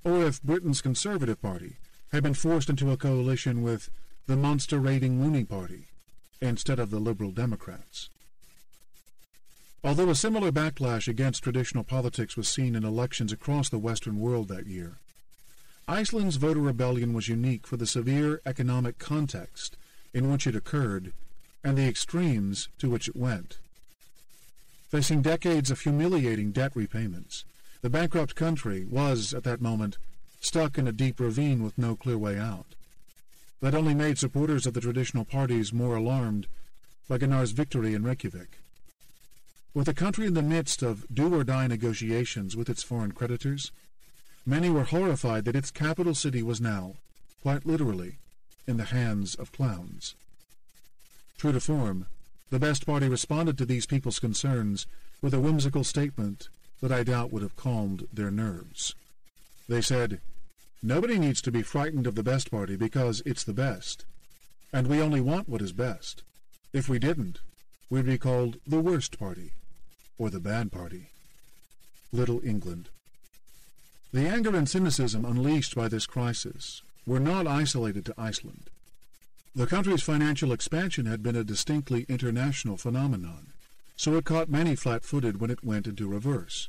or if Britain's Conservative Party had been forced into a coalition with the monster-raiding Looney Party instead of the Liberal Democrats. Although a similar backlash against traditional politics was seen in elections across the Western world that year, Iceland's voter rebellion was unique for the severe economic context in which it occurred and the extremes to which it went. Facing decades of humiliating debt repayments, the bankrupt country was, at that moment, stuck in a deep ravine with no clear way out. That only made supporters of the traditional parties more alarmed by Gunnar's victory in Reykjavik. With the country in the midst of do-or-die negotiations with its foreign creditors, many were horrified that its capital city was now, quite literally, in the hands of clowns. True to form, the best party responded to these people's concerns with a whimsical statement that I doubt would have calmed their nerves. They said, "Nobody needs to be frightened of the best party because it's the best, and we only want what is best. If we didn't, we'd be called the worst party, or the bad party." Little England. The anger and cynicism unleashed by this crisis were not isolated to Iceland. The country's financial expansion had been a distinctly international phenomenon, so it caught many flat-footed when it went into reverse.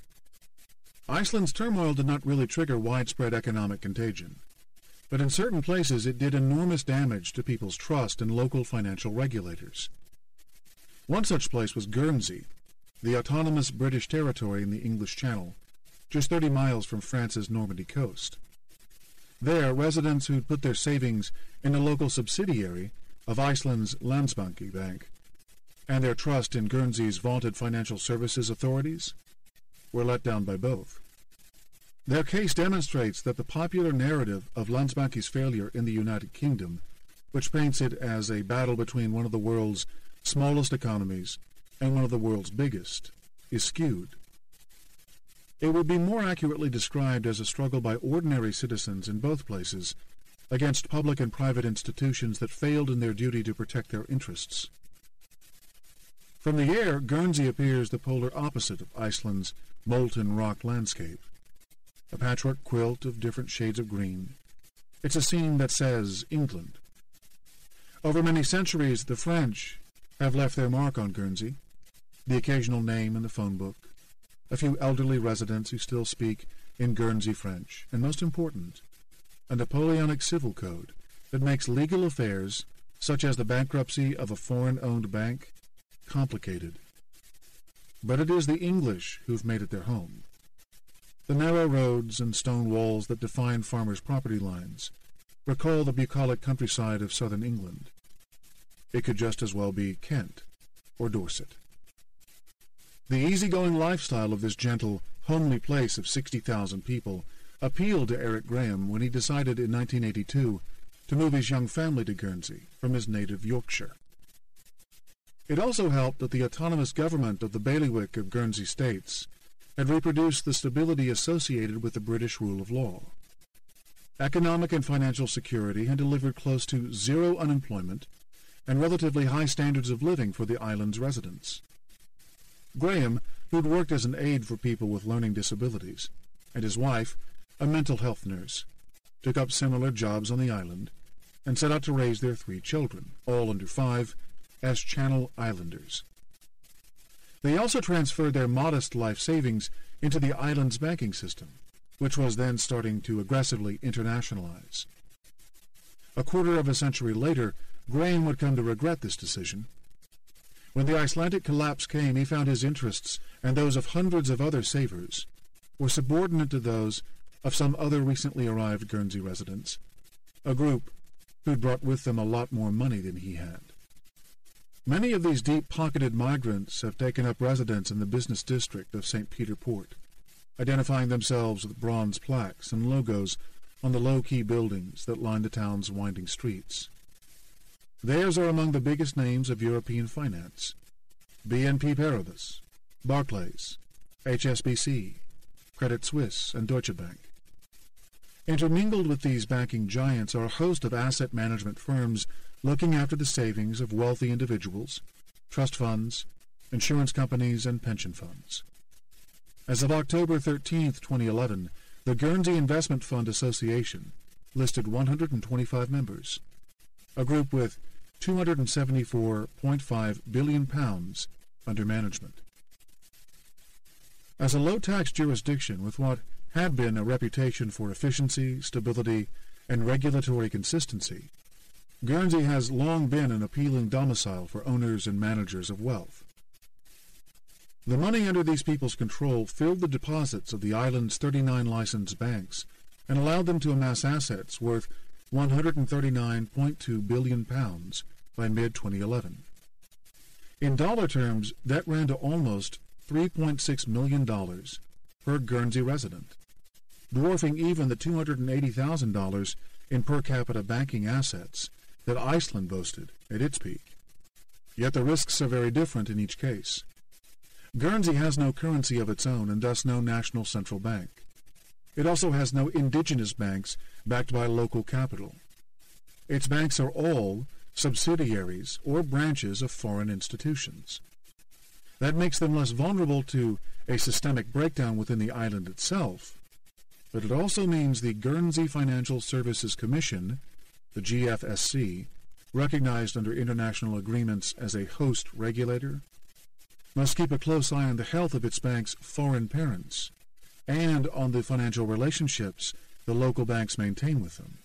Iceland's turmoil did not really trigger widespread economic contagion, but in certain places it did enormous damage to people's trust in local financial regulators. One such place was Guernsey, the autonomous British territory in the English Channel, just 30 miles from France's Normandy coast. There, residents who'd put their savings in a local subsidiary of Iceland's Landsbanki Bank, and their trust in Guernsey's vaunted financial services authorities, were let down by both. Their case demonstrates that the popular narrative of Landsbanki's failure in the United Kingdom, which paints it as a battle between one of the world's smallest economies and one of the world's biggest, is skewed. It would be more accurately described as a struggle by ordinary citizens in both places against public and private institutions that failed in their duty to protect their interests. From the air, Guernsey appears the polar opposite of Iceland's molten rock landscape, a patchwork quilt of different shades of green. It's a scene that says England. Over many centuries, the French have left their mark on Guernsey, the occasional name in the phone book, a few elderly residents who still speak in Guernsey French, and most important, a Napoleonic civil code that makes legal affairs, such as the bankruptcy of a foreign-owned bank, complicated. But it is the English who've made it their home. The narrow roads and stone walls that define farmers' property lines recall the bucolic countryside of southern England. It could just as well be Kent or Dorset. The easygoing lifestyle of this gentle, homely place of 60,000 people appealed to Eric Graham when he decided in 1982 to move his young family to Guernsey from his native Yorkshire. It also helped that the autonomous government of the bailiwick of Guernsey States had reproduced the stability associated with the British rule of law. Economic and financial security had delivered close to zero unemployment and relatively high standards of living for the island's residents. Graham, who'd worked as an aide for people with learning disabilities, and his wife, a mental health nurse, took up similar jobs on the island and set out to raise their 3 children, all under 5, as Channel Islanders. They also transferred their modest life savings into the island's banking system, which was then starting to aggressively internationalize. A quarter of a century later, Graham would come to regret this decision. When the Icelandic collapse came, he found his interests and those of hundreds of other savers were subordinate to those of some other recently arrived Guernsey residents, a group who'd brought with them a lot more money than he had. Many of these deep-pocketed migrants have taken up residence in the business district of St. Peter Port, identifying themselves with bronze plaques and logos on the low-key buildings that line the town's winding streets. Theirs are among the biggest names of European finance: BNP Paribas, Barclays, HSBC, Credit Suisse, and Deutsche Bank. Intermingled with these banking giants are a host of asset management firms looking after the savings of wealthy individuals, trust funds, insurance companies, and pension funds. As of October 13, 2011, the Guernsey Investment Fund Association listed 125 members, a group with £274.5 billion under management. As a low-tax jurisdiction with what had been a reputation for efficiency, stability, and regulatory consistency, Guernsey has long been an appealing domicile for owners and managers of wealth. The money under these people's control filled the deposits of the island's 39 licensed banks and allowed them to amass assets worth £139.2 billion by mid-2011. In dollar terms, that ran to almost $3.6 million per Guernsey resident, dwarfing even the $280,000 in per capita banking assets that Iceland boasted at its peak. Yet the risks are very different in each case. Guernsey has no currency of its own and thus no national central bank. It also has no indigenous banks backed by local capital. Its banks are all subsidiaries or branches of foreign institutions. That makes them less vulnerable to a systemic breakdown within the island itself, but it also means the Guernsey Financial Services Commission, the GFSC, recognized under international agreements as a host regulator, must keep a close eye on the health of its bank's foreign parents and on the financial relationships the local banks maintain with them.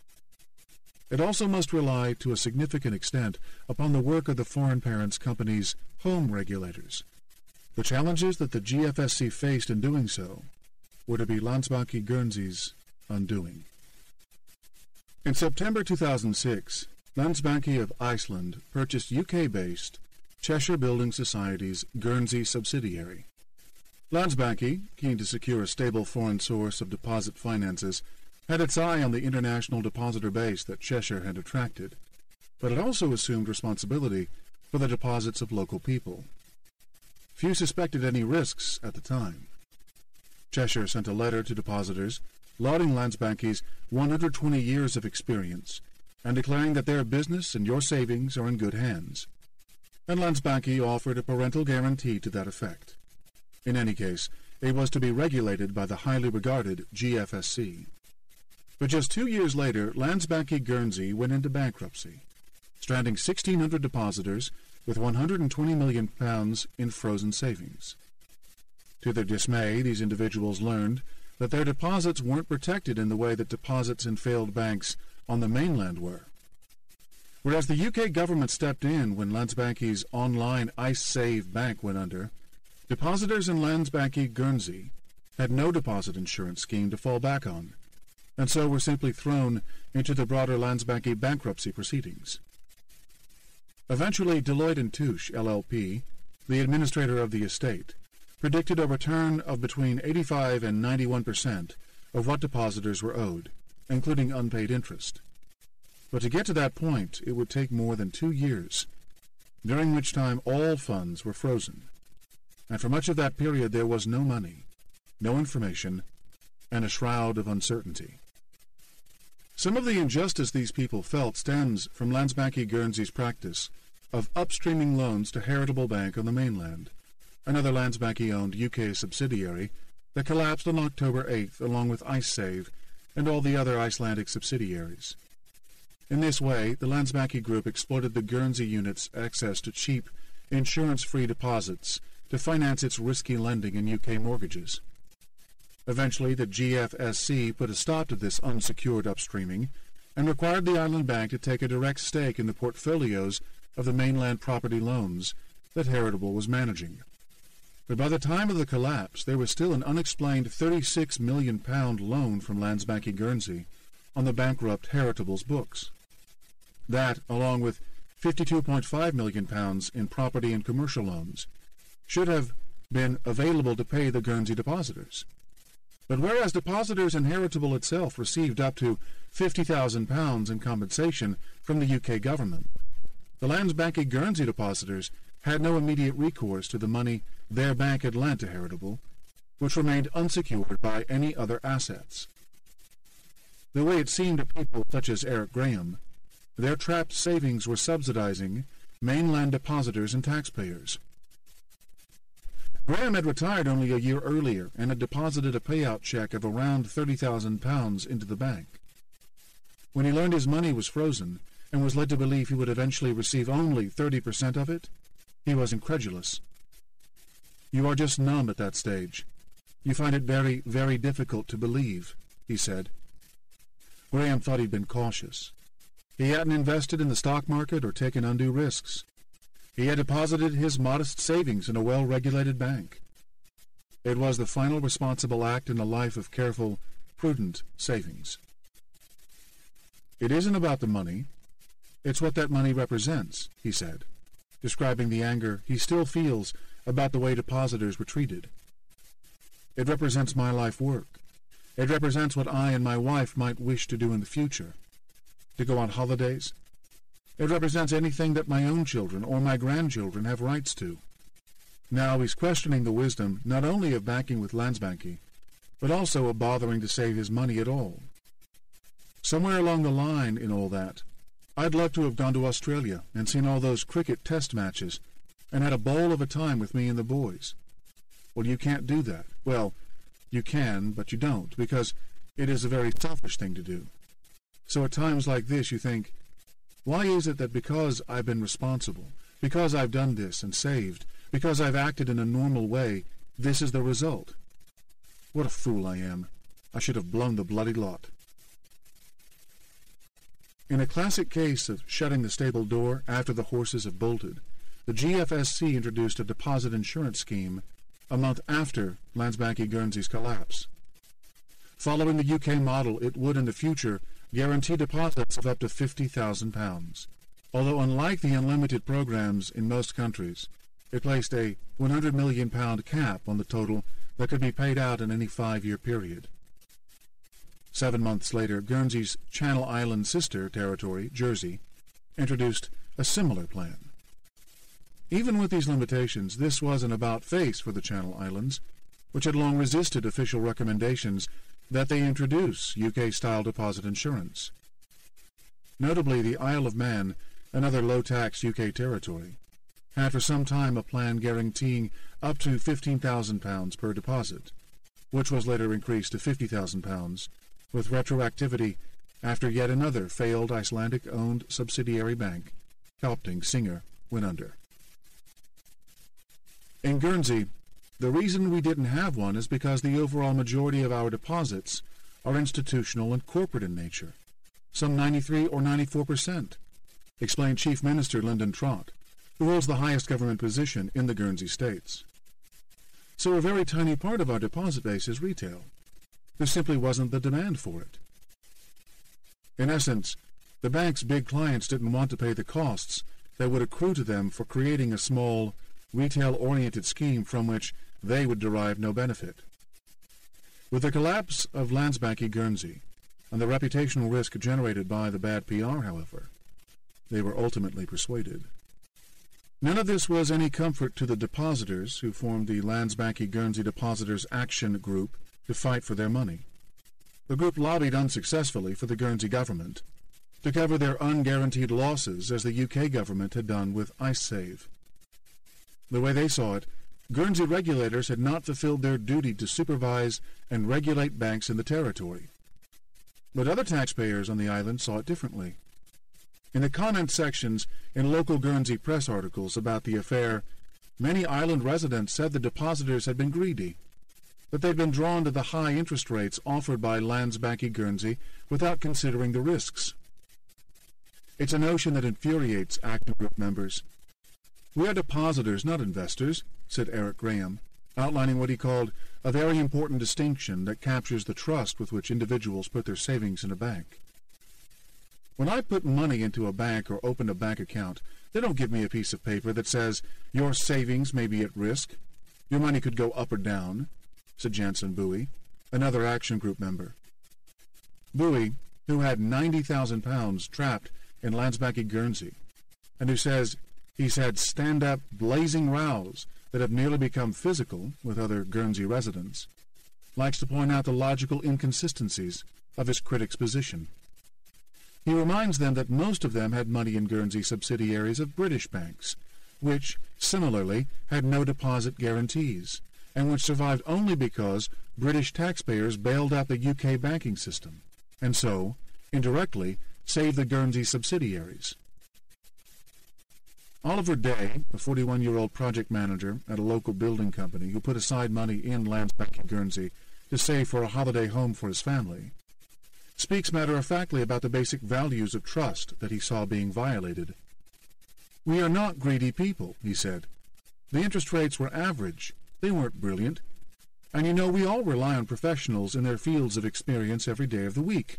It also must rely to a significant extent upon the work of the foreign parents' companies' home regulators. The challenges that the GFSC faced in doing so were to be Landsbanki Guernsey's undoing. In September 2006, Landsbanki of Iceland purchased UK-based Cheshire Building Society's Guernsey subsidiary. Landsbanki, keen to secure a stable foreign source of deposit finances, had its eye on the international depositor base that Cheshire had attracted, but it also assumed responsibility for the deposits of local people. Few suspected any risks at the time. Cheshire sent a letter to depositors lauding Landsbanki's 120 years of experience and declaring that their business and your savings are in good hands. And Landsbanki offered a parental guarantee to that effect. In any case, it was to be regulated by the highly regarded GFSC. But just 2 years later, Landsbanki Guernsey went into bankruptcy, stranding 1,600 depositors with £120 million in frozen savings. To their dismay, these individuals learned that their deposits weren't protected in the way that deposits in failed banks on the mainland were. Whereas the UK government stepped in when Landsbanki's online IceSave bank went under, depositors in Landsbanki Guernsey had no deposit insurance scheme to fall back on, and so were simply thrown into the broader Landsbanki bankruptcy proceedings. Eventually, Deloitte & Touche, LLP, the administrator of the estate, predicted a return of between 85 and 91% of what depositors were owed, including unpaid interest. But to get to that point, it would take more than 2 years, during which time all funds were frozen. And for much of that period there was no money, no information, and a shroud of uncertainty. Some of the injustice these people felt stems from Landsbanki Guernsey's practice of upstreaming loans to Heritable Bank on the mainland, another Landsbanki-owned UK subsidiary that collapsed on October 8th along with IceSave and all the other Icelandic subsidiaries. In this way, the Landsbanki Group exploited the Guernsey unit's access to cheap, insurance-free deposits to finance its risky lending in UK mortgages. Eventually, the GFSC put a stop to this unsecured upstreaming and required the island bank to take a direct stake in the portfolios of the mainland property loans that Heritable was managing. But by the time of the collapse, there was still an unexplained £36 million loan from Landsbanki Guernsey on the bankrupt Heritable's books. That, along with £52.5 million in property and commercial loans, should have been available to pay the Guernsey depositors. But whereas depositors in Heritable itself received up to £50,000 in compensation from the UK government, the Landsbanki Guernsey depositors had no immediate recourse to the money their bank had lent to Heritable, which remained unsecured by any other assets. The way it seemed to people such as Eric Graham, their trapped savings were subsidizing mainland depositors and taxpayers. Graham had retired only a year earlier and had deposited a payout check of around £30,000 into the bank. When he learned his money was frozen and was led to believe he would eventually receive only 30% of it, he was incredulous. "You are just numb at that stage. You find it very, very difficult to believe," he said. Graham thought he'd been cautious. He hadn't invested in the stock market or taken undue risks. He had deposited his modest savings in a well-regulated bank. It was the final responsible act in a life of careful, prudent savings. "It isn't about the money. It's what that money represents," he said, describing the anger he still feels about the way depositors were treated. "It represents my life work. It represents what I and my wife might wish to do in the future. To go on holidays. It represents anything that my own children or my grandchildren have rights to." Now he's questioning the wisdom not only of banking with Landsbanki, but also of bothering to save his money at all. "Somewhere along the line in all that, I'd love to have gone to Australia and seen all those cricket test matches and had a bowl of a time with me and the boys. Well, you can't do that. Well, you can, but you don't, because it is a very selfish thing to do. So at times like this you think, why is it that because I've been responsible, because I've done this and saved, because I've acted in a normal way, this is the result? What a fool I am. I should have blown the bloody lot." In a classic case of shutting the stable door after the horses have bolted, the GFSC introduced a deposit insurance scheme a month after Landsbanki Guernsey's collapse. Following the UK model, it would in the future guarantee deposits of up to £50,000, although unlike the unlimited programs in most countries, it placed a £100 million cap on the total that could be paid out in any 5-year period. 7 months later, Guernsey's Channel Island sister territory, Jersey, introduced a similar plan. Even with these limitations, this was an about-face for the Channel Islands, which had long resisted official recommendations that they introduce UK-style deposit insurance. Notably, the Isle of Man, another low-tax UK territory, had for some time a plan guaranteeing up to £15,000 per deposit, which was later increased to £50,000, with retroactivity after yet another failed Icelandic-owned subsidiary bank, Kaupthing Singer, went under. In Guernsey, the reason we didn't have one is because the overall majority of our deposits are institutional and corporate in nature, some 93 or 94%, explained Chief Minister Lyndon Trott, who holds the highest government position in the Guernsey states. So a very tiny part of our deposit base is retail. There simply wasn't the demand for it. In essence, the bank's big clients didn't want to pay the costs that would accrue to them for creating a small, retail-oriented scheme from which they would derive no benefit. With the collapse of Landsbanki Guernsey and the reputational risk generated by the bad PR, however, they were ultimately persuaded. None of this was any comfort to the depositors who formed the Landsbanki Guernsey Depositors Action Group to fight for their money. The group lobbied unsuccessfully for the Guernsey government to cover their unguaranteed losses as the UK government had done with IceSave. The way they saw it, Guernsey regulators had not fulfilled their duty to supervise and regulate banks in the territory. But other taxpayers on the island saw it differently. In the comment sections in local Guernsey press articles about the affair, many island residents said the depositors had been greedy. that they'd been drawn to the high interest rates offered by Landsbanki Guernsey without considering the risks. It's a notion that infuriates Action Group members. "We are depositors, not investors," said Eric Graham, outlining what he called a very important distinction that captures the trust with which individuals put their savings in a bank. "When I put money into a bank or open a bank account, they don't give me a piece of paper that says, 'Your savings may be at risk. Your money could go up or down,'" said Jansen Bowie, another Action Group member. Bowie, who had £90,000 trapped in Landsbanki Guernsey, and who says he's had stand-up, blazing rows that have nearly become physical with other Guernsey residents, likes to point out the logical inconsistencies of his critics' position. He reminds them that most of them had money in Guernsey subsidiaries of British banks, which, similarly, had no deposit guarantees, and which survived only because British taxpayers bailed out the UK banking system, and so, indirectly, saved the Guernsey subsidiaries. Oliver Day, a 41-year-old project manager at a local building company who put aside money in Landsbanki Guernsey to save for a holiday home for his family, speaks matter-of-factly about the basic values of trust that he saw being violated. "We are not greedy people," he said. "The interest rates were average. They weren't brilliant. And you know we all rely on professionals in their fields of experience every day of the week.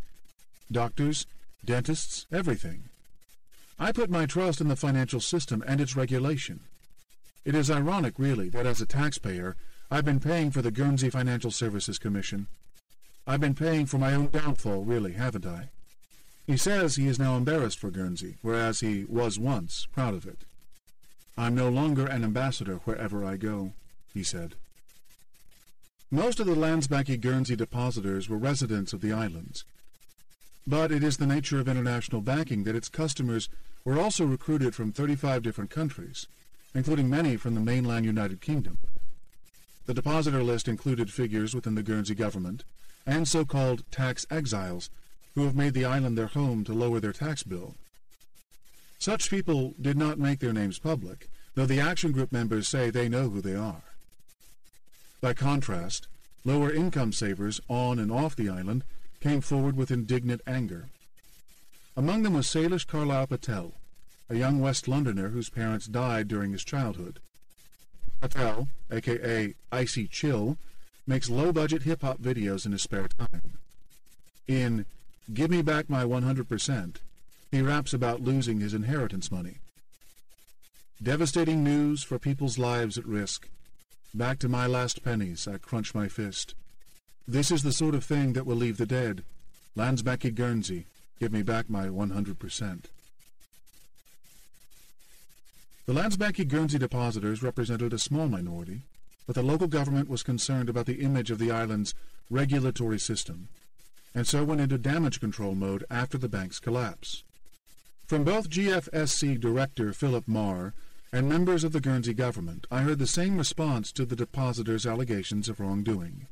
Doctors, dentists, everything. I put my trust in the financial system and its regulation. It is ironic, really, that as a taxpayer, I've been paying for the Guernsey Financial Services Commission. I've been paying for my own downfall, really, haven't I?" He says he is now embarrassed for Guernsey, whereas he was once proud of it. "I'm no longer an ambassador wherever I go," he said. Most of the Landsbanki Guernsey depositors were residents of the islands, but it is the nature of international banking that its customers were also recruited from 35 different countries, including many from the mainland United Kingdom. The depositor list included figures within the Guernsey government and so-called tax exiles who have made the island their home to lower their tax bill. Such people did not make their names public, though the Action Group members say they know who they are. By contrast, lower-income savers on and off the island came forward with indignant anger. Among them was Salish Carlisle Patel, a young West Londoner whose parents died during his childhood. Patel, a.k.a. Icy Chill, makes low-budget hip-hop videos in his spare time. In "Give Me Back My 100%, he raps about losing his inheritance money. "Devastating news for people's lives at risk. Back to my last pennies, I crunch my fist. This is the sort of thing that will leave the dead. Landsbanki Guernsey, give me back my 100%. The Landsbanki Guernsey depositors represented a small minority, but the local government was concerned about the image of the island's regulatory system, and so went into damage control mode after the bank's collapse. From both GFSC Director Philip Marr and members of the Guernsey government, I heard the same response to the depositors' allegations of wrongdoing.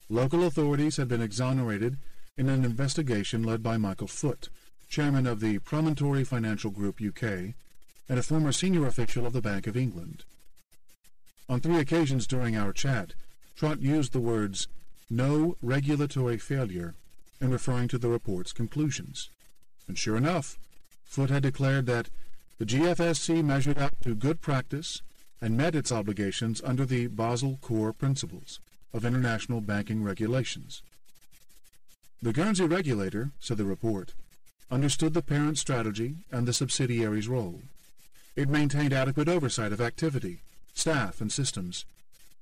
Local authorities had been exonerated in an investigation led by Michael Foote, chairman of the Promontory Financial Group UK, and a former senior official of the Bank of England. On 3 occasions during our chat, Trott used the words, "no regulatory failure," in referring to the report's conclusions. And sure enough, Foote had declared that the GFSC measured up to good practice and met its obligations under the Basel Core Principles of international banking regulations. The Guernsey regulator, said the report, understood the parent strategy and the subsidiary's role. It maintained adequate oversight of activity, staff, and systems.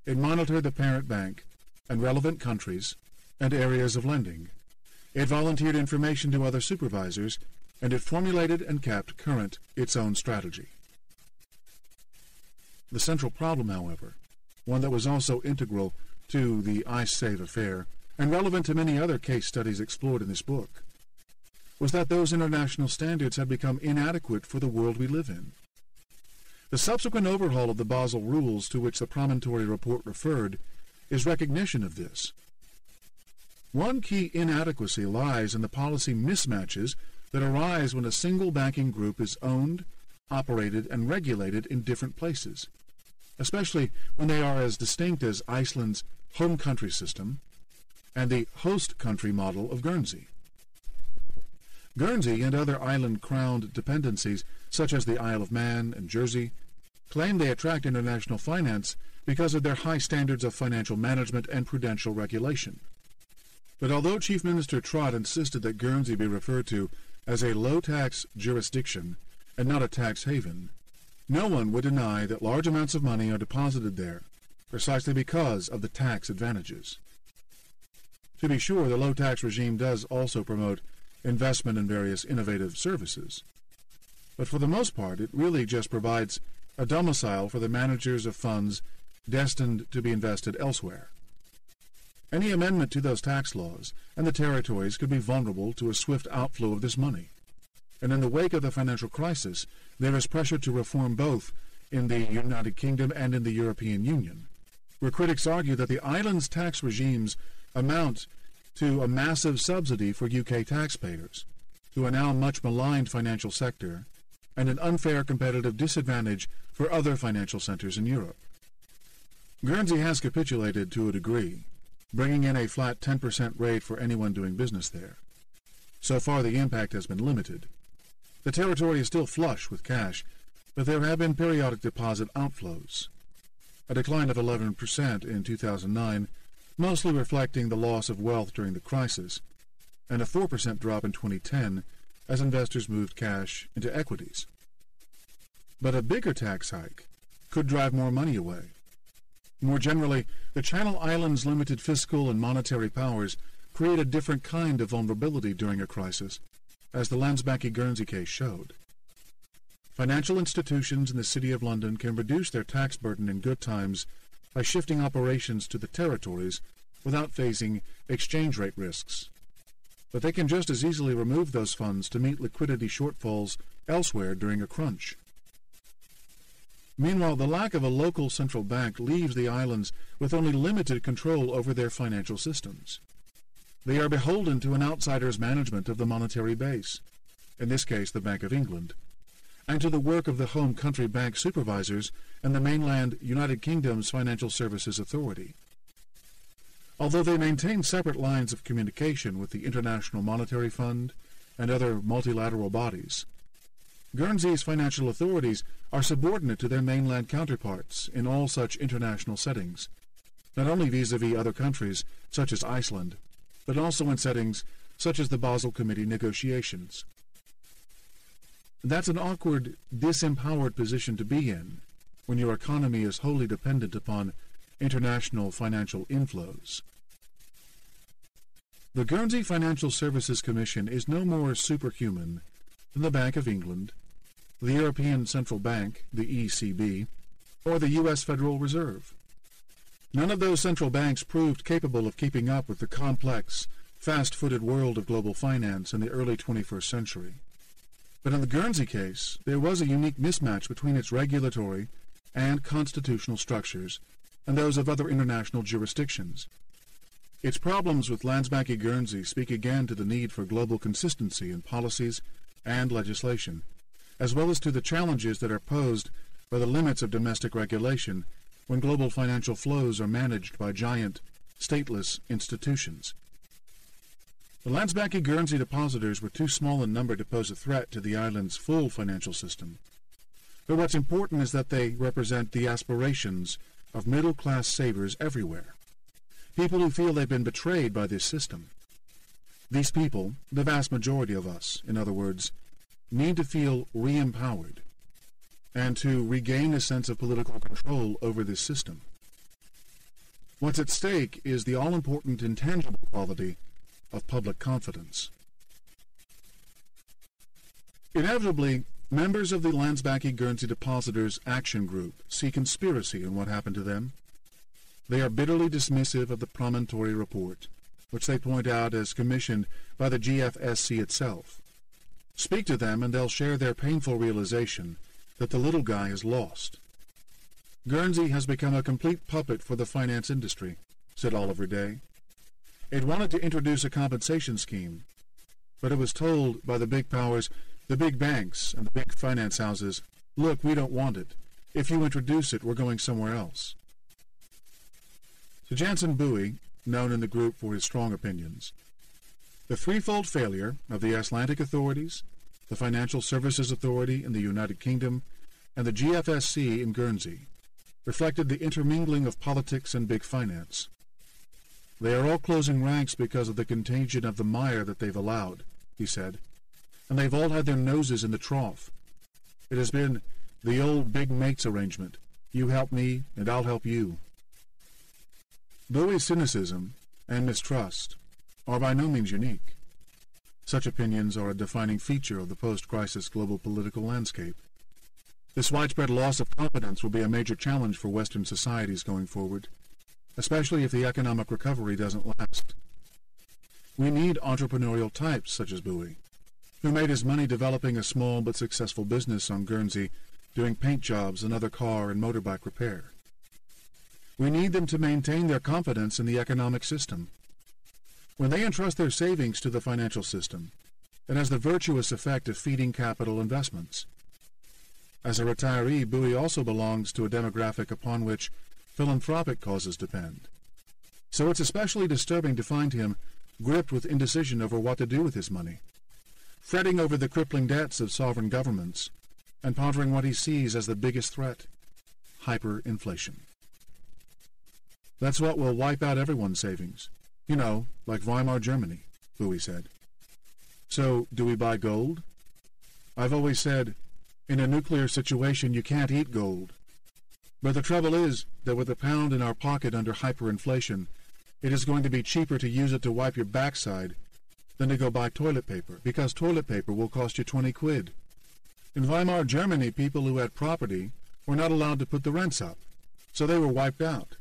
It monitored the parent bank and relevant countries and areas of lending. It volunteered information to other supervisors, and it formulated and kept current its own strategy. The central problem, however, one that was also integral to the iSave affair, and relevant to many other case studies explored in this book, was that those international standards had become inadequate for the world we live in. The subsequent overhaul of the Basel rules to which the Promontory report referred is recognition of this. One key inadequacy lies in the policy mismatches that arise when a single banking group is owned, operated, and regulated in different places. especially when they are as distinct as Iceland's home country system and the host country model of Guernsey. Guernsey and other island-crowned dependencies, such as the Isle of Man and Jersey, claim they attract international finance because of their high standards of financial management and prudential regulation. But although Chief Minister Trott insisted that Guernsey be referred to as a low-tax jurisdiction and not a tax haven, no one would deny that large amounts of money are deposited there precisely because of the tax advantages. To be sure, the low-tax regime does also promote investment in various innovative services, but for the most part it really just provides a domicile for the managers of funds destined to be invested elsewhere. Any amendment to those tax laws and the territories could be vulnerable to a swift outflow of this money, and in the wake of the financial crisis there is pressure to reform both in the United Kingdom and in the European Union, where critics argue that the island's tax regimes amount to a massive subsidy for UK taxpayers, to a now much maligned financial sector, and an unfair competitive disadvantage for other financial centers in Europe. Guernsey has capitulated to a degree, bringing in a flat 10% rate for anyone doing business there. So far the impact has been limited. The territory is still flush with cash, but there have been periodic deposit outflows, a decline of 11% in 2009, mostly reflecting the loss of wealth during the crisis, and a 4% drop in 2010 as investors moved cash into equities. But a bigger tax hike could drive more money away. More generally, the Channel Islands' limited fiscal and monetary powers create a different kind of vulnerability during a crisis, as the Lansbachy-Guernsey case showed. Financial institutions in the City of London can reduce their tax burden in good times by shifting operations to the territories without facing exchange rate risks. But they can just as easily remove those funds to meet liquidity shortfalls elsewhere during a crunch. Meanwhile, the lack of a local central bank leaves the islands with only limited control over their financial systems. They are beholden to an outsider's management of the monetary base, in this case the Bank of England, and to the work of the home country bank supervisors and the mainland United Kingdom's Financial Services Authority. Although they maintain separate lines of communication with the International Monetary Fund and other multilateral bodies, Guernsey's financial authorities are subordinate to their mainland counterparts in all such international settings, not only vis-à-vis other countries such as Iceland, but also in settings such as the Basel Committee negotiations. That's an awkward, disempowered position to be in when your economy is wholly dependent upon international financial inflows. The Guernsey Financial Services Commission is no more superhuman than the Bank of England, the European Central Bank, the ECB, or the U.S. Federal Reserve. None of those central banks proved capable of keeping up with the complex, fast-footed world of global finance in the early 21st century. But in the Guernsey case, there was a unique mismatch between its regulatory and constitutional structures and those of other international jurisdictions. Its problems with Lansbachy-Guernsey speak again to the need for global consistency in policies and legislation, as well as to the challenges that are posed by the limits of domestic regulation when global financial flows are managed by giant, stateless institutions. The Lansbachy-Guernsey depositors were too small in number to pose a threat to the island's full financial system. But what's important is that they represent the aspirations of middle-class savers everywhere, people who feel they've been betrayed by this system. These people, the vast majority of us, in other words, need to feel re-empowered and to regain a sense of political control over this system. What's at stake is the all-important intangible quality of public confidence. Inevitably, members of the Lansbachy-Guernsey Depositors Action Group see conspiracy in what happened to them. They are bitterly dismissive of the promontory report, which they point out as commissioned by the GFSC itself. Speak to them and they'll share their painful realization that the little guy is lost. Guernsey has become a complete puppet for the finance industry, said Oliver Day. It wanted to introduce a compensation scheme, but it was told by the big powers, the big banks and the big finance houses, look, we don't want it. If you introduce it, we're going somewhere else. To PcxnBU, known in the group for his strong opinions, the threefold failure of the Icelandic authorities, the Financial Services Authority in the United Kingdom, and the GFSC in Guernsey reflected the intermingling of politics and big finance. They are all closing ranks because of the contagion of the mire that they've allowed, he said, and they've all had their noses in the trough. It has been the old big mates arrangement. You help me, and I'll help you. Bui's cynicism and mistrust are by no means unique. Such opinions are a defining feature of the post-crisis global political landscape. This widespread loss of confidence will be a major challenge for Western societies going forward, especially if the economic recovery doesn't last. We need entrepreneurial types such as Bui, who made his money developing a small but successful business on Guernsey, doing paint jobs and other car and motorbike repair. We need them to maintain their confidence in the economic system. When they entrust their savings to the financial system, it has the virtuous effect of feeding capital investments. As a retiree, Bui also belongs to a demographic upon which philanthropic causes depend. So it's especially disturbing to find him gripped with indecision over what to do with his money, fretting over the crippling debts of sovereign governments, and pondering what he sees as the biggest threat: hyperinflation. That's what will wipe out everyone's savings. You know, like Weimar Germany, Bui said. So, do we buy gold? I've always said, in a nuclear situation you can't eat gold. But the trouble is that with a pound in our pocket under hyperinflation, it is going to be cheaper to use it to wipe your backside than to go buy toilet paper, because toilet paper will cost you 20 quid. In Weimar Germany, people who had property were not allowed to put the rents up, so they were wiped out.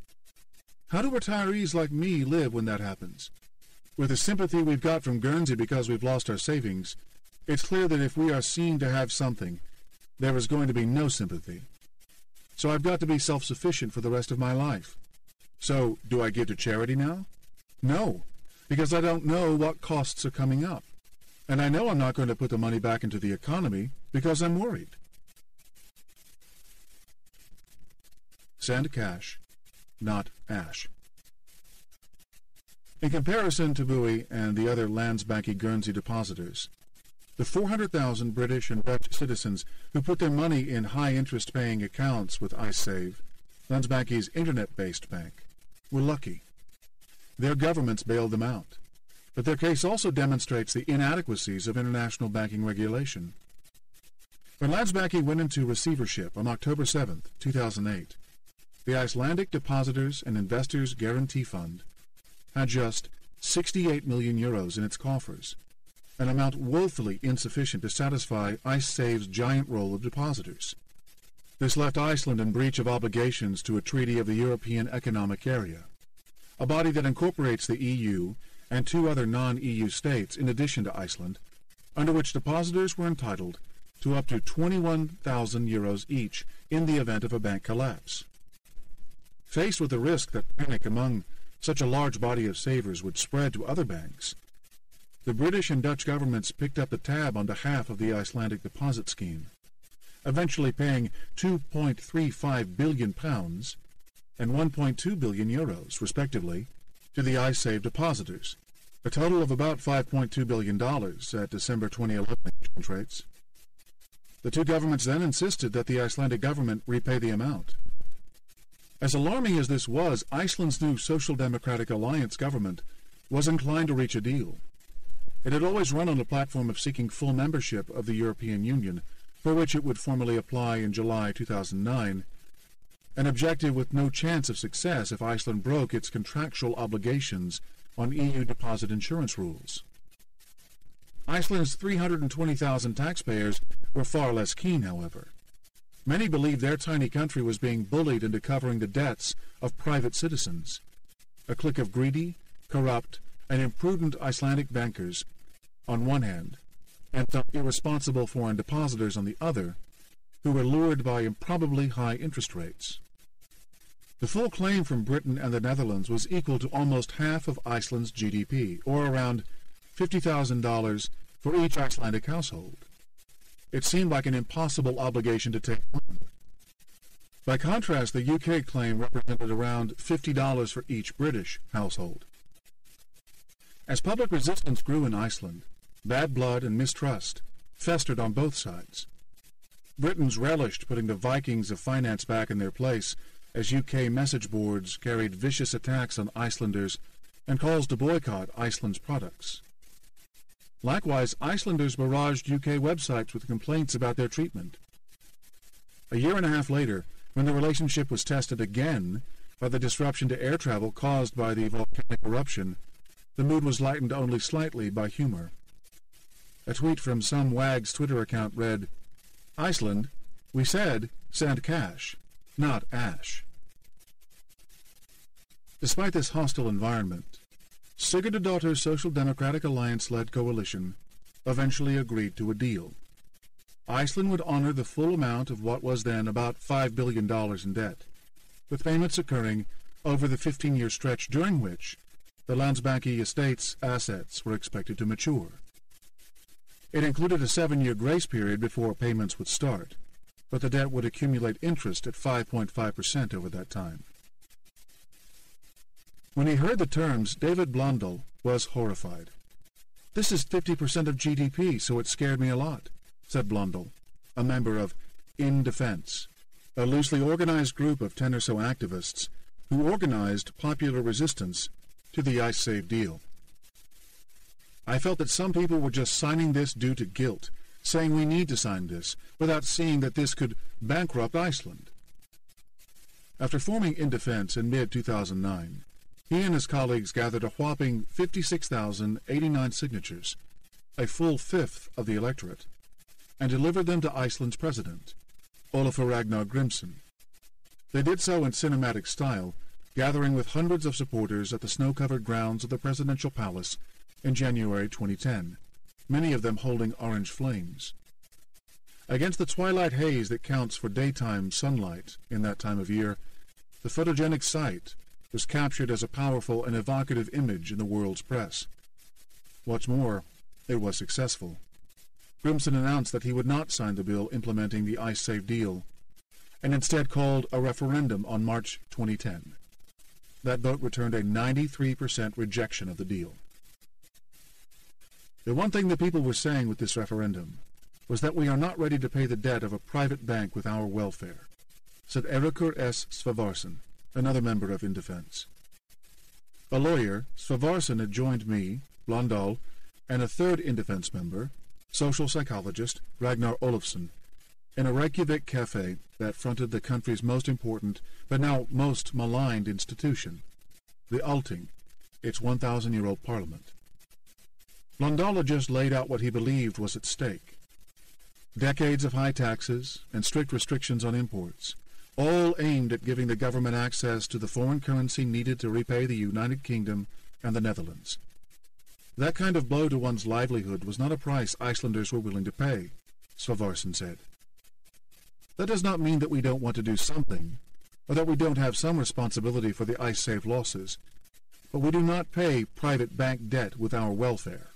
How do retirees like me live when that happens? With the sympathy we've got from Guernsey because we've lost our savings, it's clear that if we are seen to have something, there is going to be no sympathy. So I've got to be self-sufficient for the rest of my life. So, do I give to charity now? No, because I don't know what costs are coming up. And I know I'm not going to put the money back into the economy because I'm worried. Send cash, not ash. In comparison to Bui and the other Landsbanki Guernsey depositors, the 400,000 British and Dutch citizens who put their money in high-interest paying accounts with IceSave, Landsbanki's internet-based bank, were lucky. Their governments bailed them out, but their case also demonstrates the inadequacies of international banking regulation. When Landsbanki went into receivership on October 7, 2008, the Icelandic Depositors and Investors Guarantee Fund had just 68 million euros in its coffers, an amount woefully insufficient to satisfy IceSave's giant roll of depositors. This left Iceland in breach of obligations to a treaty of the European Economic Area, a body that incorporates the EU and 2 other non-EU states in addition to Iceland, under which depositors were entitled to up to 21,000 euros each in the event of a bank collapse. Faced with the risk that panic among such a large body of savers would spread to other banks, the British and Dutch governments picked up the tab on behalf of the Icelandic deposit scheme, eventually paying £2.35 billion and 1.2 billion euros, respectively, to the IceSave depositors, a total of about $5.2 billion at December 2011 exchange rates. The 2 governments then insisted that the Icelandic government repay the amount. As alarming as this was, Iceland's new Social Democratic Alliance government was inclined to reach a deal. It had always run on a platform of seeking full membership of the European Union, for which it would formally apply in July 2009, an objective with no chance of success if Iceland broke its contractual obligations on EU deposit insurance rules. Iceland's 320,000 taxpayers were far less keen, however. Many believed their tiny country was being bullied into covering the debts of private citizens, a clique of greedy, corrupt, and imprudent Icelandic bankers on one hand, and some irresponsible foreign depositors on the other, who were lured by improbably high interest rates. The full claim from Britain and the Netherlands was equal to almost half of Iceland's GDP, or around $50,000 for each Icelandic household. It seemed like an impossible obligation to take on. By contrast, the UK claim represented around $50 for each British household. As public resistance grew in Iceland, bad blood and mistrust festered on both sides. Britons relished putting the Vikings of finance back in their place as UK message boards carried vicious attacks on Icelanders and calls to boycott Iceland's products. Likewise, Icelanders barraged UK websites with complaints about their treatment. A year and a half later, when the relationship was tested again by the disruption to air travel caused by the volcanic eruption, the mood was lightened only slightly by humor. A tweet from some wag's Twitter account read, "Iceland, we said send cash, not ash." Despite this hostile environment, Sigurdardóttir's Social Democratic Alliance-led coalition eventually agreed to a deal. Iceland would honor the full amount of what was then about $5 billion in debt, with payments occurring over the 15-year stretch during which the Landsbanki estate's assets were expected to mature. It included a 7-year grace period before payments would start, but the debt would accumulate interest at 5.5% over that time. When he heard the terms, David Blondal was horrified. "This is 50% of GDP, so it scared me a lot," said Blondal, a member of In Defense, a loosely organized group of 10 or so activists who organized popular resistance to the IceSave deal. "I felt that some people were just signing this due to guilt, saying we need to sign this, without seeing that this could bankrupt Iceland." After forming In Defense in mid-2009, he and his colleagues gathered a whopping 56,089 signatures, a full fifth of the electorate, and delivered them to Iceland's president, Ólafur Ragnar Grímsson. They did so in cinematic style, gathering with hundreds of supporters at the snow-covered grounds of the presidential palace in January 2010, many of them holding orange flames. Against the twilight haze that counts for daytime sunlight in that time of year, the photogenic sight was captured as a powerful and evocative image in the world's press. What's more, it was successful. Grímsson announced that he would not sign the bill implementing the IceSave deal, and instead called a referendum on March 2010. That vote returned a 93% rejection of the deal. The one thing the people were saying with this referendum was that we are not ready to pay the debt of a private bank with our welfare, said Eiríkur S. Svavarsson, another member of In Defense. A lawyer, Svavarsson had joined me, Blondal, and a third In Defense member, social psychologist Ragnar Ólafsson, in a Reykjavik cafe that fronted the country's most important, but now most maligned institution, the Althing, its 1,000-year-old parliament. Blondal had just laid out what he believed was at stake. Decades of high taxes and strict restrictions on imports, all aimed at giving the government access to the foreign currency needed to repay the United Kingdom and the Netherlands. That kind of blow to one's livelihood was not a price Icelanders were willing to pay, Svavarsson said. That does not mean that we don't want to do something, or that we don't have some responsibility for the IceSave losses, but we do not pay private bank debt with our welfare.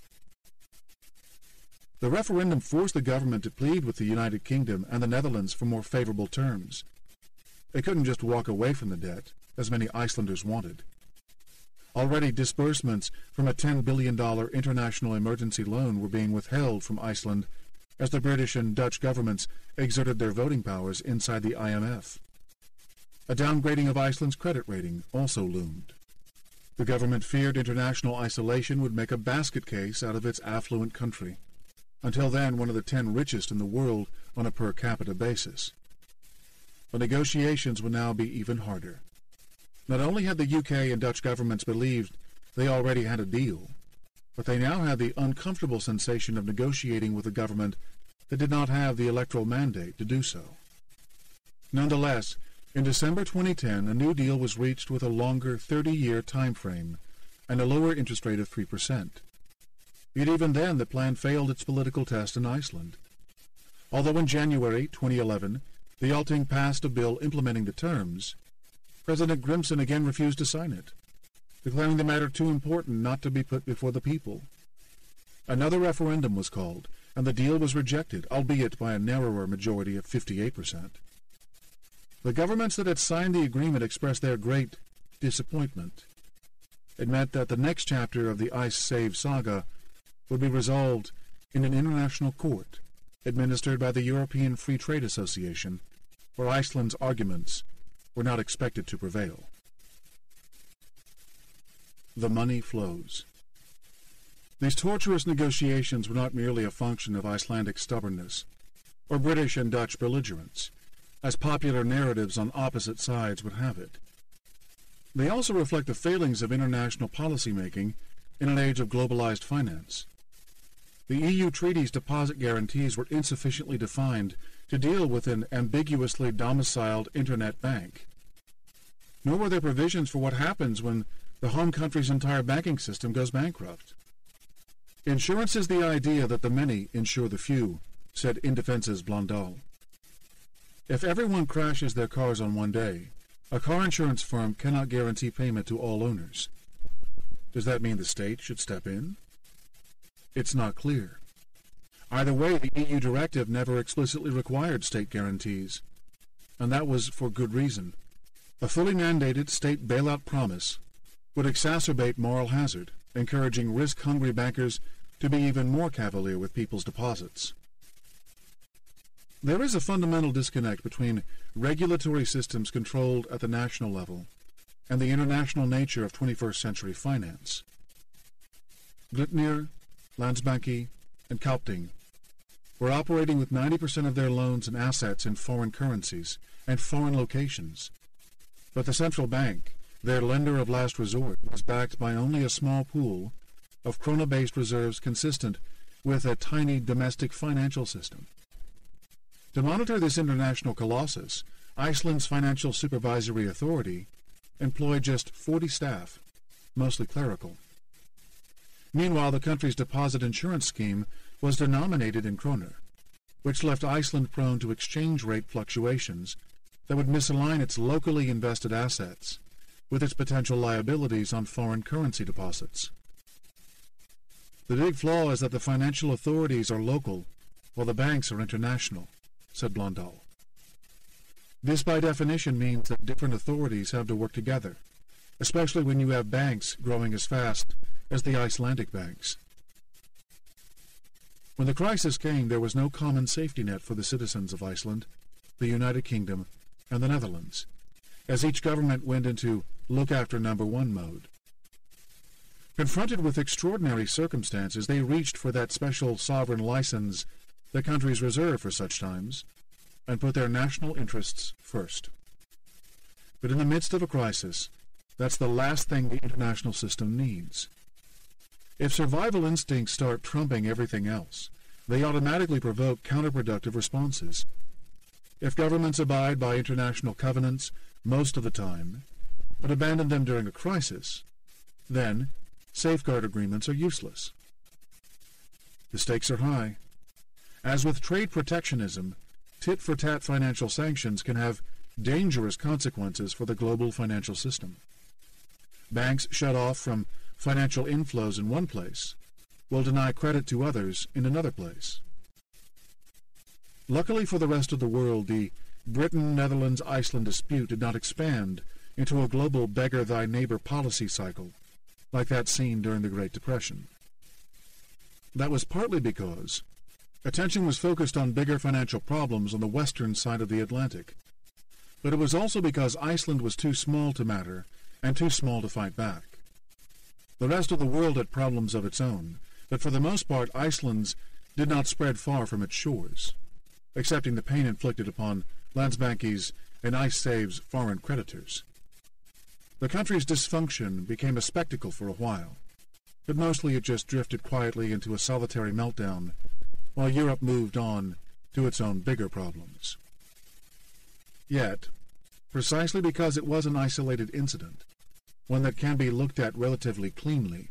The referendum forced the government to plead with the United Kingdom and the Netherlands for more favorable terms. They couldn't just walk away from the debt, as many Icelanders wanted. Already disbursements from a $10 billion international emergency loan were being withheld from Iceland as the British and Dutch governments exerted their voting powers inside the IMF. A downgrading of Iceland's credit rating also loomed. The government feared international isolation would make a basket case out of its affluent country, until then one of the 10 richest in the world on a per capita basis. The negotiations would now be even harder. Not only had the UK and Dutch governments believed they already had a deal, but they now had the uncomfortable sensation of negotiating with a government that did not have the electoral mandate to do so. Nonetheless, in December 2010, a new deal was reached with a longer 30-year time frame and a lower interest rate of 3%. Yet even then, the plan failed its political test in Iceland. Although in January 2011, the Althing passed a bill implementing the terms, President Grímsson again refused to sign it, declaring the matter too important not to be put before the people. Another referendum was called, and the deal was rejected, albeit by a narrower majority of 58%. The governments that had signed the agreement expressed their great disappointment. It meant that the next chapter of the Ice Save saga would be resolved in an international court administered by the European Free Trade Association, where Iceland's arguments were not expected to prevail. The money flows. These tortuous negotiations were not merely a function of Icelandic stubbornness, or British and Dutch belligerence, as popular narratives on opposite sides would have it. They also reflect the failings of international policy-making in an age of globalized finance. The EU treaty's deposit guarantees were insufficiently defined to deal with an ambiguously domiciled Internet bank. Nor were there provisions for what happens when the home country's entire banking system goes bankrupt. Insurance is the idea that the many insure the few, said Indefense's Blondal. If everyone crashes their cars on one day, a car insurance firm cannot guarantee payment to all owners. Does that mean the state should step in? It's not clear. Either way, the EU directive never explicitly required state guarantees, and that was for good reason. A fully mandated state bailout promise would exacerbate moral hazard, encouraging risk-hungry bankers to be even more cavalier with people's deposits. There is a fundamental disconnect between regulatory systems controlled at the national level and the international nature of 21st century finance. Glitnir, Landsbanki, and Kaupting were operating with 90% of their loans and assets in foreign currencies and foreign locations, but the central bank, their lender of last resort, was backed by only a small pool of krona-based reserves consistent with a tiny domestic financial system. To monitor this international colossus, Iceland's Financial Supervisory Authority employed just 40 staff, mostly clerical. Meanwhile, the country's deposit insurance scheme was denominated in kroner, which left Iceland prone to exchange rate fluctuations that would misalign its locally invested assets with its potential liabilities on foreign currency deposits. The big flaw is that the financial authorities are local, while the banks are international, said Blondal. This by definition means that different authorities have to work together, especially when you have banks growing as fast as the Icelandic banks. When the crisis came, there was no common safety net for the citizens of Iceland, the United Kingdom, and the Netherlands, as each government went into look-after-number-one mode. Confronted with extraordinary circumstances, they reached for that special sovereign license the countries reserve for such times, and put their national interests first. But in the midst of a crisis, that's the last thing the international system needs. If survival instincts start trumping everything else, they automatically provoke counterproductive responses. If governments abide by international covenants most of the time, but abandon them during a crisis, then safeguard agreements are useless. The stakes are high. As with trade protectionism, tit-for-tat financial sanctions can have dangerous consequences for the global financial system. Banks shut off from financial inflows in one place will deny credit to others in another place. Luckily for the rest of the world, the Britain-Netherlands-Iceland dispute did not expand into a global beggar-thy-neighbor policy cycle like that seen during the Great Depression. That was partly because attention was focused on bigger financial problems on the western side of the Atlantic, but it was also because Iceland was too small to matter and too small to fight back. The rest of the world had problems of its own, but for the most part Iceland's did not spread far from its shores, accepting the pain inflicted upon Landsbanki's and Ice Save's foreign creditors. The country's dysfunction became a spectacle for a while, but mostly it just drifted quietly into a solitary meltdown while Europe moved on to its own bigger problems. Yet, precisely because it was an isolated incident, one that can be looked at relatively cleanly,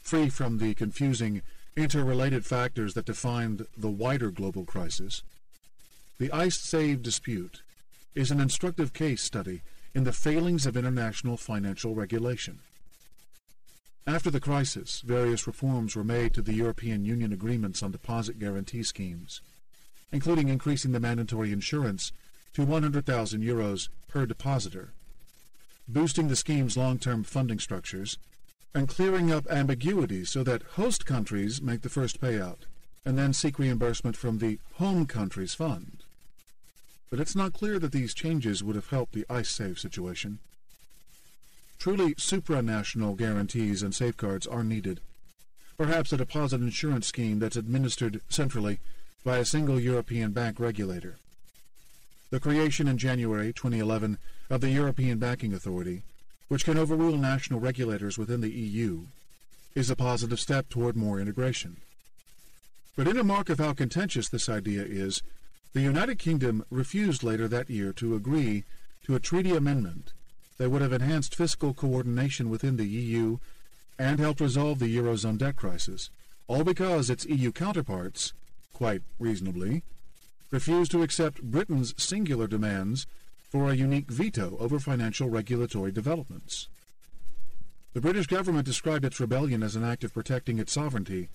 free from the confusing interrelated factors that defined the wider global crisis, the Ice Save dispute is an instructive case study in the failings of international financial regulation. After the crisis, various reforms were made to the European Union agreements on deposit guarantee schemes, including increasing the mandatory insurance to €100,000 per depositor, boosting the scheme's long-term funding structures, and clearing up ambiguity so that host countries make the first payout and then seek reimbursement from the home country's fund. But it's not clear that these changes would have helped the IceSave situation. Truly supranational guarantees and safeguards are needed. Perhaps a deposit insurance scheme that's administered centrally by a single European bank regulator. The creation in January 2011 of the European Banking Authority, which can overrule national regulators within the EU, is a positive step toward more integration. But in a mark of how contentious this idea is, the United Kingdom refused later that year to agree to a treaty amendment that would have enhanced fiscal coordination within the EU and helped resolve the Eurozone debt crisis, all because its EU counterparts, quite reasonably, refused to accept Britain's singular demands for a unique veto over financial regulatory developments. The British government described its rebellion as an act of protecting its sovereignty,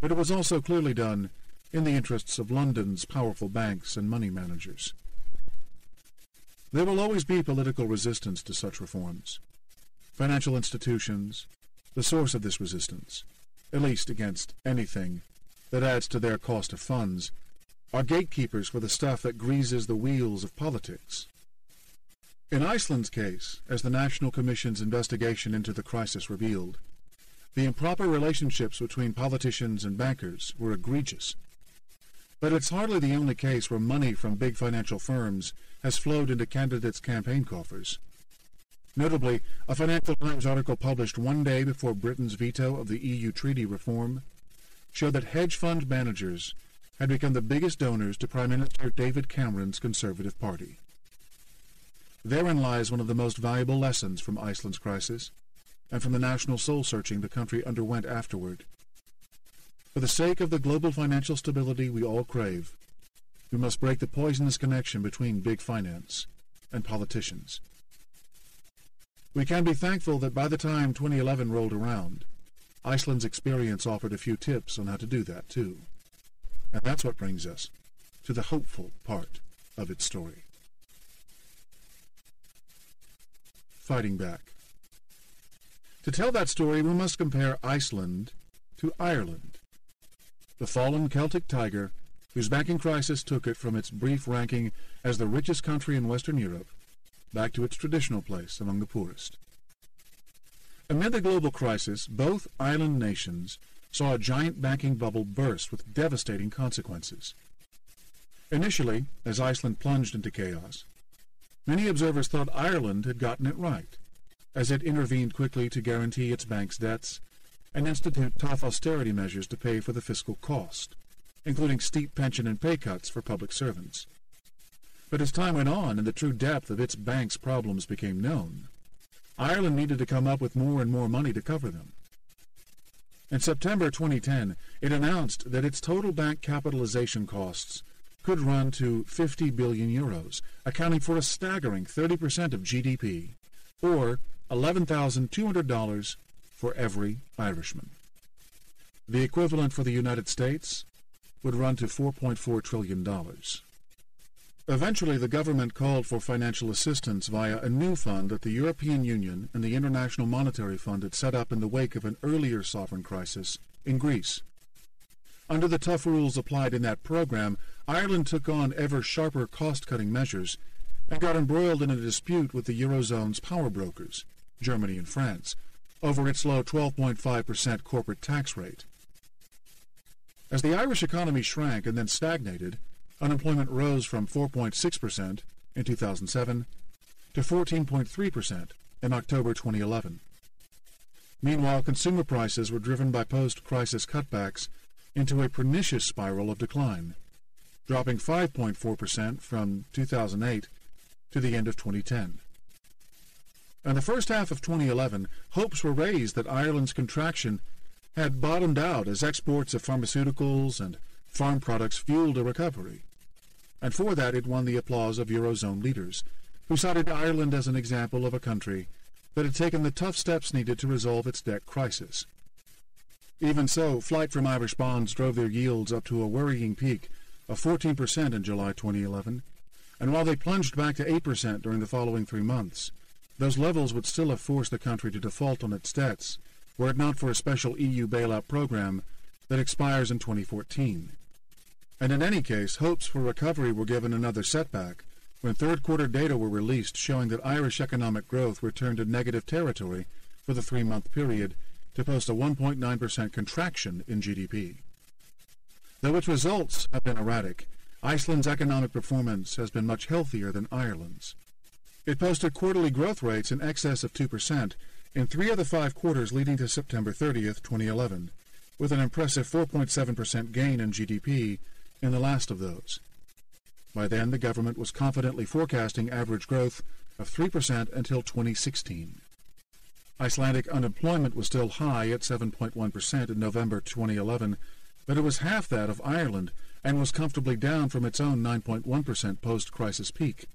but it was also clearly done in the interests of London's powerful banks and money managers. There will always be political resistance to such reforms. Financial institutions, the source of this resistance, at least against anything that adds to their cost of funds, are gatekeepers for the stuff that greases the wheels of politics. In Iceland's case, as the National Commission's investigation into the crisis revealed, the improper relationships between politicians and bankers were egregious. But it's hardly the only case where money from big financial firms has flowed into candidates' campaign coffers. Notably, a Financial Times article published one day before Britain's veto of the EU treaty reform showed that hedge fund managers had become the biggest donors to Prime Minister David Cameron's Conservative Party. Therein lies one of the most valuable lessons from Iceland's crisis, and from the national soul-searching the country underwent afterward. For the sake of the global financial stability we all crave, we must break the poisonous connection between big finance and politicians. We can be thankful that by the time 2011 rolled around, Iceland's experience offered a few tips on how to do that, too. And that's what brings us to the hopeful part of its story. Fighting back. To tell that story, we must compare Iceland to Ireland, the fallen Celtic tiger whose banking crisis took it from its brief ranking as the richest country in Western Europe back to its traditional place among the poorest. Amid the global crisis, both island nations saw a giant banking bubble burst with devastating consequences. Initially, as Iceland plunged into chaos, many observers thought Ireland had gotten it right, as it intervened quickly to guarantee its bank's debts and institute tough austerity measures to pay for the fiscal cost, including steep pension and pay cuts for public servants. But as time went on and the true depth of its bank's problems became known, Ireland needed to come up with more and more money to cover them. In September 2010, it announced that its total bank capitalization costs could run to €50 billion, accounting for a staggering 30% of GDP, or $11,200 for every Irishman. The equivalent for the United States would run to $4.4 trillion. Eventually, the government called for financial assistance via a new fund that the European Union and the International Monetary Fund had set up in the wake of an earlier sovereign crisis in Greece. Under the tough rules applied in that program, Ireland took on ever sharper cost-cutting measures and got embroiled in a dispute with the Eurozone's power brokers, Germany and France, over its low 12.5% corporate tax rate. As the Irish economy shrank and then stagnated, unemployment rose from 4.6% in 2007 to 14.3% in October 2011. Meanwhile, consumer prices were driven by post-crisis cutbacks into a pernicious spiral of decline, dropping 5.4% from 2008 to the end of 2010. In the first half of 2011, hopes were raised that Ireland's contraction had bottomed out as exports of pharmaceuticals and farm products fueled a recovery. And for that it won the applause of Eurozone leaders, who cited Ireland as an example of a country that had taken the tough steps needed to resolve its debt crisis. Even so, flight from Irish bonds drove their yields up to a worrying peak of 14% in July 2011, and while they plunged back to 8% during the following 3 months, those levels would still have forced the country to default on its debts were it not for a special EU bailout program that expires in 2014. And in any case, hopes for recovery were given another setback when third-quarter data were released showing that Irish economic growth returned to negative territory for the 3-month period to post a 1.9% contraction in GDP. Though its results have been erratic, Iceland's economic performance has been much healthier than Ireland's. It posted quarterly growth rates in excess of 2% in 3 of the 5 quarters leading to September 30th, 2011, with an impressive 4.7% gain in GDP in the last of those. By then, the government was confidently forecasting average growth of 3% until 2016. Icelandic unemployment was still high at 7.1% in November 2011, but it was half that of Ireland and was comfortably down from its own 9.1% post-crisis peak.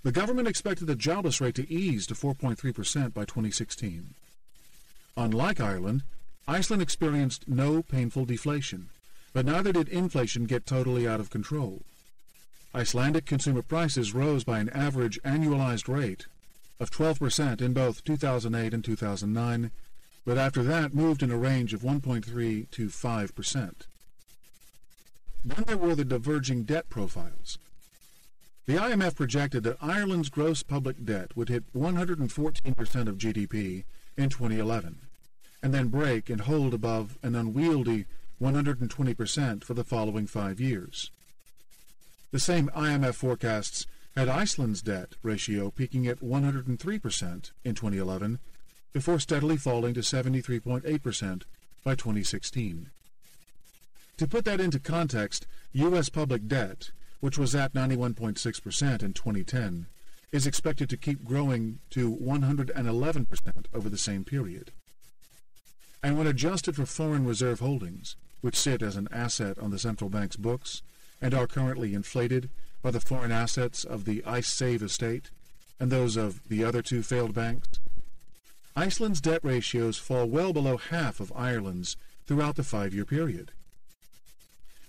The government expected the jobless rate to ease to 4.3% by 2016. Unlike Ireland, Iceland experienced no painful deflation, but neither did inflation get totally out of control. Icelandic consumer prices rose by an average annualized rate of 12% in both 2008 and 2009, but after that moved in a range of 1.3 to 5%. Then there were the diverging debt profiles. The IMF projected that Ireland's gross public debt would hit 114% of GDP in 2011, and then break and hold above an unwieldy 120% for the following 5 years. The same IMF forecasts had Iceland's debt ratio peaking at 103% in 2011, before steadily falling to 73.8% by 2016. To put that into context, U.S. public debt, which was at 91.6% in 2010, is expected to keep growing to 111% over the same period. And when adjusted for foreign reserve holdings, which sit as an asset on the central bank's books and are currently inflated by the foreign assets of the IceSave estate and those of the other 2 failed banks, Iceland's debt ratios fall well below half of Ireland's throughout the 5-year period.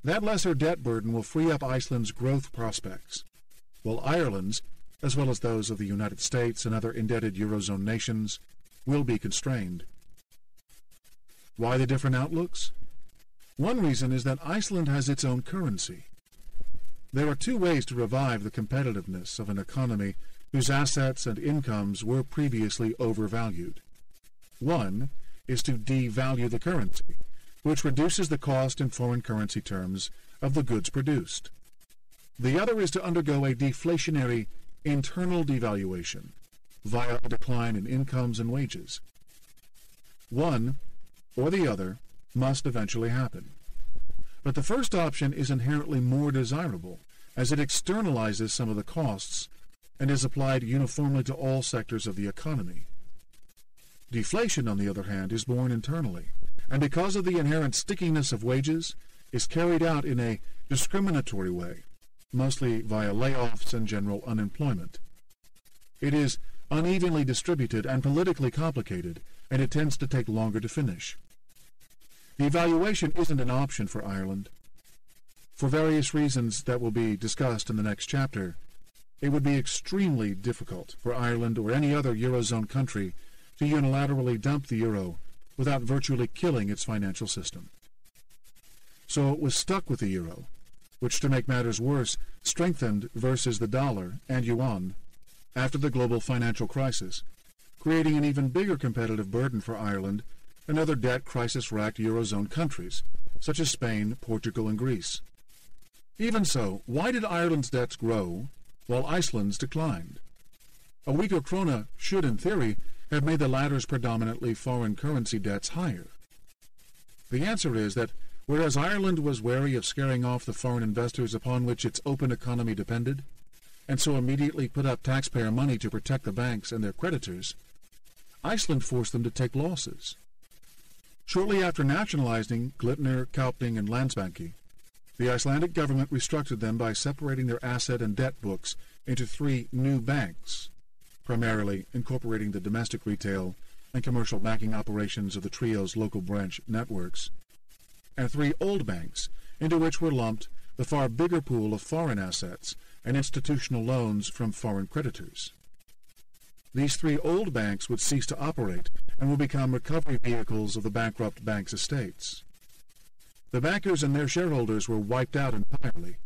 That lesser debt burden will free up Iceland's growth prospects, while Ireland's, as well as those of the United States and other indebted Eurozone nations, will be constrained. Why the different outlooks? One reason is that Iceland has its own currency. There are 2 ways to revive the competitiveness of an economy whose assets and incomes were previously overvalued. One is to devalue the currency, which reduces the cost in foreign currency terms of the goods produced. The other is to undergo a deflationary internal devaluation via a decline in incomes and wages. One or the other must eventually happen. But the first option is inherently more desirable, as it externalizes some of the costs and is applied uniformly to all sectors of the economy. Deflation, on the other hand, is born internally, and because of the inherent stickiness of wages, is carried out in a discriminatory way, mostly via layoffs and general unemployment. It is unevenly distributed and politically complicated, and it tends to take longer to finish. Devaluation isn't an option for Ireland. For various reasons that will be discussed in the next chapter, it would be extremely difficult for Ireland or any other Eurozone country to unilaterally dump the euro without virtually killing its financial system. So it was stuck with the euro, which, to make matters worse, strengthened versus the dollar and yuan after the global financial crisis, creating an even bigger competitive burden for Ireland and other debt crisis-racked Eurozone countries, such as Spain, Portugal, and Greece. Even so, why did Ireland's debts grow while Iceland's declined? A weaker krona should, in theory, have made the latter's predominantly foreign currency debts higher. The answer is that whereas Ireland was wary of scaring off the foreign investors upon which its open economy depended, and so immediately put up taxpayer money to protect the banks and their creditors, Iceland forced them to take losses. Shortly after nationalizing Glitnir, Kaupthing, and Landsbanki, the Icelandic government restructured them by separating their asset and debt books into 3 new banks, primarily incorporating the domestic retail and commercial banking operations of the trio's local branch networks, and 3 old banks, into which were lumped the far bigger pool of foreign assets and institutional loans from foreign creditors. These three old banks would cease to operate and will become recovery vehicles of the bankrupt banks' estates. The bankers and their shareholders were wiped out entirely,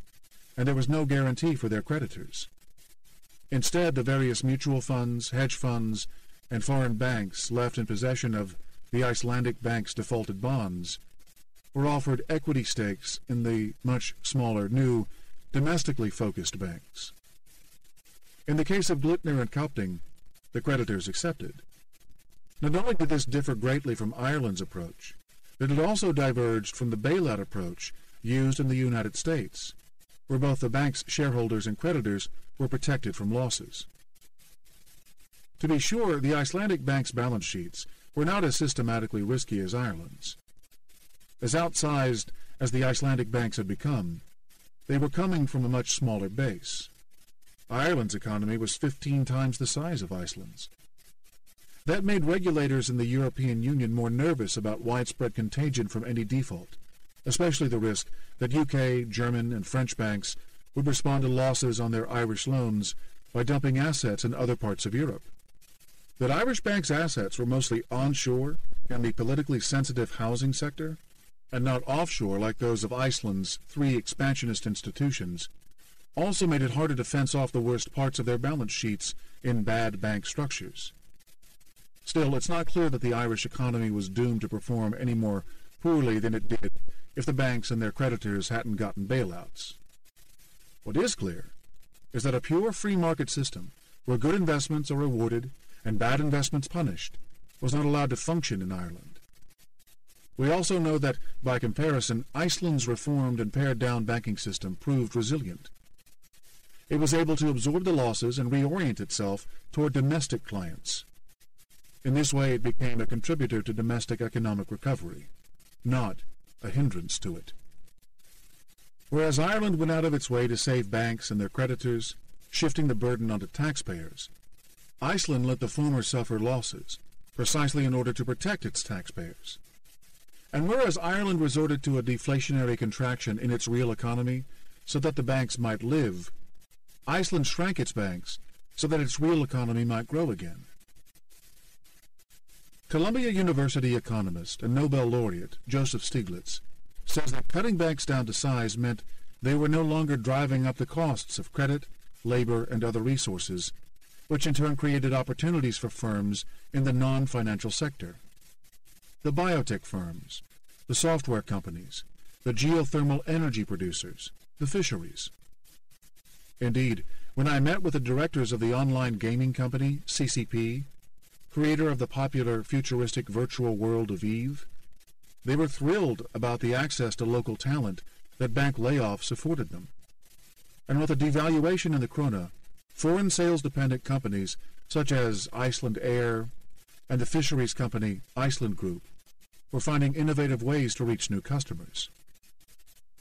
and there was no guarantee for their creditors. Instead, the various mutual funds, hedge funds, and foreign banks left in possession of the Icelandic bank's defaulted bonds were offered equity stakes in the much smaller, new, domestically focused banks. In the case of Glitnir and Kaupting, the creditors accepted. Not only did this differ greatly from Ireland's approach, but it also diverged from the bailout approach used in the United States, where both the bank's shareholders and creditors were protected from losses. To be sure, the Icelandic bank's balance sheets were not as systematically risky as Ireland's. As outsized as the Icelandic banks had become, they were coming from a much smaller base. Ireland's economy was 15 times the size of Iceland's. That made regulators in the European Union more nervous about widespread contagion from any default, especially the risk that UK, German, and French banks would respond to losses on their Irish loans by dumping assets in other parts of Europe. That Irish banks' assets were mostly onshore in the politically sensitive housing sector, and not offshore like those of Iceland's three expansionist institutions, also made it harder to fence off the worst parts of their balance sheets in bad bank structures. Still, it's not clear that the Irish economy was doomed to perform any more poorly than it did if the banks and their creditors hadn't gotten bailouts. What is clear is that a pure free market system, where good investments are rewarded and bad investments punished, was not allowed to function in Ireland. We also know that, by comparison, Iceland's reformed and pared-down banking system proved resilient. It was able to absorb the losses and reorient itself toward domestic clients. In this way, it became a contributor to domestic economic recovery, not a hindrance to it. Whereas Ireland went out of its way to save banks and their creditors, shifting the burden onto taxpayers, Iceland let the former suffer losses, precisely in order to protect its taxpayers. And whereas Ireland resorted to a deflationary contraction in its real economy so that the banks might live, Iceland shrank its banks so that its real economy might grow again. Columbia University economist and Nobel laureate Joseph Stiglitz says that cutting banks down to size meant they were no longer driving up the costs of credit, labor, and other resources, which in turn created opportunities for firms in the non-financial sector. The biotech firms, the software companies, the geothermal energy producers, the fisheries. Indeed, when I met with the directors of the online gaming company, CCP, creator of the popular futuristic virtual world of Eve, they were thrilled about the access to local talent that bank layoffs afforded them. And with the devaluation in the krona, foreign sales-dependent companies such as Iceland Air and the fisheries company Iceland Group were finding innovative ways to reach new customers.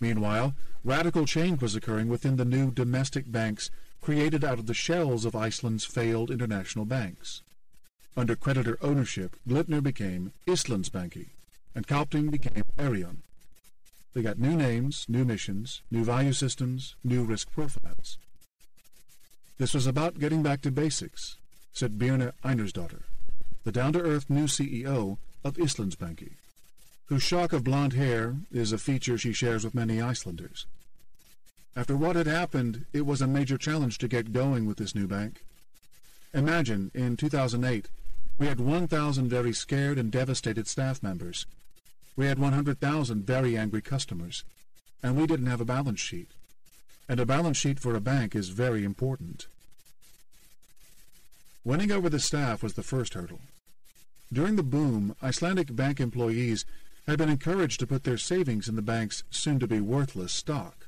Meanwhile, radical change was occurring within the new domestic banks created out of the shells of Iceland's failed international banks. Under creditor ownership, Glitnir became Íslandsbanki, and Kaupting became Arion. They got new names, new missions, new value systems, new risk profiles. This was about getting back to basics, said Birna Einarsdóttir, the down-to-earth new CEO of Íslandsbanki, whose shock of blonde hair is a feature she shares with many Icelanders. After what had happened, it was a major challenge to get going with this new bank. Imagine, in 2008, we had 1,000 very scared and devastated staff members. We had 100,000 very angry customers, and we didn't have a balance sheet. And a balance sheet for a bank is very important. Winning over the staff was the first hurdle. During the boom, Icelandic bank employees had been encouraged to put their savings in the bank's soon-to-be worthless stock.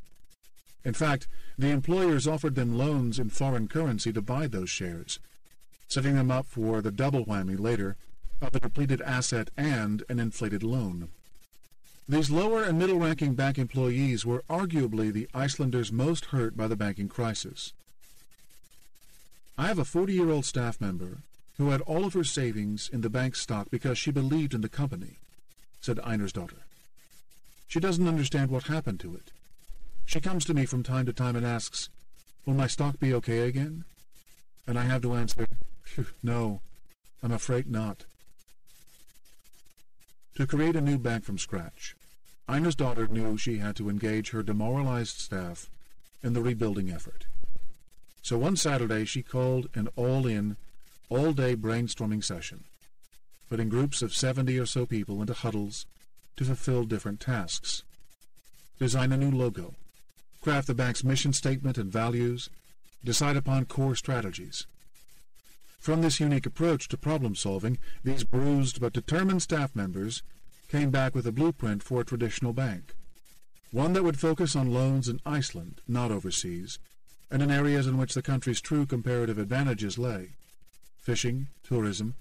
In fact, the employers offered them loans in foreign currency to buy those shares, setting them up for the double whammy later of a depleted asset and an inflated loan. These lower and middle-ranking bank employees were arguably the Icelanders most hurt by the banking crisis. I have a 40-year-old staff member who had all of her savings in the bank stock because she believed in the company, said Einarsdóttir. She doesn't understand what happened to it. She comes to me from time to time and asks, Will my stock be okay again? And I have to answer, no, I'm afraid not. To create a new bank from scratch, Ina's daughter knew she had to engage her demoralized staff in the rebuilding effort. So one Saturday she called an all-in, all-day brainstorming session, putting groups of 70 or so people into huddles to fulfill different tasks. Design a new logo, craft the bank's mission statement and values, decide upon core strategies. From this unique approach to problem-solving, these bruised but determined staff members came back with a blueprint for a traditional bank, one that would focus on loans in Iceland, not overseas, and in areas in which the country's true comparative advantages lay: fishing, tourism,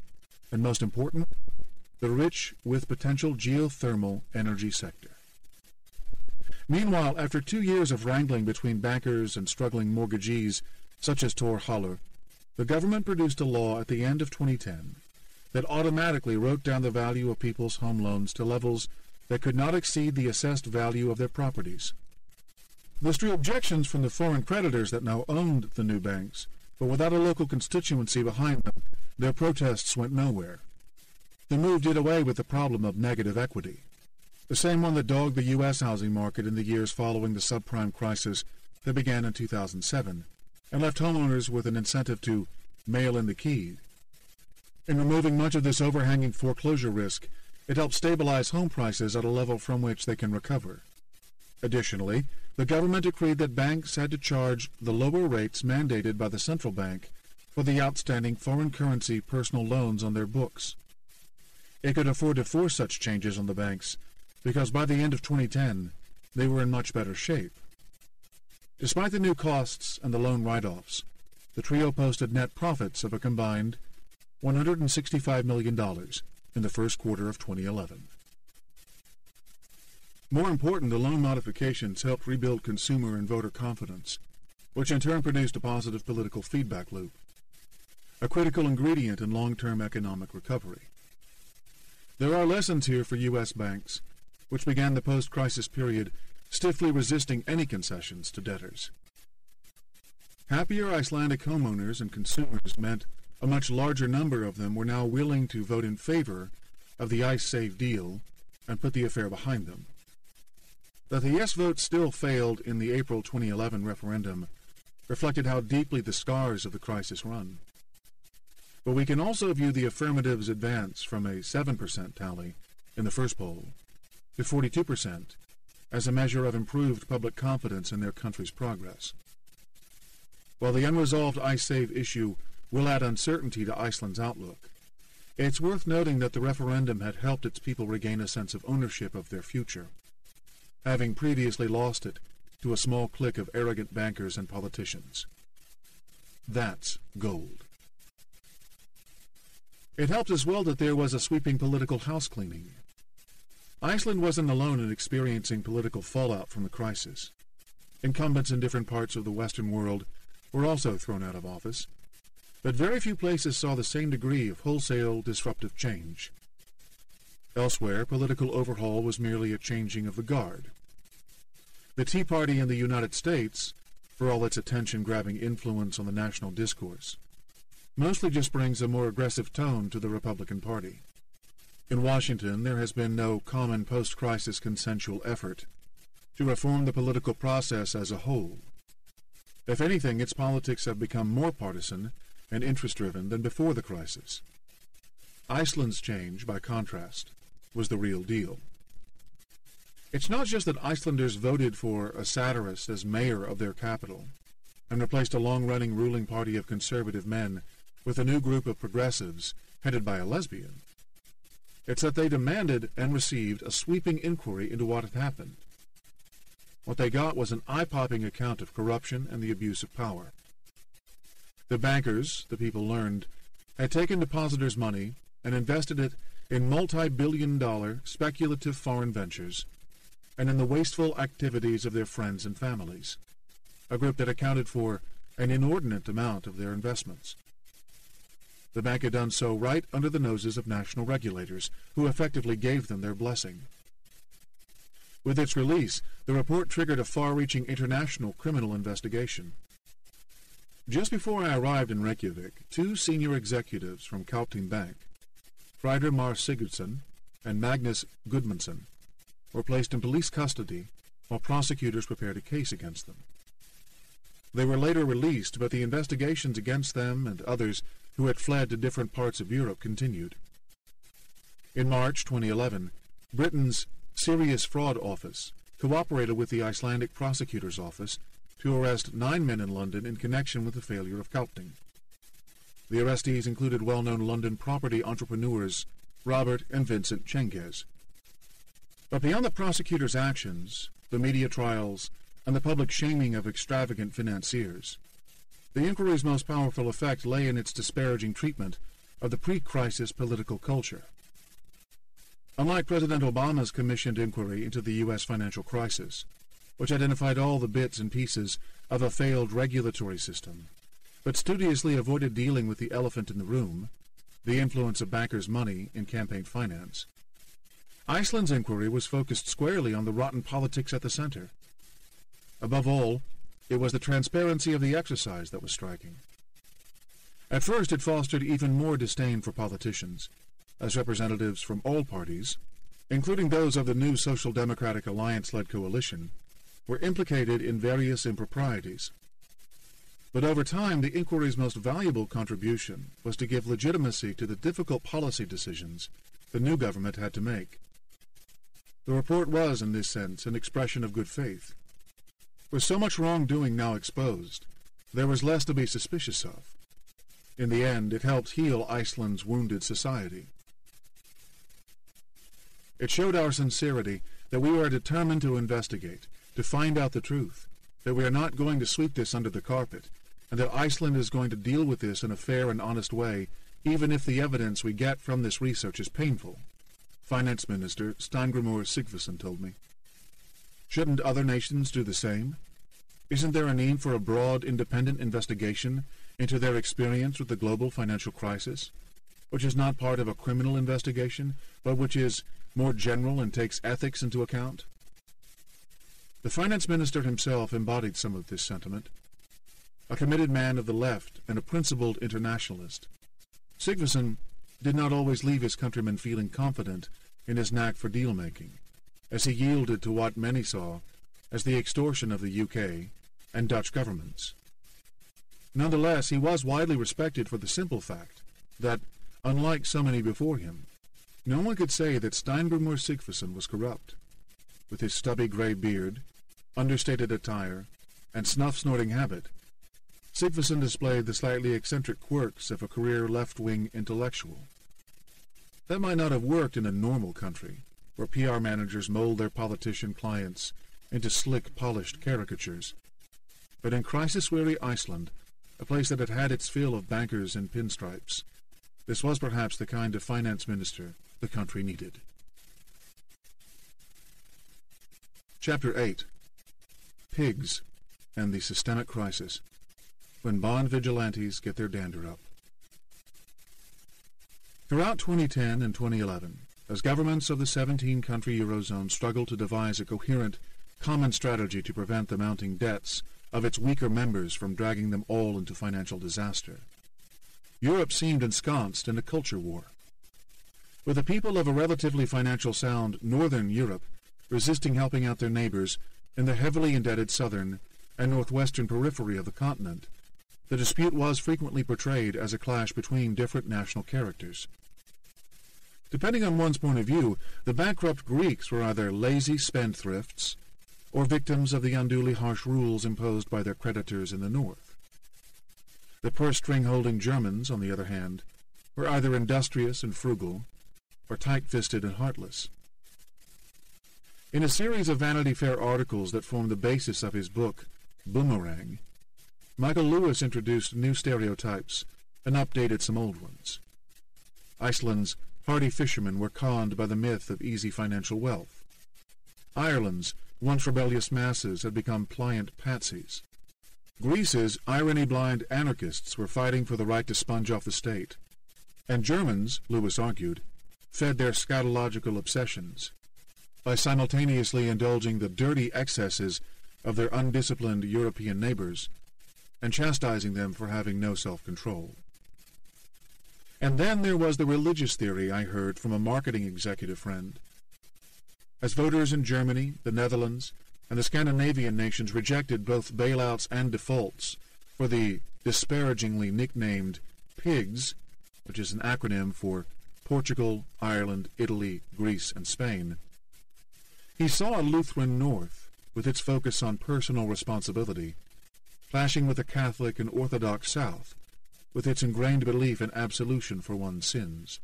and most important, the rich with potential geothermal energy sector. Meanwhile, after 2 years of wrangling between bankers and struggling mortgagees such as Tor Haller, the government produced a law at the end of 2010 that automatically wrote down the value of people's home loans to levels that could not exceed the assessed value of their properties. This drew objections from the foreign creditors that now owned the new banks, but without a local constituency behind them, their protests went nowhere. The move did away with the problem of negative equity, the same one that dogged the U.S. housing market in the years following the subprime crisis that began in 2007, and left homeowners with an incentive to mail in the key. In removing much of this overhanging foreclosure risk, it helps stabilize home prices at a level from which they can recover. Additionally, the government decreed that banks had to charge the lower rates mandated by the central bank for the outstanding foreign currency personal loans on their books. It could afford to force such changes on the banks because by the end of 2010, they were in much better shape. Despite the new costs and the loan write-offs, the trio posted net profits of a combined $165 million in the first quarter of 2011. More important, the loan modifications helped rebuild consumer and voter confidence, which in turn produced a positive political feedback loop, a critical ingredient in long-term economic recovery. There are lessons here for U.S. banks, which began the post-crisis period stiffly resisting any concessions to debtors. Happier Icelandic homeowners and consumers meant a much larger number of them were now willing to vote in favor of the ICE-Save deal and put the affair behind them. That the yes vote still failed in the April 2011 referendum reflected how deeply the scars of the crisis run. But we can also view the affirmatives' advance from a 7% tally in the first poll to 42% as a measure of improved public confidence in their country's progress. While the unresolved ICE-Save issue will add uncertainty to Iceland's outlook, it's worth noting that the referendum had helped its people regain a sense of ownership of their future, having previously lost it to a small clique of arrogant bankers and politicians. That's gold. It helped as well that there was a sweeping political housecleaning. Iceland wasn't alone in experiencing political fallout from the crisis. Incumbents in different parts of the Western world were also thrown out of office, but very few places saw the same degree of wholesale disruptive change. Elsewhere, political overhaul was merely a changing of the guard. The Tea Party in the United States, for all its attention-grabbing influence on the national discourse, mostly just brings a more aggressive tone to the Republican Party. In Washington, there has been no common post-crisis consensual effort to reform the political process as a whole. If anything, its politics have become more partisan and interest-driven than before the crisis. Iceland's change, by contrast, was the real deal. It's not just that Icelanders voted for a satirist as mayor of their capital and replaced a long-running ruling party of conservative men with a new group of progressives headed by a lesbian. It's that they demanded and received a sweeping inquiry into what had happened. What they got was an eye-popping account of corruption and the abuse of power. The bankers, the people learned, had taken depositors' money and invested it in multi-billion-dollar speculative foreign ventures and in the wasteful activities of their friends and families, a group that accounted for an inordinate amount of their investments. The bank had done so right under the noses of national regulators, who effectively gave them their blessing. With its release, the report triggered a far-reaching international criminal investigation. Just before I arrived in Reykjavik, 2 senior executives from Kaupthing Bank, Frieder Mar Sigurdsson and Magnus Gudmundsson, were placed in police custody while prosecutors prepared a case against them. They were later released, but the investigations against them and others who had fled to different parts of Europe continued. In March 2011, Britain's Serious Fraud Office cooperated with the Icelandic Prosecutor's Office to arrest 9 men in London in connection with the failure of Kaupthing. The arrestees included well-known London property entrepreneurs Robert and Vincent Cengiz. But beyond the prosecutor's actions, the media trials, and the public shaming of extravagant financiers, the inquiry's most powerful effect lay in its disparaging treatment of the pre-crisis political culture. Unlike President Obama's commissioned inquiry into the U.S. financial crisis, which identified all the bits and pieces of a failed regulatory system, but studiously avoided dealing with the elephant in the room, the influence of bankers' money in campaign finance, Iceland's inquiry was focused squarely on the rotten politics at the center. Above all, it was the transparency of the exercise that was striking. At first it fostered even more disdain for politicians, as representatives from all parties, including those of the new Social Democratic Alliance-led coalition, were implicated in various improprieties. But over time, the inquiry's most valuable contribution was to give legitimacy to the difficult policy decisions the new government had to make. The report was, in this sense, an expression of good faith. With so much wrongdoing now exposed, there was less to be suspicious of. In the end, it helped heal Iceland's wounded society. It showed our sincerity that we are determined to investigate, to find out the truth, that we are not going to sweep this under the carpet, and that Iceland is going to deal with this in a fair and honest way, even if the evidence we get from this research is painful, Finance Minister Steingrímur Sigfusson told me. Shouldn't other nations do the same? Isn't there a need for a broad, independent investigation into their experience with the global financial crisis, which is not part of a criminal investigation, but which is more general and takes ethics into account? The finance minister himself embodied some of this sentiment. A committed man of the left and a principled internationalist, Sigfusson did not always leave his countrymen feeling confident in his knack for deal-making, as he yielded to what many saw as the extortion of the UK and Dutch governments. Nonetheless, he was widely respected for the simple fact that, unlike so many before him, no one could say that Steingrímur Sigfusson was corrupt. With his stubby gray beard, understated attire, and snuff-snorting habit, Sigfusson displayed the slightly eccentric quirks of a career left-wing intellectual. That might not have worked in a normal country, where PR managers mold their politician clients into slick, polished caricatures. But in crisis-weary Iceland, a place that had had its fill of bankers in pinstripes, this was perhaps the kind of finance minister the country needed. Chapter 8. Pigs and the Systemic Crisis. When bond vigilantes get their dander up. Throughout 2010 and 2011, as governments of the 17-country Eurozone struggled to devise a coherent, common strategy to prevent the mounting debts of its weaker members from dragging them all into financial disaster, Europe seemed ensconced in a culture war. With the people of a relatively financially sound Northern Europe resisting helping out their neighbors in the heavily indebted southern and northwestern periphery of the continent, the dispute was frequently portrayed as a clash between different national characters. Depending on one's point of view, the bankrupt Greeks were either lazy spendthrifts or victims of the unduly harsh rules imposed by their creditors in the north. The purse-string-holding Germans, on the other hand, were either industrious and frugal or tight-fisted and heartless. In a series of Vanity Fair articles that formed the basis of his book, Boomerang, Michael Lewis introduced new stereotypes and updated some old ones. Iceland's hardy fishermen were conned by the myth of easy financial wealth. Ireland's once rebellious masses had become pliant patsies. Greece's irony-blind anarchists were fighting for the right to sponge off the state. And Germans, Lewis argued, fed their scatological obsessions by simultaneously indulging the dirty excesses of their undisciplined European neighbors and chastising them for having no self-control. And then there was the religious theory I heard from a marketing executive friend. As voters in Germany, the Netherlands, and the Scandinavian nations rejected both bailouts and defaults for the disparagingly nicknamed PIGS, which is an acronym for Portugal, Ireland, Italy, Greece, and Spain, he saw a Lutheran North, with its focus on personal responsibility, clashing with a Catholic and Orthodox South, with its ingrained belief in absolution for one's sins.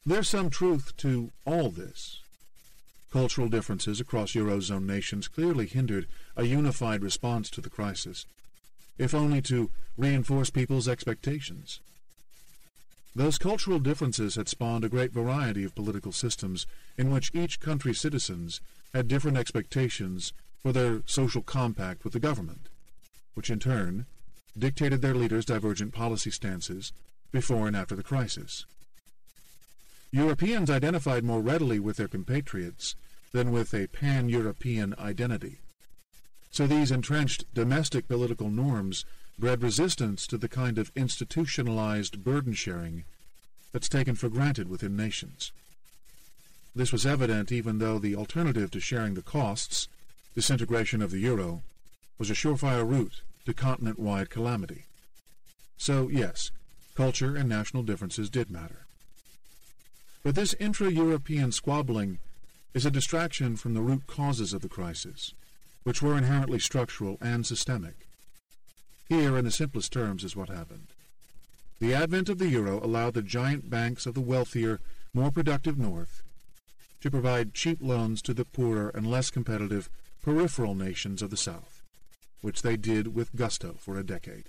There's some truth to all this. Cultural differences across Eurozone nations clearly hindered a unified response to the crisis, if only to reinforce people's expectations. Those cultural differences had spawned a great variety of political systems in which each country's citizens had different expectations for their social compact with the government, which in turn dictated their leaders' divergent policy stances before and after the crisis. Europeans identified more readily with their compatriots than with a pan-European identity. So these entrenched domestic political norms bred resistance to the kind of institutionalized burden-sharing that's taken for granted within nations. This was evident even though the alternative to sharing the costs, disintegration of the euro, was a surefire route to continent-wide calamity. So, yes, culture and national differences did matter. But this intra-European squabbling is a distraction from the root causes of the crisis, which were inherently structural and systemic. Here, in the simplest terms, is what happened. The advent of the euro allowed the giant banks of the wealthier, more productive North to provide cheap loans to the poorer and less competitive peripheral nations of the South, which they did with gusto for a decade.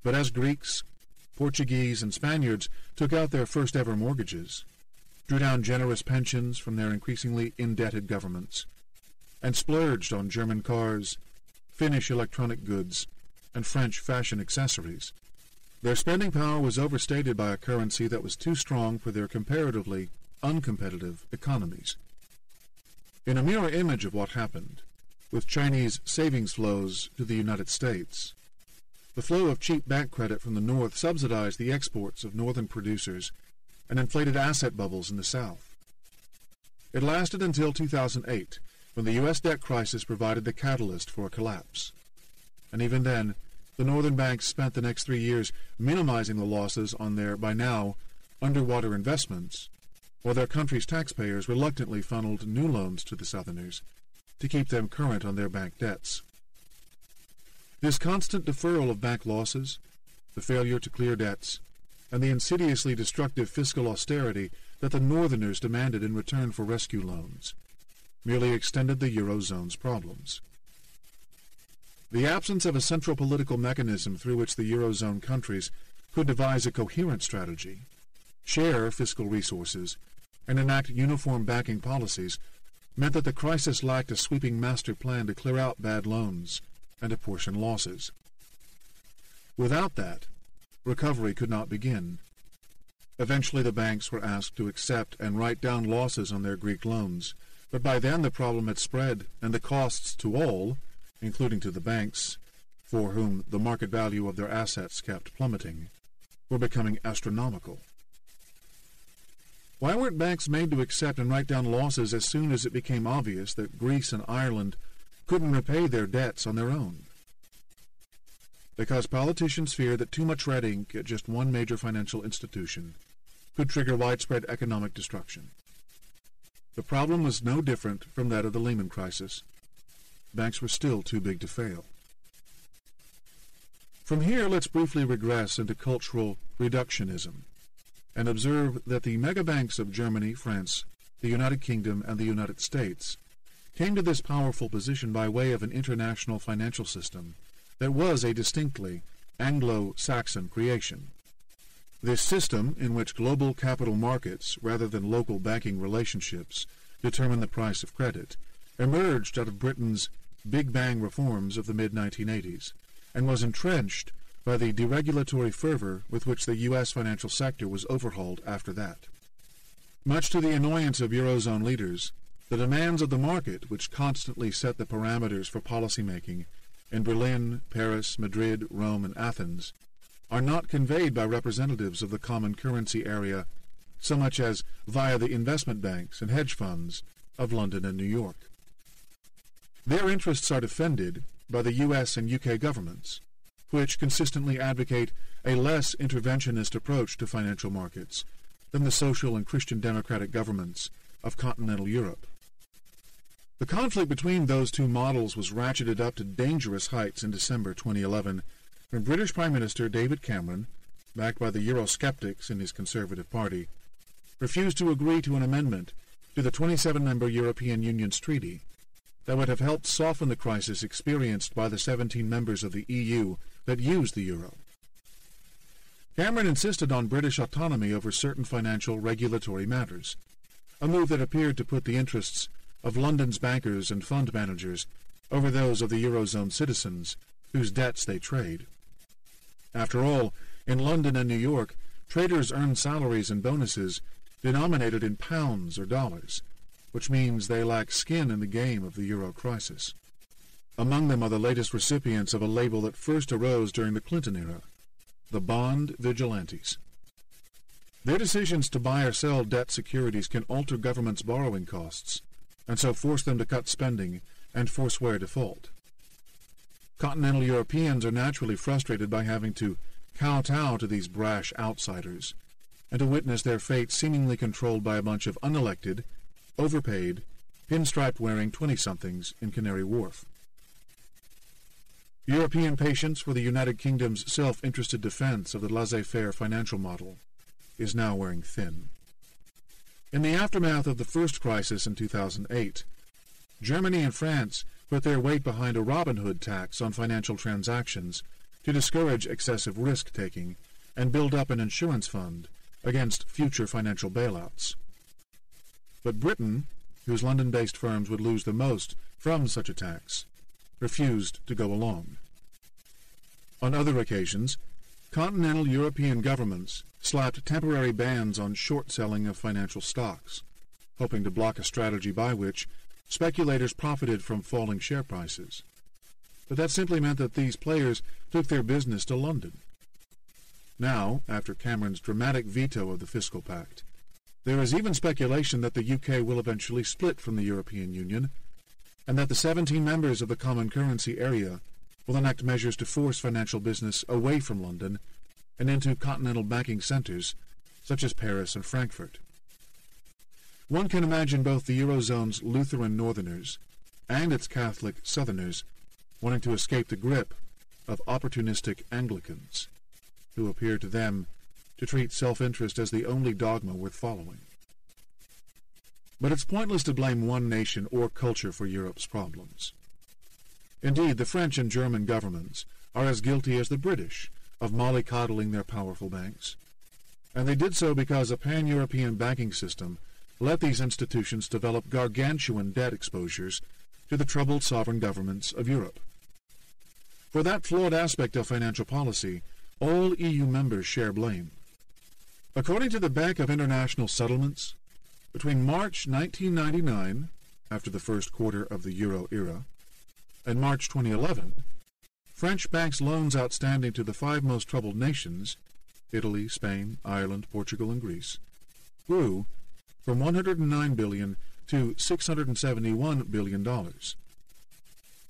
But as Greeks, Portuguese, and Spaniards took out their first-ever mortgages, drew down generous pensions from their increasingly indebted governments, and splurged on German cars, Finnish electronic goods, and French fashion accessories, their spending power was overstated by a currency that was too strong for their comparatively uncompetitive economies. In a mirror image of what happened, with Chinese savings flows to the United States, the flow of cheap bank credit from the North subsidized the exports of northern producers and inflated asset bubbles in the South. It lasted until 2008, when the U.S. debt crisis provided the catalyst for a collapse. And even then, the northern banks spent the next 3 years minimizing the losses on their, by now, underwater investments, while their country's taxpayers reluctantly funneled new loans to the Southerners to keep them current on their bank debts. This constant deferral of bank losses, the failure to clear debts, and the insidiously destructive fiscal austerity that the Northerners demanded in return for rescue loans merely extended the Eurozone's problems. The absence of a central political mechanism through which the Eurozone countries could devise a coherent strategy, share fiscal resources, and enact uniform banking policies meant that the crisis lacked a sweeping master plan to clear out bad loans and apportion losses. Without that, recovery could not begin. Eventually the banks were asked to accept and write down losses on their Greek loans, but by then the problem had spread, and the costs to all, including to the banks, for whom the market value of their assets kept plummeting, were becoming astronomical. Why weren't banks made to accept and write down losses as soon as it became obvious that Greece and Ireland couldn't repay their debts on their own? Because politicians feared that too much red ink at just one major financial institution could trigger widespread economic destruction. The problem was no different from that of the Lehman crisis. Banks were still too big to fail. From here, let's briefly regress into cultural reductionism and observe that the megabanks of Germany, France, the United Kingdom, and the United States came to this powerful position by way of an international financial system that was a distinctly Anglo-Saxon creation. This system, in which global capital markets rather than local banking relationships determine the price of credit, emerged out of Britain's Big Bang reforms of the mid-1980s and was entrenched by the deregulatory fervor with which the U.S. financial sector was overhauled after that. Much to the annoyance of Eurozone leaders, the demands of the market, which constantly set the parameters for policymaking, in Berlin, Paris, Madrid, Rome, and Athens are not conveyed by representatives of the common currency area so much as via the investment banks and hedge funds of London and New York. Their interests are defended by the U.S. and U.K. governments, which consistently advocate a less interventionist approach to financial markets than the social and Christian democratic governments of continental Europe. The conflict between those two models was ratcheted up to dangerous heights in December 2011 when British Prime Minister David Cameron, backed by the Eurosceptics in his Conservative Party, refused to agree to an amendment to the 27-member European Union's treaty that would have helped soften the crisis experienced by the 17 members of the EU that used the euro. Cameron insisted on British autonomy over certain financial regulatory matters, a move that appeared to put the interests of London's bankers and fund managers over those of the Eurozone citizens whose debts they trade. After all, in London and New York, traders earn salaries and bonuses denominated in pounds or dollars, which means they lack skin in the game of the euro crisis. Among them are the latest recipients of a label that first arose during the Clinton era, the bond vigilantes. Their decisions to buy or sell debt securities can alter governments' borrowing costs, and so force them to cut spending and forswear default. Continental Europeans are naturally frustrated by having to kowtow to these brash outsiders, and to witness their fate seemingly controlled by a bunch of unelected, overpaid, pinstripe-wearing 20-somethings in Canary Wharf. European patience for the United Kingdom's self-interested defense of the laissez-faire financial model is now wearing thin. In the aftermath of the first crisis in 2008, Germany and France put their weight behind a Robin Hood tax on financial transactions to discourage excessive risk-taking and build up an insurance fund against future financial bailouts. But Britain, whose London-based firms would lose the most from such a tax, refused to go along. On other occasions, continental European governments slapped temporary bans on short-selling of financial stocks, hoping to block a strategy by which speculators profited from falling share prices. But that simply meant that these players took their business to London. Now, after Cameron's dramatic veto of the fiscal pact, there is even speculation that the UK will eventually split from the European Union, and that the 17 members of the common currency area will enact measures to force financial business away from London and into continental banking centers such as Paris and Frankfurt. One can imagine both the Eurozone's Lutheran Northerners and its Catholic Southerners wanting to escape the grip of opportunistic Anglicans, who appear to them to treat self-interest as the only dogma worth following. But it's pointless to blame one nation or culture for Europe's problems. Indeed, the French and German governments are as guilty as the British of mollycoddling their powerful banks, and they did so because a pan-European banking system let these institutions develop gargantuan debt exposures to the troubled sovereign governments of Europe. For that flawed aspect of financial policy, all EU members share blame. According to the Bank of International Settlements, between March 1999, after the first quarter of the euro era, and March 2011, French banks' loans outstanding to the five most troubled nations, Italy, Spain, Ireland, Portugal, and Greece, grew from $109 billion to $671 billion.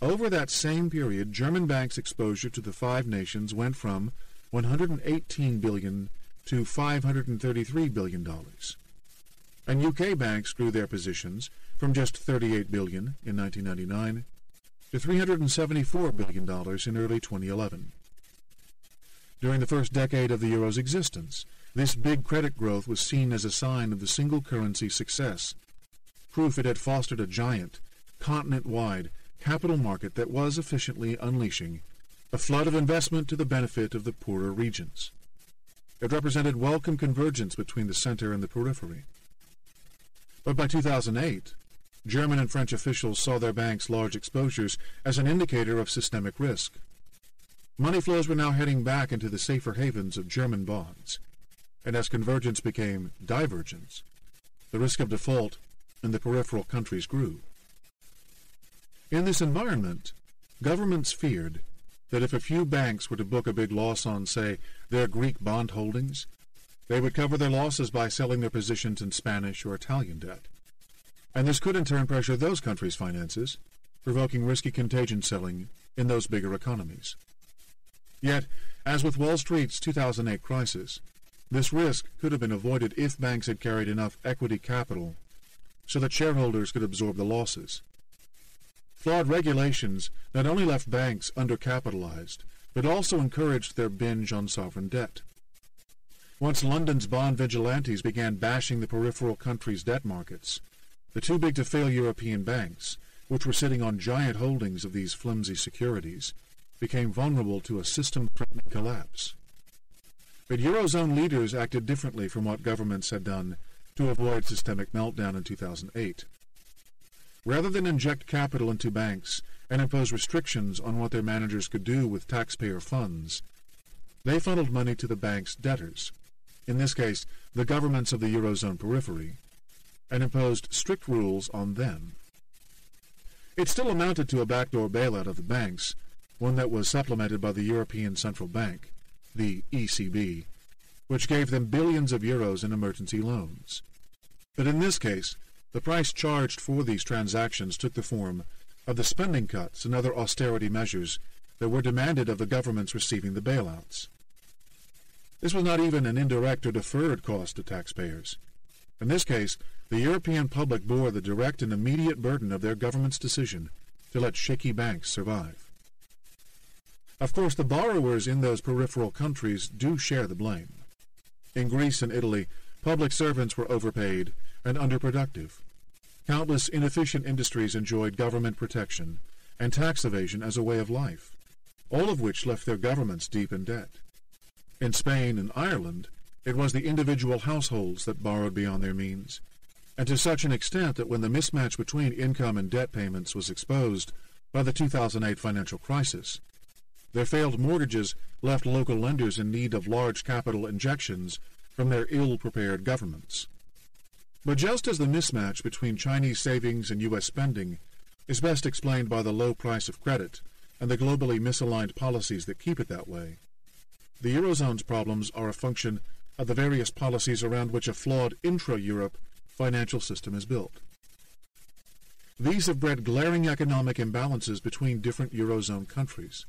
Over that same period, German banks' exposure to the five nations went from $118 billion to $533 billion. And UK banks grew their positions from just $38 billion in 1999 to $374 billion in early 2011. During the first decade of the euro's existence, this big credit growth was seen as a sign of the single currency's success, proof it had fostered a giant, continent-wide capital market that was efficiently unleashing a flood of investment to the benefit of the poorer regions. It represented welcome convergence between the center and the periphery. But by 2008, German and French officials saw their banks' large exposures as an indicator of systemic risk. Money flows were now heading back into the safer havens of German bonds, and as convergence became divergence, the risk of default in the peripheral countries grew. In this environment, Governments feared that if a few banks were to book a big loss on, say, their Greek bond holdings, they would cover their losses by selling their positions in Spanish or Italian debt. And this could in turn pressure those countries' finances, provoking risky contagion selling in those bigger economies. Yet, as with Wall Street's 2008 crisis, this risk could have been avoided if banks had carried enough equity capital so that shareholders could absorb the losses. Flawed regulations not only left banks undercapitalized, but also encouraged their binge on sovereign debt. Once London's bond vigilantes began bashing the peripheral countries' debt markets, the too-big-to-fail European banks, which were sitting on giant holdings of these flimsy securities, became vulnerable to a system-threatening collapse. But Eurozone leaders acted differently from what governments had done to avoid systemic meltdown in 2008. Rather than inject capital into banks and impose restrictions on what their managers could do with taxpayer funds, they funneled money to the banks' debtors, in this case the governments of the Eurozone periphery, and imposed strict rules on them. It still amounted to a backdoor bailout of the banks, one that was supplemented by the European Central Bank, the ECB, which gave them billions of euros in emergency loans. But in this case, the price charged for these transactions took the form of the spending cuts and other austerity measures that were demanded of the governments receiving the bailouts. This was not even an indirect or deferred cost to taxpayers. In this case, the European public bore the direct and immediate burden of their government's decision to let shaky banks survive. Of course, the borrowers in those peripheral countries do share the blame. In Greece and Italy, public servants were overpaid and underproductive. Countless inefficient industries enjoyed government protection and tax evasion as a way of life, all of which left their governments deep in debt. In Spain and Ireland, it was the individual households that borrowed beyond their means, and to such an extent that when the mismatch between income and debt payments was exposed by the 2008 financial crisis, their failed mortgages left local lenders in need of large capital injections from their ill-prepared governments. But just as the mismatch between Chinese savings and U.S. spending is best explained by the low price of credit and the globally misaligned policies that keep it that way, the Eurozone's problems are a function of the various policies around which a flawed intra-Europe financial system is built. These have bred glaring economic imbalances between different Eurozone countries.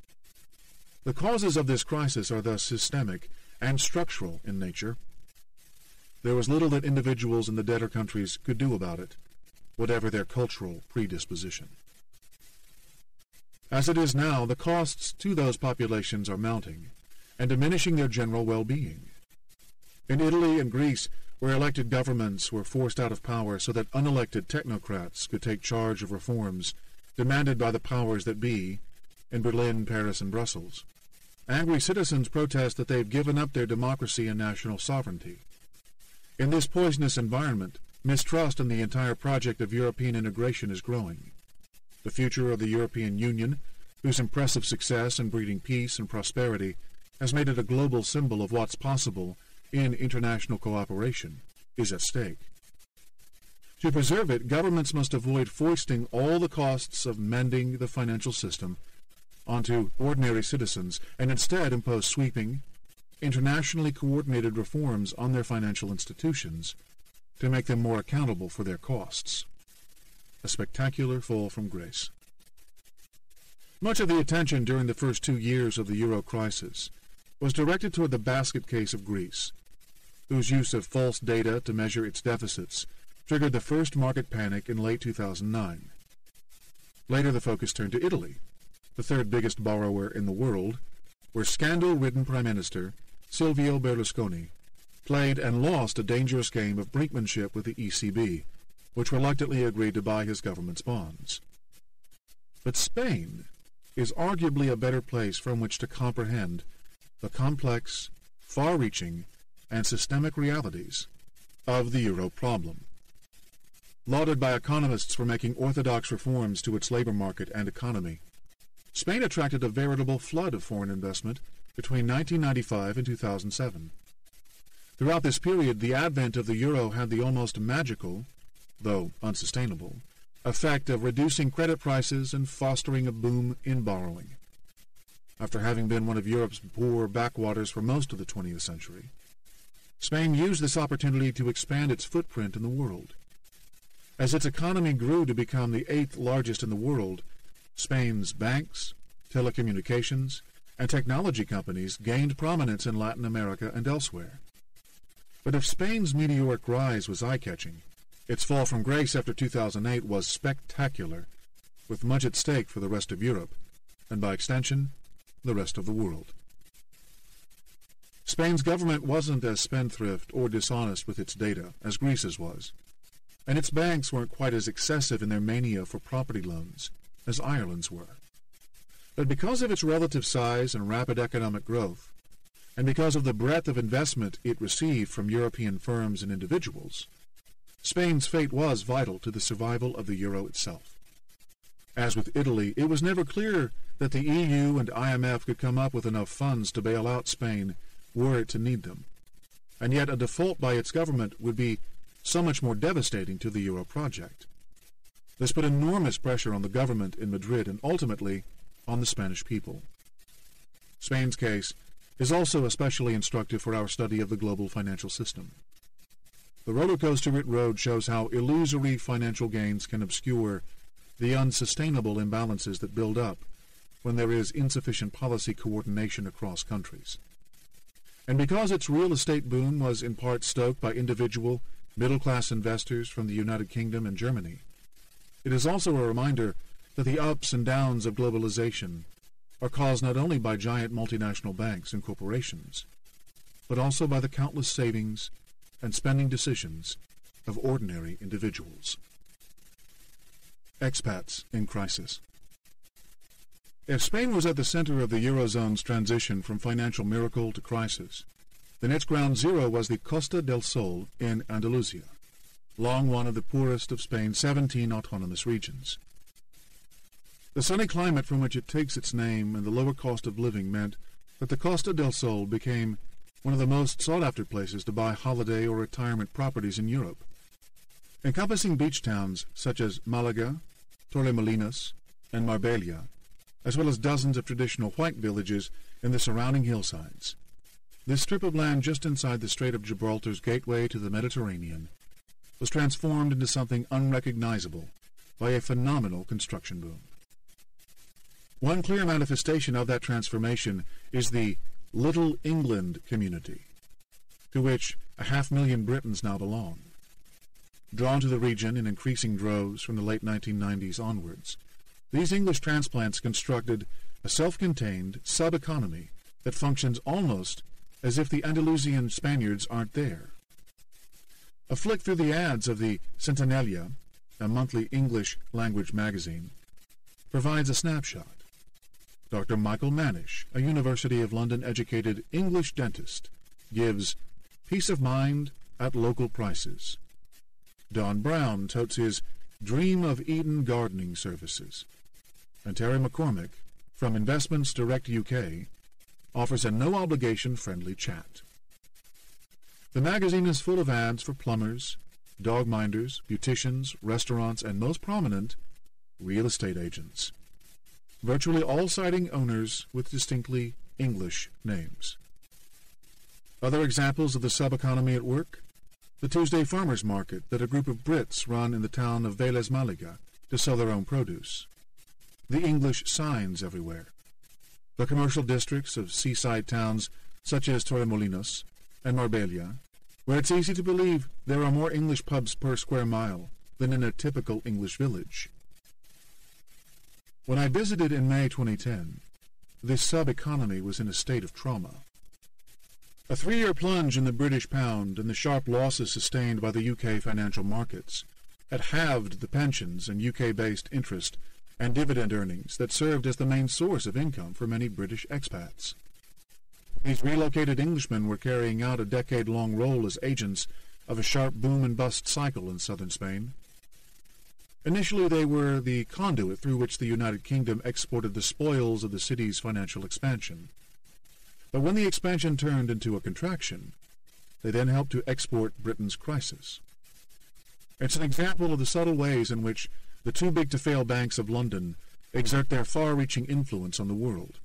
The causes of this crisis are thus systemic and structural in nature. There was little that individuals in the debtor countries could do about it, whatever their cultural predisposition. As it is now, the costs to those populations are mounting and diminishing their general well-being. In Italy and Greece, where elected governments were forced out of power so that unelected technocrats could take charge of reforms demanded by the powers that be in Berlin, Paris, and Brussels, angry citizens protest that they've given up their democracy and national sovereignty. In this poisonous environment, mistrust in the entire project of European integration is growing. The future of the European Union, whose impressive success in breeding peace and prosperity has made it a global symbol of what's possible in international cooperation, is at stake. To preserve it, governments must avoid foisting all the costs of mending the financial system onto ordinary citizens and instead impose sweeping, internationally coordinated reforms on their financial institutions to make them more accountable for their costs. A spectacular fall from grace. Much of the attention during the first 2 years of the euro crisis was directed toward the basket case of Greece, whose use of false data to measure its deficits triggered the first market panic in late 2009. Later the focus turned to Italy, the third biggest borrower in the world, where scandal-ridden Prime Minister Silvio Berlusconi played and lost a dangerous game of brinkmanship with the ECB, which reluctantly agreed to buy his government's bonds. But Spain is arguably a better place from which to comprehend the complex, far-reaching, and systemic realities of the euro problem. Lauded by economists for making orthodox reforms to its labor market and economy, Spain attracted a veritable flood of foreign investment between 1995 and 2007. Throughout this period, the advent of the euro had the almost magical, though unsustainable, effect of reducing credit prices and fostering a boom in borrowing. After having been one of Europe's poor backwaters for most of the 20th century, Spain used this opportunity to expand its footprint in the world. As its economy grew to become the 8th largest in the world, Spain's banks, telecommunications, and technology companies gained prominence in Latin America and elsewhere. But if Spain's meteoric rise was eye-catching, its fall from grace after 2008 was spectacular, with much at stake for the rest of Europe, and by extension, the rest of the world. Spain's government wasn't as spendthrift or dishonest with its data as Greece's was, and its banks weren't quite as excessive in their mania for property loans as Ireland's were. But because of its relative size and rapid economic growth, and because of the breadth of investment it received from European firms and individuals, Spain's fate was vital to the survival of the euro itself. As with Italy, it was never clear that the EU and IMF could come up with enough funds to bail out Spain were it to need them, and yet a default by its government would be so much more devastating to the euro project. This put enormous pressure on the government in Madrid and ultimately on the Spanish people. Spain's case is also especially instructive for our study of the global financial system. The roller coaster it rode shows how illusory financial gains can obscure the unsustainable imbalances that build up when there is insufficient policy coordination across countries. And because its real estate boom was in part stoked by individual, middle-class investors from the United Kingdom and Germany, it is also a reminder that the ups and downs of globalization are caused not only by giant multinational banks and corporations, but also by the countless savings and spending decisions of ordinary individuals. Expats in crisis. If Spain was at the center of the Eurozone's transition from financial miracle to crisis, then its ground zero was the Costa del Sol in Andalusia, long one of the poorest of Spain's 17 autonomous regions. The sunny climate from which it takes its name and the lower cost of living meant that the Costa del Sol became one of the most sought-after places to buy holiday or retirement properties in Europe, encompassing beach towns such as Malaga, Torremolinos, and Marbella, as well as dozens of traditional white villages in the surrounding hillsides. This strip of land just inside the Strait of Gibraltar's gateway to the Mediterranean was transformed into something unrecognizable by a phenomenal construction boom. One clear manifestation of that transformation is the Little England community, to which 500,000 Britons now belong. Drawn to the region in increasing droves from the late 1990s onwards, these English transplants constructed a self-contained sub-economy that functions almost as if the Andalusian Spaniards aren't there. A flick through the ads of the Centenalia, a monthly English-language magazine, provides a snapshot. Dr. Michael Manish, a University of London-educated English dentist, gives peace of mind at local prices. Don Brown totes his Dream of Eden gardening services. And Terry McCormick, from Investments Direct UK, offers a no-obligation friendly chat. The magazine is full of ads for plumbers, dog minders, beauticians, restaurants, and most prominent, real estate agents. Virtually all citing owners with distinctly English names. Other examples of the sub-economy at work? The Tuesday Farmers Market that a group of Brits run in the town of Vélez Málaga to sell their own produce. The English signs everywhere. The commercial districts of seaside towns such as Torremolinos and Marbella, where it's easy to believe there are more English pubs per square mile than in a typical English village. When I visited in May 2010, this sub-economy was in a state of trauma. A 3-year plunge in the British pound and the sharp losses sustained by the UK financial markets had halved the pensions and UK-based interest and dividend earnings that served as the main source of income for many British expats. These relocated Englishmen were carrying out a decade-long role as agents of a sharp boom-and-bust cycle in southern Spain. Initially, they were the conduit through which the United Kingdom exported the spoils of the city's financial expansion. But when the expansion turned into a contraction, they then helped to export Britain's crisis. It's an example of the subtle ways in which the too-big-to-fail banks of London exert their far-reaching influence on the world.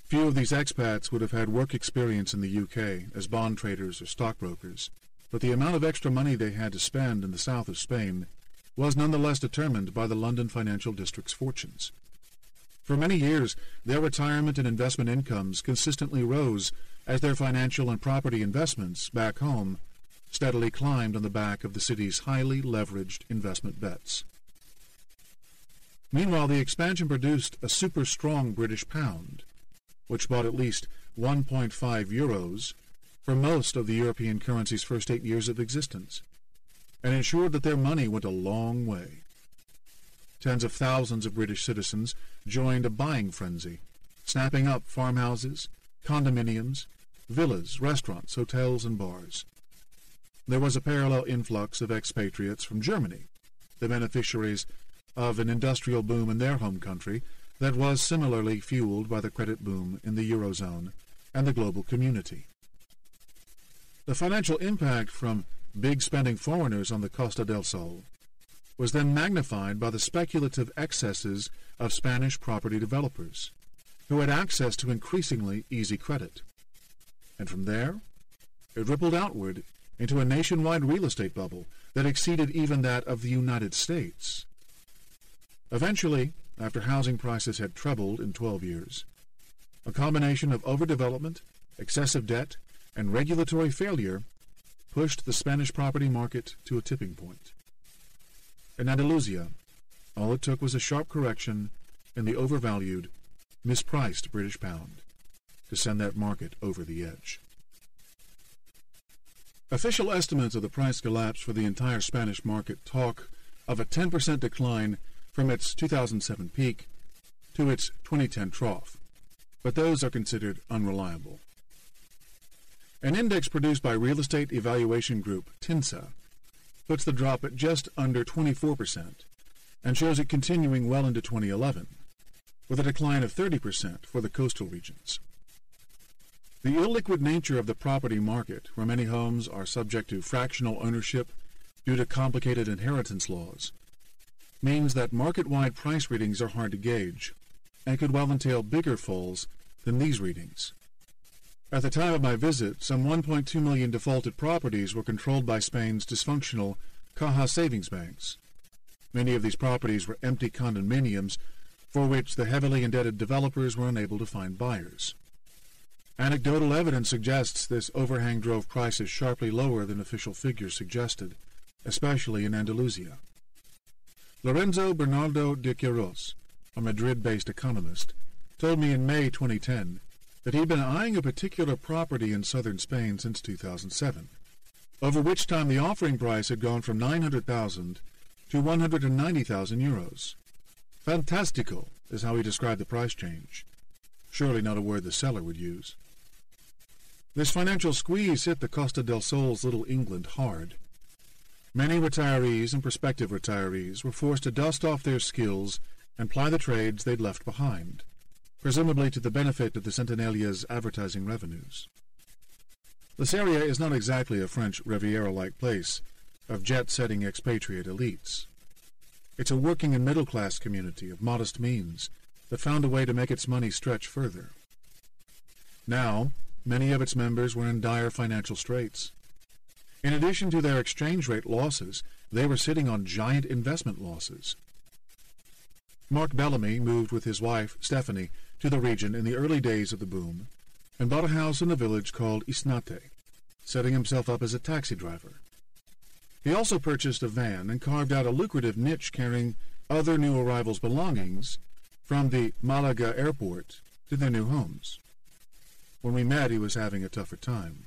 Few of these expats would have had work experience in the UK as bond traders or stockbrokers, but the amount of extra money they had to spend in the south of Spain was nonetheless determined by the London financial district's fortunes. For many years, their retirement and investment incomes consistently rose as their financial and property investments back home steadily climbed on the back of the city's highly leveraged investment bets. Meanwhile, the expansion produced a super-strong British pound, which bought at least 1.5 euros for most of the European currency's first 8 years of existence, and ensured that their money went a long way. Tens of thousands of British citizens joined a buying frenzy, snapping up farmhouses, condominiums, villas, restaurants, hotels, and bars. There was a parallel influx of expatriates from Germany, the beneficiaries of an industrial boom in their home country that was similarly fueled by the credit boom in the Eurozone and the global community. The financial impact from big-spending foreigners on the Costa del Sol was then magnified by the speculative excesses of Spanish property developers, who had access to increasingly easy credit. And from there, it rippled outward into a nationwide real estate bubble that exceeded even that of the United States. Eventually, after housing prices had trebled in 12 years, a combination of overdevelopment, excessive debt, and regulatory failure pushed the Spanish property market to a tipping point. In Andalusia, all it took was a sharp correction in the overvalued, mispriced British pound to send that market over the edge. Official estimates of the price collapse for the entire Spanish market talk of a 10% decline from its 2007 peak to its 2010 trough, but those are considered unreliable. An index produced by real estate evaluation group TINSA puts the drop at just under 24% and shows it continuing well into 2011, with a decline of 30% for the coastal regions. The illiquid nature of the property market, where many homes are subject to fractional ownership due to complicated inheritance laws, means that market-wide price readings are hard to gauge and could well entail bigger falls than these readings. At the time of my visit, some 1.2 million defaulted properties were controlled by Spain's dysfunctional Caja savings banks. Many of these properties were empty condominiums for which the heavily indebted developers were unable to find buyers. Anecdotal evidence suggests this overhang drove prices sharply lower than official figures suggested, especially in Andalusia. Lorenzo Bernardo de Quiros, a Madrid-based economist, told me in May 2010 that he'd been eyeing a particular property in southern Spain since 2007, over which time the offering price had gone from 900,000 to 190,000 euros. Fantastico is how he described the price change. Surely not a word the seller would use. This financial squeeze hit the Costa del Sol's Little England hard. Many retirees and prospective retirees were forced to dust off their skills and ply the trades they'd left behind, presumably to the benefit of the Centenalia's advertising revenues. This area is not exactly a French Riviera-like place of jet-setting expatriate elites. It's a working and middle-class community of modest means that found a way to make its money stretch further. Now, many of its members were in dire financial straits. In addition to their exchange rate losses, they were sitting on giant investment losses. Mark Bellamy moved with his wife, Stephanie, to the region in the early days of the boom and bought a house in a village called NxzHTa, setting himself up as a taxi driver. He also purchased a van and carved out a lucrative niche carrying other new arrivals' belongings from the Malaga airport to their new homes. When we met, he was having a tougher time.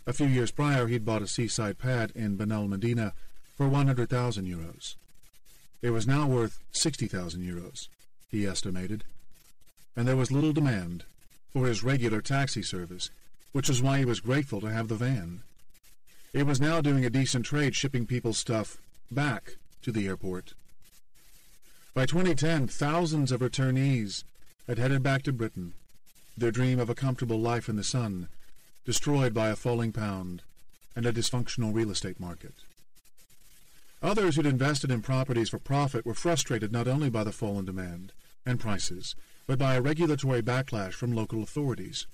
A few years prior, he'd bought a seaside pad in Benalmádena for 100,000 euros. It was now worth 60,000 euros, he estimated, and there was little demand for his regular taxi service, which was why he was grateful to have the van. It was now doing a decent trade shipping people's stuff back to the airport. By 2010, thousands of returnees had headed back to Britain, their dream of a comfortable life in the sun, destroyed by a falling pound and a dysfunctional real estate market. Others who'd invested in properties for profit were frustrated not only by the fall in demand and prices, but by a regulatory backlash from local authorities.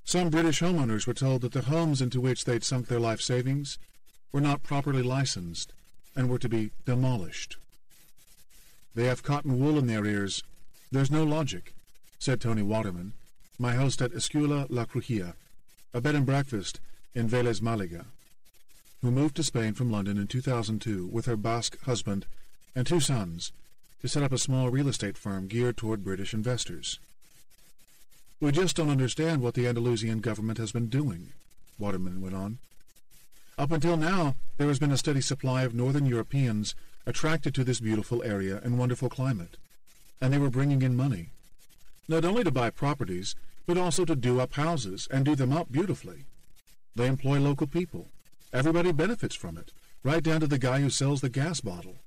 Some British homeowners were told that the homes into which they'd sunk their life savings were not properly licensed and were to be demolished. "They have cotton wool in their ears. There's no logic," said Tony Waterman, my host at Escuela La Crujía, a bed and breakfast in Vélez, Málaga, who moved to Spain from London in 2002 with her Basque husband and 2 sons to set up a small real estate firm geared toward British investors. "We just don't understand what the Andalusian government has been doing," Waterman went on. "Up until now, there has been a steady supply of Northern Europeans attracted to this beautiful area and wonderful climate, and they were bringing in money, not only to buy properties, but also to do up houses and do them up beautifully. They employ local people. Everybody benefits from it, right down to the guy who sells the gas bottle."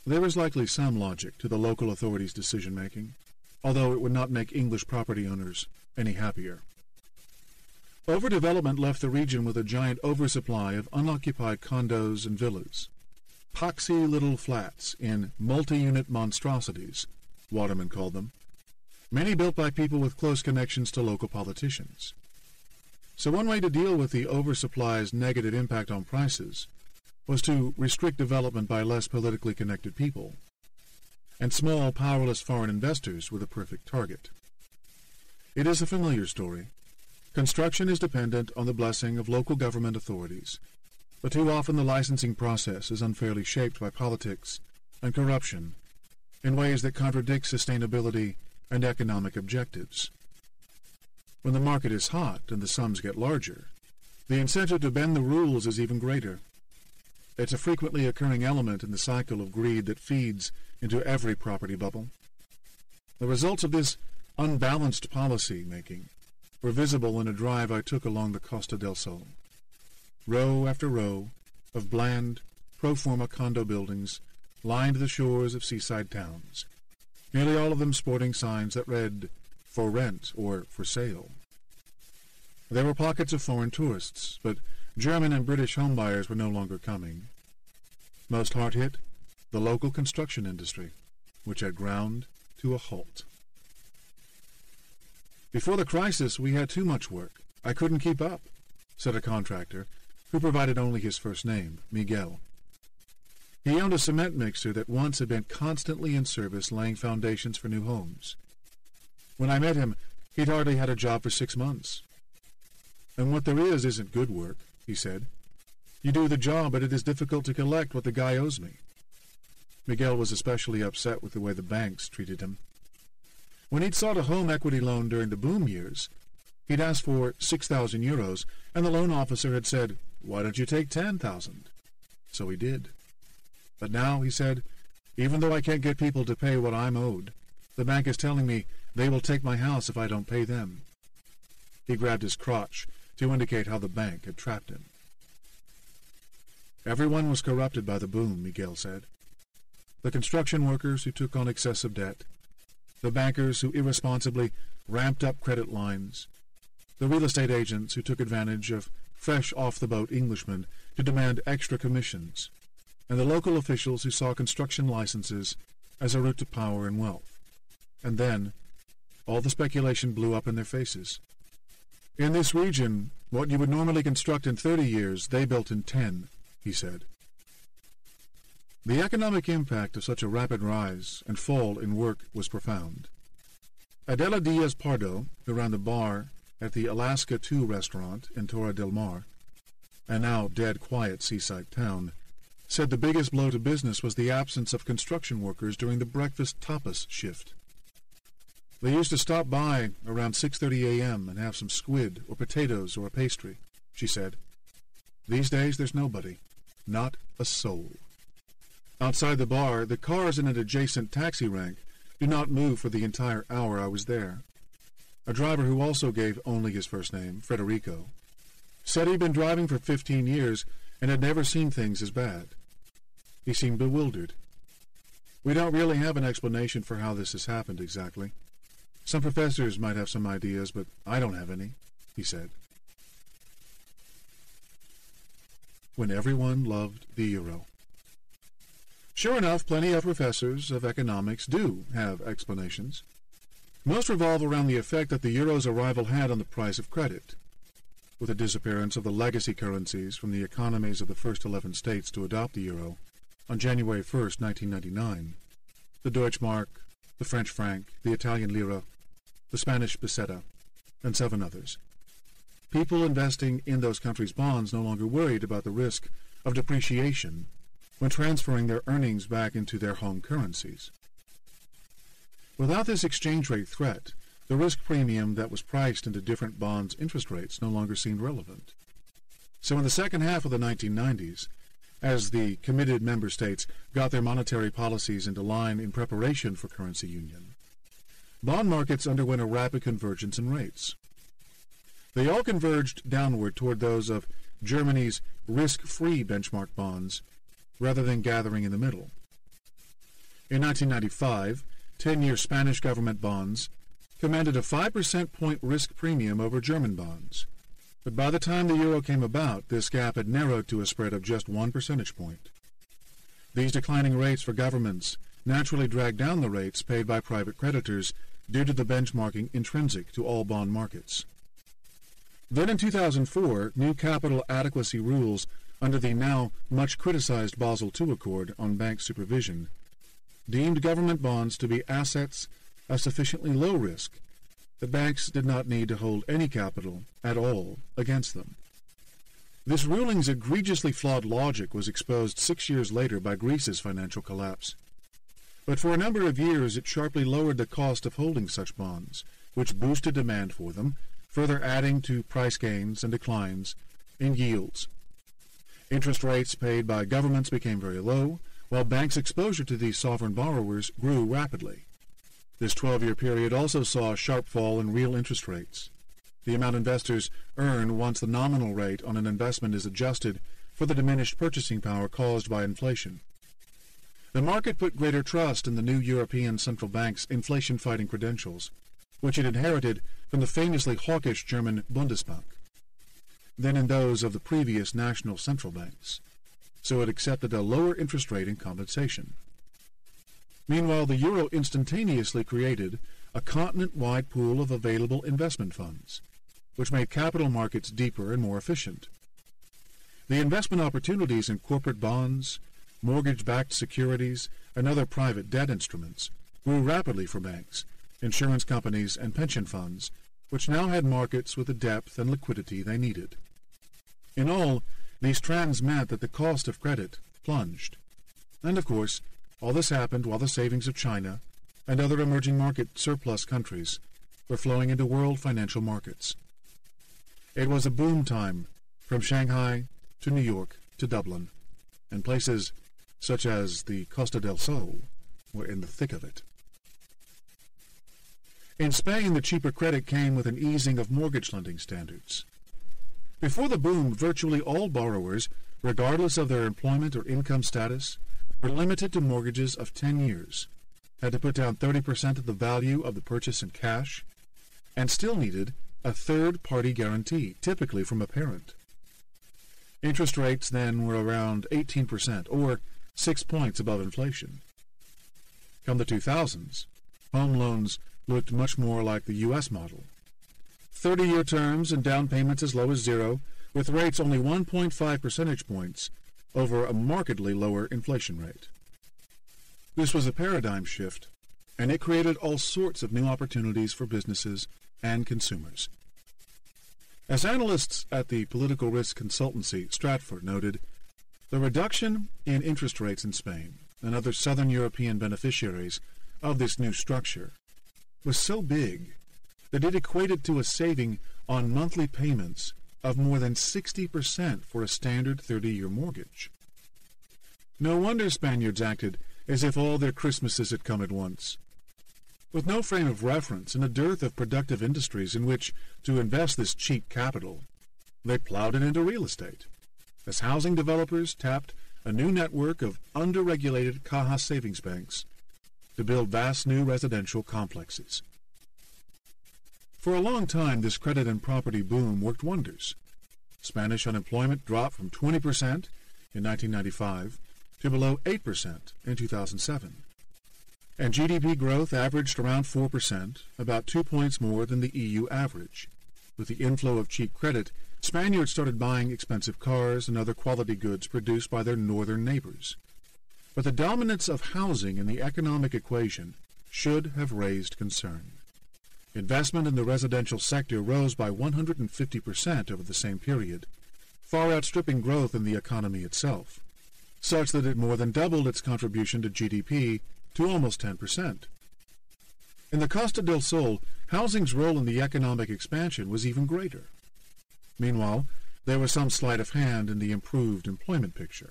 There is likely some logic to the local authorities' decision-making, although it would not make English property owners any happier. Overdevelopment left the region with a giant oversupply of unoccupied condos and villas, poxy little flats in multi-unit monstrosities, Waterman called them, many built by people with close connections to local politicians. So one way to deal with the oversupply's negative impact on prices was to restrict development by less politically connected people, and small, powerless foreign investors were the perfect target. It is a familiar story. Construction is dependent on the blessing of local government authorities, but too often the licensing process is unfairly shaped by politics and corruption in ways that contradict sustainability and economic objectives. When the market is hot and the sums get larger, the incentive to bend the rules is even greater. It's a frequently occurring element in the cycle of greed that feeds into every property bubble. The results of this unbalanced policy-making were visible in a drive I took along the Costa del Sol. Row after row of bland, pro forma condo buildings lined the shores of seaside towns, nearly all of them sporting signs that read, "For rent" or "For sale." There were pockets of foreign tourists, but German and British homebuyers were no longer coming. Most hard-hit, the local construction industry, which had ground to a halt. "Before the crisis, we had too much work. I couldn't keep up," said a contractor who provided only his first name, Miguel. He owned a cement mixer that once had been constantly in service laying foundations for new homes. When I met him, he'd hardly had a job for 6 months. "And what there is isn't good work," he said. "You do the job, but it is difficult to collect what the guy owes me." Miguel was especially upset with the way the banks treated him. When he'd sought a home equity loan during the boom years, he'd asked for 6,000 euros, and the loan officer had said, "Why don't you take 10,000? So he did. "But now," he said, "even though I can't get people to pay what I'm owed, the bank is telling me they will take my house if I don't pay them." He grabbed his crotch to indicate how the bank had trapped him. Everyone was corrupted by the boom, Miguel said. The construction workers who took on excessive debt, the bankers who irresponsibly ramped up credit lines, the real estate agents who took advantage of fresh-off-the-boat Englishmen to demand extra commissions, and the local officials who saw construction licenses as a route to power and wealth. And then, all the speculation blew up in their faces. "In this region, what you would normally construct in 30 years, they built in 10, he said. The economic impact of such a rapid rise and fall in work was profound. Adela Diaz-Pardo, who ran the bar at the Alaska 2 restaurant in Torre del Mar, a now dead quiet seaside town, said the biggest blow to business was the absence of construction workers during the breakfast tapas shift. They used to stop by around 6:30 a.m. and have some squid or potatoes or a pastry, she said. These days there's nobody, not a soul. Outside the bar, the cars in an adjacent taxi rank do not move for the entire hour I was there. A driver who also gave only his first name, Federico, said he'd been driving for 15 years and had never seen things as bad. He seemed bewildered. We don't really have an explanation for how this has happened exactly. Some professors might have some ideas, but I don't have any, he said. when everyone loved the euro. Sure enough, plenty of professors of economics do have explanations. Most revolve around the effect that the euro's arrival had on the price of credit. With the disappearance of the legacy currencies from the economies of the first 11 states to adopt the euro on January 1st, 1999, the Deutschmark, the French franc, the Italian lira, the Spanish peseta, and 7 others, people investing in those countries' bonds no longer worried about the risk of depreciation when transferring their earnings back into their home currencies. Without this exchange rate threat, the risk premium that was priced into different bonds' interest rates no longer seemed relevant. So in the second half of the 1990s, as the committed member states got their monetary policies into line in preparation for currency union, bond markets underwent a rapid convergence in rates. They all converged downward toward those of Germany's risk-free benchmark bonds, rather than gathering in the middle. In 1995, 10-year Spanish government bonds commanded a 5% point risk premium over German bonds, but by the time the euro came about, this gap had narrowed to a spread of just 1 percentage point. These declining rates for governments naturally dragged down the rates paid by private creditors due to the benchmarking intrinsic to all bond markets. Then in 2004, new capital adequacy rules under the now much criticized Basel II Accord on bank supervision deemed government bonds to be assets of sufficiently low risk that banks did not need to hold any capital at all against them. This ruling's egregiously flawed logic was exposed 6 years later by Greece's financial collapse. But for a number of years it sharply lowered the cost of holding such bonds, which boosted demand for them, further adding to price gains and declines in yields. Interest rates paid by governments became very low, while banks' exposure to these sovereign borrowers grew rapidly. This 12-year period also saw a sharp fall in real interest rates, the amount investors earn once the nominal rate on an investment is adjusted for the diminished purchasing power caused by inflation. The market put greater trust in the new European Central Bank's inflation-fighting credentials, which it inherited from the famously hawkish German Bundesbank, than in those of the previous national central banks, so it accepted a lower interest rate in compensation. Meanwhile, the euro instantaneously created a continent-wide pool of available investment funds, which made capital markets deeper and more efficient. The investment opportunities in corporate bonds, mortgage-backed securities, and other private debt instruments grew rapidly for banks, insurance companies, and pension funds, which now had markets with the depth and liquidity they needed. In all, these trends meant that the cost of credit plunged. And of course, all this happened while the savings of China and other emerging market surplus countries were flowing into world financial markets. It was a boom time from Shanghai to New York to Dublin, and places such as the Costa del Sol were in the thick of it. In Spain, the cheaper credit came with an easing of mortgage lending standards. Before the boom, virtually all borrowers, regardless of their employment or income status, were limited to mortgages of 10 years, had to put down 30% of the value of the purchase in cash, and still needed a third-party guarantee, typically from a parent. Interest rates then were around 18%, or 6 points above inflation. Come the 2000s, home loans looked much more like the U.S. model. 30-year terms and down payments as low as zero, with rates only 1.5 percentage points over a markedly lower inflation rate. This was a paradigm shift, and it created all sorts of new opportunities for businesses and consumers. As analysts at the political risk consultancy Stratford noted, the reduction in interest rates in Spain and other southern European beneficiaries of this new structure was so big that it equated to a saving on monthly payments of more than 60% for a standard 30-year mortgage. No wonder Spaniards acted as if all their Christmases had come at once. With no frame of reference and a dearth of productive industries in which to invest this cheap capital, they plowed it into real estate, as housing developers tapped a new network of under-regulated Caja savings banks to build vast new residential complexes. For a long time, this credit and property boom worked wonders. Spanish unemployment dropped from 20% in 1995 to below 8% in 2007. And GDP growth averaged around 4%, about 2 points more than the EU average. With the inflow of cheap credit, Spaniards started buying expensive cars and other quality goods produced by their northern neighbors. But the dominance of housing in the economic equation should have raised concern. Investment in the residential sector rose by 150% over the same period, far outstripping growth in the economy itself, such that it more than doubled its contribution to GDP to almost 10%. In the Costa del Sol, housing's role in the economic expansion was even greater. Meanwhile, there was some sleight of hand in the improved employment picture.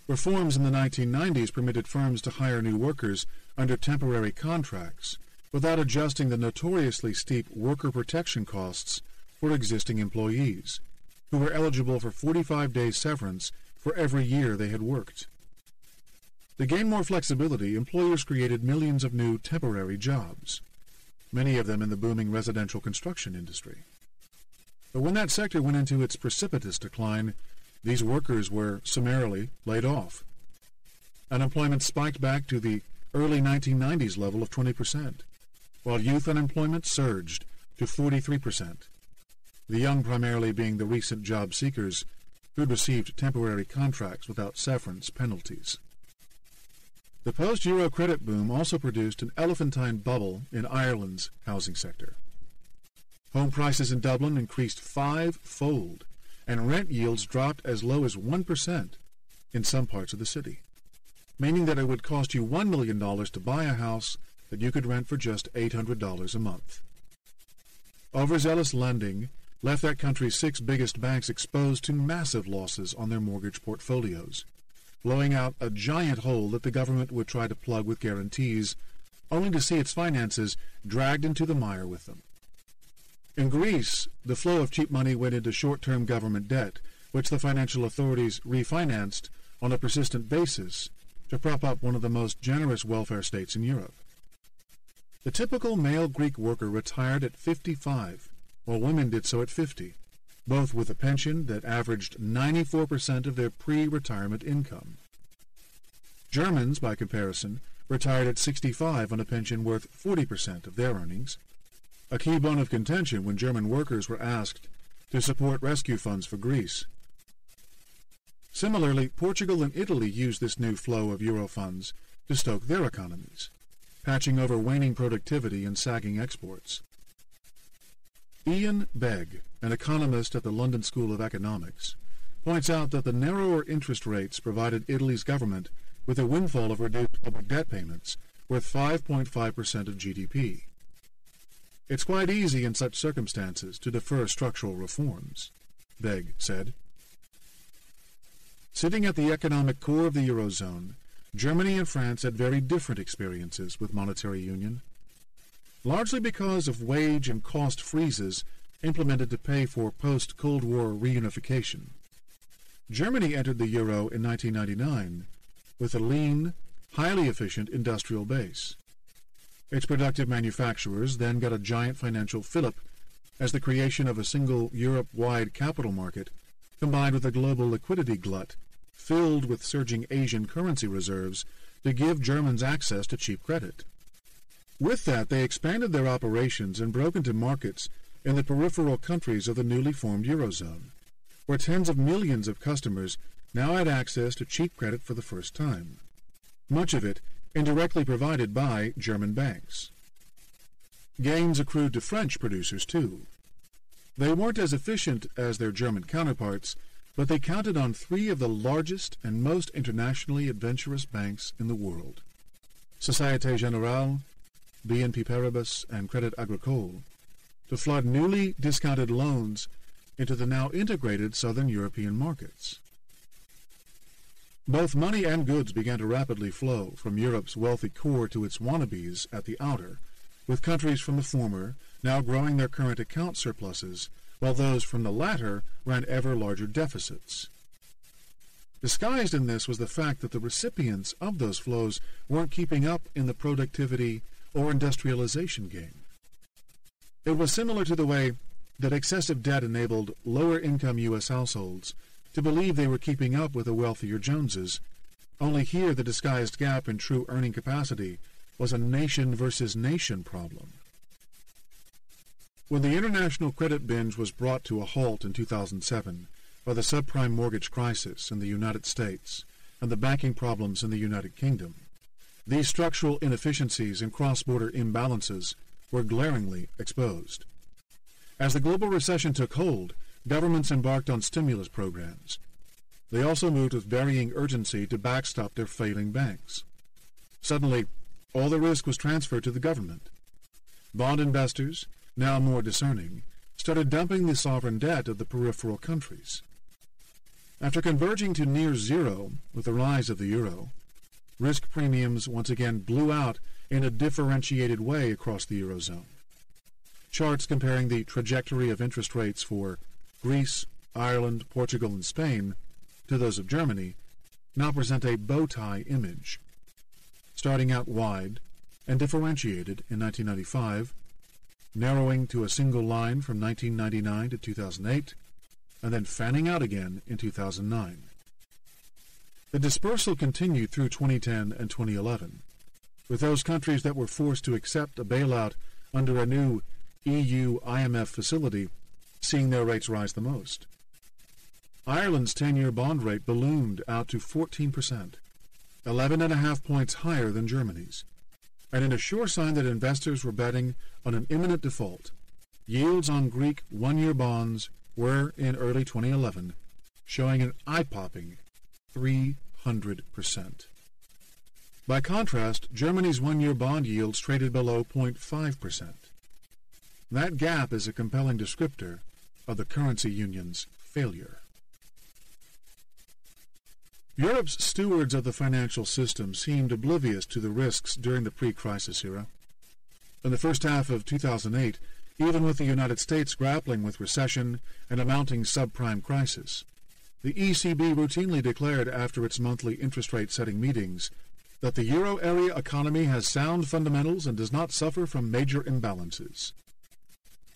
Reforms in the 1990s permitted firms to hire new workers under temporary contracts without adjusting the notoriously steep worker protection costs for existing employees, who were eligible for 45 days severance for every year they had worked. To gain more flexibility, employers created millions of new temporary jobs, many of them in the booming residential construction industry. But when that sector went into its precipitous decline, these workers were summarily laid off. Unemployment spiked back to the early 1990s level of 20%, while youth unemployment surged to 43%, the young primarily being the recent job seekers who'd received temporary contracts without severance penalties. The post-Euro credit boom also produced an elephantine bubble in Ireland's housing sector. Home prices in Dublin increased 5-fold, and rent yields dropped as low as 1% in some parts of the city, meaning that it would cost you $1 million to buy a house that you could rent for just $800 a month. Overzealous lending left that country's 6 biggest banks exposed to massive losses on their mortgage portfolios, blowing out a giant hole that the government would try to plug with guarantees, only to see its finances dragged into the mire with them. In Greece, the flow of cheap money went into short-term government debt, which the financial authorities refinanced on a persistent basis to prop up one of the most generous welfare states in Europe. The typical male Greek worker retired at 55, while women did so at 50, both with a pension that averaged 94% of their pre-retirement income. Germans, by comparison, retired at 65 on a pension worth 40% of their earnings, a key bone of contention when German workers were asked to support rescue funds for Greece. Similarly, Portugal and Italy used this new flow of euro funds to stoke their economies, patching over waning productivity and sagging exports. Ian Begg, an economist at the London School of Economics, points out that the narrower interest rates provided Italy's government with a windfall of reduced public debt payments worth 5.5% of GDP. It's quite easy in such circumstances to defer structural reforms, Begg said. Sitting at the economic core of the Eurozone, Germany and France had very different experiences with monetary union, largely because of wage and cost freezes implemented to pay for post-Cold War reunification. Germany entered the euro in 1999 with a lean, highly efficient industrial base. Its productive manufacturers then got a giant financial fillip as the creation of a single Europe-wide capital market, combined with a global liquidity glut filled with surging Asian currency reserves, to give Germans access to cheap credit. With that, they expanded their operations and broke into markets in the peripheral countries of the newly formed Eurozone, where tens of millions of customers now had access to cheap credit for the first time, much of it indirectly provided by German banks. Gains accrued to French producers, too. They weren't as efficient as their German counterparts, but they counted on 3 of the largest and most internationally adventurous banks in the world, Société Générale, BNP Paribas, and Crédit Agricole, to flood newly discounted loans into the now integrated southern European markets. Both money and goods began to rapidly flow from Europe's wealthy core to its wannabes at the outer, with countries from the former now growing their current account surpluses, while those from the latter ran ever larger deficits. Disguised in this was the fact that the recipients of those flows weren't keeping up in the productivity or industrialization game. It was similar to the way that excessive debt enabled lower-income U.S. households to believe they were keeping up with the wealthier Joneses. Only here the disguised gap in true earning capacity was a nation-versus-nation problem. When the international credit binge was brought to a halt in 2007 by the subprime mortgage crisis in the United States and the banking problems in the United Kingdom, these structural inefficiencies and cross-border imbalances were glaringly exposed. As the global recession took hold, governments embarked on stimulus programs. They also moved with varying urgency to backstop their failing banks. Suddenly, all the risk was transferred to the government. Bond investors, now more discerning, started dumping the sovereign debt of the peripheral countries. After converging to near zero with the rise of the euro, risk premiums once again blew out in a differentiated way across the Eurozone. Charts comparing the trajectory of interest rates for Greece, Ireland, Portugal, and Spain to those of Germany now present a bow tie image. Starting out wide and differentiated in 1995, narrowing to a single line from 1999 to 2008, and then fanning out again in 2009. The dispersal continued through 2010 and 2011, with those countries that were forced to accept a bailout under a new EU-IMF facility seeing their rates rise the most. Ireland's 10-year bond rate ballooned out to 14%, 11.5 points higher than Germany's, and in a sure sign that investors were betting on an imminent default, yields on Greek one-year bonds were, in early 2011, showing an eye-popping 300%. By contrast, Germany's one-year bond yields traded below 0.5%. That gap is a compelling descriptor of the currency union's failure. Europe's stewards of the financial system seemed oblivious to the risks during the pre-crisis era. In the first half of 2008, even with the United States grappling with recession and a mounting subprime crisis, the ECB routinely declared after its monthly interest rate-setting meetings that the euro area economy has sound fundamentals and does not suffer from major imbalances.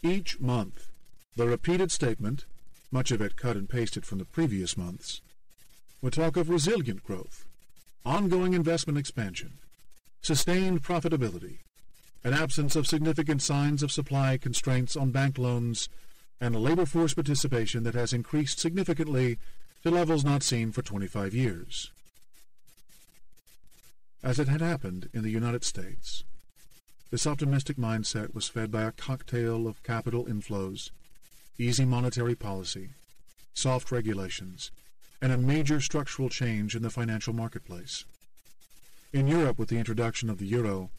Each month, the repeated statement, much of it cut and pasted from the previous months, would talk of resilient growth, ongoing investment expansion, sustained profitability, an absence of significant signs of supply constraints on bank loans, and a labor force participation that has increased significantly to levels not seen for 25 years. As it had happened in the United States, this optimistic mindset was fed by a cocktail of capital inflows, easy monetary policy, soft regulations, and a major structural change in the financial marketplace. In Europe with the introduction of the euro,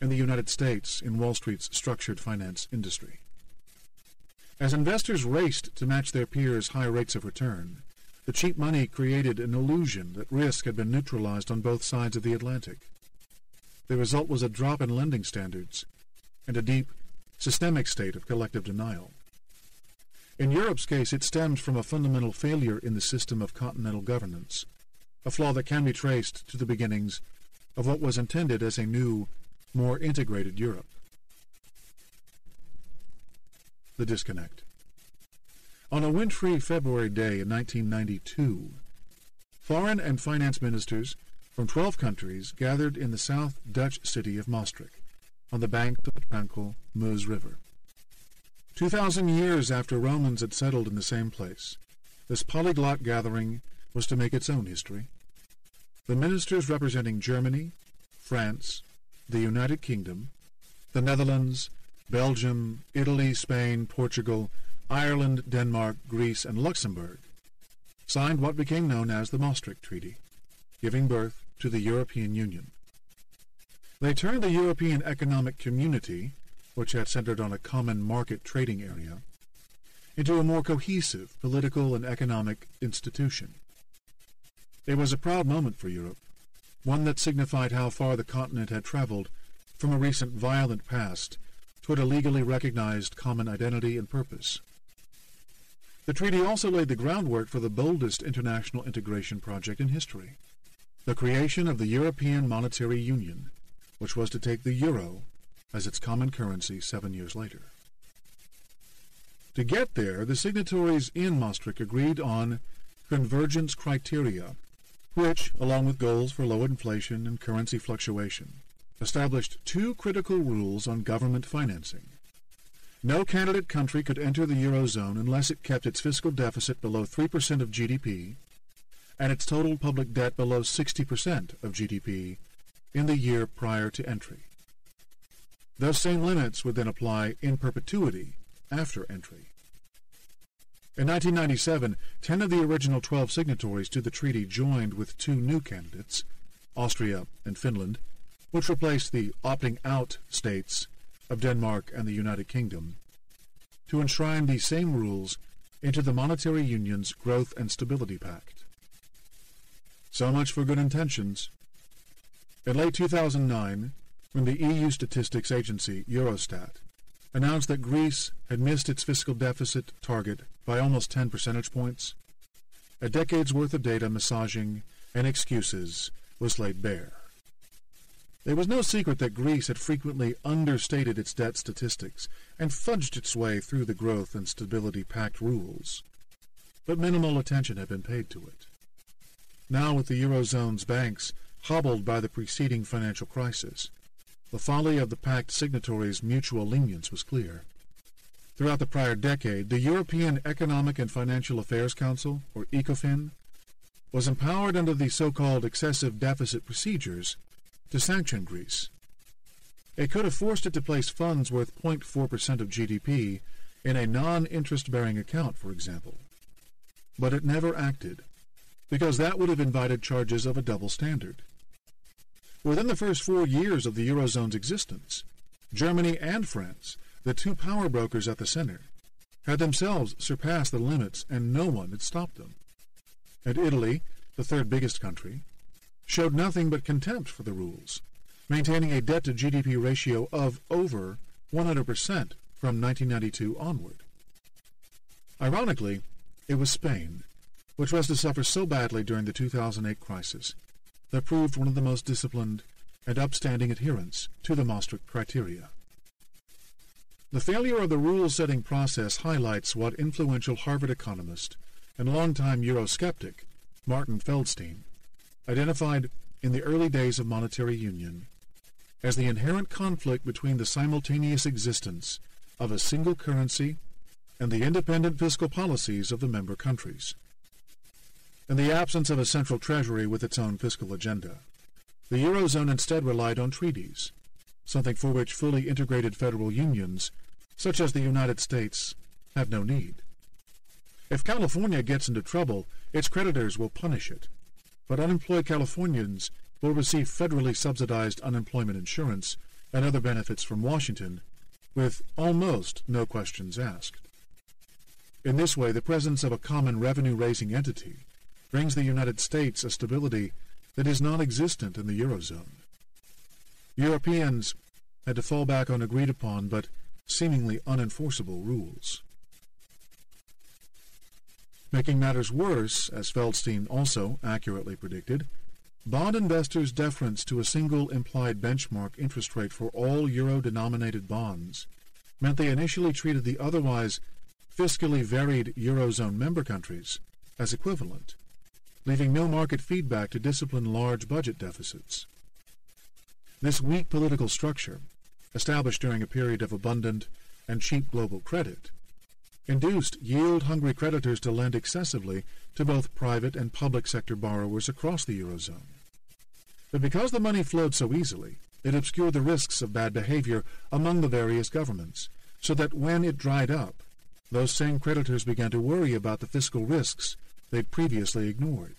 and the United States in Wall Street's structured finance industry. As investors raced to match their peers' high rates of return, the cheap money created an illusion that risk had been neutralized on both sides of the Atlantic. The result was a drop in lending standards and a deep, systemic state of collective denial. In Europe's case, it stemmed from a fundamental failure in the system of continental governance, a flaw that can be traced to the beginnings of what was intended as a new, more integrated Europe. The disconnect. On a wintry February day in 1992, foreign and finance ministers from 12 countries gathered in the South Dutch city of Maastricht, on the banks of the tranquil Meuse River. 2,000 years after Romans had settled in the same place, this polyglot gathering was to make its own history. The ministers representing Germany, France, the United Kingdom, the Netherlands, Belgium, Italy, Spain, Portugal, Ireland, Denmark, Greece, and Luxembourg signed what became known as the Maastricht Treaty, giving birth to the European Union. They turned the European Economic Community, which had centered on a common market trading area, into a more cohesive political and economic institution. It was a proud moment for Europe, one that signified how far the continent had traveled from a recent violent past toward a legally recognized common identity and purpose. The treaty also laid the groundwork for the boldest international integration project in history, the creation of the European Monetary Union, which was to take the euro as its common currency 7 years later. To get there, the signatories in Maastricht agreed on convergence criteria, which, along with goals for low inflation and currency fluctuation, established two critical rules on government financing. No candidate country could enter the Eurozone unless it kept its fiscal deficit below 3% of GDP and its total public debt below 60% of GDP in the year prior to entry. Those same limits would then apply in perpetuity after entry. In 1997, 10 of the original 12 signatories to the treaty joined with two new candidates, Austria and Finland, which replaced the opting-out states of Denmark and the United Kingdom, to enshrine these same rules into the Monetary Union's Growth and Stability Pact. So much for good intentions. In late 2009, when the EU statistics agency, Eurostat, announced that Greece had missed its fiscal deficit target by almost 10 percentage points, a decade's worth of data massaging and excuses was laid bare. It was no secret that Greece had frequently understated its debt statistics and fudged its way through the Growth and Stability Pact rules, but minimal attention had been paid to it. Now, with the Eurozone's banks hobbled by the preceding financial crisis, the folly of the pact signatories' mutual lenience was clear. Throughout the prior decade, the European Economic and Financial Affairs Council, or ECOFIN, was empowered under the so-called excessive deficit procedures to sanction Greece. It could have forced it to place funds worth 0.4% of GDP in a non-interest-bearing account, for example. But it never acted, because that would have invited charges of a double standard. Within the first 4 years of the Eurozone's existence, Germany and France, the two power brokers at the center, had themselves surpassed the limits and no one had stopped them. And Italy, the third biggest country, showed nothing but contempt for the rules, maintaining a debt-to-GDP ratio of over 100% from 1992 onward. Ironically, it was Spain, which was to suffer so badly during the 2008 crisis, that proved one of the most disciplined and upstanding adherents to the Maastricht criteria. The failure of the rule-setting process highlights what influential Harvard economist and longtime Eurosceptic Martin Feldstein identified in the early days of monetary union as the inherent conflict between the simultaneous existence of a single currency and the independent fiscal policies of the member countries. In the absence of a central treasury with its own fiscal agenda, the Eurozone instead relied on treaties, something for which fully integrated federal unions, such as the United States, have no need. If California gets into trouble, its creditors will punish it, but unemployed Californians will receive federally subsidized unemployment insurance and other benefits from Washington, with almost no questions asked. In this way, the presence of a common revenue-raising entity brings the United States a stability that is non-existent in the Eurozone. Europeans had to fall back on agreed-upon but seemingly unenforceable rules. Making matters worse, as Feldstein also accurately predicted, bond investors' deference to a single implied benchmark interest rate for all euro-denominated bonds meant they initially treated the otherwise fiscally varied Eurozone member countries as equivalent, leaving no market feedback to discipline large budget deficits. This weak political structure, established during a period of abundant and cheap global credit, induced yield-hungry creditors to lend excessively to both private and public sector borrowers across the Eurozone. But because the money flowed so easily, it obscured the risks of bad behavior among the various governments, so that when it dried up, those same creditors began to worry about the fiscal risks they'd previously ignored.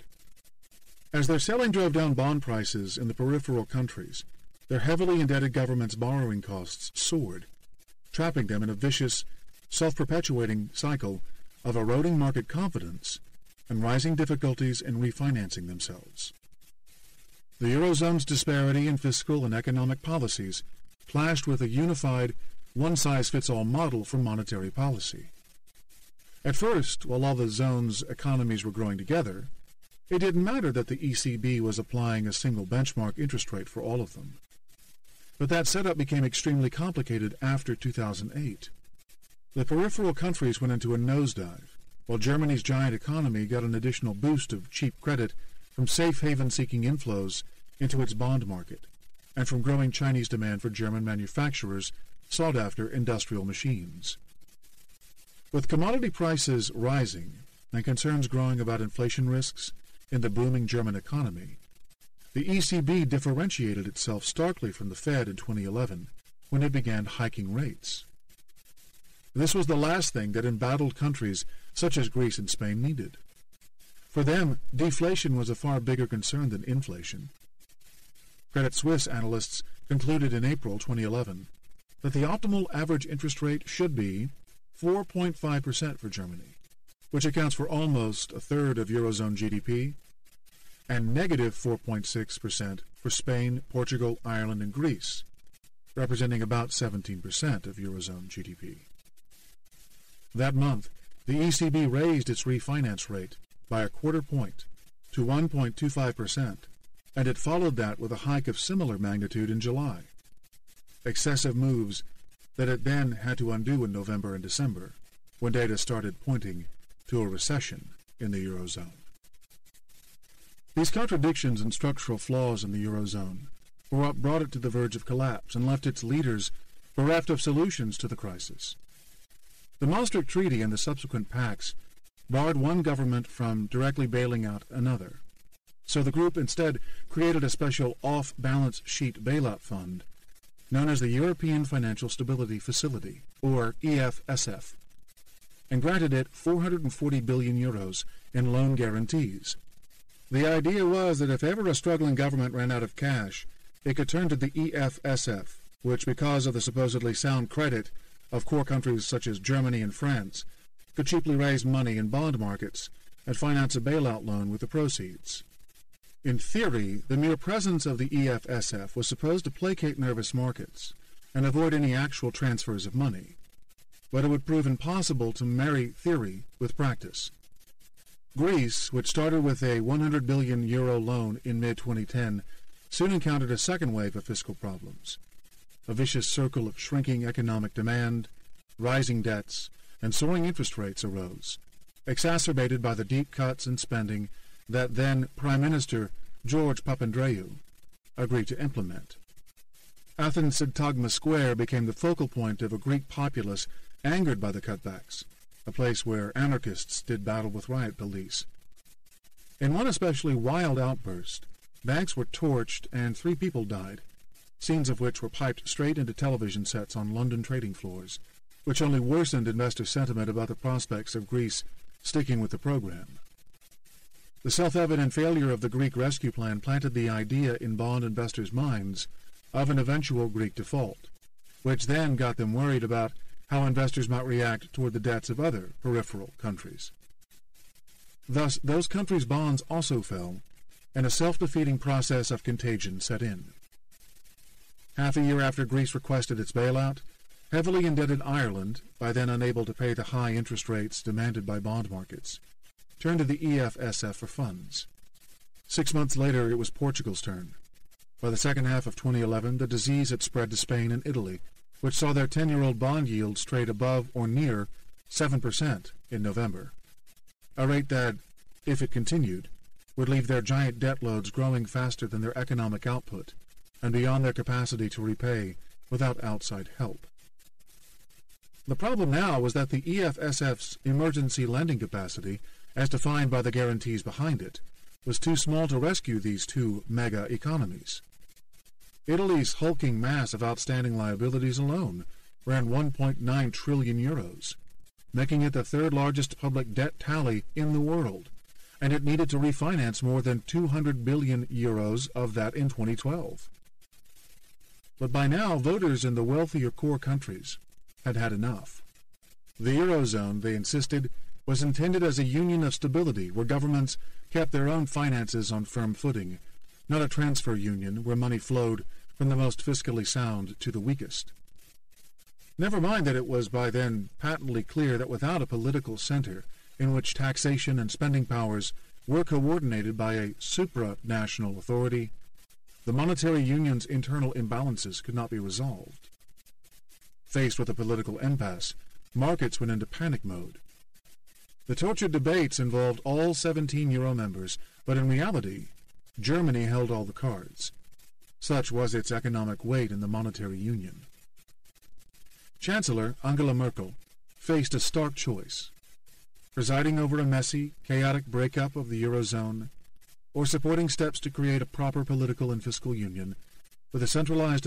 As their selling drove down bond prices in the peripheral countries, their heavily indebted governments' borrowing costs soared, trapping them in a vicious, self-perpetuating cycle of eroding market confidence and rising difficulties in refinancing themselves. The Eurozone's disparity in fiscal and economic policies clashed with a unified, one-size-fits-all model for monetary policy. At first, while all the zone's economies were growing together, it didn't matter that the ECB was applying a single benchmark interest rate for all of them. But that setup became extremely complicated after 2008. The peripheral countries went into a nosedive, while Germany's giant economy got an additional boost of cheap credit from safe haven-seeking inflows into its bond market, and from growing Chinese demand for German manufacturers' sought-after industrial machines. With commodity prices rising and concerns growing about inflation risks in the booming German economy, the ECB differentiated itself starkly from the Fed in 2011 when it began hiking rates. This was the last thing that embattled countries such as Greece and Spain needed. For them, deflation was a far bigger concern than inflation. Credit Suisse analysts concluded in April 2011 that the optimal average interest rate should be 4.5% for Germany, which accounts for almost a third of Eurozone GDP, and negative 4.6% for Spain, Portugal, Ireland, and Greece, representing about 17% of Eurozone GDP. That month, the ECB raised its refinance rate by a quarter point to 1.25%, and it followed that with a hike of similar magnitude in July. Excessive moves that it then had to undo in November and December, when data started pointing to a recession in the Eurozone. These contradictions and structural flaws in the Eurozone were what brought it to the verge of collapse and left its leaders bereft of solutions to the crisis. The Maastricht Treaty and the subsequent pacts barred one government from directly bailing out another, so the group instead created a special off-balance sheet bailout fund known as the European Financial Stability Facility, or EFSF, and granted it 440 billion euros in loan guarantees. The idea was that if ever a struggling government ran out of cash, it could turn to the EFSF, which, because of the supposedly sound credit of core countries such as Germany and France, could cheaply raise money in bond markets and finance a bailout loan with the proceeds. In theory, the mere presence of the EFSF was supposed to placate nervous markets and avoid any actual transfers of money, but it would prove impossible to marry theory with practice. Greece, which started with a 100 billion euro loan in mid-2010, soon encountered a second wave of fiscal problems. A vicious circle of shrinking economic demand, rising debts, and soaring interest rates arose, exacerbated by the deep cuts in spending that then Prime Minister George Papandreou agreed to implement. Athens' Syntagma Square became the focal point of a Greek populace angered by the cutbacks, a place where anarchists did battle with riot police. In one especially wild outburst, banks were torched and 3 people died, scenes of which were piped straight into television sets on London trading floors, which only worsened investor sentiment about the prospects of Greece sticking with the program. The self-evident failure of the Greek rescue plan planted the idea in bond investors' minds of an eventual Greek default, which then got them worried about how investors might react toward the debts of other peripheral countries. Thus, those countries' bonds also fell, and a self-defeating process of contagion set in. Half a year after Greece requested its bailout, heavily indebted Ireland, by then unable to pay the high interest rates demanded by bond markets, turned to the EFSF for funds. 6 months later, it was Portugal's turn. By the second half of 2011, the disease had spread to Spain and Italy, which saw their 10-year-old bond yields trade above or near 7% in November, a rate that, if it continued, would leave their giant debt loads growing faster than their economic output and beyond their capacity to repay without outside help. The problem now was that the EFSF's emergency lending capacity, as defined by the guarantees behind it, was too small to rescue these 2 mega economies. Italy's hulking mass of outstanding liabilities alone ran 1.9 trillion euros, making it the 3rd largest public debt tally in the world, and it needed to refinance more than 200 billion euros of that in 2012. But by now, voters in the wealthier core countries had had enough. The Eurozone, they insisted, was intended as a union of stability where governments kept their own finances on firm footing, not a transfer union where money flowed from the most fiscally sound to the weakest. Never mind that it was by then patently clear that without a political center in which taxation and spending powers were coordinated by a supranational authority, the monetary union's internal imbalances could not be resolved. Faced with a political impasse, Markets went into panic mode. The tortured debates involved all 17 Euro members, but in reality, Germany held all the cards. Such was its economic weight in the monetary union. Chancellor Angela Merkel faced a stark choice: presiding over a messy, chaotic breakup of the Eurozone, or supporting steps to create a proper political and fiscal union with a centralized